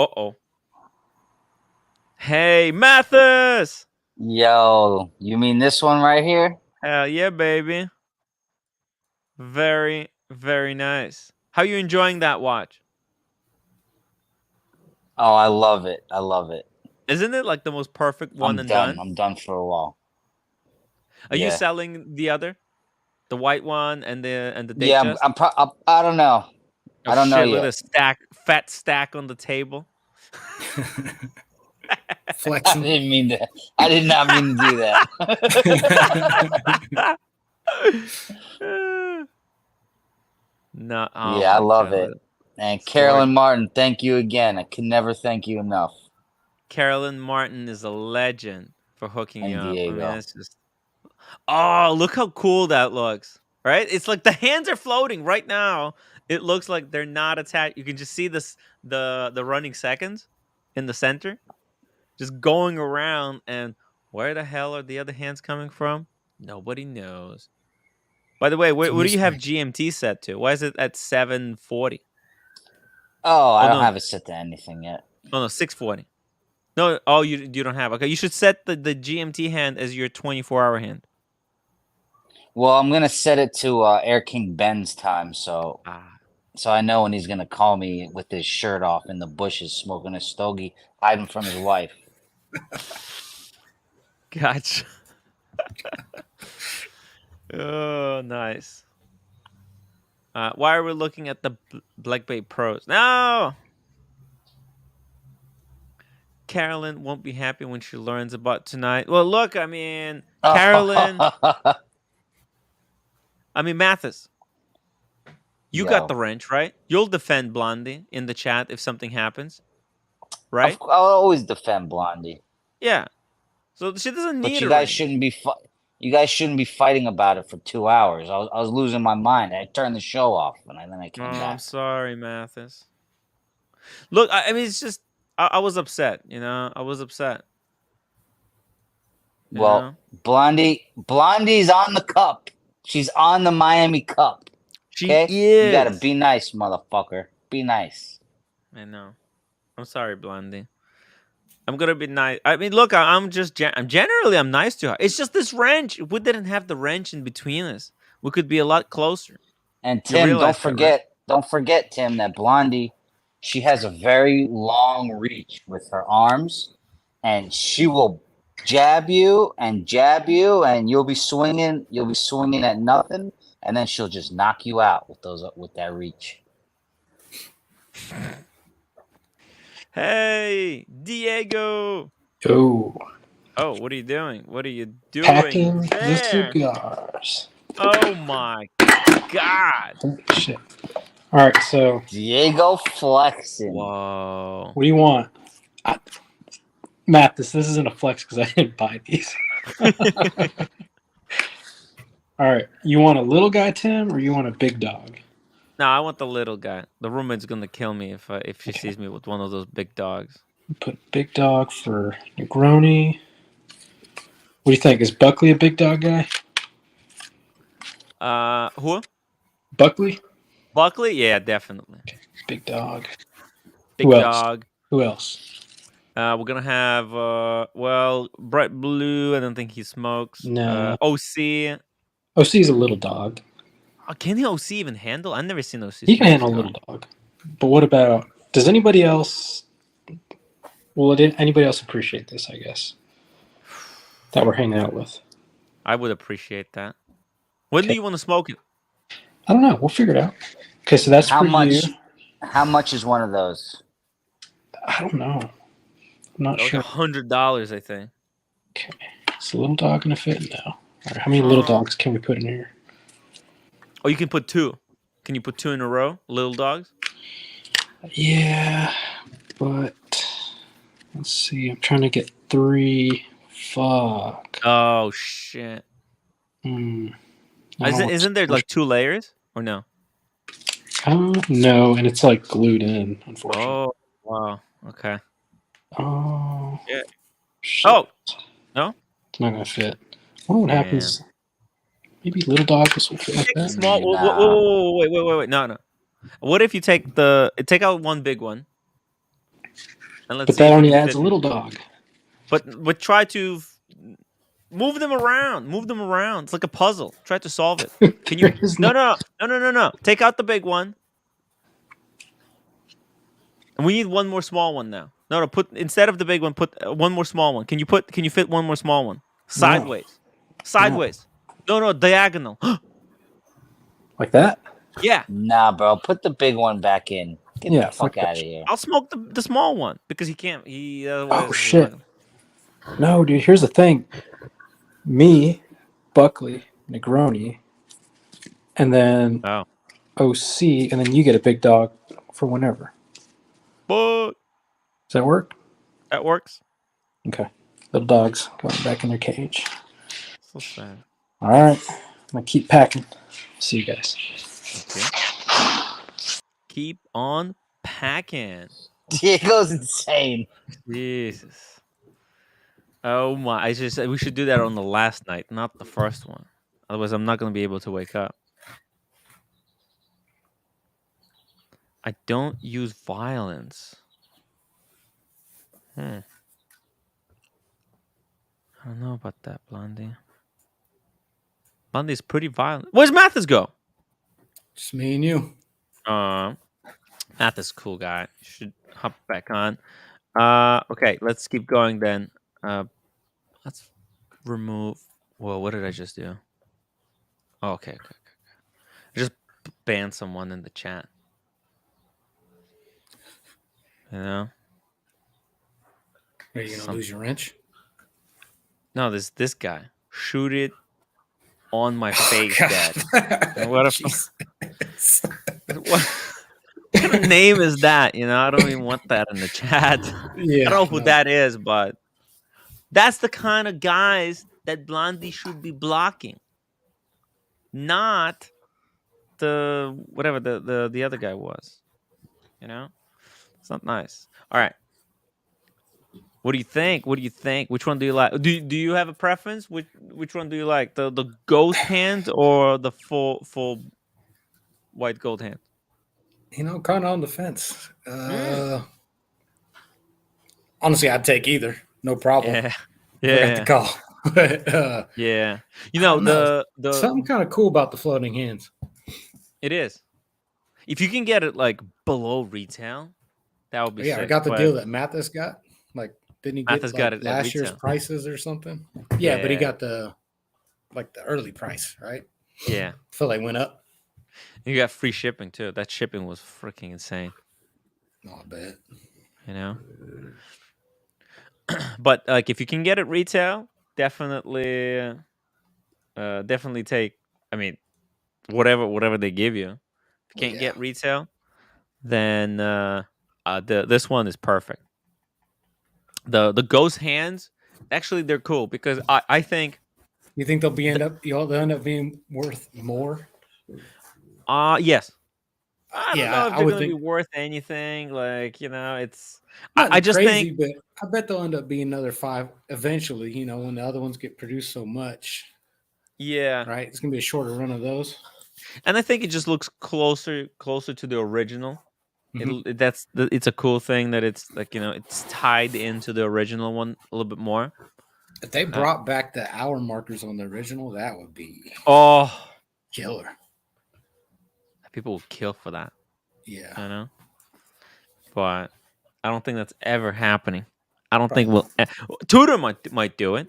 Hey, Mathis! Yo, you mean this one right here? Hell yeah, baby. Very, very nice. How you enjoying that watch? Oh, I love it. I love it. Isn't it like the most perfect one and done. done? I'm done for a while. Are you selling the other? The white one and the Datejust? Yeah, I don't know. I don't know Look yet. at a fat stack on the table. Flexing. I didn't mean that. I did not mean to do that. No. Yeah, I love it. And Carolyn Martin, thank you again. I can never thank you enough. Carolyn Martin is a legend for hooking you up. I mean, that's just Oh, look how cool that looks. Right? It's like the hands are floating right now. It looks like they're not attached. You can just see this the running seconds in the center, just going around. And where the hell are the other hands coming from? Nobody knows. By the way, It's a what do you have mystery. GMT set to? Why is it at 740? Oh, I Oh don't no, have it set to anything yet. no, 640. No, oh you don't have. Okay, you should set the GMT hand as your 24-hour hand. Well, I'm gonna set it to Air King Ben's time, so I know when he's gonna call me with his shirt off in the bushes, smoking a stogie, hiding from his wife. Gotcha. Oh, nice. Why are we looking at the Black Bay Pros? No! Carolyn won't be happy when she learns about tonight. Well, look, I mean, Carolyn. I mean, Mathis. You got Yo. the wrench, right? You'll defend Blondie in the chat if something happens, right? I'll always defend Blondie. Yeah. So she doesn't But need you a guys wrench. shouldn't be you guys shouldn't be fighting about it for 2 hours. I was losing my mind. I turned the show off and then I came Oh, back. I'm sorry, Mathis. Look, I mean, it's just I was upset. I was upset. Well, Blondie's on the cup. She's on the Miami Cup. She Okay? is. You gotta be nice, motherfucker. Be nice. I know. I'm sorry, Blondie. I'm gonna be nice. I mean, look, I'm generally I'm nice to her. It's just this wrench. If we didn't have the wrench in between us, we could be a lot closer. And You Tim, realize that, right? don't forget, Tim, that Blondie, she has a very long reach with her arms, and she will jab you, and you'll be swinging at nothing, and then she'll just knock you out with that reach. Hey, Diego. Oh. Oh, what are you doing? What are you doing Packing the there? cigars. Oh my God. Holy shit. All right, so Diego flexing. Whoa. What do you want? Matt, this isn't a flex because I didn't buy these. All right, you want a little guy, Tim, or you want a big dog? No, I want the little guy. The roommate's gonna kill me if she sees me with one of those big dogs. Put big dog for Negroni. What do you think? Is Buckley a big dog guy? Who? Buckley? Buckley? Yeah, definitely. Big dog. Big Who else? dog. Who else? We're gonna have bright blue. I don't think he smokes. No. OC. OC's a little dog. Can the OC even handle? I've never seen OC. He can handle a little dog. But what about? Does anybody else? Well, did anybody else appreciate this? I guess that we're hanging out with. I would appreciate that. When do you want to smoke it? I don't know. We'll figure it out. Okay, so that's How for much? you. How much is one of those? I don't know. I'm not Like sure. $100, I think. Okay, is a little dog gonna fit? No. All right, how many little dogs can we put in here? Oh, you can put 2. Can you put 2 in a row? Little dogs? Yeah, but let's see. I'm trying to get 3. Fuck. Oh shit. Isn't there like 2 layers or no? No, and it's like glued in, unfortunately. Oh wow. Okay. Oh. Yeah. Shit. Oh. No. It's not gonna fit. I wonder what happens. Maybe little dogs will fit like that. Small. Wait. No. What if you take out one big one, and let's But see that if only it can adds fit. a little dog. But try to move them around. Move them around. It's like a puzzle. Try to solve it. Can you? No. Take out the big one. And we need one more small one now. No. Put instead of the big one, put one more small one. Can you fit one more small one? Sideways. Sideways. No. Diagonal. Like that? Yeah. Nah, bro. Put the big one back in. Get the fuck out of here. I'll smoke the small one because he can't. Oh shit! No, dude. Here's the thing. Me, Buckley, Negroni, and then OC, and then you get a big dog for whenever. But does that work? That works. Okay. Little dogs going back in their cage. So sad. All right. I'm going to keep packing. See you guys. Okay. Keep on packing. Diego's insane. Jesus. Oh my! We should do that on the last night, not the first one. Otherwise, I'm not gonna be able to wake up. I don't use violence. I don't know about that, Blondie. Blondie's pretty violent. Where's Mathis go? Just me and you. Mathis, cool guy. You should hop back on. Okay, let's keep going then. Let's remove. Well, what did I just do? Oh, okay. I just banned someone in the chat. You know? Are you gonna lose your wrench? No, this guy. Shoot it on my face, Dad. What kind of name is that? You know, I don't even want that in the chat. Yeah, I don't know who that is, but that's the kind of guys that Blondie should be blocking. Not the whatever the other guy was. You know? It's not nice. All right. What do you think? Which one do you like? Do you have a preference? Which one do you like? The ghost hand or the full white gold hand? You know, kind of on the fence. Honestly, I'd take either. No problem. Yeah. I got the call. But, yeah. You know, the something kind of cool about the floating hands. It is. If you can get it like below retail, that would be sick. I got the deal that Mathis got. Like, didn't he get Mathis like got it last year's prices or something? Yeah, but he got the early price, right? Yeah. I feel like went up. You got free shipping too. That shipping was freaking insane. Oh, I bet. You know? But like if you can get it retail, definitely take, I mean, whatever they give you. If you can't get retail, then this one is perfect. The ghost hands, actually they're cool because I think. You think they'll end up being worth more? Yes. I don't know if they're gonna be worth anything. Like, you know, it's I just crazy, think, but I bet they'll end up being another 5 eventually, you know, when the other ones get produced so much. Yeah. Right? It's gonna be a shorter run of those. And I think it just looks closer to the original. Mm-hmm. It's a cool thing that it's like, you know, it's tied into the original one a little bit more. If they brought back the hour markers on the original, that would be killer. People will kill for that. Yeah. You know? But I don't think that's ever happening. I don't think we'll. Tudor might do it.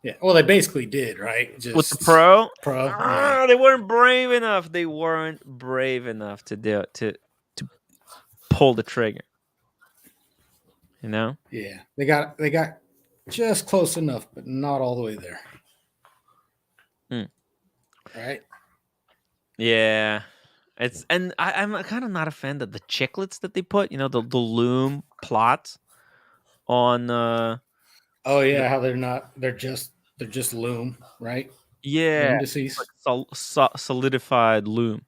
Yeah. Well, they basically did, right? Just with the Pro. Yeah. They weren't brave enough. They weren't brave enough to do it, to pull the trigger. You know? Yeah. They got just close enough, but not all the way there. Right? Yeah. I'm kind of not a fan of the chiclets that they put, you know, the loom plots on oh yeah, how they're just loom, right? Yeah. Indices. Like solidified loom.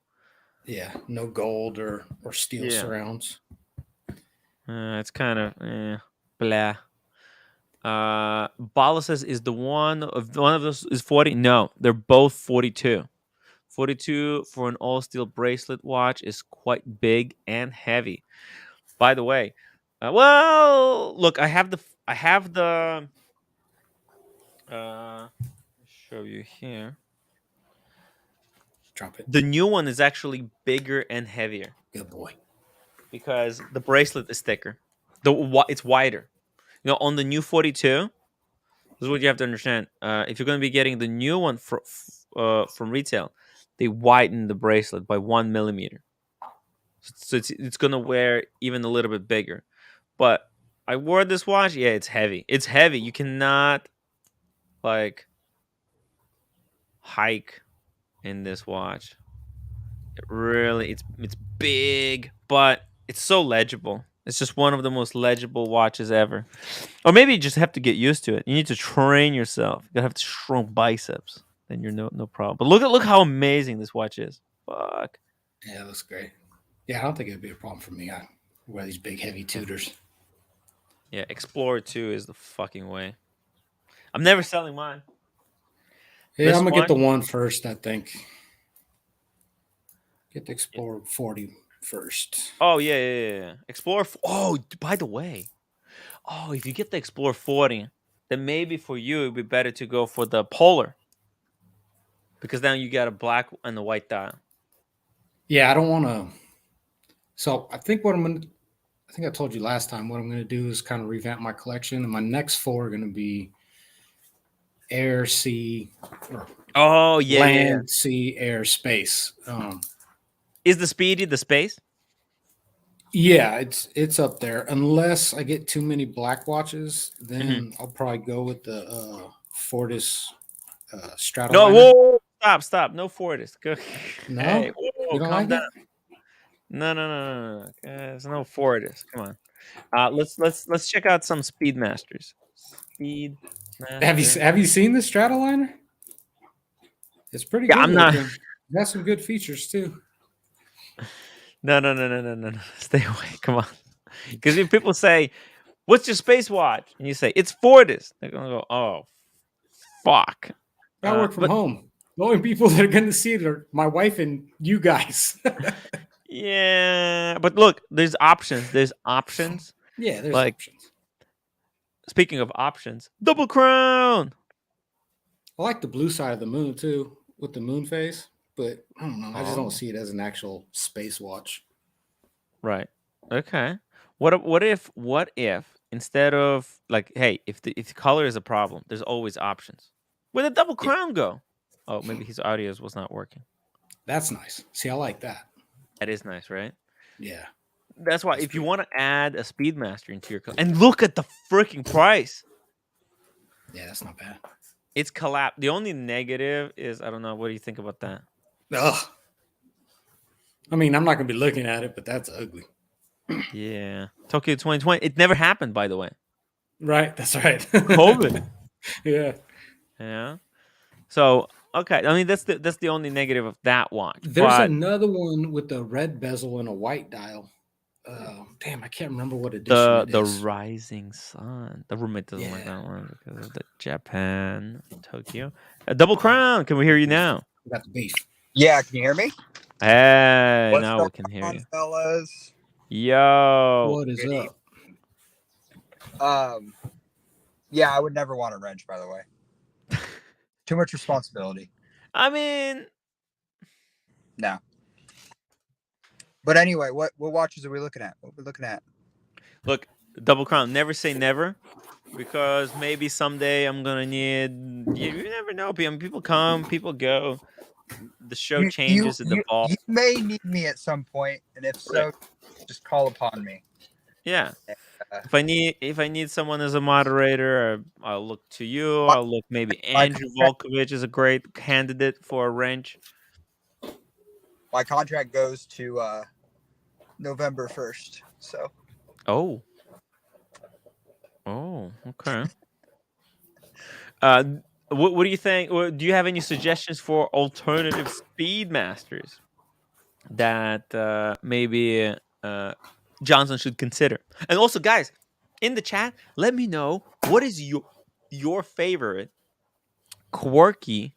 Yeah, no gold or steel surrounds. It's kind of blah. Bala says, is one of those is 40? No, they're both 42. 42 for an all steel bracelet watch is quite big and heavy. By the way, well, look, I have the show you here. Drop it. The new one is actually bigger and heavier. Good boy. Because the bracelet is thicker. It's wider. You know, on the new 42, this is what you have to understand. If you're going to be getting the new one from retail, they widen the bracelet by 1 millimeter. So it's going to wear even a little bit bigger. But I wore this watch. Yeah, it's heavy. It's heavy. You cannot, like, hike in this watch. It's big, but it's so legible. It's just one of the most legible watches ever. Or maybe you just have to get used to it. You need to train yourself. You gotta have strong biceps. then you're no problem. But look how amazing this watch is. Fuck. Yeah, it looks great. Yeah, I don't think it'd be a problem for me. I wear these big heavy Tudors. Yeah, Explorer 2 is the fucking way. I'm never selling mine. Yeah, This I'm gonna get the one- one first, I think. Get the Explorer 40 first. Oh yeah. Explorer. Oh, by the way. Oh, if you get the Explorer 40, then maybe for you it'd be better to go for the Polar. Because now you got a black and a white dial. Yeah, I don't want to. So I think what I'm gonna. I think I told you last time. What I'm gonna do is kind of revamp my collection, and my next 4 are gonna be air, sea, or Oh yeah, land, sea, air, space. Is the Speedy the space? Yeah, it's up there. Unless I get too many black watches, then Mm-hmm. I'll probably go with the Fortis No, Stratoliner. whoa, stop. No Fortis. Go. No, Hey, whoa, you don't calm like down. it? No. There's no Fortis. Come on. Let's check out some Speedmasters. Have you seen the Stratoliner? It's pretty Yeah, good I'm not. looking. It has some good features too. No. Stay away. Come on. Because if people say, "What's your space watch?" and you say, "It's Fortis," they're gonna go, "Oh, fuck." I work from home. The only people that are going to see it are my wife and you guys. Yeah, but look, there's options. Yeah, there's like, options. Speaking of options, Double Crown. I like the blue side of the moon too, with the moon phase, but I don't know. I just Oh. don't see it as an actual space watch. Right. Okay. What if instead of like, hey, if the color is a problem, there's always options. Where did Double Crown go? Oh, maybe his audio was not working. That's nice. See, I like that. That is nice, right? Yeah. That's why if you want to add a Speedmaster into your and look at the freaking price. Yeah, that's not bad. It's collapsed. The only negative is I don't know. What do you think about that? Ugh. I mean, I'm not going to be looking at it, but that's ugly. Yeah. Tokyo 2020. It never happened, by the way. Right. That's right. COVID. Yeah. Yeah. So okay. I mean, that's the only negative of that watch. There's another one with a red bezel and a white dial. Damn, I can't remember what edition it the is. Rising Sun. The roommate doesn't like that one because of the Japan Tokyo. Double Crown. Can we hear you now? We got the beef. Yeah, can you hear me? Hey, What's now going we can hear on, you. fellas? Yo. What is up? Yeah, I would never want a wrench, by the way. Too much responsibility. I mean, no. But anyway, what watches are we looking at? What we're looking at? Look, Double Crown. Never say never, because maybe someday I'm gonna need. You never know. People come, people go. The show changes and evolves. You may need me at some point, and if so, just call upon me. Yeah. If I need someone as a moderator, I'll look to you. I'll look maybe Andrew Volkovich is a great candidate for a wrench. My contract goes to November 1st. So. Oh, okay. What do you think? Do you have any suggestions for alternative Speedmasters that maybe Johnson should consider? And also, guys, in the chat, let me know what is your favorite quirky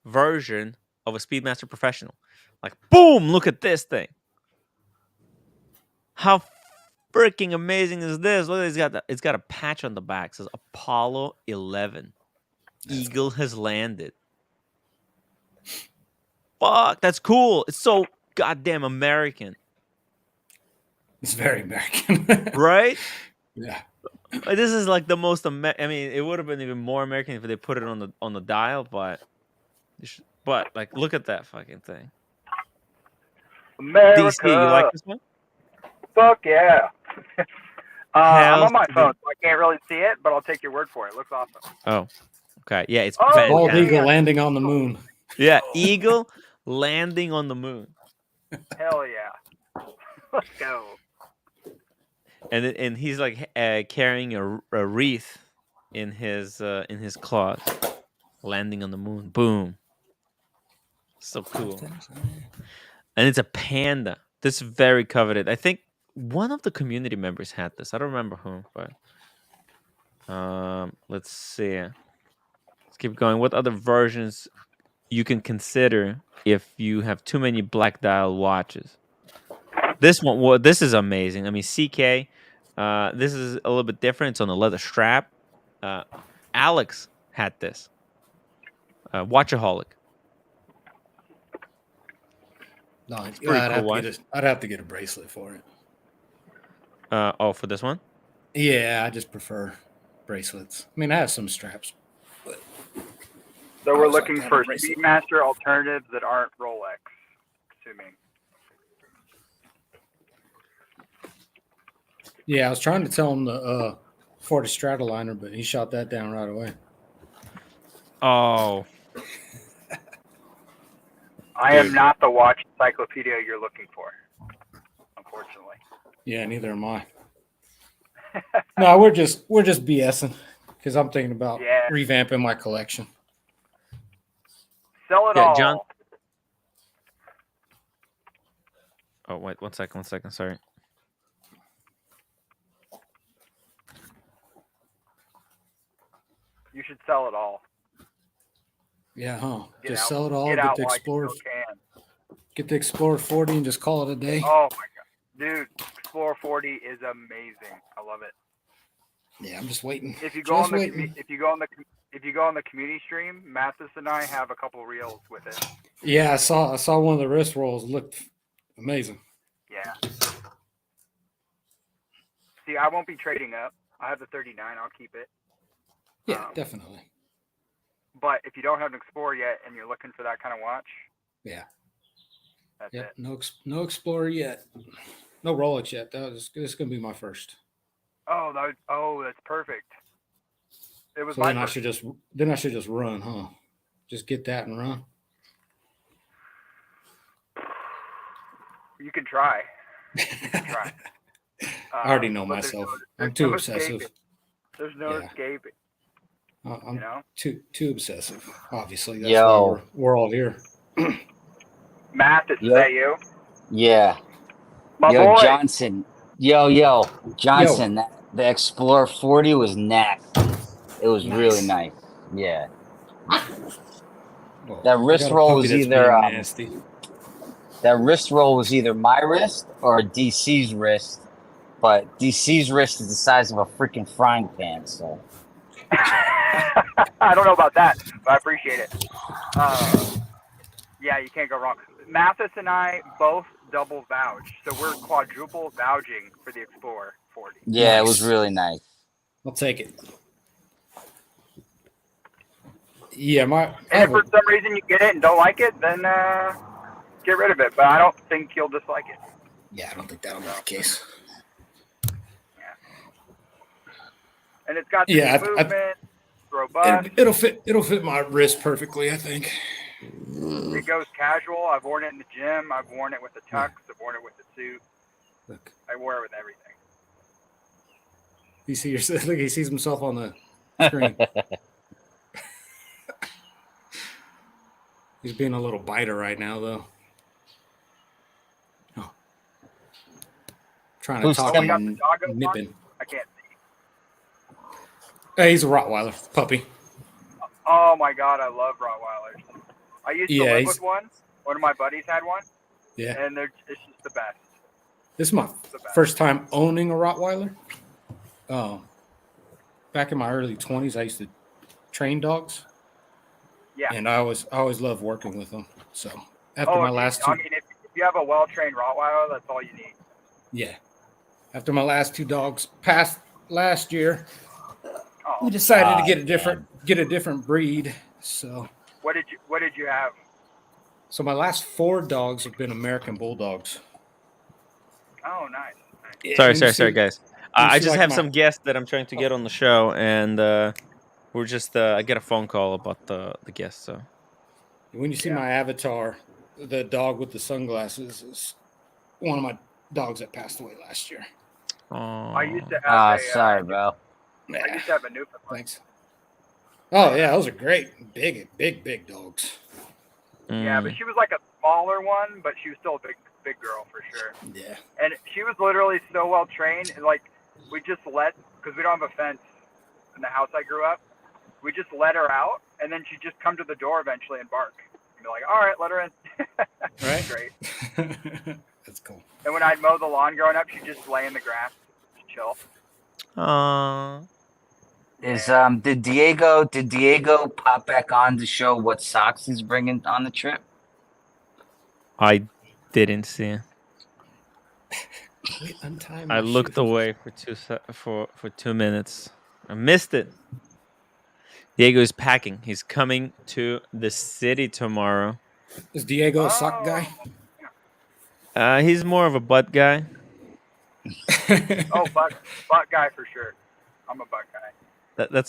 version of a Speedmaster Professional. Like, boom! Look at this thing. How freaking amazing is this? Look, it's got a patch on the back. It says Apollo 11. Eagle has landed. Fuck, that's cool. It's so goddamn American. It's very American. Right? Yeah. This is like the most I mean, it would have been even more American if they put it on the dial, but like, look at that fucking thing. America. DC, you like this one? Fuck yeah. I'm Hell's on my to phone, the- so I can't really see it, but I'll take your word for it. It looks awesome. Oh, okay. Yeah, it's Bald fantastic. eagle landing on the moon. Yeah, eagle landing on the moon. Hell yeah. Let's go. And he's like carrying a wreath in his claws, landing on the moon. Boom. So cool. And it's a panda. This is very coveted. I think one of the community members had this. I don't remember who, but let's see. Let's keep going. What other versions you can consider if you have too many black dial watches? This one, well, this is amazing. I mean, CK. This is a little bit different. It's on a leather strap. Alex had this. Watchaholic. No, It's pretty cool watch. I'd have to get a bracelet for it. Oh, for this one? Yeah, I just prefer bracelets. I mean, I have some straps. So we're looking for Speedmaster alternatives that aren't Rolex, assuming. Yeah, I was trying to tell him the Ford Stratoliner, but he shot that down right away. Oh. I am not the watch encyclopedia you're looking for, unfortunately. Yeah, neither am I. No, we're just BSing because I'm thinking about revamping my collection. Sell it all. John. Oh, wait, one second. Sorry. You should sell it all. Yeah, huh? Just sell it all. Get the Explorer. Get the Explorer 40 and just call it a day. Oh my god, dude! Explorer 40 is amazing. I love it. Yeah, I'm just waiting. If you go on the community stream, Mathis and I have a couple reels with it. Yeah, I saw one of the wrist rolls. It looked amazing. Yeah. See, I won't be trading up. I have the 39. I'll keep it. Yeah, definitely. But if you don't have an Explorer yet and you're looking for that kind of watch, yeah, that's it. No Explorer yet. No Rolex yet. This is gonna be my first. Oh, that's perfect. It was so my then first. I should just run, huh? Just get that and run. You can try. You can try. I already know myself. I'm too obsessive. There's no escaping. I'm too obsessive. Obviously, that's Yo. why we're all here. Matt, is that you? Yeah. My yo, boy. Johnson. Yo, Johnson. The Explorer 40 was next. It was really nice. Yeah. Well, that wrist roll was either nasty. That wrist roll was either my wrist or DC's wrist, but DC's wrist is the size of a freaking frying pan. So. I don't know about that, but I appreciate it. Yeah, you can't go wrong. Mathis and I both double vouched, so we're quadruple vouching for the Explorer 40. Yeah, It was really nice. I'll take it. Yeah, and if for some reason you get it and don't like it, then get rid of it. But I don't think you'll dislike it. Yeah, I don't think that'll be the case. And it's got the movement, robust. It'll fit my wrist perfectly, I think. It goes casual. I've worn it in the gym. I've worn it with the tux. I've worn it with the suit. Look. I wear it with everything. You see yourself? Look, he sees himself on the screen. He's being a little biter right now, though. Oh. Trying to talk and nipping. I can't see. Hey, he's a Rottweiler puppy. Oh my god, I love Rottweilers. I used to live with one. One of my buddies had one. Yeah. And it's just the best. This is my first time owning a Rottweiler. Back in my early 20s, I used to train dogs. Yeah. And I always loved working with them. So after my last two, I mean, if you have a well-trained Rottweiler, that's all you need. Yeah. After my last two dogs passed last year, we decided to get a different breed. So what did you have? So my last 4 dogs have been American Bulldogs. Oh, nice. Yeah, sorry, guys. I just have some guests that I'm trying to get on the show, and we're just I get a phone call about the guests. So when you see my avatar, the dog with the sunglasses is one of my dogs that passed away last year. Oh, I used to have sorry, bro. I used to have a Newfoundland. Thanks. Oh yeah, those are great, big dogs. Yeah, but she was like a smaller one, but she was still a big girl for sure. Yeah. And she was literally so well trained. Like we just because we don't have a fence in the house I grew up. We just let her out, and then she'd just come to the door eventually and bark. And be like, all right, let her in. Right. Great. That's cool. And when I'd mow the lawn growing up, she'd just lay in the grass, just chill. Aww. Did Diego pop back on to show what socks he's bringing on the trip? I didn't see. Wait, untie I my looked shoes. away for 2 minutes. I missed it. Diego is packing. He's coming to the city tomorrow. Is Diego a sock guy? He's more of a butt guy. Oh, butt guy for sure. I'm a butt guy.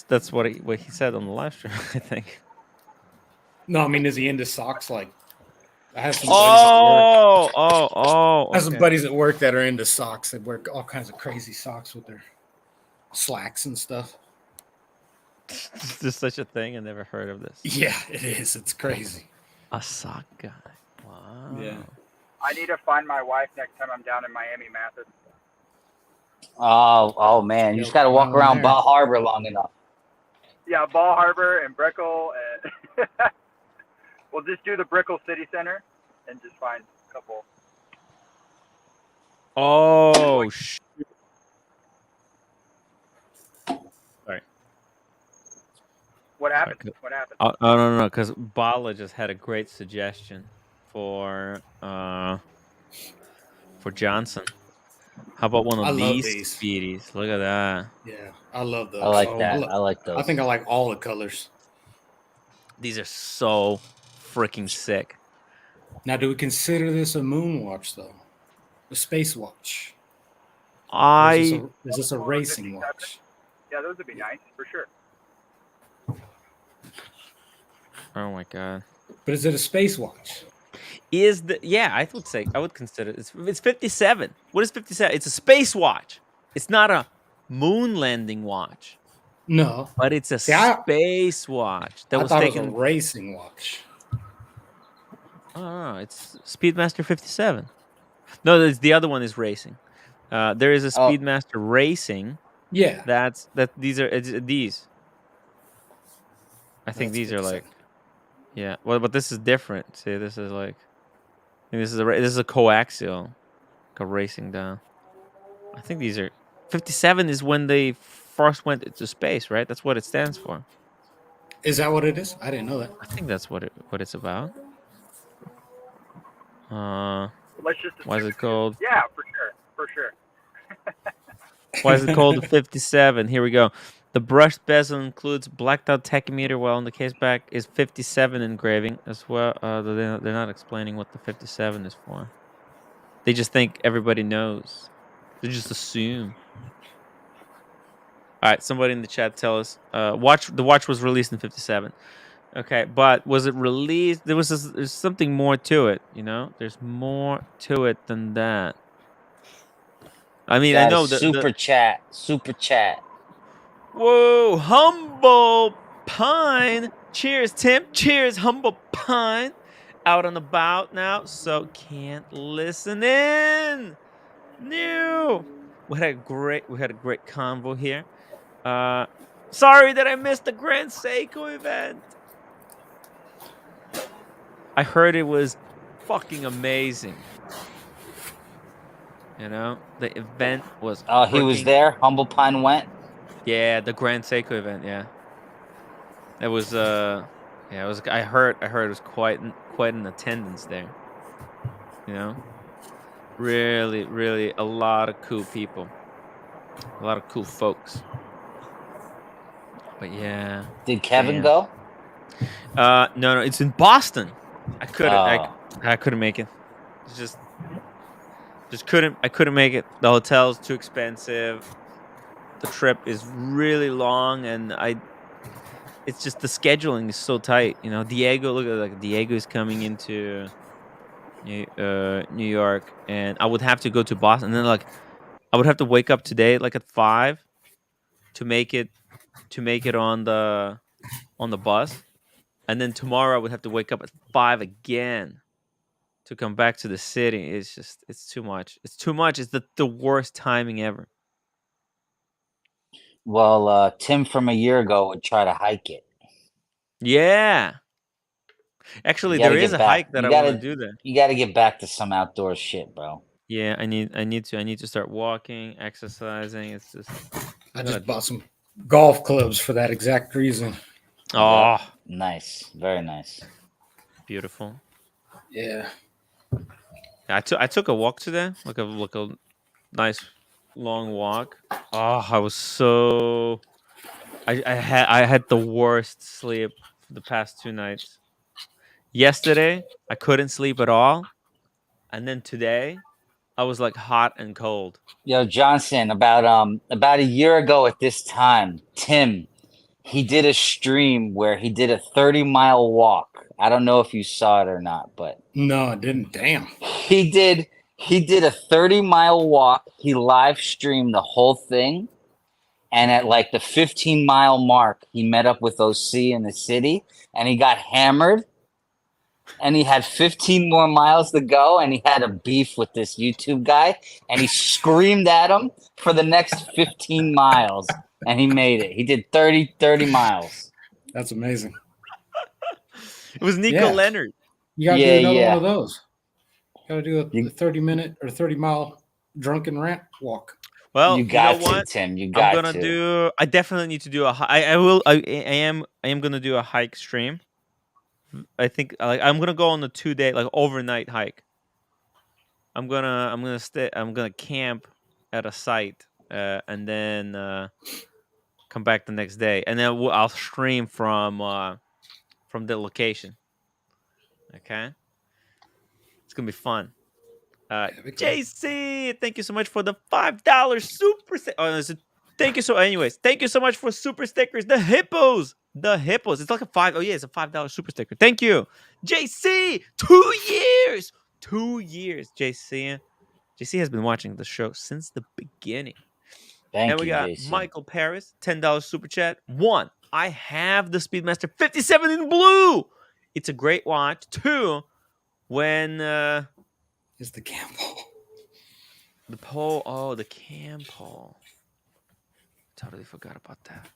That's what he said on the live stream, I think. No, I mean, is he into socks? Like, I have some buddies at work. I have some okay. buddies at work that are into socks. They wear all kinds of crazy socks with their slacks and stuff. Is there such a thing? I never heard of this. Yeah, it is. It's crazy. A sock guy. Wow. Yeah. I need to find my wife next time I'm down in Miami, Mathis. Oh man, you just got to walk around Bal Harbor long enough. Yeah, Bal Harbor and Brickell, and we'll just do the Brickell City Center and just find a couple. Oh sorry. What happened? What happened? I don't know, because Bala just had a great suggestion for Johnson. How about one I of love these these. speedies? Look at that. Yeah, I love those. I like that. I like those. I think I like all the colors. These are so freaking sick. Now, do we consider this a moon watch, though? A space watch? Is this a racing watch? Yeah, those would be nice for sure. Oh my god. But is it a space watch? I would consider it. It's 57. What is 57? It's a space watch. It's not a moon landing watch. No. But it's a space watch. I thought it was a racing watch. Oh, it's Speedmaster 57. No, the other one is racing. There is a Speedmaster Racing. Yeah. These are these. I think these are like, yeah. Well, but this is different. See, this is like, I think this is a coaxial, like a racing down. I think these are 57 is when they first went into space, right? That's what it stands for. Is that what it is? I didn't know that. I think that's what it's about. Let's just. Why is it called? Yeah, for sure. Why is it called the 57? Here we go. The brushed bezel includes blacked out tachymeter, while on the case back is 57 engraving as well. They're not explaining what the 57 is for. They just think everybody knows. They just assume. All right, somebody in the chat tell us. The watch was released in 57. Okay, but was it released? There's something more to it, you know? There's more to it than that. I mean, I know Super chat. Whoa, Humble Pine. Cheers, Tim. Cheers, Humble Pine. Out and about now, so can't listen in. New. We had a great convo here. Sorry that I missed the Grand Seiko event. I heard it was fucking amazing. You know, the event was. Oh, he was there. Humble Pine went. Yeah, the Grand Seiko event. Yeah, it was. It was. I heard it was quite an attendance there. You know, really a lot of cool people, a lot of cool folks. But yeah. Did Kevin go? No, it's in Boston. I couldn't make it. It's just couldn't. I couldn't make it. The hotel's too expensive. The trip is really long, and it's just the scheduling is so tight. You know, Diego's coming into New York, and I would have to go to Boston, and then I would have to wake up today at 5 to make it on the bus, and then tomorrow I would have to wake up at 5 again to come back to the city. It's too much. It's too much. It's the worst timing ever. Well, Tim from a year ago would try to hike it. Yeah. Actually, You gotta there is get a back. hike that You I want to gotta do there. you gotta get back to some outdoor shit, bro. Yeah, I need to start walking, exercising. It's just I just bought some golf clubs for that exact reason. oh, Nice, very nice. beautiful. Yeah. I took a walk today, like a nice long walk. Oh, I was so I had the worst sleep for the past 2 nights. Yesterday, I couldn't sleep at all, and then today, I was like hot and cold. Yo, Johnson, about a year ago at this time, Tim, he did a stream where he did a 30-mile walk. I don't know if you saw it or not, but No, I didn't. Damn. he did a 30-mile walk. He live streamed the whole thing. And at like the 15-mile mark, he met up with OC in the city and he got hammered. And he had 15 more miles to go, and he had a beef with this YouTube guy, and he screamed at him for the next 15 miles, and he made it. He did 30 miles. That's amazing. It was Nico Leonard. You gotta do another one of those. You gotta do a 30-minute or 30-mile drunken rant walk. Well, you got know what? Tim. You got I'm gonna I definitely need to do I am gonna do a hike stream. I think I'm gonna go on a 2-day overnight hike. I'm gonna camp at a site and then come back the next day, and then I'll stream from the location. Okay, it's gonna be fun. JC, thank you so much for the $5 super. Thank you thank you so much for super stickers. The hippos. It's like a $5. Oh yeah, it's a $5 super sticker. Thank you, JC. 2 years. 2 years, JC. JC has been watching the show since the beginning. Thank we you, got JC. Michael Paris, $10 super chat. 1, I have the Speedmaster 57 in blue. It's a great watch. 2, when is the cam pole. The pole. Oh, the cam pole. Totally forgot about that.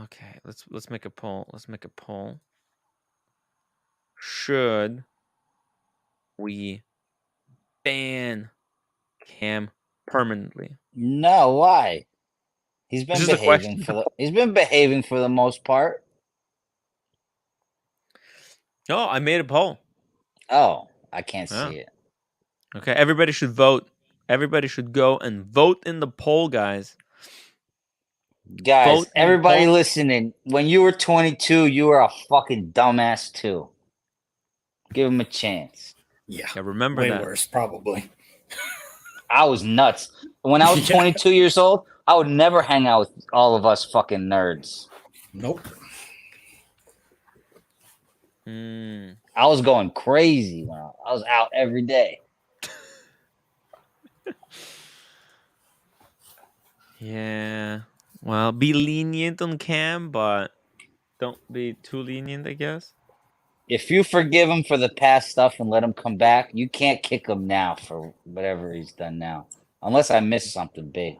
Okay, let's make a poll. Let's make a poll. Should we ban Cam permanently? No, why? He's been This is the behaving he's been behaving for the most part. No, I made a poll. Oh, I can't see it. Okay, everybody should vote. Everybody should go and vote in the poll, guys. Guys, everybody listening, when you were 22, you were a fucking dumbass too. Give him a chance. Yeah, remember way that. worse, probably. I was nuts. When I was 22 years old, I would never hang out with all of us fucking nerds. Nope. I was going crazy when I was out every day. Yeah. Well, be lenient on Cam, but don't be too lenient, I guess. If you forgive him for the past stuff and let him come back, you can't kick him now for whatever he's done now. Unless I missed something big.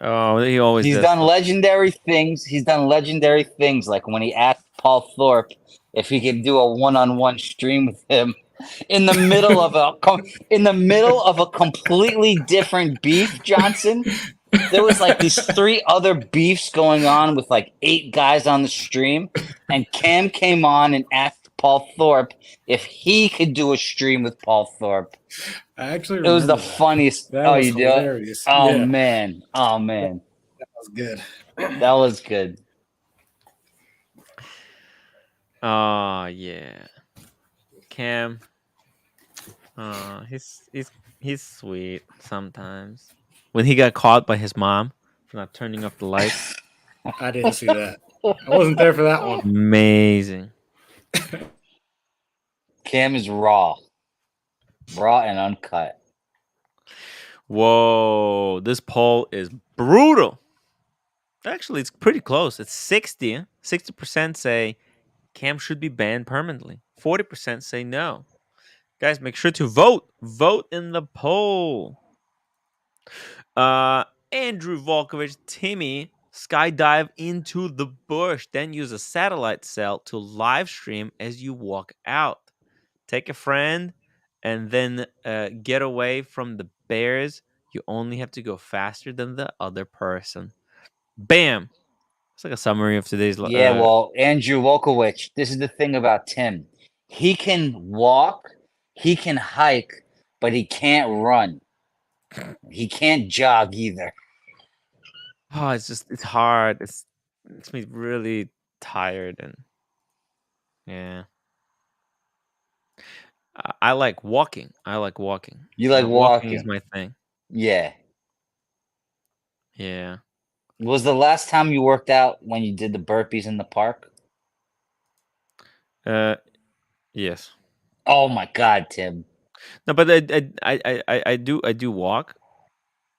Oh, he always He's does done stuff. legendary things. He's done legendary things, like when he asked Paul Thorpe if he could do a one-on-one stream with him in the middle of a completely different beef, Johnson. There was like these 3 other beefs going on with like 8 guys on the stream, and Cam came on and asked Paul Thorpe if he could do a stream with Paul Thorpe. I actually It was the remember that. funniest. That Oh, was you do hilarious. it? Oh Yeah. man. Oh man. That was good. That was good. Oh yeah, Cam. He's sweet sometimes. When he got caught by his mom for not turning off the lights. I didn't see that. I wasn't there for that one. Amazing. Cam is raw and uncut. Whoa, this poll is brutal. Actually, it's pretty close. It's 60. 60% say Cam should be banned permanently. 40% say no. Guys, make sure to vote. Vote in the poll. Andrew Volkovich, Timmy, skydive into the bush, then use a satellite cell to live stream as you walk out. Take a friend and then get away from the bears. You only have to go faster than the other person. Bam. It's like a summary of today's. Yeah, well, Andrew Volkovich, this is the thing about Tim. He can walk, he can hike, but he can't run. He can't jog either. Oh, it's hard. It's me really tired and yeah. I like walking. I like walking. You like Walking is walking? my thing. Yeah. Yeah. Was the last time you worked out when you did the burpees in the park? Yes. Oh my God, Tim. No, but I do walk.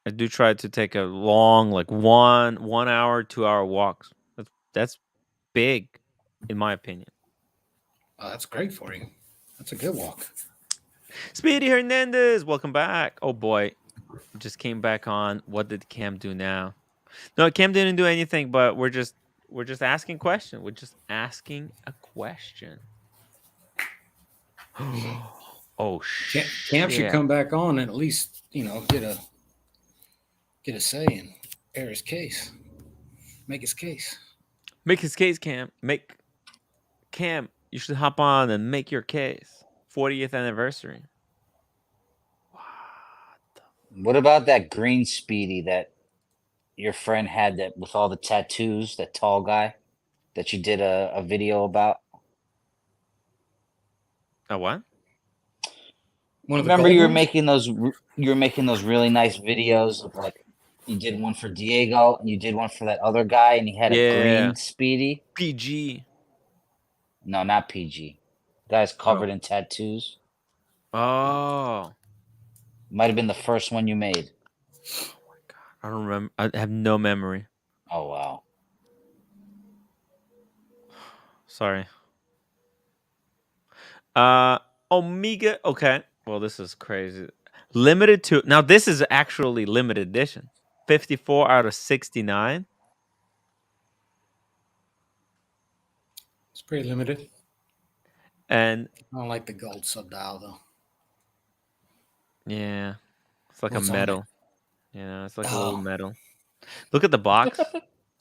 I do try to take a long, like 1 hour, 2 hour walks. That's big, in my opinion. Oh, that's great for you. That's a good walk. Speedy Hernandez, welcome back. Oh boy, just came back on. What did Cam do now? No, Cam didn't do anything, but we're just asking question. We're just asking a question. Oh shit! Cam should come back on and at least get a say and air his case, make his case. Make his case, Cam. Cam. You should hop on and make your case. 40th anniversary. What about that green Speedy that your friend had that with all the tattoos, that tall guy that you did a video about? A what? Remember you were making those really nice videos of like you did one for Diego and you did one for that other guy and he had a green Speedy. PG. No, not PG. Guy's covered in tattoos. Oh. Might have been the first one you made. Oh my God. I don't remember. I have no memory. Oh wow. Sorry. Omega. Okay. Well, this is crazy. Limited to now. This is actually limited edition. 54 out of 69. It's pretty limited. And I don't like the gold sub-dial though. Yeah, it's like What's a on medal. Yeah, it's like a little medal. Look at the box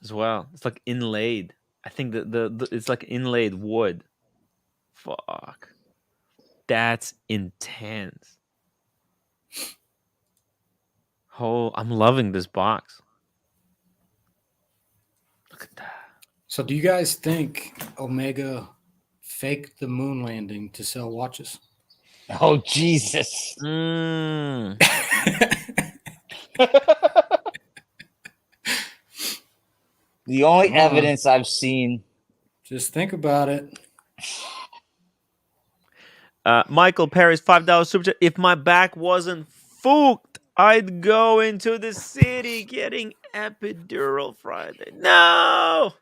as well. It's like inlaid. I think the it's like inlaid wood. Fuck. That's intense. Oh, I'm loving this box. Look at that. So do you guys think Omega faked the moon landing to sell watches? Oh Jesus. The only evidence I've seen. Just think about it. Michael Perry's $5 super chat. If my back wasn't fooked, I'd go into the city getting epidural Friday. No.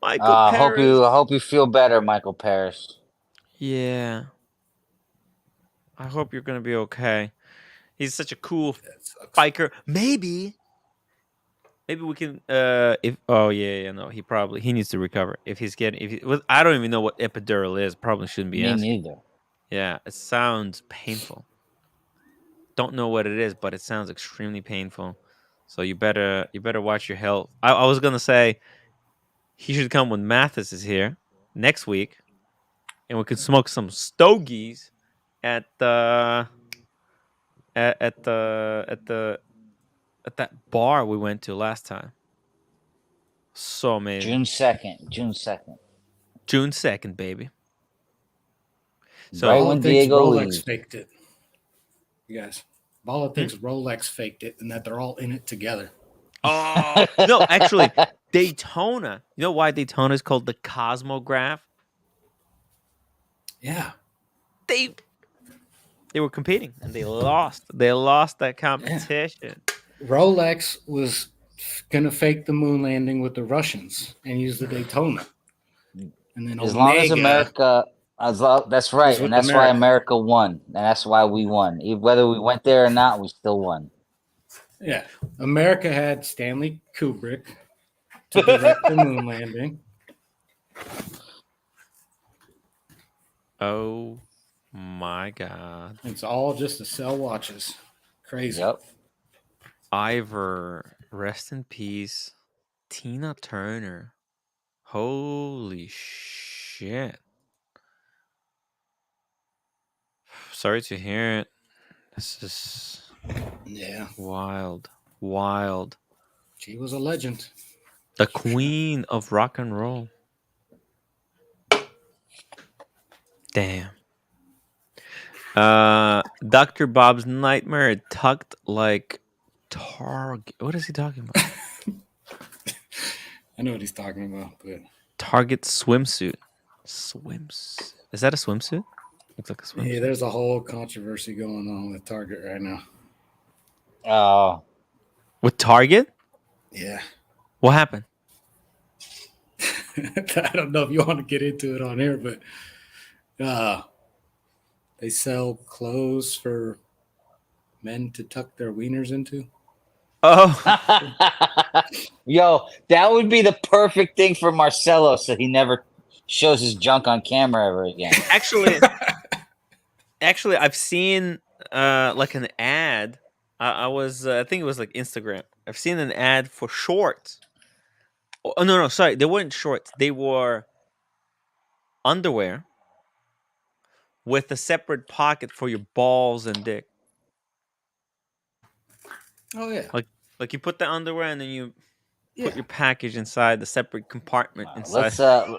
Michael I Paris. hope you feel better, Michael Paris. Yeah. I hope you're gonna be okay. He's such a cool biker. Maybe we can if he needs to recover. I don't even know what epidural is. Probably shouldn't be Me asking. neither. Yeah, it sounds painful. Don't know what it is, but it sounds extremely painful. So you better watch your health. I was gonna say he should come when Mathis is here next week, and we could smoke some stogies at that bar we went to last time. So amazing. June 2nd. June 2nd, baby. So right when Diego Rolex leaves. faked it. You guys. Bala thinks Rolex faked it and that they're all in it together. Oh no, actually, Daytona. You know why Daytona is called the Cosmograph? Yeah. They They were competing and they lost. They lost that competition. Rolex was gonna fake the moon landing with the Russians and use the Daytona, and then As long as America, that's right, with and that's why America. America won, and that's why we won. Whether we went there or not, we still won. Yeah, America had Stanley Kubrick to direct the moon landing. Oh my God! It's all just to sell watches. Crazy. Yep. Ivor, rest in peace. Tina Turner. Holy shit! Sorry to hear it. This is wild. She was a legend. The queen of rock and roll. Damn. Dr. Bob's Nightmare tucked like Target. What is he talking about? I know what he's talking about, but Target swimsuit. Is that a swimsuit? Looks like a swimsuit. yeah, there's a whole controversy going on with Target right now. Oh. With Target? Yeah. What happened? I don't know if you want to get into it on here, but they sell clothes for men to tuck their wieners into. Oh. Yo, that would be the perfect thing for Marcelo so he never shows his junk on camera ever again. Actually, I've seen like an ad. I think it was like Instagram. I've seen an ad for shorts. Oh no, sorry, they weren't shorts. They were underwear with a separate pocket for your balls and dick. Oh yeah. Like you put the underwear and then you put your package inside the separate compartment inside.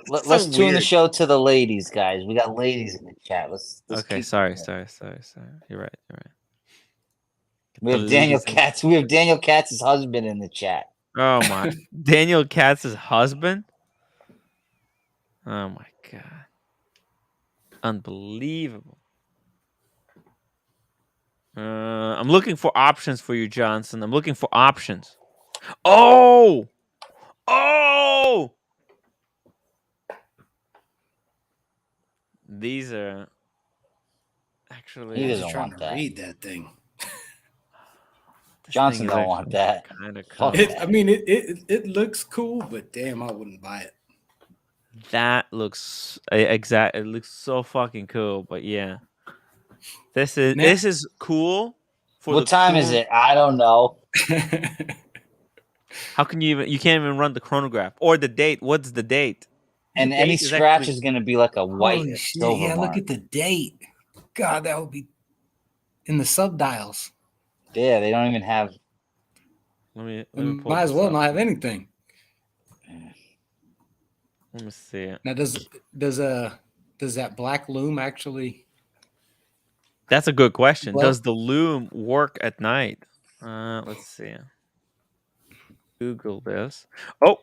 Let's tune the show to the ladies, guys. We got ladies in the chat. Let's okay, keep sorry. You're right. We have Daniel Katz. We have Daniel Katz's husband in the chat. Oh my! Daniel Katz's husband. Oh my God! Unbelievable. I'm looking for options for you, Johnson. I'm looking for options. Oh! These are actually. He doesn't trying want to that. read that thing. Johnson don't want that. I mean, it looks cool, but damn, I wouldn't buy it. That looks exact. It looks so fucking cool, but yeah, this is cool. What time is it? I don't know. How can you can't even run the chronograph or the date? What's the date? And any scratch is going to be like a white or silver yeah, mark. look at the date. God, that would be in the subdials. Yeah, they don't even have. Let me might as well not have anything. Let me see it. Now, does that black loom actually? That's a good question. Well, Does the loom work at night? Let's see. Google this. Oh,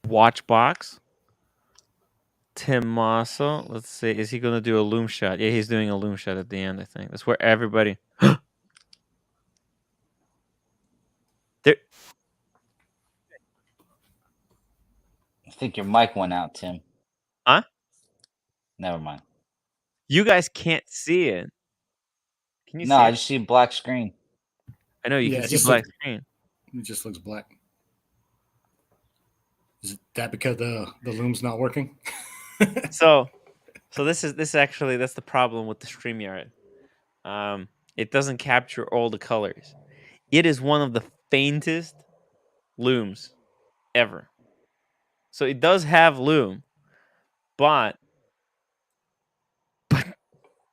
watch box. Tim Mosso. Let's see. Is he going to do a loom shot? Yeah, he's doing a loom shot at the end. I think that's where everybody. There. I think your mic went out, Tim. Huh? Never mind. You guys can't see it. Can you see I it? just see a black screen. I know you can see black screen. It just looks black. Is that because the loom's not working? So this is actually that's the problem with the StreamYard. It doesn't capture all the colors. It is one of the faintest looms ever. So it does have loom, but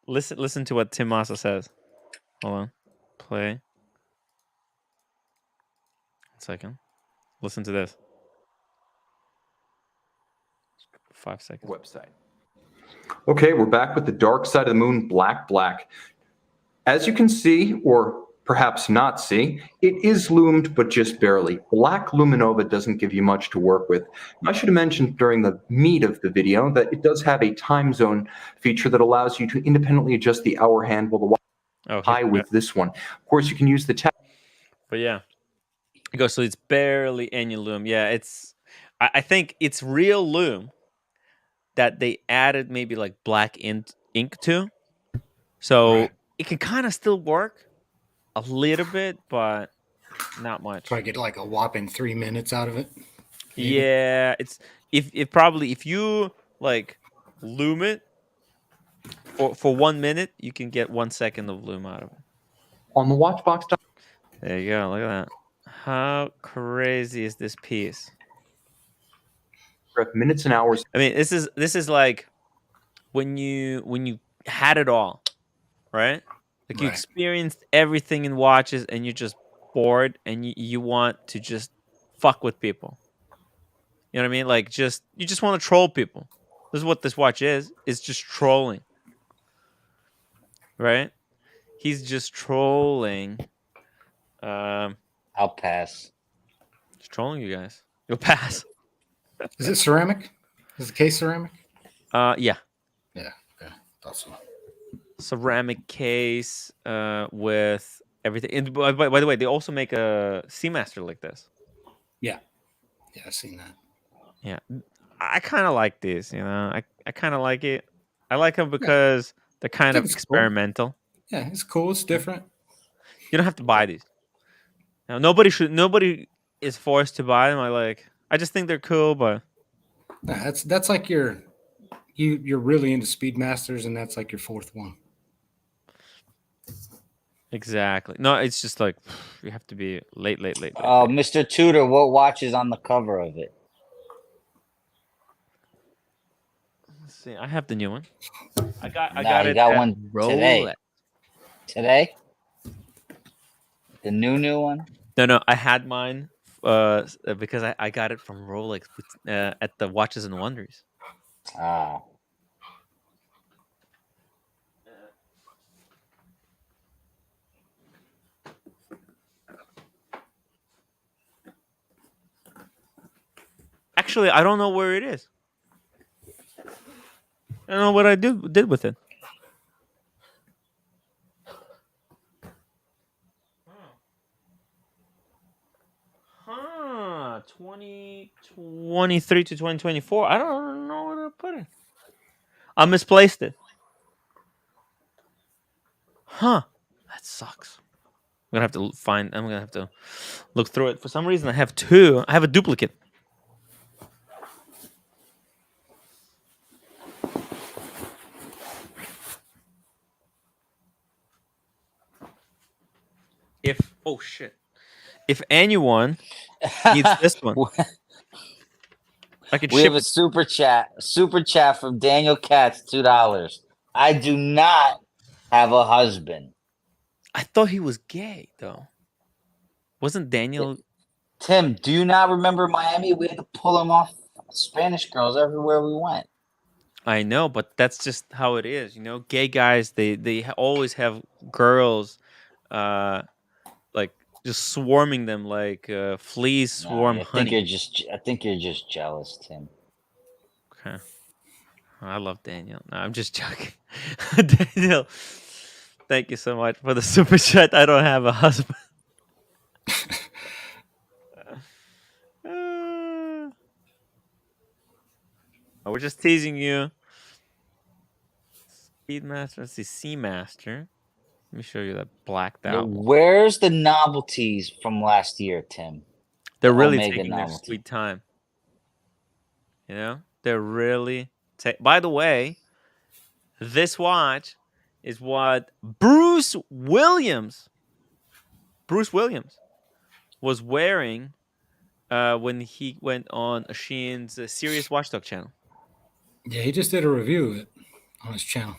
listen to what Tim Massa says. Hold on. Play. 1 second. Listen to this. 5 seconds. Website. Okay, we're back with the dark side of the moon, black. As you can see, or perhaps not see, it is loomed, but just barely. Black Luminova doesn't give you much to work with. I should have mentioned during the meat of the video that it does have a time zone feature that allows you to independently adjust the hour hand while the watch high with this one. Of course, you can use the tab. But yeah, it goes, so it's barely any loom. Yeah, I think it's real loom that they added maybe like black ink to. So it can kind of still work a little bit, but not much. Try to get like a whopping 3 minutes out of it. maybe? Yeah, it's if you like loom it for 1 minute, you can get 1 second of loom out of it. On the watch box. There you go. Look at that. How crazy is this piece? Minutes and hours. I mean, this is like when you had it all, right? Like you Right. experienced everything in watches, and you're just bored, and you want to just fuck with people. You know what I mean? Like you just want to troll people. This is what this watch is. It's just trolling, right? He's just trolling. I'll pass. Just trolling you guys. You'll pass. Is it ceramic? Is the case ceramic? Yeah. Yeah. Okay. Thought so. Ceramic case with everything. And by the way, they also make a Seamaster like this. Yeah. Yeah, I've seen that. Yeah, I kind of like this. You know, I kind of like it. I like them because they're kind of it's cool. experimental. Yeah, it's cool. It's different. You don't have to buy these. Now, nobody is forced to buy them. I just think they're cool, but Nah, that's like you're really into Speedmasters, and that's like your fourth one. exactly. No, it's just like you have to be late. Mr. Tudor, what watch is on the cover of it? Let's see. I have the new one. I got You it. got at one Rolex. Today? The new one? No, I had mine because I got it from Rolex at the Watches and Wonders. Ah. Actually, I don't know where it is. I don't know what I did with it. Huh. 2023 to 2024. I don't know where to put it. I misplaced it. Huh. That sucks. I'm gonna have to look through it. For some reason I have two. I have a duplicate. If anyone needs this one, I could We ship have a super chat from Daniel Katz, $2. I do not have a husband. I thought he was gay though. Wasn't Daniel? Tim, do you not remember Miami? We had to pull him off Spanish girls everywhere we went. I know, but that's just how it is. You know, gay guys they always have girls, like just swarming them like fleas swarm I honey. think you're just jealous, Tim. Okay. I love Daniel. No, I'm just joking. Daniel, thank you so much for the super chat. I don't have a husband. We're just teasing you. Speedmaster, let's see, Seamaster. Let me show you that blacked out. Where's the novelties from last year, Tim? They're The really Omega taking their novelty. sweet time. You know, they're really. By the way, this watch is what Bruce Williams was wearing when he went on Sheen's Serious Watchdog channel. Yeah, he just did a review of it on his channel.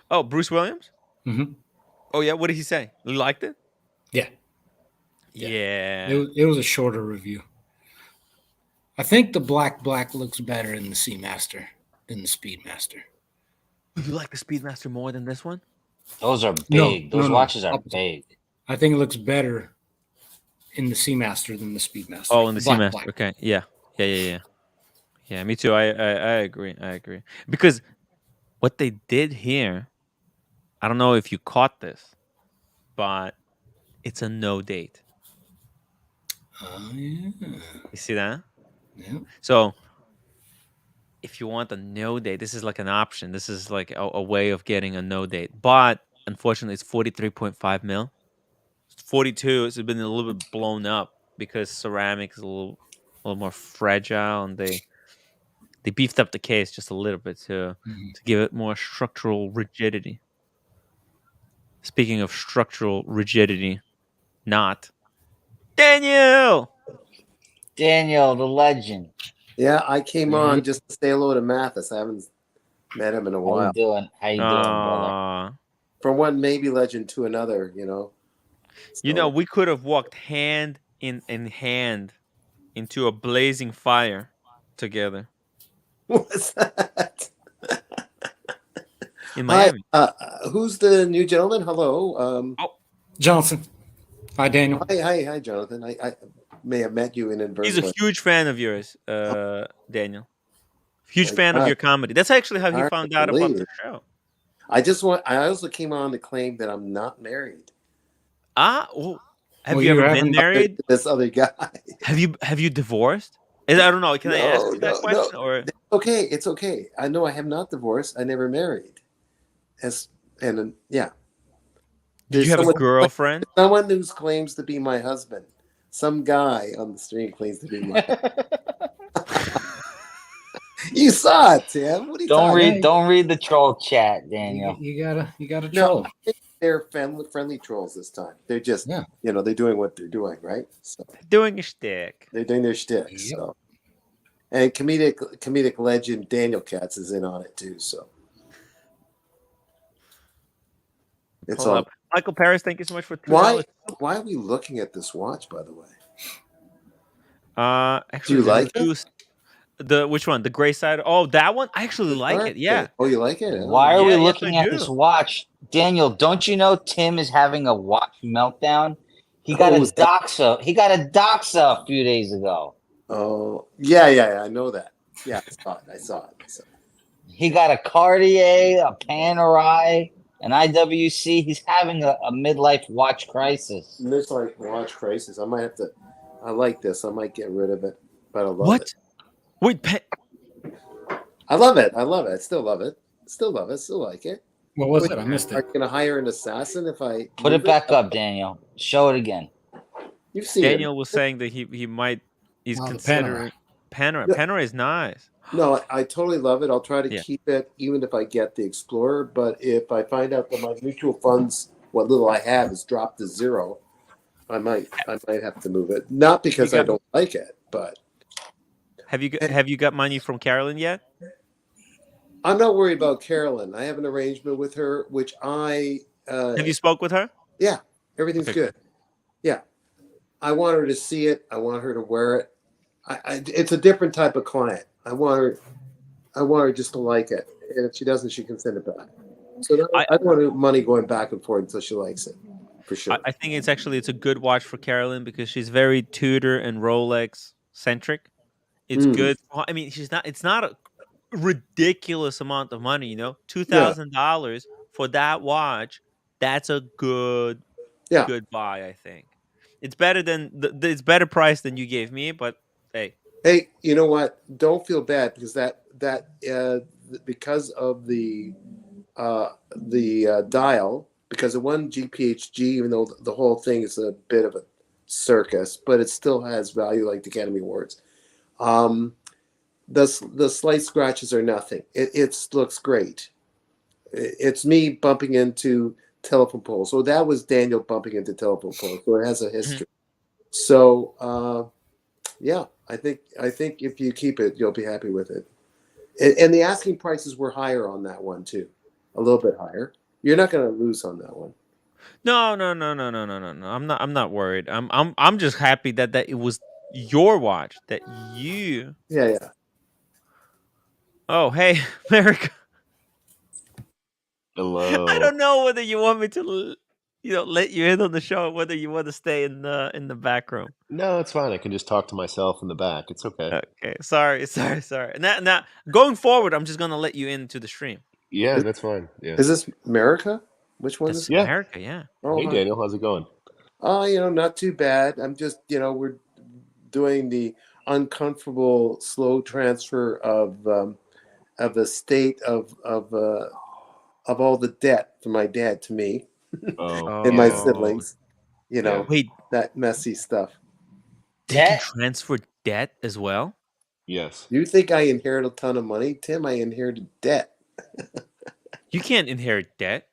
Oh, Bruce Williams? Mm-hmm. Oh, yeah? What did he say? You liked it? Yeah. Yeah. It was a shorter review. I think the black looks better in the Seamaster than the Speedmaster. You like the Speedmaster more than this one? Those are big. Those watches are Opposite. big. I think it looks better in the Seamaster than the Speedmaster. Oh, in the Black, Seamaster. black. Okay. Yeah. Yeah, me too. I agree. Because what they did here, I don't know if you caught this, but it's a no date. Yeah. You see that? Yeah. So if you want a no date, this is like an option. This is like a way of getting a no date. But unfortunately, it's 43.5 mil. 42 has been a little bit blown up because ceramic is a little more fragile, and they beefed up the case just a little bit to give it more structural rigidity. Speaking of structural rigidity, not Daniel. Daniel, the legend. Yeah, I came on just to say hello to Mathis. I haven't met him in a How while. you doing? How you doing, brother? From one maybe legend to another, you know. You know, we could have walked hand in hand into a blazing fire together. What's that? In Miami. Hi, who's the new gentleman? Hello. Johnson. Hi, Daniel. Hi, Jonathan. I may have met you He's inadvertently. a huge fan of yours, Daniel. Huge My fan of God. your comedy. That's actually how he Hard found to out about believe the it. show. I also came on to claim that I'm not married. Have you ever been married? This other guy. Have you divorced? I don't know. Can I ask No, you that no, question? no. Or Okay, it's okay. I know I have not divorced. I never married. Yeah. did you have a girlfriend? Someone who claims to be my husband. Some guy on the street claims to be my You saw it, Tim. What are you talking Don't read the troll chat, Daniel. You gotta No, troll. I think they're friendly trolls this time. They're just, they're doing what they're doing, right? So doing a shtick. they're doing their shtick. So, and comedic legend Daniel Katz is in on it too. So it's Hold all. up. Michael Paris, thank you so much for $2. Why are we looking at this watch, by the way? Actually, Do you like it? Which one? The gray side? Oh, that one? I actually like it. Yeah. Oh, you like it? Why are we yes, looking I at do. this watch? Daniel, don't you know Tim is having a watch meltdown? He got a doxa. He got a doxa a few days ago. Oh, yeah. I know that. Yeah, I saw it. He got a Cartier, a Panerai, an IWC. He's having a midlife watch crisis. Midlife watch crisis. I might have to. I like this. I might get rid of it, but I love it. Wait, I love it. I still love it. Still like it. What was it? I missed it. Are you going to hire an assassin if I put it back up, Daniel? Show it again. You've seen Daniel was saying that he's considering Panerai. Panerai is nice. No, I totally love it. I'll try to keep it, even if I get the Explorer. But if I find out that my mutual funds, what little I have, is dropped to zero, I might have to move it. Not because I don't like it, but have you got money from Carolyn yet? I'm not worried about Carolyn. I have an arrangement with her, which I have you spoke with her? Yeah, everything's good. Yeah, I want her to see it. I want her to wear it. It's a different type of client. I want her just to like it, and if she doesn't, she can send it back. So I don't want her money going back and forth until she likes it, for sure. I think it's a good watch for Carolyn because she's very Tudor and Rolex centric. It's good. I mean, it's not a ridiculous amount of money, $2,000 for that watch. That's a good buy. I think it's better than it's better price than you gave me, but hey, you know what? Don't feel bad because because of the dial, because of one GPHG, even though the whole thing is a bit of a circus, but it still has value like the Academy Awards. The slight scratches are nothing. It looks great. It's me bumping into telephone poles. So that was Daniel bumping into telephone poles. So it has a history. So yeah, I think if you keep it, you'll be happy with it. And the asking prices were higher on that one too, a little bit higher. You're not going to lose on that one. No. I'm not worried. I'm just happy that it was your watch that you. Yeah. Oh, hey, America. Hello. I don't know whether you want me to let you in on the show whether you want to stay in the back room. No, it's fine. I can just talk to myself in the back. It's okay. Okay, sorry. Now, going forward, I'm just gonna let you into the stream. Yeah, that's fine. Yeah. Is this America? Which one That's is it? Yeah. America, yeah. Oh, Hey, hi. Daniel, how's it going? Not too bad. I'm just, we're doing the uncomfortable slow transfer of the state of all the debt from my dad to me Oh, and my yeah. siblings. Wait, that messy stuff. they can transfer debt as well? Yes. You think I inherited a ton of money, Tim? I inherited debt. You can't inherit debt.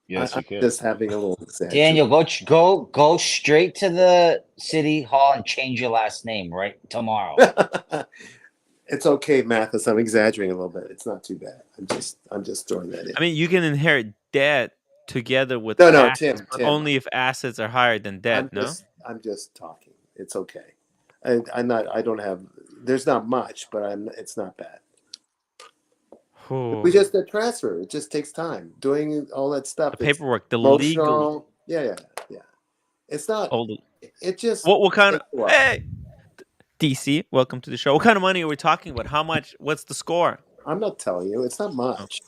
Yes, you can. Just having a little exaggeration. Daniel, go straight to the city hall and change your last name right tomorrow. It's okay, Mathis. I'm exaggerating a little bit. It's not too bad. I'm just throwing that in. I mean, you can inherit debt together with No, assets, Tim. but only if assets are higher than debt. I'm just talking. It's okay. I'm not. I don't have. There's not much, but it's not bad. We just transfer. It just takes time doing all that stuff. The paperwork, the emotional. legal. Yeah. It's not. It just. What kind of? takes a while. Hey, DC, welcome to the show. What kind of money are we talking about? How much? What's the score? I'm not telling you. It's not much.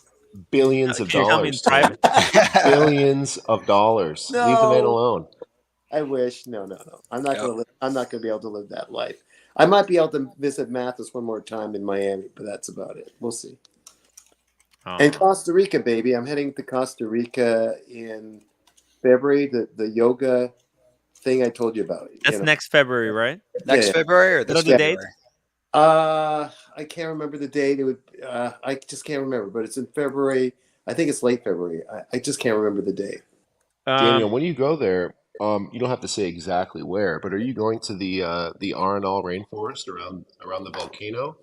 Billions of Can you tell me in dollars. Tim. private? Billions of dollars. No. Leave the man alone. I wish. No. I'm not gonna live. I'm not gonna be able to live that life. I might be able to visit Mathis one more time in Miami, but that's about it. We'll see. And Costa Rica, baby. I'm heading to Costa Rica in February. The yoga thing I told you about. That's next February, right? Next February or this What's the date? February? I can't remember the date. It would. I just can't remember. But it's in February. I think it's late February. I just can't remember the date. Daniel, when you go there, you don't have to say exactly where, but are you going to the Arenal rainforest around the volcano?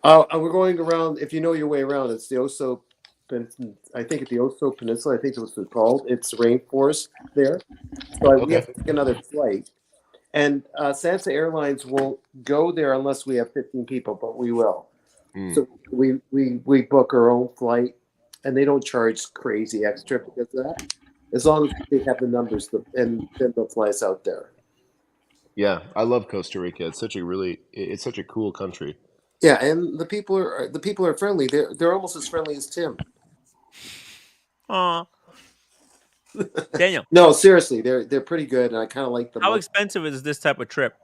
We're going around. If you know your way around, it's the Oso. I think it's the Oso Peninsula. I think that's what it's called. It's rainforest there. So we have to take another flight. And Sansa Airlines won't go there unless we have 15 people, but we will. So we book our own flight, and they don't charge crazy extra because of that. As long as they have the numbers, and then they'll fly us out there. Yeah, I love Costa Rica. It's such a cool country. Yeah, and the people are friendly. They're almost as friendly as Tim. Aw. Daniel. No, seriously, they're pretty good, and I kind of like them. How expensive is this type of trip?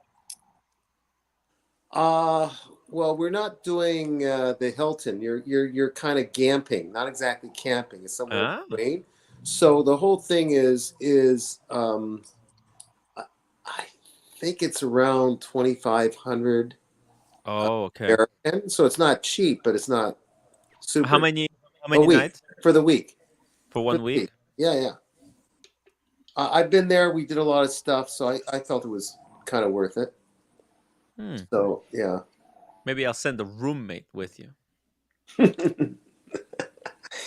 Well, we're not doing the Hilton. You're kind of gamping, not exactly camping. It's somewhere in between. So the whole thing is I think it's around 2,500. Oh, okay. American. So it's not cheap, but it's not super. How many week, nights? For the week. For 1 week? Yeah. I've been there. We did a lot of stuff, so I felt it was kind of worth it. So, yeah. Maybe I'll send a roommate with you.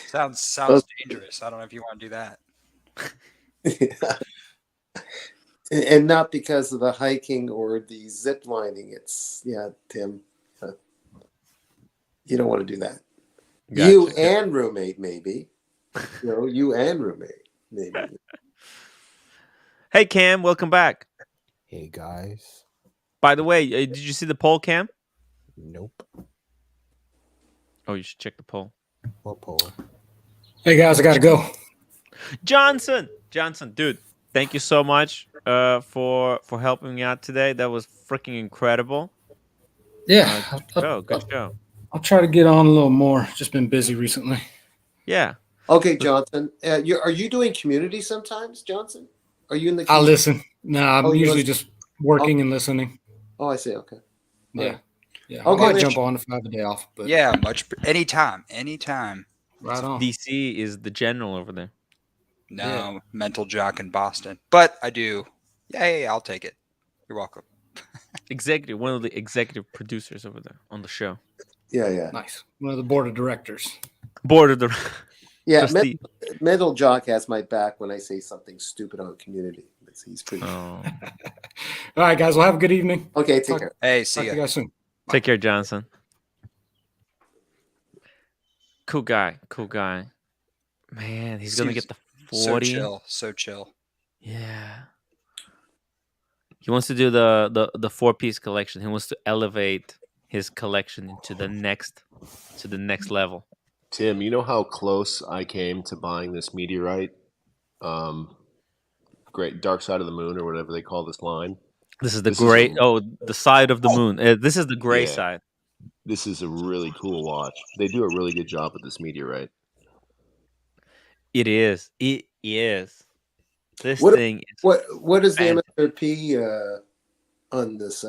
Sounds dangerous. I don't know if you want to do that. And not because of the hiking or the zip lining. It's, Tim. You don't want to do that. Gotcha. You and roommate, maybe. You and roommate, maybe. Hey, Cam, welcome back. Hey, guys. By the way, did you see the poll, Cam? Nope. Oh, you should check the poll. What poll? Hey, guys, I got to go. Johnson, dude, thank you so much for helping me out today. That was freaking incredible. Yeah. Good show. I'll try to get on a little more. Just been busy recently. Yeah. Okay, Johnson. Are you doing community sometimes, Johnson? Are you in the? I'll listen. No, I'm usually listen? just working and listening. Oh, I see. Okay. Yeah. Yeah. Okay, I might jump on if I have a day off. But Yeah, anytime. Right on. DC is the general over there. No, mental jock in Boston. But I do. Yeah, I'll take it. You're welcome. One of the executive producers over there on the show. Yeah. Nice. One of the board of directors. Yeah, mental jock has my back when I say something stupid on community. He's pretty. All right, guys. Well, have a good evening. Okay, take care. Hey, Talk to you guys soon. Take care, Johnson. Cool guy. Man, he's gonna get the 40. So chill. Yeah. He wants to do the 4-piece collection. He wants to elevate his collection into the next level. Tim, you know how close I came to buying this meteorite? Great Dark Side of the Moon or whatever they call this line. This is the This is gray. a Oh, the side of the moon. This is the gray yeah. side. This is a really cool watch. They do a really good job with this meteorite. It is. It is. This What thing is. what is the fantastic. MSRP on this?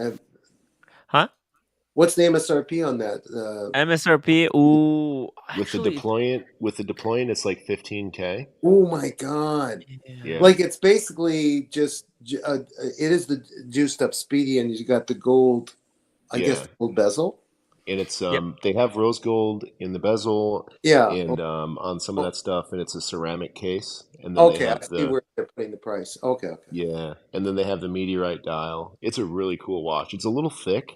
Huh? What's the MSRP on that? MSRP. Ooh, With the actually, deploying, it's like 15K. Oh my god! Yeah. Like it's basically just it is the juiced up Speedy, and you got the gold. I guess Yeah. the gold bezel. And it's they have rose gold in the bezel Yeah. and on some of that stuff, and it's a ceramic case. And then they Okay, I have see where they're putting the price. Okay. yeah, and then they have the meteorite dial. It's a really cool watch. It's a little thick,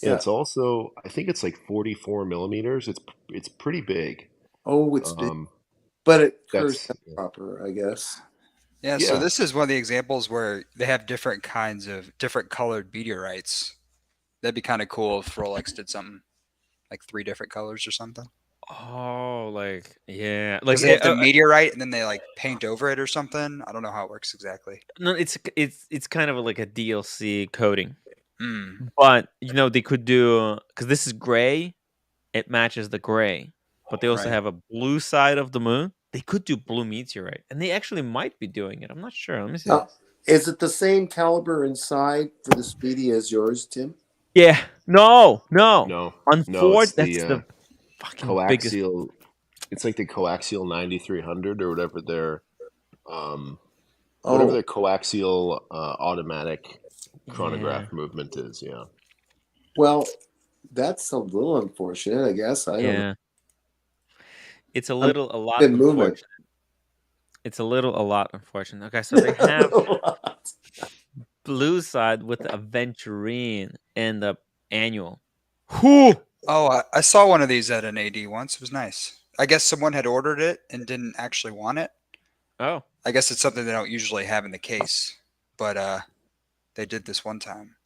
and Yeah. it's also I think it's like 44 millimeters. It's pretty big. Oh, it's big, but it curves That's proper, I guess. Yeah, so Yeah. this is one of the examples where they have different kinds of different colored meteorites. That'd be kind of cool if Rolex did something like 3 different colors or something. Oh, yeah, Because they have the meteorite and then they like paint over it or something. I don't know how it works exactly. No, it's kind of like a DLC coating. Mm. But they could do because this is gray, it matches the gray. But they also Right. have a blue side of the moon. They could do blue meteorite, and they actually might be doing it. I'm not sure. Let me see. Is it the same caliber inside for the Speedy as yours, Tim? Yeah. No. No, it's Unfortunately, that's the fucking biggest. coaxial. It's like the coaxial 9300 or whatever their whatever their coaxial automatic chronograph movement is. Yeah. Well, that's a little unfortunate, I guess. I don't know. It's a lot Good movement. unfortunate. It's a lot unfortunate. Okay, so they have blue side with the Aventurine and the annual. Oh, I saw one of these at an AD once. It was nice. I guess someone had ordered it and didn't actually want it. Oh. I guess it's something they don't usually have in the case, but they did this one time.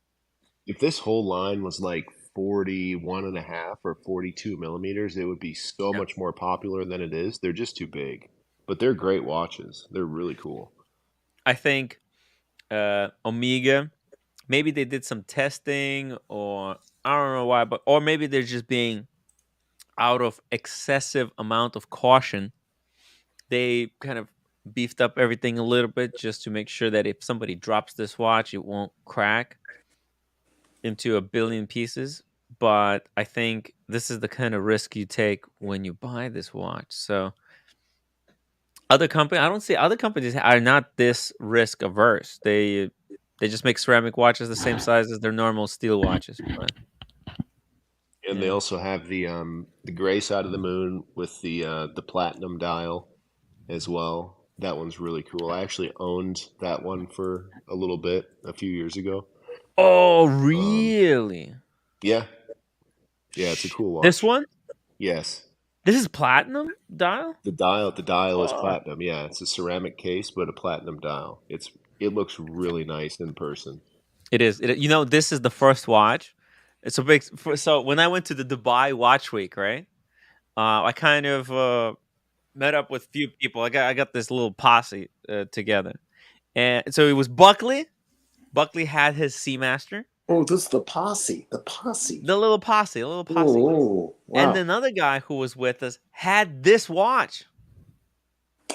If this whole line was like 41.5 or 42 millimeters, it would be so much more popular than it is. They're just too big, but they're great watches. They're really cool. I think Omega, maybe they did some testing, or I don't know why, or maybe they're just being out of excessive amount of caution. They kind of beefed up everything a little bit just to make sure that if somebody drops this watch, it won't crack into a billion pieces. But I think this is the kind of risk you take when you buy this watch. So I don't see other companies are not this risk averse. They just make ceramic watches the same size as their normal steel watches. But, and they also have the gray side of the moon with the platinum dial as well. That one's really cool. I actually owned that one for a little bit a few years ago. Oh, really? Yeah. Yeah, it's a cool watch. This one? Yes. This is platinum dial? The dial is platinum. Yeah, it's a ceramic case, but a platinum dial. It looks really nice in person. It is. This is the first watch. It's a big. So when I went to the Dubai Watch Week, right? I kind of met up with a few people. I got this little posse together, and so it was Buckley. Buckley had his Seamaster. Oh, this is the posse. The little posse, Oh, wow. And another guy who was with us had this watch.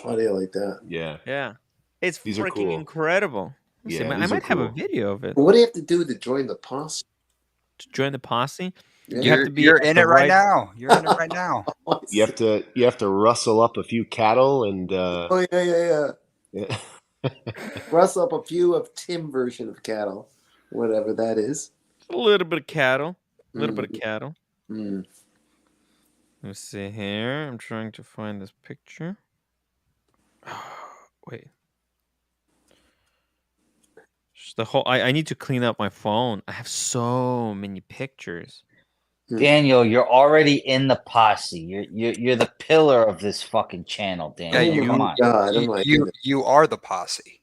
How do you like that? Yeah. Yeah. It's These are freaking cool. incredible. Yeah, See, I these are might have a cool. video of it. What do you have to do to join the posse? To join the posse? Yeah. You have to be You're at in the it right now. You're in it right now. You have to rustle up a few cattle and Oh yeah. yeah. Rustle up a few of Tim version of cattle, whatever that is. A little bit of cattle. A little bit of cattle. Mm. Let's see here. I'm trying to find this picture. Wait. Just the whole. I need to clean up my phone. I have so many pictures. Daniel, you're already in the posse. You're the pillar of this fucking channel, Daniel. Yeah, Come on. God, you are the posse.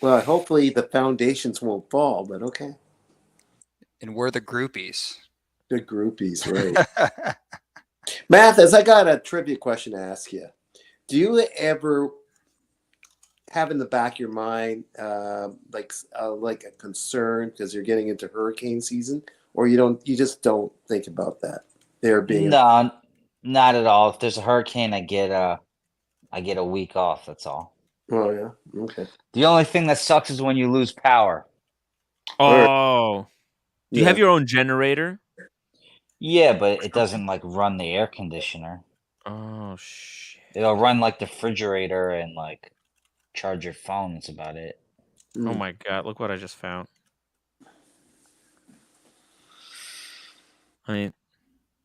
Well, hopefully the foundations won't fall, but okay. And we're the groupies. Good groupies, right? Mathis, I got a trivia question to ask you. Do you ever have in the back of your mind like a concern because you're getting into hurricane season, or you just don't think about that? There being No, not at all. If there's a hurricane, I get a week off. That's all. Oh yeah, okay. The only thing that sucks is when you lose power. Oh, do you have Yeah. your own generator? Yeah, but it doesn't like run the air conditioner. Oh shit! It'll run like the refrigerator and like charge your phone. That's about it. Oh my god! Look what I just found. I mean,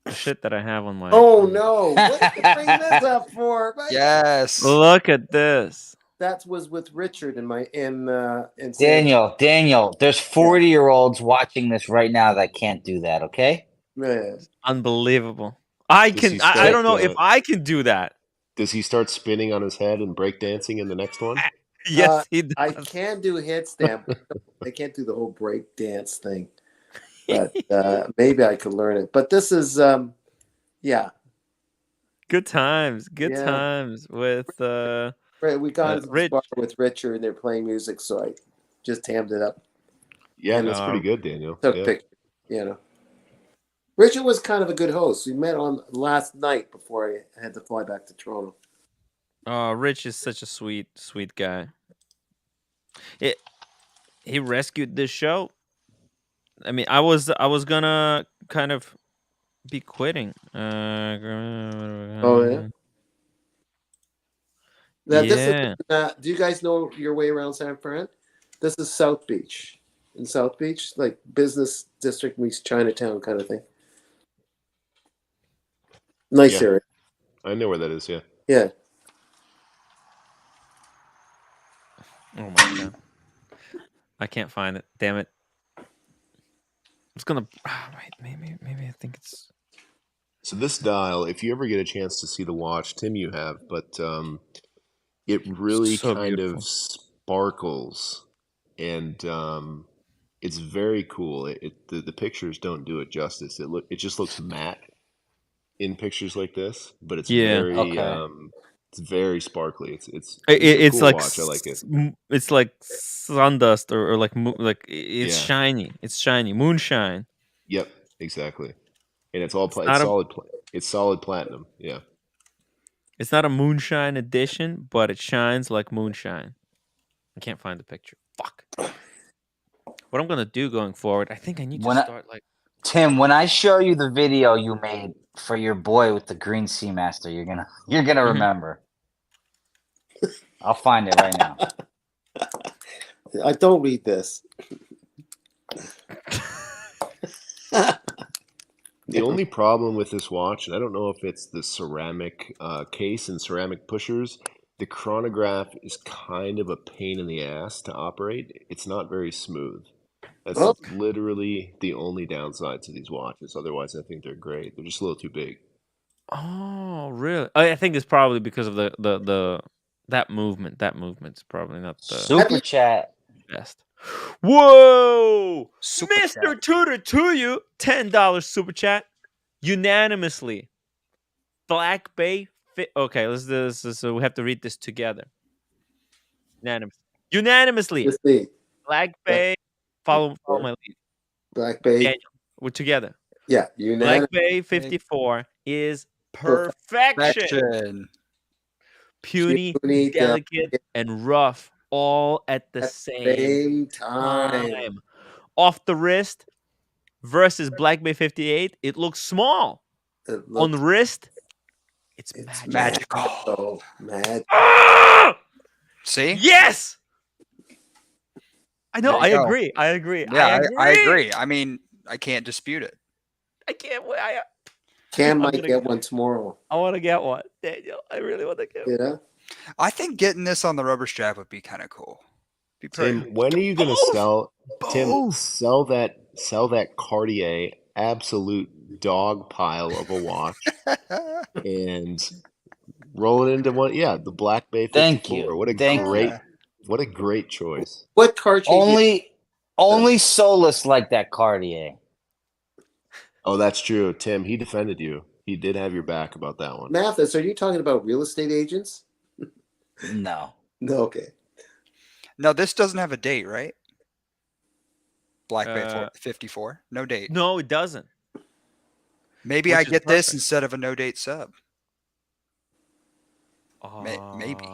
the shit that I have on my. Oh no! What did you bring this up for? Yes. Look at this. That was with Richard in Daniel, there's 40-year-olds watching this right now that can't do that. Okay. Man. Unbelievable. I Does can. he I don't know start, if I can do that. Does he start spinning on his head and breakdancing in the next one? Yes, he does. I can do headstand. I can't do the whole break dance thing, but maybe I could learn it. But this is, yeah. Good times. Good Yeah. times with Right, we got into this Rich. bar with Richard, and they're playing music, so I just hammed it up. Yeah, And that's pretty good, Daniel. took Yeah. pictures, Richard was kind of a good host. We met on last night before I had to fly back to Toronto. Rich is such a sweet guy. He rescued this show. I mean, I was gonna kind of be quitting. Oh yeah. Now, this is, do you guys know your way around San Fran? This is South Beach. In South Beach, like business district meets Chinatown kind of thing. Nice Yeah. area. I know where that is. Yeah. Yeah. Oh my god. I can't find it. Damn it. It's gonna. Wait, maybe I think it's. So this dial, if you ever get a chance to see the watch, Tim, you have, but it really So kind beautiful. of sparkles, and it's very cool. The pictures don't do it justice. It just looks matte in pictures like this, but it's very it's very sparkly. It's a cool like watch. I like it. It's like sundust or like it's Yeah. shiny. It's shiny. Moonshine. Yep, exactly. And it's all It's not a- it's solid platinum. Yeah. It's not a moonshine edition, but it shines like moonshine. I can't find the picture. Fuck. What I'm gonna do going forward, I think I need to start like. Tim, when I show you the video you made for your boy with the green Seamaster, you're gonna remember. I'll find it right now. I don't read this. The only problem with this watch, and I don't know if it's the ceramic case and ceramic pushers, the chronograph is kind of a pain in the ass to operate. It's not very smooth. That's literally the only downside to these watches. Otherwise, I think they're great. They're just a little too big. Oh, really? I think it's probably because of that movement. That movement's probably not the Super chat. best. Whoa! Super Mr. chat. Tutor to you, $10 super chat, unanimously. Black Bay. Okay, let's do this. So we have to read this together. Unanimously. Let's see. Black Bay. Follow my lead. Black Bay. Daniel, we're together. Yeah, Black Bay 54 is perfection. Puny, delicate, and rough, all at the same time. Off the wrist versus Black Bay 58, it looks small. On the wrist, it's magical. Magic. See? Yes. I know. There I you go. agree. I agree. Yeah, I agree. I mean, I can't dispute it. I can't wait. Cam might get one tomorrow. I want to get one, Daniel. I really want to get one. Yeah. I think getting this on the rubber strap would be kind of cool. Tim, when are you gonna sell? Tim, sell that Cartier absolute dog pile of a watch and roll it into one. Yeah, the Black Bay 54. Thank you. What a Thank great you. What a great choice. What Cartier? Only Solus like that Cartier. Oh, that's true. Tim, he defended you. He did have your back about that one. Mathis, are you talking about real estate agents? No. No, okay. No, this doesn't have a date, right? Black Bay 54. No date. No, it doesn't. Maybe Which I is get this perfect. instead of a no date sub. Maybe.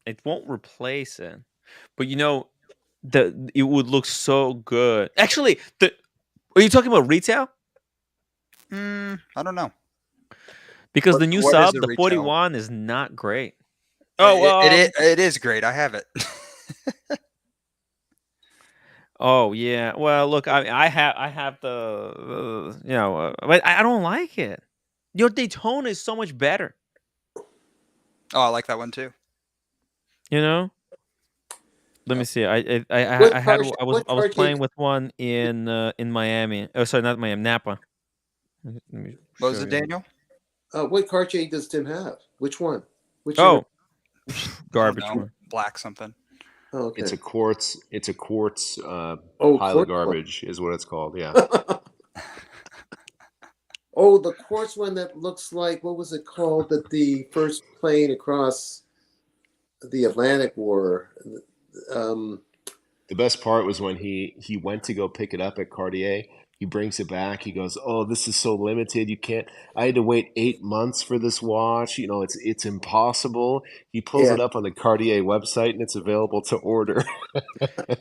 It won't replace it, but you know, it would look so good. Actually, are you talking about retail? I don't know. Because the new what is sub, the the retail? 41, is not great. Oh, it is great. I have it. Oh yeah. Well, look, I have the but I don't like it. Your Daytona is so much better. Oh, I like that one too. You know. Let me see. I was playing with one in Miami. Oh, sorry, not Miami, Napa. Let me What was show it, you. Daniel? What Cartier does Tim have? Which one? Which Garbage I don't know. one. Black something. Oh, okay. It's a quartz. It's a quartz pile quartz of garbage, is what it's called. Yeah. Oh, the quartz one that looks like, what was it called? That the first plane across the Atlantic wore. The best part was when he went to go pick it up at Cartier. He brings it back. He goes, "Oh, this is so limited. You can't. I had to wait 8 months for this watch. You know, it's impossible." He pulls it up on the Cartier website, and it's available to order. But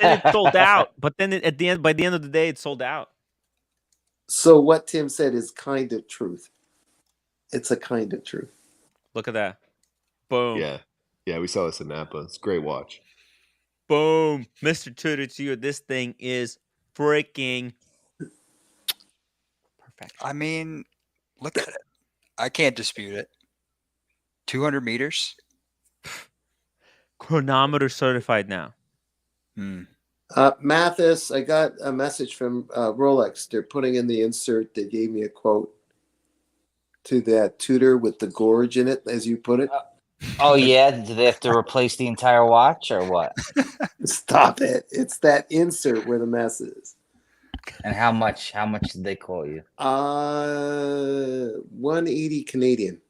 then it sold out. But then by the end of the day, it sold out. So what Tim said is kind of truth. It's a kind of truth. Look at that. Boom. Yeah, we saw this in Napa. It's a great watch. Boom, Mr. Tutor to you. This thing is freaking perfect. I mean, look at it. I can't dispute it. 200 meters. Chronometer certified now. Mathis, I got a message from Rolex. They're putting in the insert. They gave me a quote to that Tudor with the gorge in it, as you put it. Oh yeah, do they have to replace the entire watch or what? Stop it! It's that insert where the mess is. And how much? How much did they quote you? 180 Canadian.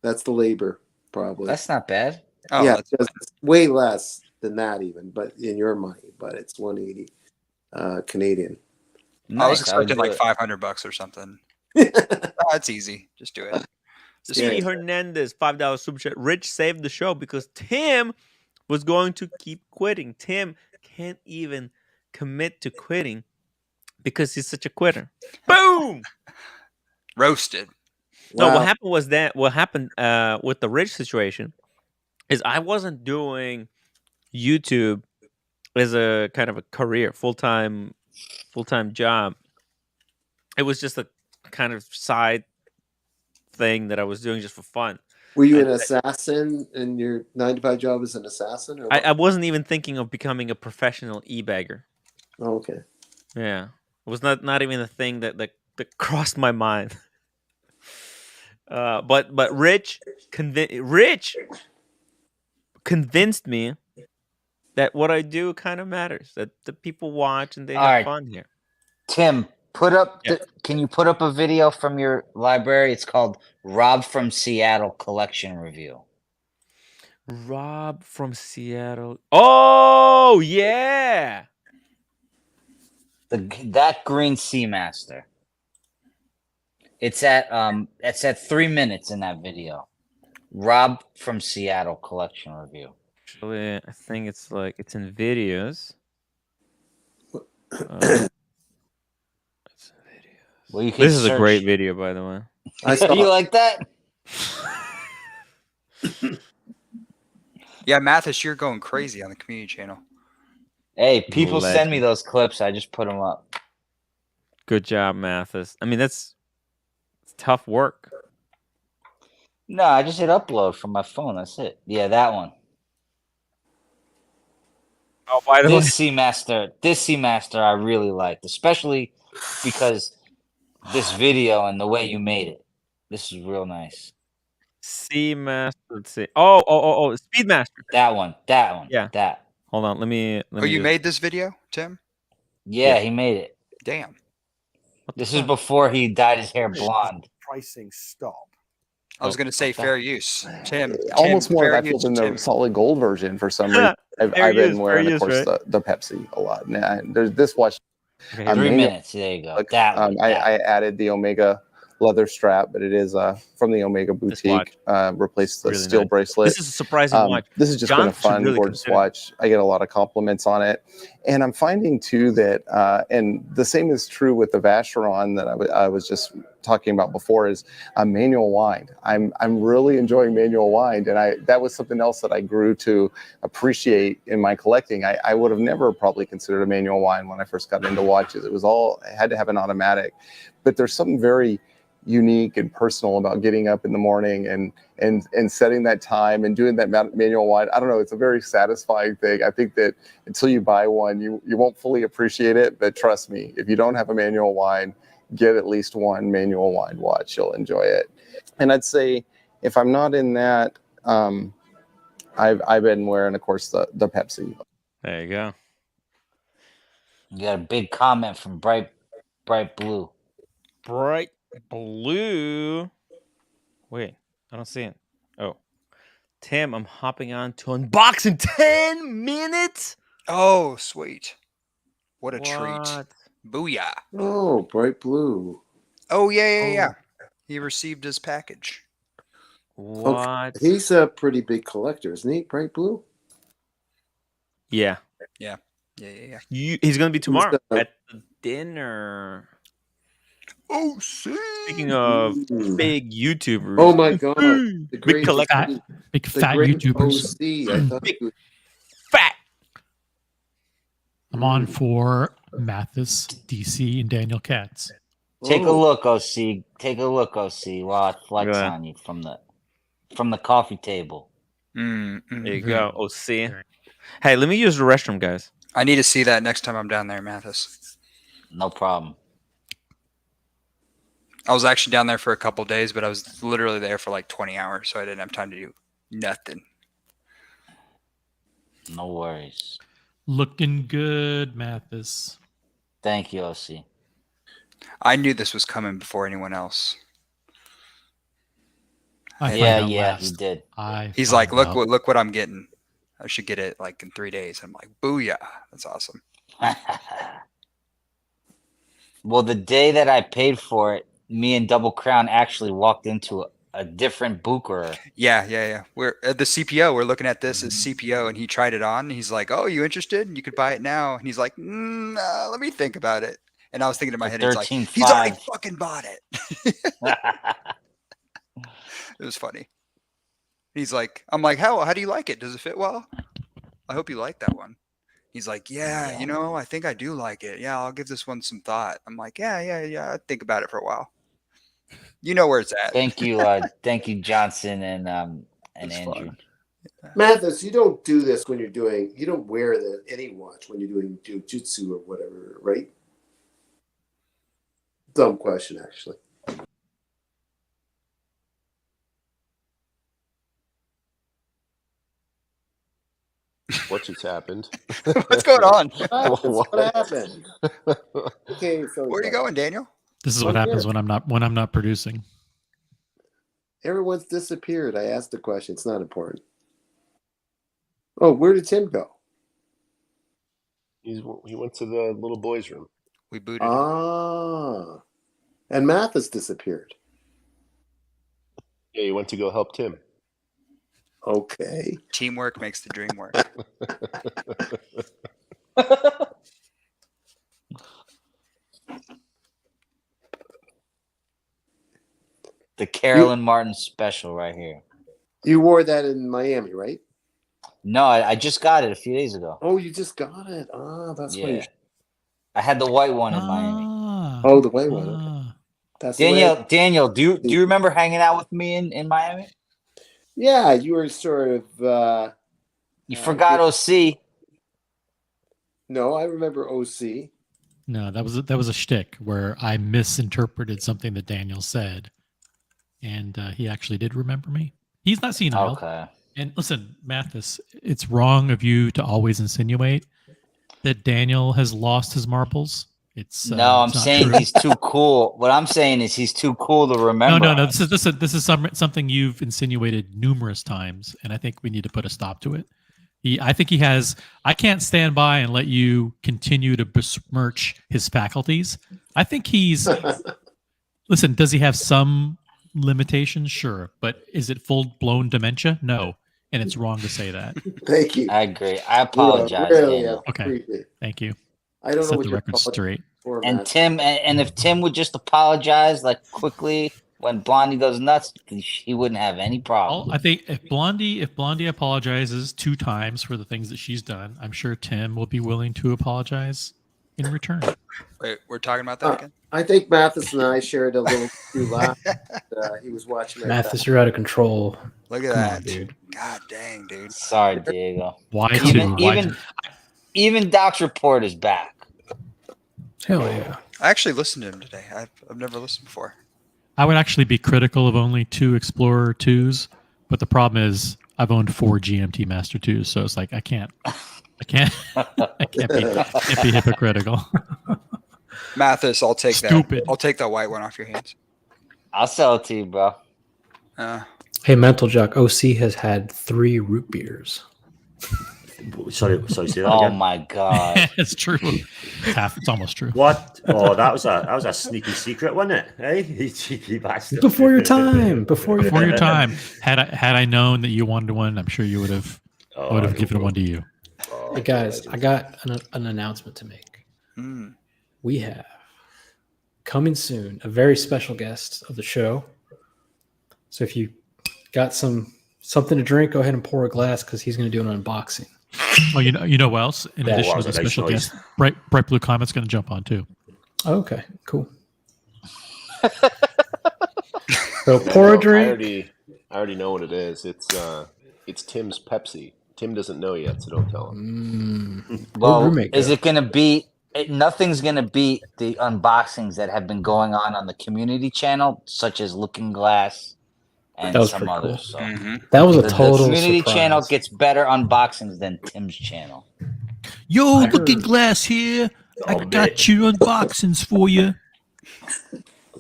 That's the labor, probably. That's not bad. Oh, yeah, that's it's way less than that, even, but in your money. But it's 180 Canadian. I was expecting like $500 or something. It's easy. Just do it. Speedy Hernandez, $5 super chat. Rich saved the show because Tim was going to keep quitting. Tim can't even commit to quitting because he's such a quitter. Boom! Roasted. No, what happened was that what happened with the Rich situation is I wasn't doing YouTube as a kind of a career, full-time job. It was just a kind of side thing that I was doing just for fun. Were you an assassin in your 9-to-5 job as an assassin? Or I wasn't even thinking of becoming a professional e-bagger. Oh, okay. Yeah. It was not even a thing that crossed my mind. But Rich convinced me that what I do kind of matters. That the people watch and they have fun here. Tim, can you put up a video from your library? It's called Rob from Seattle Collection Review. Rob from Seattle. Oh yeah. That green Seamaster. It's at 3 minutes in that video. Rob from Seattle Collection Review. Actually, I think it's in videos. Well, this is a great video, by the way. You like that? Yeah, Mathis, you're going crazy on the community channel. Hey, people send me those clips. I just put them up. Good job, Mathis. I mean, it's tough work. No, I just hit upload from my phone. That's it. Yeah, that one. Oh, by the way, this Seamaster I really liked, especially because this video and the way you made it. This is real nice. Seamaster. Let's see. Oh, Speedmaster. That one. Yeah. That. Hold on. Let me. Oh, you made this video, Tim? Yeah, he made it. Damn. This is before he dyed his hair blonde. Pricing stop. I was going to say fair use. Tim. Almost more fair Battlefield use, than the Tim. solid gold version for some reason. Fair I've been use, wearing, fair of course, use, right? the Pepsi a lot. Now, there's this watch. Okay, 3 manual- minutes. There you go. That one. I added the Omega leather strap, but it is from the Omega boutique. Replaced the Really steel nice. bracelet. This is a surprising watch. This has just John been a should fun, really gorgeous consider it. watch. I get a lot of compliments on it, and I'm finding too that, and the same is true with the Vacheron that I was just talking about before. Is manual wind. I'm really enjoying manual wind, and that was something else that I grew to appreciate in my collecting. I would have never probably considered a manual wind when I first got into watches. It was all I had to have an automatic, but there's something very unique and personal about getting up in the morning and setting that time and doing that manual wind. I don't know, it's a very satisfying thing. I think that until you buy one, you won't fully appreciate it, but trust me, if you don't have a manual wind, get at least one manual wind watch. You'll enjoy it. And I'd say if I'm not in that, I've been wearing, of course, the Pepsi. There you go. You got a big comment from Bright Blue. Bright Blue. Wait, I don't see it. Oh, Tim, I'm hopping on to unbox in 10 minutes. Oh, sweet. What a treat. What? Booyah. Oh, bright blue. Oh, yeah. He received his package. What? He's a pretty big collector, isn't he? Bright blue. Yeah. Yeah. He's gonna be tomorrow at the dinner. Oh, see. Speaking of big YouTubers. Oh my god, the big great collectors. Big the fat great YouTubers. OC. I thought he was fat. I'm on for Mathis, DC, and Daniel Katz. Take a look, OC. Take a look, OC. While I flex on you from the coffee table. There you go, OC. Hey, let me use the restroom, guys. I need to see that next time I'm down there, Mathis. No problem. I was actually down there for a couple days, but I was literally there for like 20 hours, so I didn't have time to do nothing. No worries. Looking good, Mathis. Thank you, OC. I knew this was coming before anyone else. Yeah, he did. He's like, look what I'm getting. I should get it like in 3 days. I'm like, booyah. That's awesome. Well, the day that I paid for it, me and Double Crown actually walked into a different Booker. Yeah. We're at the CPO. We're looking at this as CPO, and he tried it on. He's like, "Oh, you interested? You could buy it now." And he's like, "Let me think about it." And I was thinking in my head, he's like, "He's already fucking bought it." It was funny. He's like, "I'm like, how do you like it? Does it fit well? I hope you like that one." He's like, yeah, I think I do like it. Yeah, I'll give this one some thought. I'm like, yeah. I'd think about it for a while. You know where it's at. Thank you, Johnson and Andrew. Mathis, you don't do this when you don't wear any watch when you're doing jiu-jitsu or whatever, right? Dumb question, actually. What just happened? What's going on? What happened? Okay, so where are you going, Daniel? This is what happens when I'm not producing. Everyone's disappeared. I asked the question. It's not important. Oh, where did Tim go? He went to the little boys' room. We booted him. And Mathis disappeared. Yeah, he went to go help Tim. Okay. Teamwork makes the dream work. The Carolyn Martin special right here. You wore that in Miami, right? No, I just got it a few days ago. Oh, you just got it. That's why. I had the white one in Miami. Oh, the white one. Okay. That's Daniel, do you remember hanging out with me in Miami? Yeah, you were sort of. You forgot OC. No, I remember OC. No, that was a shtick where I misinterpreted something that Daniel said, and he actually did remember me. He's not senile. Okay. And listen, Mathis, it's wrong of you to always insinuate that Daniel has lost his marbles. It's No, I'm it's not saying true. he's too cool. What I'm saying is he's too cool to remember. No. us. This is something you've insinuated numerous times, and I think we need to put a stop to it. I think he has. I can't stand by and let you continue to besmirch his faculties. I think he's. Listen, does he have some limitations? Sure, but is it full blown dementia? No, and it's wrong to say that. Thank you. I agree. I apologize, really Daniel. Okay, appreciate. thank you. I don't know Set what the you're record straight. for, And Matt. Tim, and if Tim would just apologize like quickly when Blondie goes nuts, he wouldn't have any problem. I think if Blondie apologizes 2 times for the things that she's done, I'm sure Tim will be willing to apologize in return. Wait, we're talking about that again? I think Mathis and I shared a little too loud. He was watching. Mathis, you're out of control. Look at Come that, on, dude. God dang, dude. Sorry, Diego. Why Even Doc's report is back. Hell yeah. I actually listened to him today. I've never listened before. I would actually be critical of only 2 Explorer 2s, but the problem is I've owned 4 GMT Master 2s, so it's like I can't be hypocritical. Mathis, I'll take Stupid. that. I'll take that white one off your hands. I'll sell it to you, bro. Hey, Mental Jock, OC has had 3 root beers. Sorry, say that Oh again. my god. It's true. It's almost true. What? Oh, that was a sneaky secret, wasn't it? Hey, you cheeky bastard. Before your time. Before your time. Had I known that you wanted one, I'm sure you would have. I would have given one to you. Hey guys, I got an announcement to make. We have coming soon a very special guest of the show. So if you got something to drink, go ahead and pour a glass because he's going to do an unboxing. Oh, you know what else? In That addition to was the a nice special noise. guest, Bright Blue Comet's going to jump on too. Okay, cool. So pour a drink. I already know what it is. It's Tim's Pepsi. Tim doesn't know yet, so don't tell him. Well, is it going to beat? Nothing's going to beat the unboxings that have been going on the community channel, such as Looking Glass and That was some pretty cool. others. So That was a the total community surprise. channel gets better unboxings than Tim's channel. Yo, I Looking heard- Glass here. I Oh, got you unboxings for you.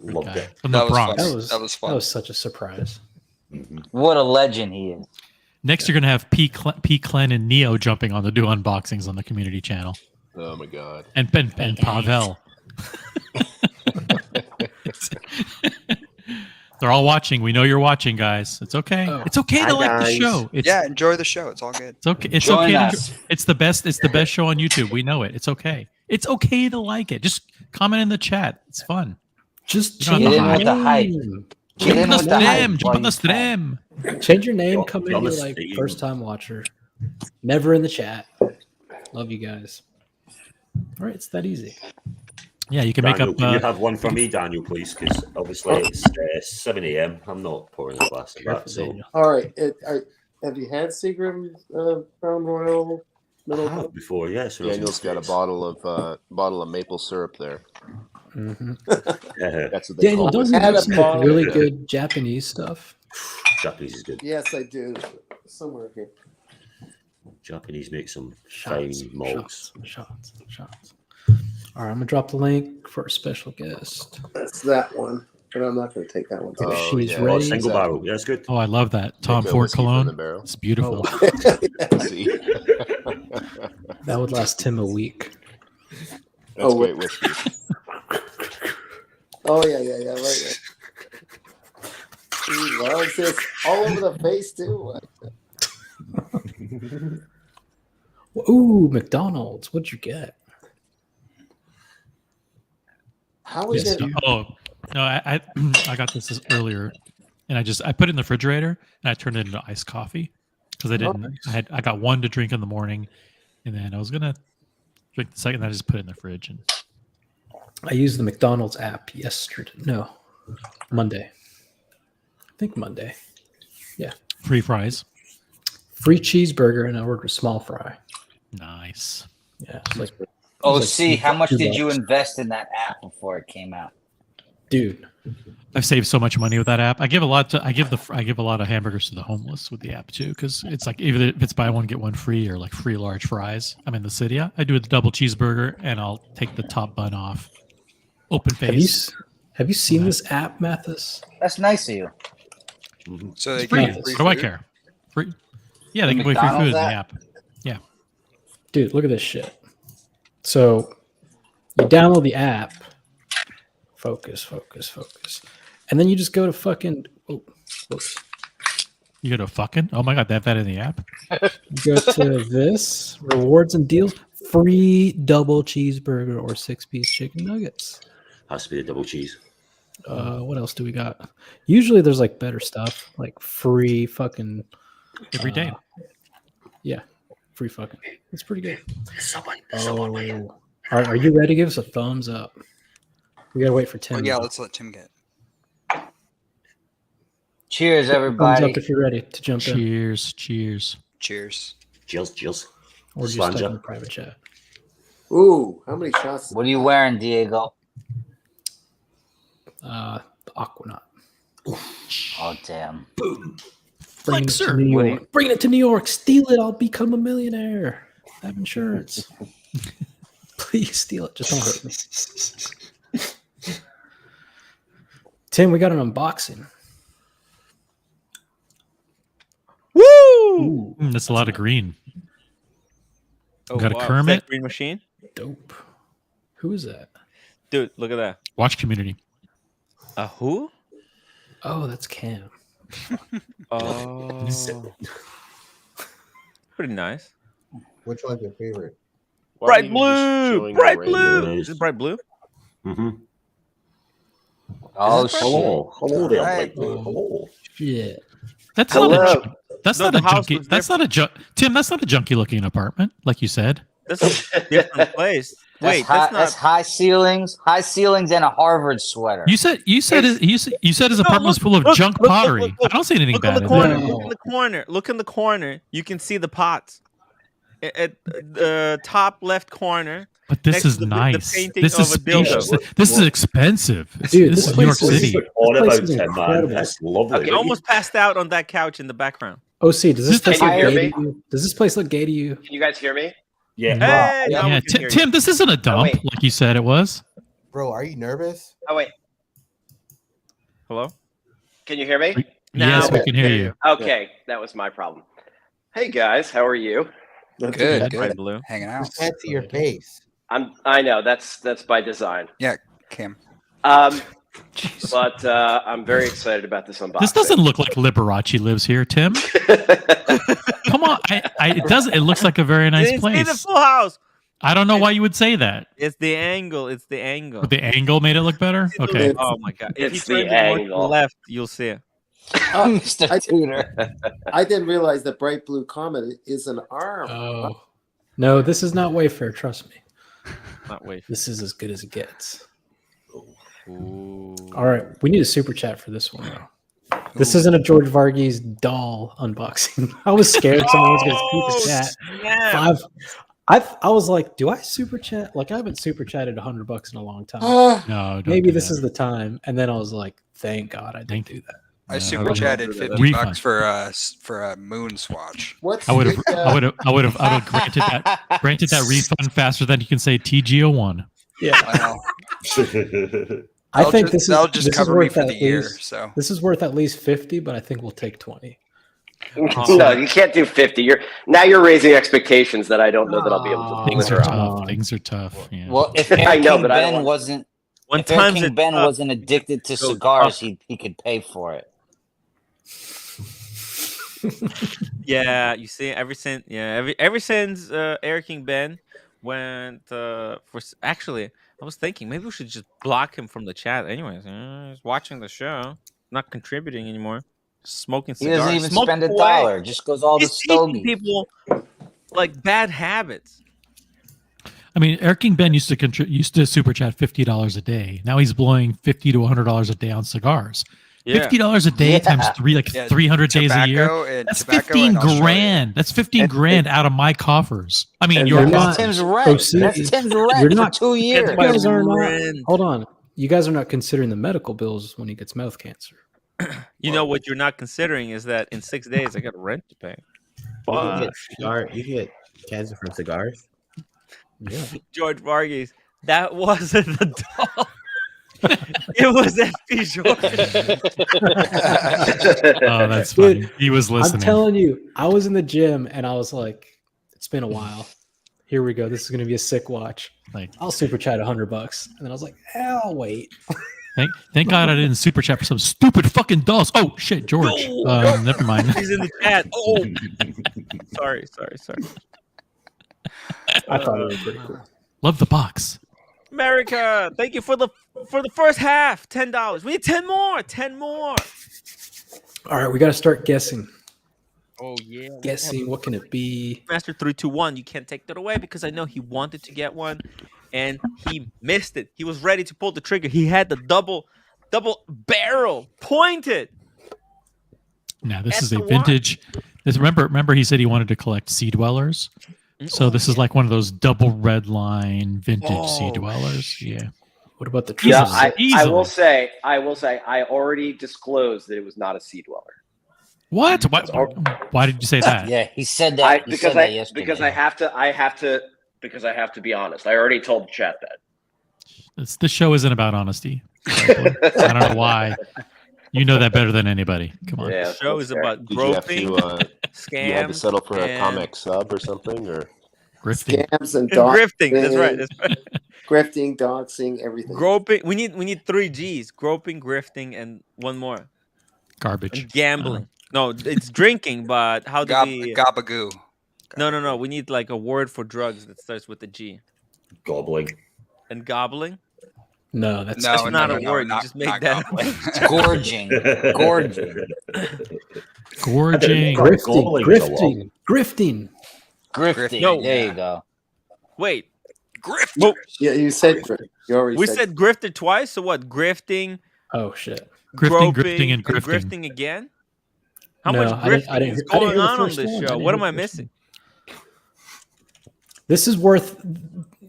Loved it. From the That was Bronx. fun. That was fun. That was such a surprise. What a legend he is. Next, you're going to have P. Clen and Neo jumping on to do unboxings on the community channel. Oh my god. And Pavel. They're all watching. We know you're watching, guys. It's okay. It's okay to Hi, like the guys. show. It's Yeah, enjoy the show. It's all good. It's okay. It's Join okay. us. It's the best. It's the best show on YouTube. We know it. It's okay. It's okay to like it. Just comment in the chat. It's fun. Just You don't Get have in to with the hide. hype. Jump on the with the hype stream. Jump while on the you stream. Change your name. Come in. You're on You're the like stream. first time watcher. Never in the chat. Love you guys. All right, it's that easy. Yeah, you can make Daniel, up. Can you have one for me, Daniel, please? Because obviously it's 7 a.m. I'm not pouring a glass of that. So All right. Have you had Seagram's Crown Royal? I have before, yes. Daniel's got a bottle of maple syrup there. Mm-hmm. That's what they Daniel, call don't it. you have some like, really good Japanese stuff? Japanese is good. Yes, I do. Somewhere here. Japanese make some Shots, fine malts. Shots. All right, I'm gonna drop the link for a special guest. That's that one, but I'm not going to take that one. If Today. she's ready. Single barrel. Yeah, it's good. Oh, I love that. Tom the Ford whiskey from cologne. the barrel. It's beautiful. See? That would last Tim a week. That's great whiskey. Oh yeah, right. He loves this all over the face too. Ooh, McDonald's. What'd you get? How is Yes, it? Oh no, I I got this earlier, and I put it in the refrigerator and I turned it into iced coffee because I didn't. nice. I got one to drink in the morning, and then I was gonna drink the second. And I just put it in the fridge. And I used the McDonald's app yesterday. No, Monday. I think Monday. Yeah. free fries. Free cheeseburger, and I ordered a small fry. Nice. Yeah. It's like, Oh, it's like see, how much did $2. you invest in that app before it came out? Dude, I've saved so much money with that app. I give a lot of hamburgers to the homeless with the app too, because it's like either if it's buy one get one free or like free large fries. I'm in the city. I do the double cheeseburger and I'll take the top bun off. Open face. Have you seen this app, Mathis? That's nice of you. So they It's free. give you free What do I food? care? Free. Yeah, they The give away free food in McDonald's the app? app. Yeah. Dude, look at this shit. So you download the app. Focus. And then you just go to fucking. Oh, whoops. You go to fucking. Oh my god, they have that in the app. You go to this rewards and deals. Free double cheeseburger or 6-piece chicken nuggets. Has to be the double cheese. What else do we got? Usually there's like better stuff, like free fucking every day. Yeah, free fucking. It's pretty good. Are you ready? Give us a thumbs up. We gotta wait for Tim. Well, yeah, let's let Tim get. Cheers, Thumbs everybody. up if you're ready to jump in. Cheers. Cheers. Cheers. Or just type in private chat. Ooh, how many shots? What are you wearing, Diego? The Aquanaut. Oh, damn. Boom. Bring It to New York. Steal it. I'll become a millionaire. I have insurance. Please steal it. Just don't hurt me. Tim, we got an unboxing. Woo! That's a lot of green. Oh, Got a wow. Is Kermit. that Green Machine? Dope. Who is that? Dude, look at that. Watch Community. Who? Oh, that's Cam. Oh. Pretty nice. Which one's your favorite? Bright blue! Bright blue! Is it bright blue? Mm-hmm. Oh, Is it Hello there, Right. Bright Blue. Hello. Shit. That's Hello. not a. That's No, not the a house junky. was That's not a Tim. That's not a junky looking apartment, like you said. That's a different place. Wait, that's high ceilings, and a Harvard sweater. You said his apartment was full of junk pottery. I don't see anything Look in bad the in corner. there. Look in the corner. Look in the corner. You can see the pots at the top left corner. But this next is to the nice. painting This is of a dildo. spacious. This is expensive. Dude, this this is New York place is- City. All place about is it, man. incredible. That's lovely. You almost passed out on that couch in the background. OC, does this place Can look you hear gay me? to you? Does this place look gay to you? Can you guys hear me? Yeah. Hey, now Yeah, we can hear you. Tim, this isn't a dump wait. like you said it was. Bro, are you nervous? Oh wait, Hello? can you hear me? Yes, we can hear you. Okay, that was my problem. Hey guys, how are you? Good. Bright blue. Hanging I out. can't see your face. I know that's by design. Yeah, Cam. But I'm very excited about this unboxing. This doesn't look like Liberace lives here, Tim. Come on, it does. It looks like a very nice See the place. full house. I don't know why you would say that. It's the angle. It's the angle. But the angle made it look better. Okay. Oh my god! If It's you turn the it more to the angle. left, you'll see it. Mr. Tudor. I didn't realize that bright blue comet is an arm. Oh. No, this is not Wayfair. Trust me. Not wait. This is as good as it gets. Ooh. All right. We need a super chat for this one, though. This isn't a George Varghese doll unboxing. I was scared someone was going to super chat. Yeah. I was like, do I super chat? Like, I haven't super chatted $100 in a long time. No, don't Maybe do this that. is the time. And then I was like, thank God I didn't do that. I Yeah, super I chatted would- $50 Refund. for a moon swatch. What's I would have the, granted that refund faster than you can say TGO1. Yeah. Well, I think this that'll is just this is cover me worth for at the year. least- So This is worth at least 50, but I think we'll take 20. No, you can't do 50. You're raising expectations that I don't know that I'll be able to Things are deliver on. tough. Things are tough. Yeah. Well, if I Air know, King but I don't Ben want- wasn't, When if Air times King it Ben tough, wasn't addicted to goes cigars, up. he could pay for it. Yeah, you see, ever since Air King Ben went actually, I was thinking maybe we should just block him from the chat. Anyways, he's watching the show, not contributing anymore, smoking He cigars. doesn't even Smoke spend a away. dollar; just goes all the He's teaching stogies. people like bad habits. I mean, Air King Ben used to super chat $50 a day. Now he's blowing $50 to $100 a day on cigars. Yeah. $50 a day times three, like Yeah, 300 days a year. tobacco and- That's tobacco 15 in Australia. grand. That's 15 grand out of my coffers. I mean, And your you're That's not- Tim's coffers. rent. Oh, see, That's Tim's you're rent for not- 2 years. You guys are not. Rent. Hold on. you guys are not considering the medical bills when he gets mouth cancer. You know what you're not considering is that in 6 days I got rent to pay. You can get cancer from cigars. Yeah. George Vargas, that wasn't the doll. It was FP George. Oh, that's funny. Dude, He was listening. I'm telling you, I was in the gym and I was like, it's been a while. Here we go. This is going to be a sick watch. Like, I'll super chat $100. And then I was like, I'll wait. Thank God I didn't super chat for some stupid fucking dolls. Oh shit, George. Never mind. He's in the chat. Oh, sorry. I thought it was pretty cool. Love the box. America, thank you for the first half. $10. We need 10 more. 10 more. All right, we got to start guessing. Oh yeah. Guessing, what can it be? Master 321. You can't take that away because I know he wanted to get one, and he missed it. He was ready to pull the trigger. He had the double barrel pointed. Now this is a vintage. Remember he said he wanted to collect sea dwellers. So this is like one of those double red line vintage sea dwellers. Yeah. What about the Yeah, I will say, I already disclosed that it was not a sea dweller. What? Why did you say that? Yeah, he said that. Because I have to be honest. I already told the chat that. The show isn't about honesty. I don't know why. You know that better than anybody. Come on. The show is about Did you have groping, to, scams, you had to settle for a and- comic sub or something, or grifting? Scams and grifting. That's right. Grifting, doxing, everything. Groping. We need 3 G's: groping, grifting, and one more. Garbage. And gambling. No, it's drinking. But how do we? Gabagoo. No. We need like a word for drugs that starts with a G. Gobbling. And gobbling. No, that's not a word. You just made that up. Gorging. Grifting. No. There you go. Wait. Grift. Well, Yeah, you said grift. You already we said said grifted twice. So what? Grifting. Oh shit. Grifting, groping, grifting, and grifting. grifting again. How No, much I didn't- grifting I didn't is hear- I didn't going hear the on first this one. I show? didn't What hear am I the first missing? This is worth.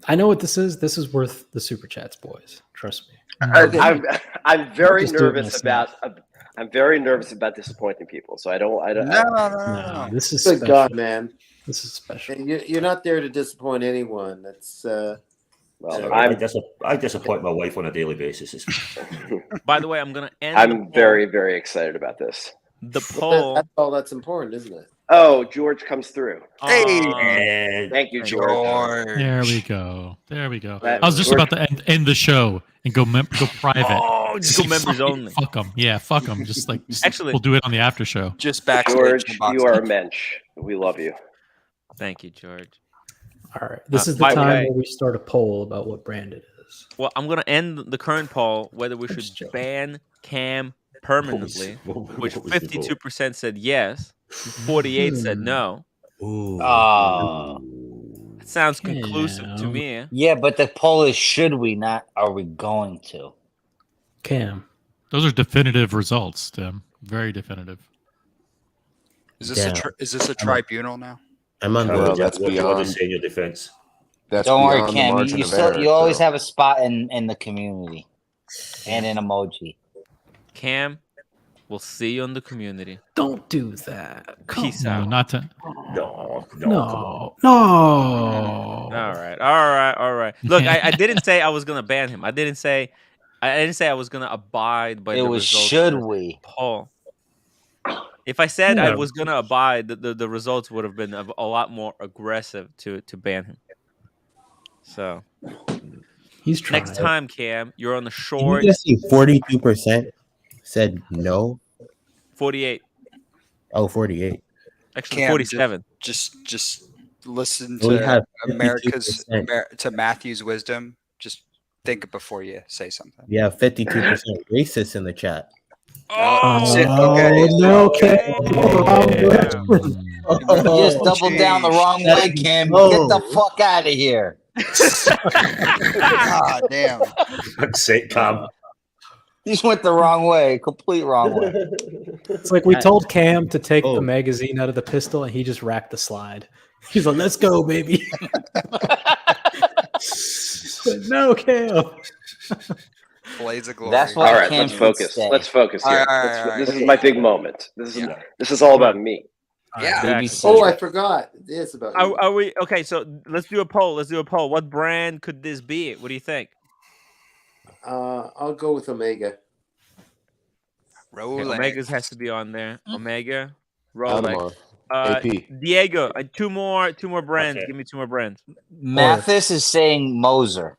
I know what this is. This is worth the super chats, boys. Trust me. I'm very Just do it nervous about. I'm very nervous about disappointing people. So I don't. No, this is Good special. God, man. This is special. You're not there to disappoint anyone. That's I disappoint my wife on a daily basis. By the way, I'm gonna end. I'm very, very excited about this. The But poll. that's all that's important, isn't it? Oh, George comes through. Hey, thank you, George. There we go. There we go. That- I was just George- about to end the show and go private. Oh, just go members Fuck- only. Fuck them. Yeah, fuck them. Just Actually- we'll do it on the after show. Just backstage. George, you are a mensch. We love you. Thank you, George. All right. This is the by the time way- where we start a poll about what brand it is. Well, I'm gonna end the current poll whether we should ban Cam permanently, which 52% said yes, 48 said no. It sounds conclusive to me. Yeah, but the poll is should we not are we going to? Cam. Those are definitive results, Tim. Very definitive. Is this a tribunal now? I'm on Well, board. that's What do you beyond want to say in your defense. That's Don't worry, beyond the Cam. margin You of still error, you always so- have a spot in the community and an emoji. Cam, we'll see you in the community. Don't do that. Peace No, out. not to. No, No. No. All right. Look, I didn't say I was gonna ban him. I didn't say I was gonna abide by It the was results. should of the we? poll. If I said I Yeah. was gonna abide, the results would have been a lot more aggressive to ban him. So He's trying. next time, Cam, you're on the Did short. you just see 42% said no? 48. Oh, 48. Actually, Cam, 47. Just listen We to have America's 52%. to Matthew's wisdom. Just think before you say something. We have 52% racist in the chat. Shit, okay. No, Cam. You just doubled down the wrong way, Cam. Get the fuck out of here. God damn. Say Cam. You just went the wrong way, complete wrong way. It's like we told Cam to take the magazine out of the pistol, and he just racked the slide. He's like, "Let's go, baby." No, Cam. Blaze of glory. That's why All right, Cam let's should focus. stay. Let's focus All here. right, all right, all right. This is my big moment. This is all about me. Yeah. Exactly. Oh, I forgot. It is about you. Are we okay? So let's do a poll. What brand could this be? What do you think? I'll go with Omega. Okay, Rolex. Omega's has to be on there. Omega, Audemars. Rolex. AP. Diego, two more brands. Okay. Give me two more brands. Mathis is saying Moser.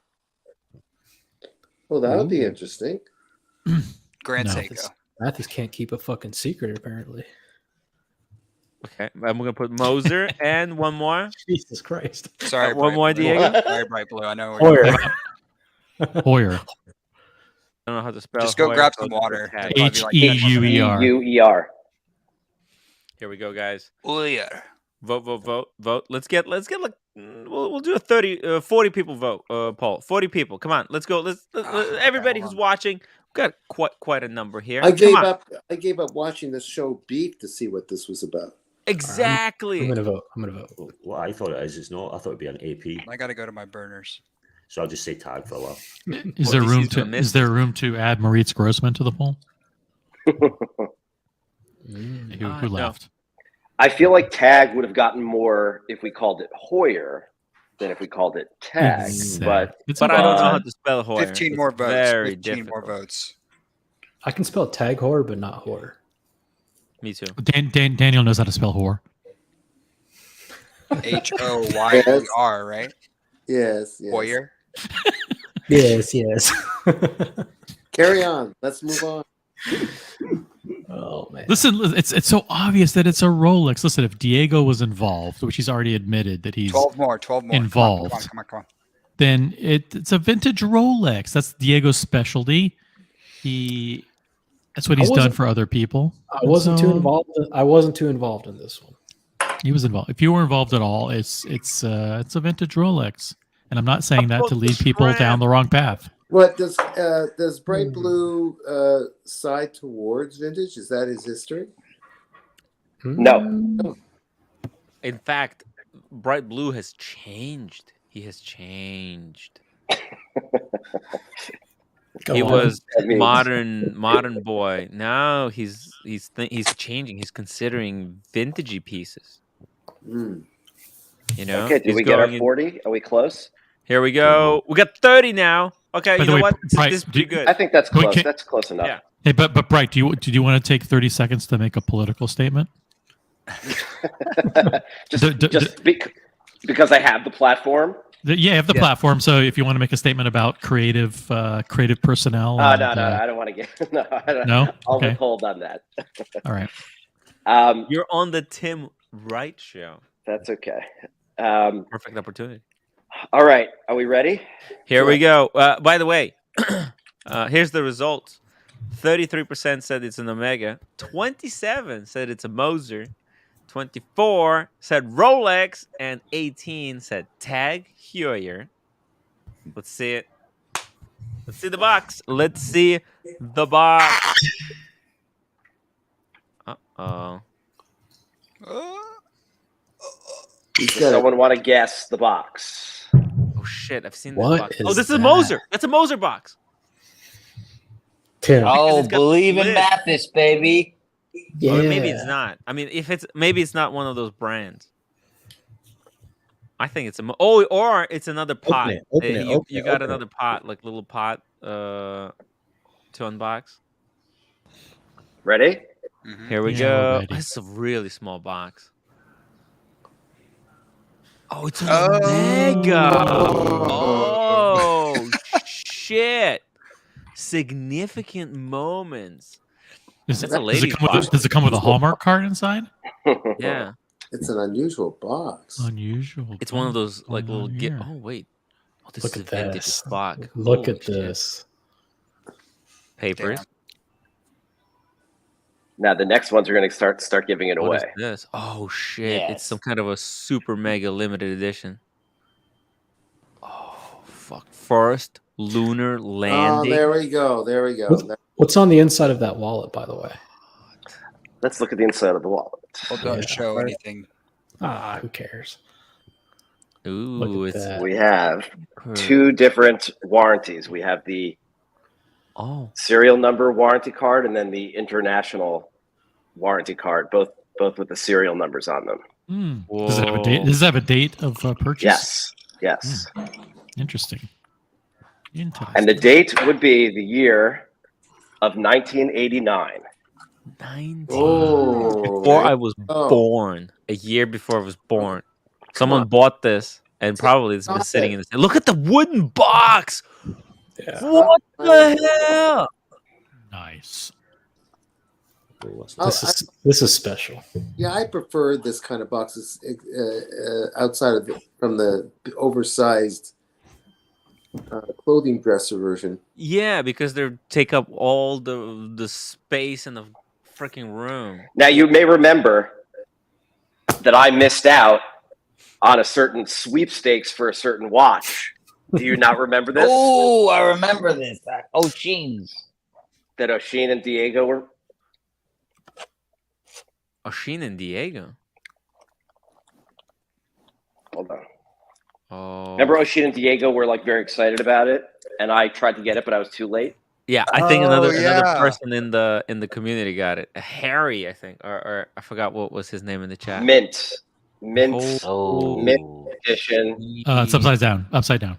Well, that would be Ooh. interesting. Grand No, Seiko. Mathis can't keep a fucking secret, apparently. Okay, I'm gonna put Moser and one more. Jesus Christ. Sorry, one Bright more, Blue. Diego. Sorry, Bright Blue. I know. Hoyer. Hoyer. I don't know how to spell. Just go Hoyer, grab so some I'll just water. tag. It'll probably be like Heuer. Heuer. Here we go, guys. Heuer. Vote. Let's get like we'll do a 40 people vote poll. 40 people. Come on, let's go. Let's everybody who's watching. We've got quite a number here. I gave Come on. up. I gave up watching the show Beef to see what this was about. Exactly. I'm gonna vote. Well, I thought it is. It's not. I thought it'd be an AP. I got to go to my burners. So I'll just say tag for a while. Is there room to add Maurice Grossman to the poll? Who left? I feel like tag would have gotten more if we called it Hoyer than if we called it tag. But I don't know how to spell Hoyer. 15 It's more votes. Very 15 difficult. more votes. I can spell tag horror, but not horror. Me too. Daniel knows how to spell whore. Hoyer, right? Yes. Hoyer. Yes. Carry on. Let's move on. Oh man. Listen, it's so obvious that it's a Rolex. Listen, if Diego was involved, which he's already admitted that he's 12 more. involved, Come on. then it's a vintage Rolex. That's Diego's specialty. That's what he's done for other people. I wasn't too involved. I wasn't too involved in this one. He was involved. If you were involved at all, it's a vintage Rolex, and I'm not saying that to lead people down the wrong path. What does Bright Blue side towards vintage? Is that his history? No. In fact, Bright Blue has changed. He has changed. He was modern boy. Now he's changing. He's considering vintagey pieces. You know. Okay, did we get our 40? Are we close? Here we go. We got 30 now. Okay, you know what? This is pretty good. I think that's close. That's close enough. Yeah. Hey, but Bright, do you want to take 30 seconds to make a political statement? Because I have the platform. Yeah, I have the platform. So if you want to make a statement about creative personnel, No, I don't want to get. No, I don't. No? I'll Okay. withhold on that. All right. You're on the Tim Wright show. That's okay. Perfect opportunity. All right, are we ready? Here we go. By the way, here's the results. 33% said it's an Omega. 27 said it's a Moser. 24 said Rolex, and 18 said Tag Heuer. Let's see it. Let's see the box. Let's see the box. Uh-oh. Does someone want to guess the box? Oh shit! I've seen this box. Oh, this is a that? Moser. That's a Moser box. Tim. Oh, It's got believe in lid. Mathis, baby. Or maybe it's not. I mean, maybe it's not one of those brands. I think it's or it's another pot. You got another pot, like little pot, to unbox. Ready? Here we Yeah, go. we're ready. This is a really small box. Oh, it's an Omega. Oh shit! Significant moments. Does That's a lady's it come with a Hallmark card inside? Yeah. It's an unusual box. Unusual. It's one of those like little here. Oh wait. Oh, this Look is at a vintage this. box. Look Holy at shit. this. Papers. Now the next ones are going to start giving it What away. is this? Oh shit! It's Yes. some kind of a super mega limited edition. Oh fuck! First lunar Oh, landing. there we go. There we go. What's on the inside of that wallet, by the way? Let's look at the inside of the wallet. Well, don't show anything. Ah, who cares? Ooh, at it's that. We have two different warranties. We have the Oh. serial number warranty card, and then the international warranty card, both with the serial numbers on them. Does it have a date? Does it have a date of purchase? Yes. Interesting. And the date would be the year of 1989. Before I was born, a year before I was born, someone bought this, and probably it's been sitting in this. Look at the wooden box. What the hell? Nice. This is special. Yeah, I prefer this kind of boxes outside of from the oversized clothing dresser version. Yeah, because they take up all the space in the freaking room. Now, you may remember that I missed out on a certain sweepstakes for a certain watch. Do you not remember this? Oh, I remember this. O'Sheens. That O'Sheen and Diego were. O'Sheen and Diego. Hold on. Oh. Remember O'Sheen and Diego were like very excited about it, and I tried to get it, but I was too late. Yeah, I think another person in the community got it. Harry, I think, or I forgot what was his name in the chat. Mint Oh. mint condition. It's upside down. Upside down.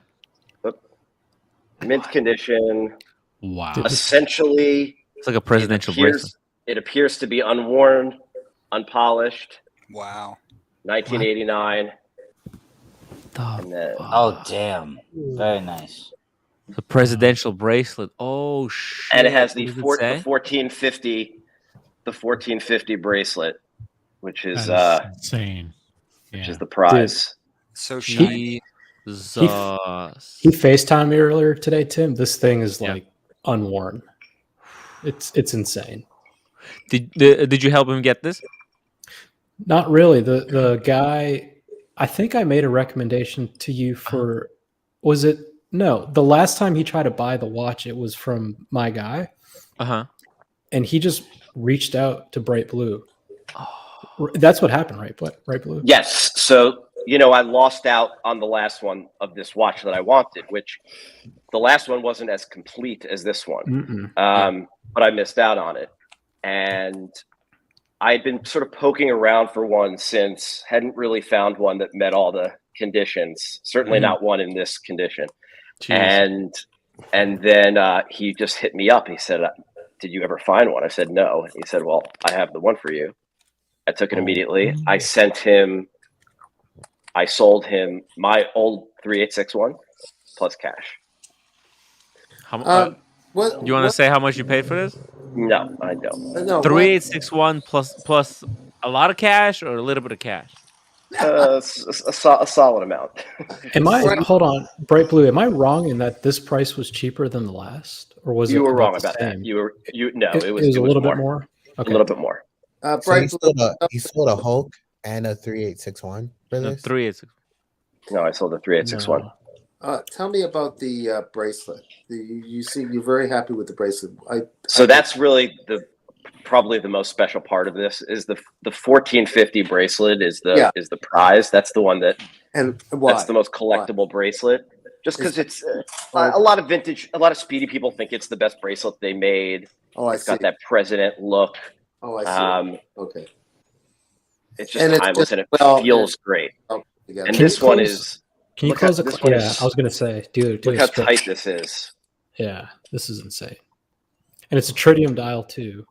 Mint condition. Wow. Essentially, it's like a presidential bracelet. It appears to be unworn, unpolished. Wow. 1989. And then, Oh, damn. Very nice. The presidential bracelet. Oh shit! And it has the What does it say? 1450 bracelet, which is insane. Which is the prize. So shiny. He FaceTimed me earlier today, Tim. This thing is like unworn. It's insane. Did you help him get this? Not really. The guy, I think I made a recommendation to you for, was it? No, the last time he tried to buy the watch, it was from my guy. And he just reached out to Bright Blue. That's what happened, right? Bright Blue? Yes. So, I lost out on the last one of this watch that I wanted, which the last one wasn't as complete as this one. But I missed out on it. And I had been sort of poking around for one since, hadn't really found one that met all the conditions, certainly not one in this condition. Jeez. And then he just hit me up. He said, "Did you ever find one?" I said, "No." And he said, "Well, I have the one for you." I took it immediately. I sold him my old 3861 plus cash. You want to say how much you paid for this? No, I don't. No, 3861 plus a lot of cash or a little bit of cash? A solid amount. Hold on, Bright Blue, am I wrong in that this price was cheaper than the last? Or was You it were about wrong the about same? that. It was a little bit more? Okay. A little bit more. So he sold a Hulk and a 3861 for this? 3861. No, I sold the 3861. Tell me about the bracelet. You seem you're very happy with the bracelet. So that's really probably the most special part of this is the 1450 bracelet is the prize. That's the one that's the most collectible bracelet. Just because it's a lot of vintage, a lot of speedy people think it's the best bracelet they made. It's got that president look. Oh, I see. Okay. It's just timeless and it feels great. And this one is. Can you close it? Yeah, I was going to say, do look how tight this is. Yeah, this is insane, and it's a tritium dial too.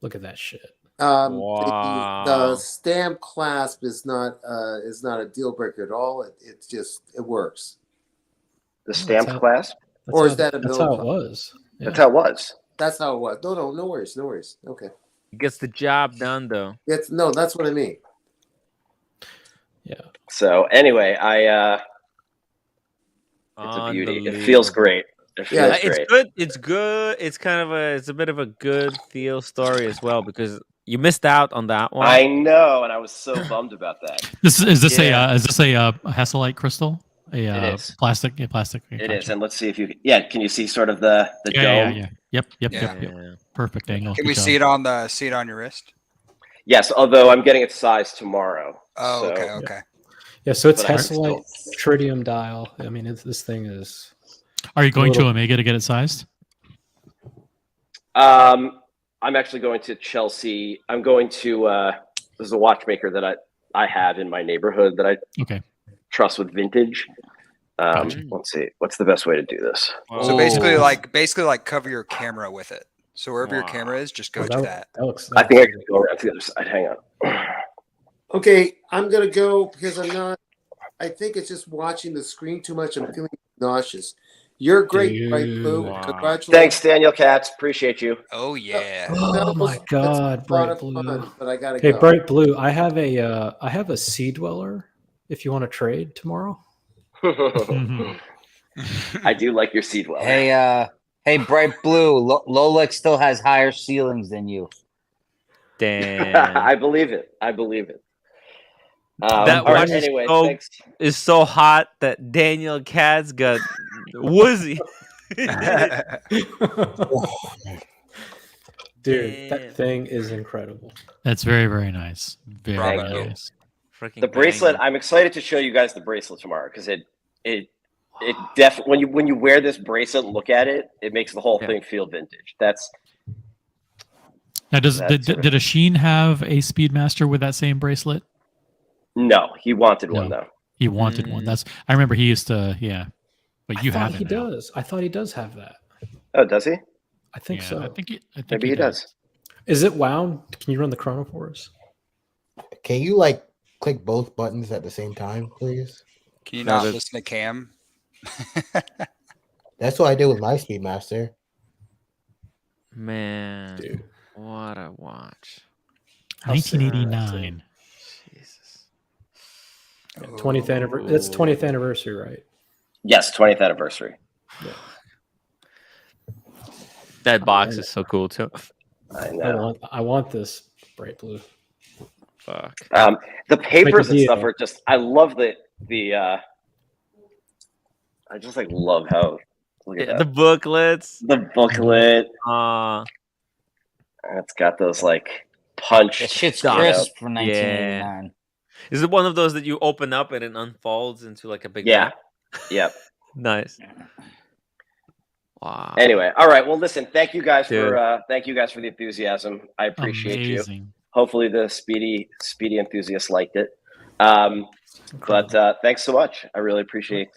Look at that shit. Wow. The stamp clasp is not a deal breaker at all. It works. The stamp clasp, or is that a that's how it was? Yeah. That's how it was. That's how it was. No worries. Okay. It gets the job done though. That's what I mean. Yeah. So anyway, it's a beauty. It feels great. It feels great. It's good. It's good. It's kind of it's a bit of a good feel story as well because you missed out on that one. I know, and I was so bummed about that. Is this a Hasselite crystal? It is. Plastic. Yeah, plastic. It is, and let's see if you can you see sort of the dome? Yep. Perfect angle. Can we see it on your wrist? Yes, although I'm getting its size tomorrow. Oh, okay. Yeah, so it's Hasselite tritium dial. I mean, this thing is. Are you going to Omega to get it sized? I'm actually going to Chelsea. I'm going to there's a watchmaker that I have in my neighborhood that I trust with vintage. Let's see, what's the best way to do this? So basically, like cover your camera with it. So wherever your camera is, just go to that. I think I can go around to the other side. Hang on. Okay, I'm gonna go because I'm not. I think it's just watching the screen too much. I'm feeling nauseous. You're great, right, Boo? Congratulations. Thanks, Daniel Katz. Appreciate you. Oh yeah. Oh my God, Bright Blue! But I gotta Hey, go. Bright Blue, I have a Sea Dweller. If you want to trade tomorrow. I do like your seed well. Hey, Bright Blue. Lolex still has higher ceilings than you. Damn. I believe it. I believe it. That all right, watch anyway, thanks. is so hot that Daniel Katz got woozy. Dude, that thing is incredible. That's very, very nice. Very, Thank very you. nice. The bracelet. I'm excited to show you guys the bracelet tomorrow because it definitely when you wear this bracelet and look at it, it makes the whole thing feel vintage. Now, did Asheen have a Speedmaster with that same bracelet? No, he wanted one though. He wanted one. I remember he used to. Yeah, but you I thought have he it now. does. I thought he does have that. Oh, does he? I think Yeah, so. I think Maybe he does. Is it wound? Can you run the chrono for us? Can you like click both buttons at the same time, please? Can you not listen to Cam? That's what I did with my Speedmaster. Man, dude, what a watch! 1989. Jesus. 20th anniversary. That's 20th anniversary, right? Yes, 20th anniversary. Yeah. That box is so cool too. I know. I want this Bright Blue. Fuck. The papers and Make a stuff deal. are just. I love the. I just love how. Look at that. The booklets. The booklet. It's got those punch. That shit's you know. crisp for 1989. Is it one of those that you open up and it unfolds into a big Yeah. book? Yep. Nice. Wow. Anyway, all right. Well, listen. Thank you guys Dude. for the enthusiasm. I appreciate you. Amazing. Hopefully, the speedy enthusiasts liked it. But thanks so much. I really appreciate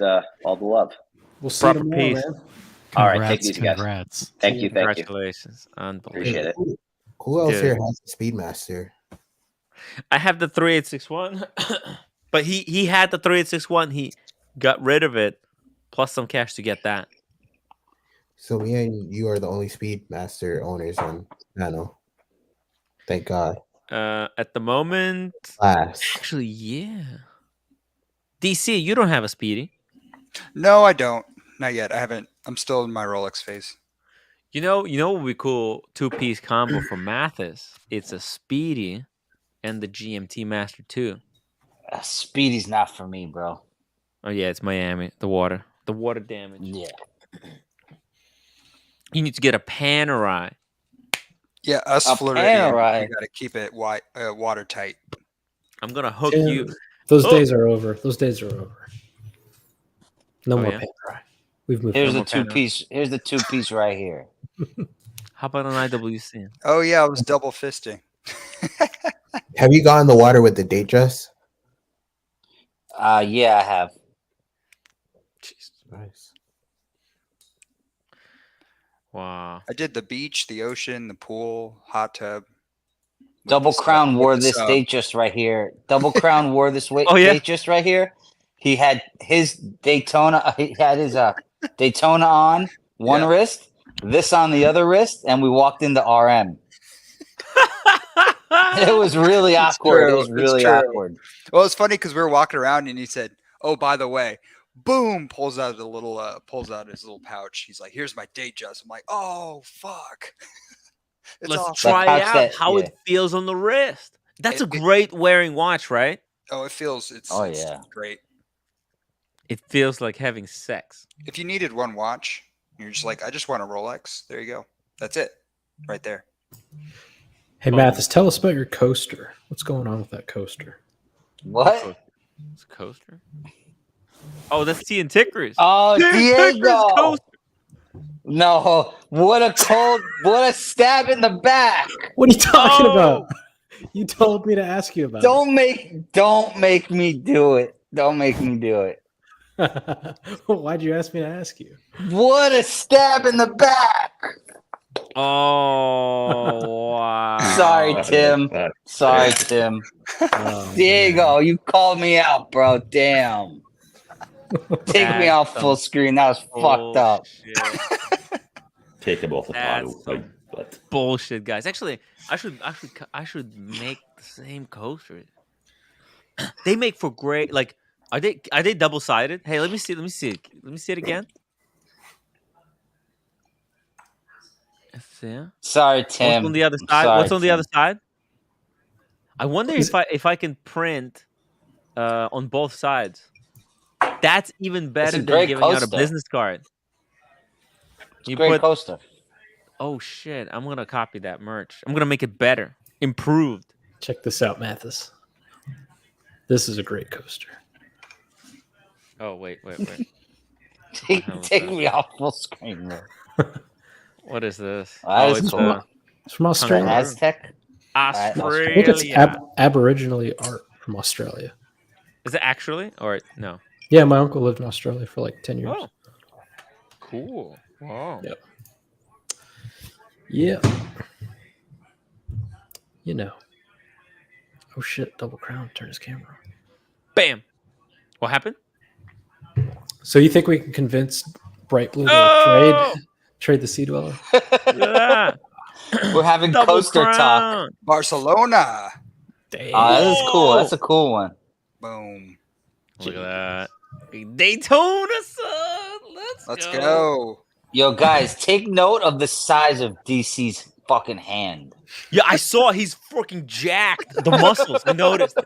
all the love. We'll see you Proper tomorrow, piece. man. All right, take it easy, guys. Congrats. Thank you. Congratulations. Unbelievable. Appreciate it. Who else Dude. here has a Speedmaster? I have the 3861, but he had the 3861. He got rid of it, plus some cash to get that. So me and you are the only Speedmaster owners on Nano. Thank God. At the moment, actually, yeah. DC, you don't have a Speedy. No, I don't. Not yet. I haven't. I'm still in my Rolex phase. You know what would be cool? 2-piece combo for Mathis. It's a Speedy and the GMT Master 2. Speedy's not for me, bro. Oh yeah, it's Miami. The water damage. Yeah. You need to get a Panerai. Yeah, us A Floridians, Panerai. we got to keep it watertight. I'm gonna hook Dude, you. Those Oh! days are over. Those days are over. No Oh, more yeah? Panerai. We've moved Here's on. the two-piece. Here's the two-piece right here. How about an IWC? Oh yeah, I was double fisting. Have you gone in the water with the date dress? Yeah, I have. Nice. Wow. I did the beach, the ocean, the pool, hot tub. Double Crown with wore the this sub. date just right here. Double Crown wore this Oh, yeah? date just right here. He had his Daytona. He had his Daytona on one Yeah. wrist, this on the other wrist, and we walked into RM. It was really It's awkward. true, It was it's really true. awkward. Well, it's funny because we were walking around and he said, "Oh, by the way," boom, pulls out his little pouch. He's like, "Here's my date dress." I'm like, "Oh, fuck." It's Let's awesome. try pouch out that- how yeah. it feels on the wrist. That's a It- great wearing watch, right? Oh, it feels. Oh, It's yeah. great. It feels like having sex. If you needed one watch, you're just like, I just want a Rolex. There you go. That's it, right there. Hey, Mathis, tell us about your coaster. What's going on with that coaster? What? It's a coaster. Oh, that's T and Tickers. Oh, T and Tickers Diego. coaster. No, what a stab in the back. What are you talking Oh! about? You told me to ask you about Don't make me do it. Don't make me do it. it. Why'd you ask me to ask you? What a stab in the back. Oh wow. Sorry, Tim. Sorry, Tim. Diego, you called me out, bro. Damn. Take me off full screen. That was fucked up. Take him off the That's panel. some bullshit, guys. Actually, I should make the same coasters. They make for great. Like, are they double sided? Hey, let me see it again. Yeah. Sorry, Tim. What's on the other side? Sorry, What's on the Tim. other side? I wonder if I can print on both sides. That's even better than great giving out a coaster. business card. It's a great coaster. Oh shit! I'm gonna copy that merch. I'm gonna make it better, improved. Check this out, Mathis. This is a great coaster. Oh wait. Take me off full screen, bro. What is this? It's from Australia. Aztec. Australia. I think it's Aboriginally art from Australia. Is it actually or no? Yeah, my uncle lived in Australia for like 10 years. Oh, cool. Wow. Yep. Yeah. You know. Oh shit! Double Crown. Turn his camera on. Bam. What happened? So you think we can convince Bright Blue to trade the Sea Dweller? Yeah. We're having Double coaster Crown. talk. Barcelona. Damn. That is cool. That's a cool one. Boom. Look at that. Daytona, son. Let's go. Yo, guys, take note of the size of DC's fucking hand. Yeah, I saw he's fucking jacked. The muscles. I noticed.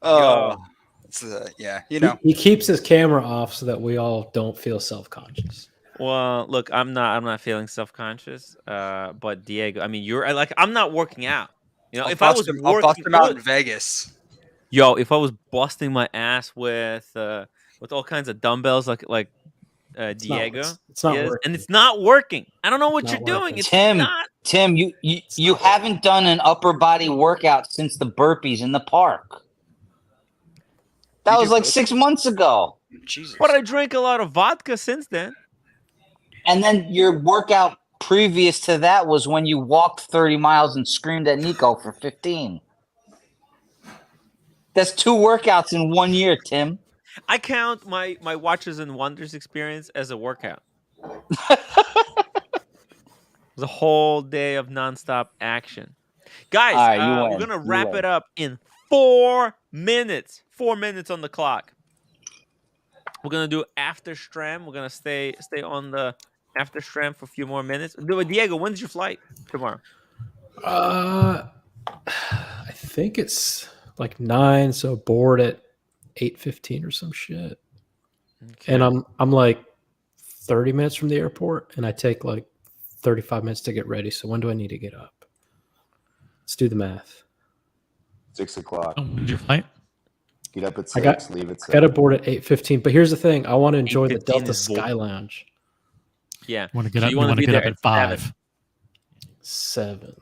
Oh, it's yeah. You know, He keeps his camera off so that we all don't feel self-conscious. Well, look, I'm not feeling self-conscious. But Diego, I mean, you're like, I'm not working out. You know, I'll if I was bust him working out in Vegas. Yo, if I was busting my ass with all kinds of dumbbells like Diego, it's not is, working. and it's not working. I don't know what you're doing. It's not. Tim, you haven't done an upper body workout since the burpees in the park. That was like 6 months ago. Jesus. But I drank a lot of vodka since then. And then your workout previous to that was when you walked 30 miles and screamed at Nico for 15. That's 2 workouts in 1 year, Tim. I count my Watches and Wonders experience as a workout. It was a whole day of nonstop action. Guys, All right, we're going to wrap it up in 4 minutes. 4 minutes on the clock. We're going to do after Stram. We're going to stay on the after Stram for a few more minutes. Diego, when's your flight tomorrow? I think it's like 9, so board at 8:15 or some shit. Okay. And I'm like 30 minutes from the airport, and I take like 35 minutes to get ready. So when do I need to get up? Let's do the math. 6 o'clock. Oh, when's your flight? Get up at 6, leave at 7. I got to board at 8:15. But here's the thing: I want to enjoy the 8:15 Delta is board. Sky Lounge. Yeah. You want to get So up? you You wanna want to be get there up at at 5. 7.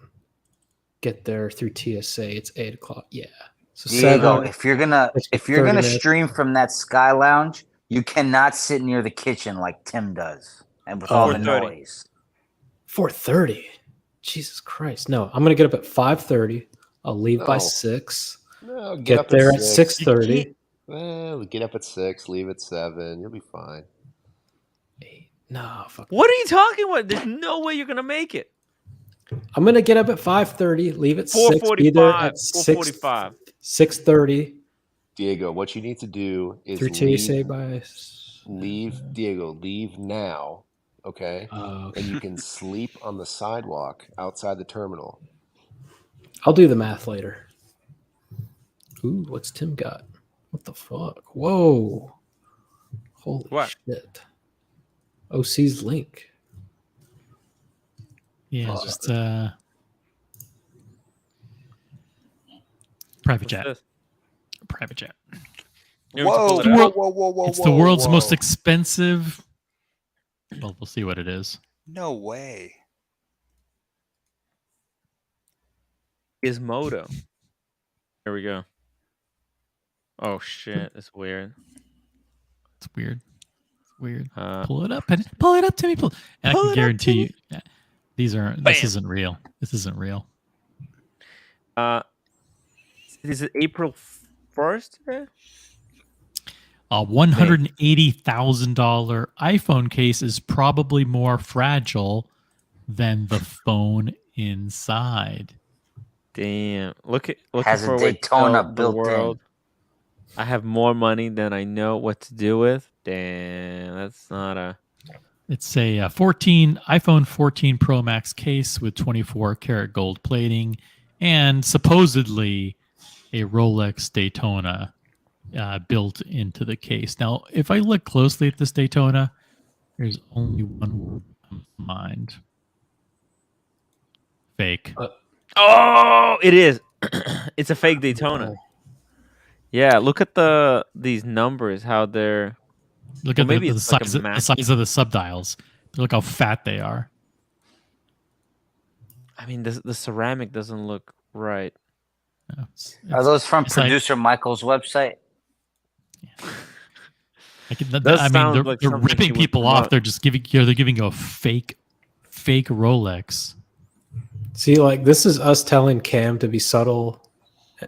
Get there through TSA. It's 8 o'clock. Yeah. So Diego, 7. if you're gonna 30 minutes. stream from that Sky Lounge, you cannot sit near the kitchen like Tim does, and with all the 4:30. noise. 4:30. Jesus Christ! No, I'm gonna get up at 5:30. I'll leave by No. 6. No, Get up there at 6. 6:30. Well, get up at 6, leave at 7. You'll be fine. No, fuck. What are you talking about? There's no way you're going to make it. I'm gonna get up at 5:30. Leave at 6. Be there 4:45. at 6. 4:45. 6:30. Diego, what you need to do is Through TSA by. leave now, okay? Okay. And you can sleep on the sidewalk outside the terminal. I'll do the math later. Ooh, what's Tim got? What the fuck? Whoa. Holy shit. OC's link. Yeah, it's just private What's jet. this? Private jet. You want me to pull Whoa, it The up? world- whoa, whoa, whoa, It's the whoa, world's whoa. most expensive. Well, we'll see what it is. No way. Gizmodo. Here we go. Oh shit, that's weird. It's weird. It's weird. Uh, Pull it up and pull it up, Timmy. Pull. And Pull I it can up, guarantee Timmy. you, yeah, these aren't. Bam. This isn't real. This isn't real. Is it April 1st? A $180,000 iPhone case is probably more fragile than the phone inside. Damn. Looking Has a for a way to Daytona tell the built in. world I have more money than I know what to do with. Damn, that's not a. It's a iPhone 14 Pro Max case with 24 karat gold plating and supposedly a Rolex Daytona built into the case. Now, if I look closely at this Daytona, there's only one word that comes to mind. Fake. Oh, it is. It's a fake Daytona. Yeah, look at these numbers. How they're. Look Well, at maybe the it's like a size, the max. size of the subdials. Look how fat they are. I mean, the ceramic doesn't look right. Are those from it's like- producer Michael's website? I mean, Does they're, sound like they're something he ripping would people off. promote. They're just giving you a fake Rolex. See, like this is us telling Cam to be subtle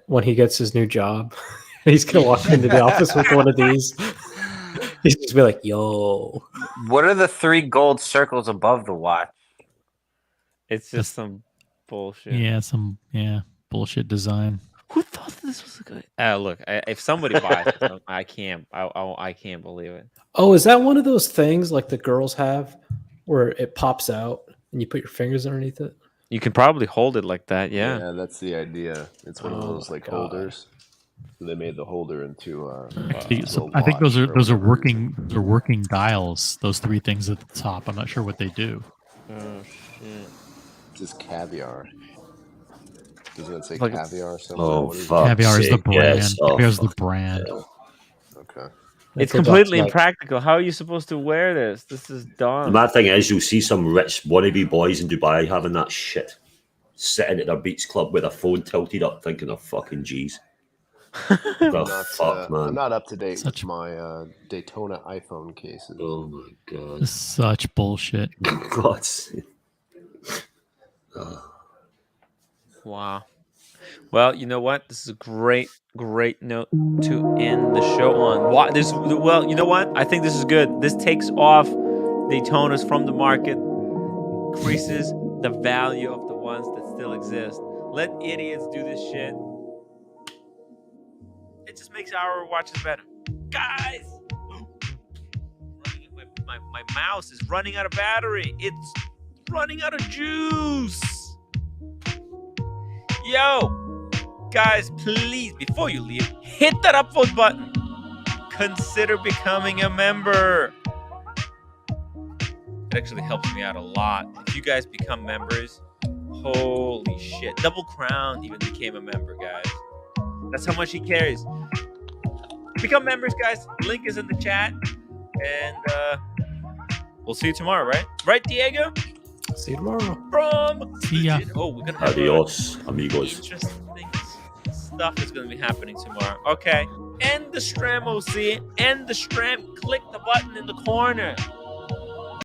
when he gets his new job. He's gonna walk into the office with one of these. He's just be like, "Yo, What are the 3 gold circles above the watch? It's just some bullshit. Yeah, bullshit design. Who thought this was a good? Look, if somebody buys it, I can't believe it. oh, is that one of those things like the girls have where it pops out and you put your fingers underneath it?" You can probably hold it like that. Yeah. that's the idea. It's one of Oh those my like God. holders. So they made the holder into I think those are working dials. Those 3 things at the top. I'm not sure what they do. Oh shit. Just caviar. Doesn't it say Like- caviar somewhere? Oh, What is it? fuck. Caviar is the brand. Yes. Oh, Caviar is the fuck. brand. Okay. It's That's completely like- impractical. How are you supposed to wear this? This is The dumb. mad thing is, you'll see some rich wannabe boys in Dubai having that shit, sitting at their beach club with a phone tilted up, thinking they're fucking G's. The fuck, man. I'm not up to date with my Daytona iPhone cases. Oh my god. Such bullshit. God's sake. Wow. Well, you know what? This is a great note to end the show on. Well, you know what? I think this is good. This takes off Daytonas from the market, increases the value of the ones that still exist. Let idiots do this shit. It just makes our watches better. Guys! My mouse is running out of battery. It's running out of juice. Yo, guys, please, before you leave, hit that upvote button. Consider becoming a member. It actually helps me out a lot. If you guys become members, holy shit. Double Crown even became a member, guys. That's how much he cares. Become members, guys. Link is in the chat. And we'll see you tomorrow, right? Right, Diego? See you tomorrow. From See ya. Oh, we're gonna have Adios, amigos. interesting stuff is gonna be happening tomorrow. Okay. End the stream, OC. End the stream. Click the button in the corner.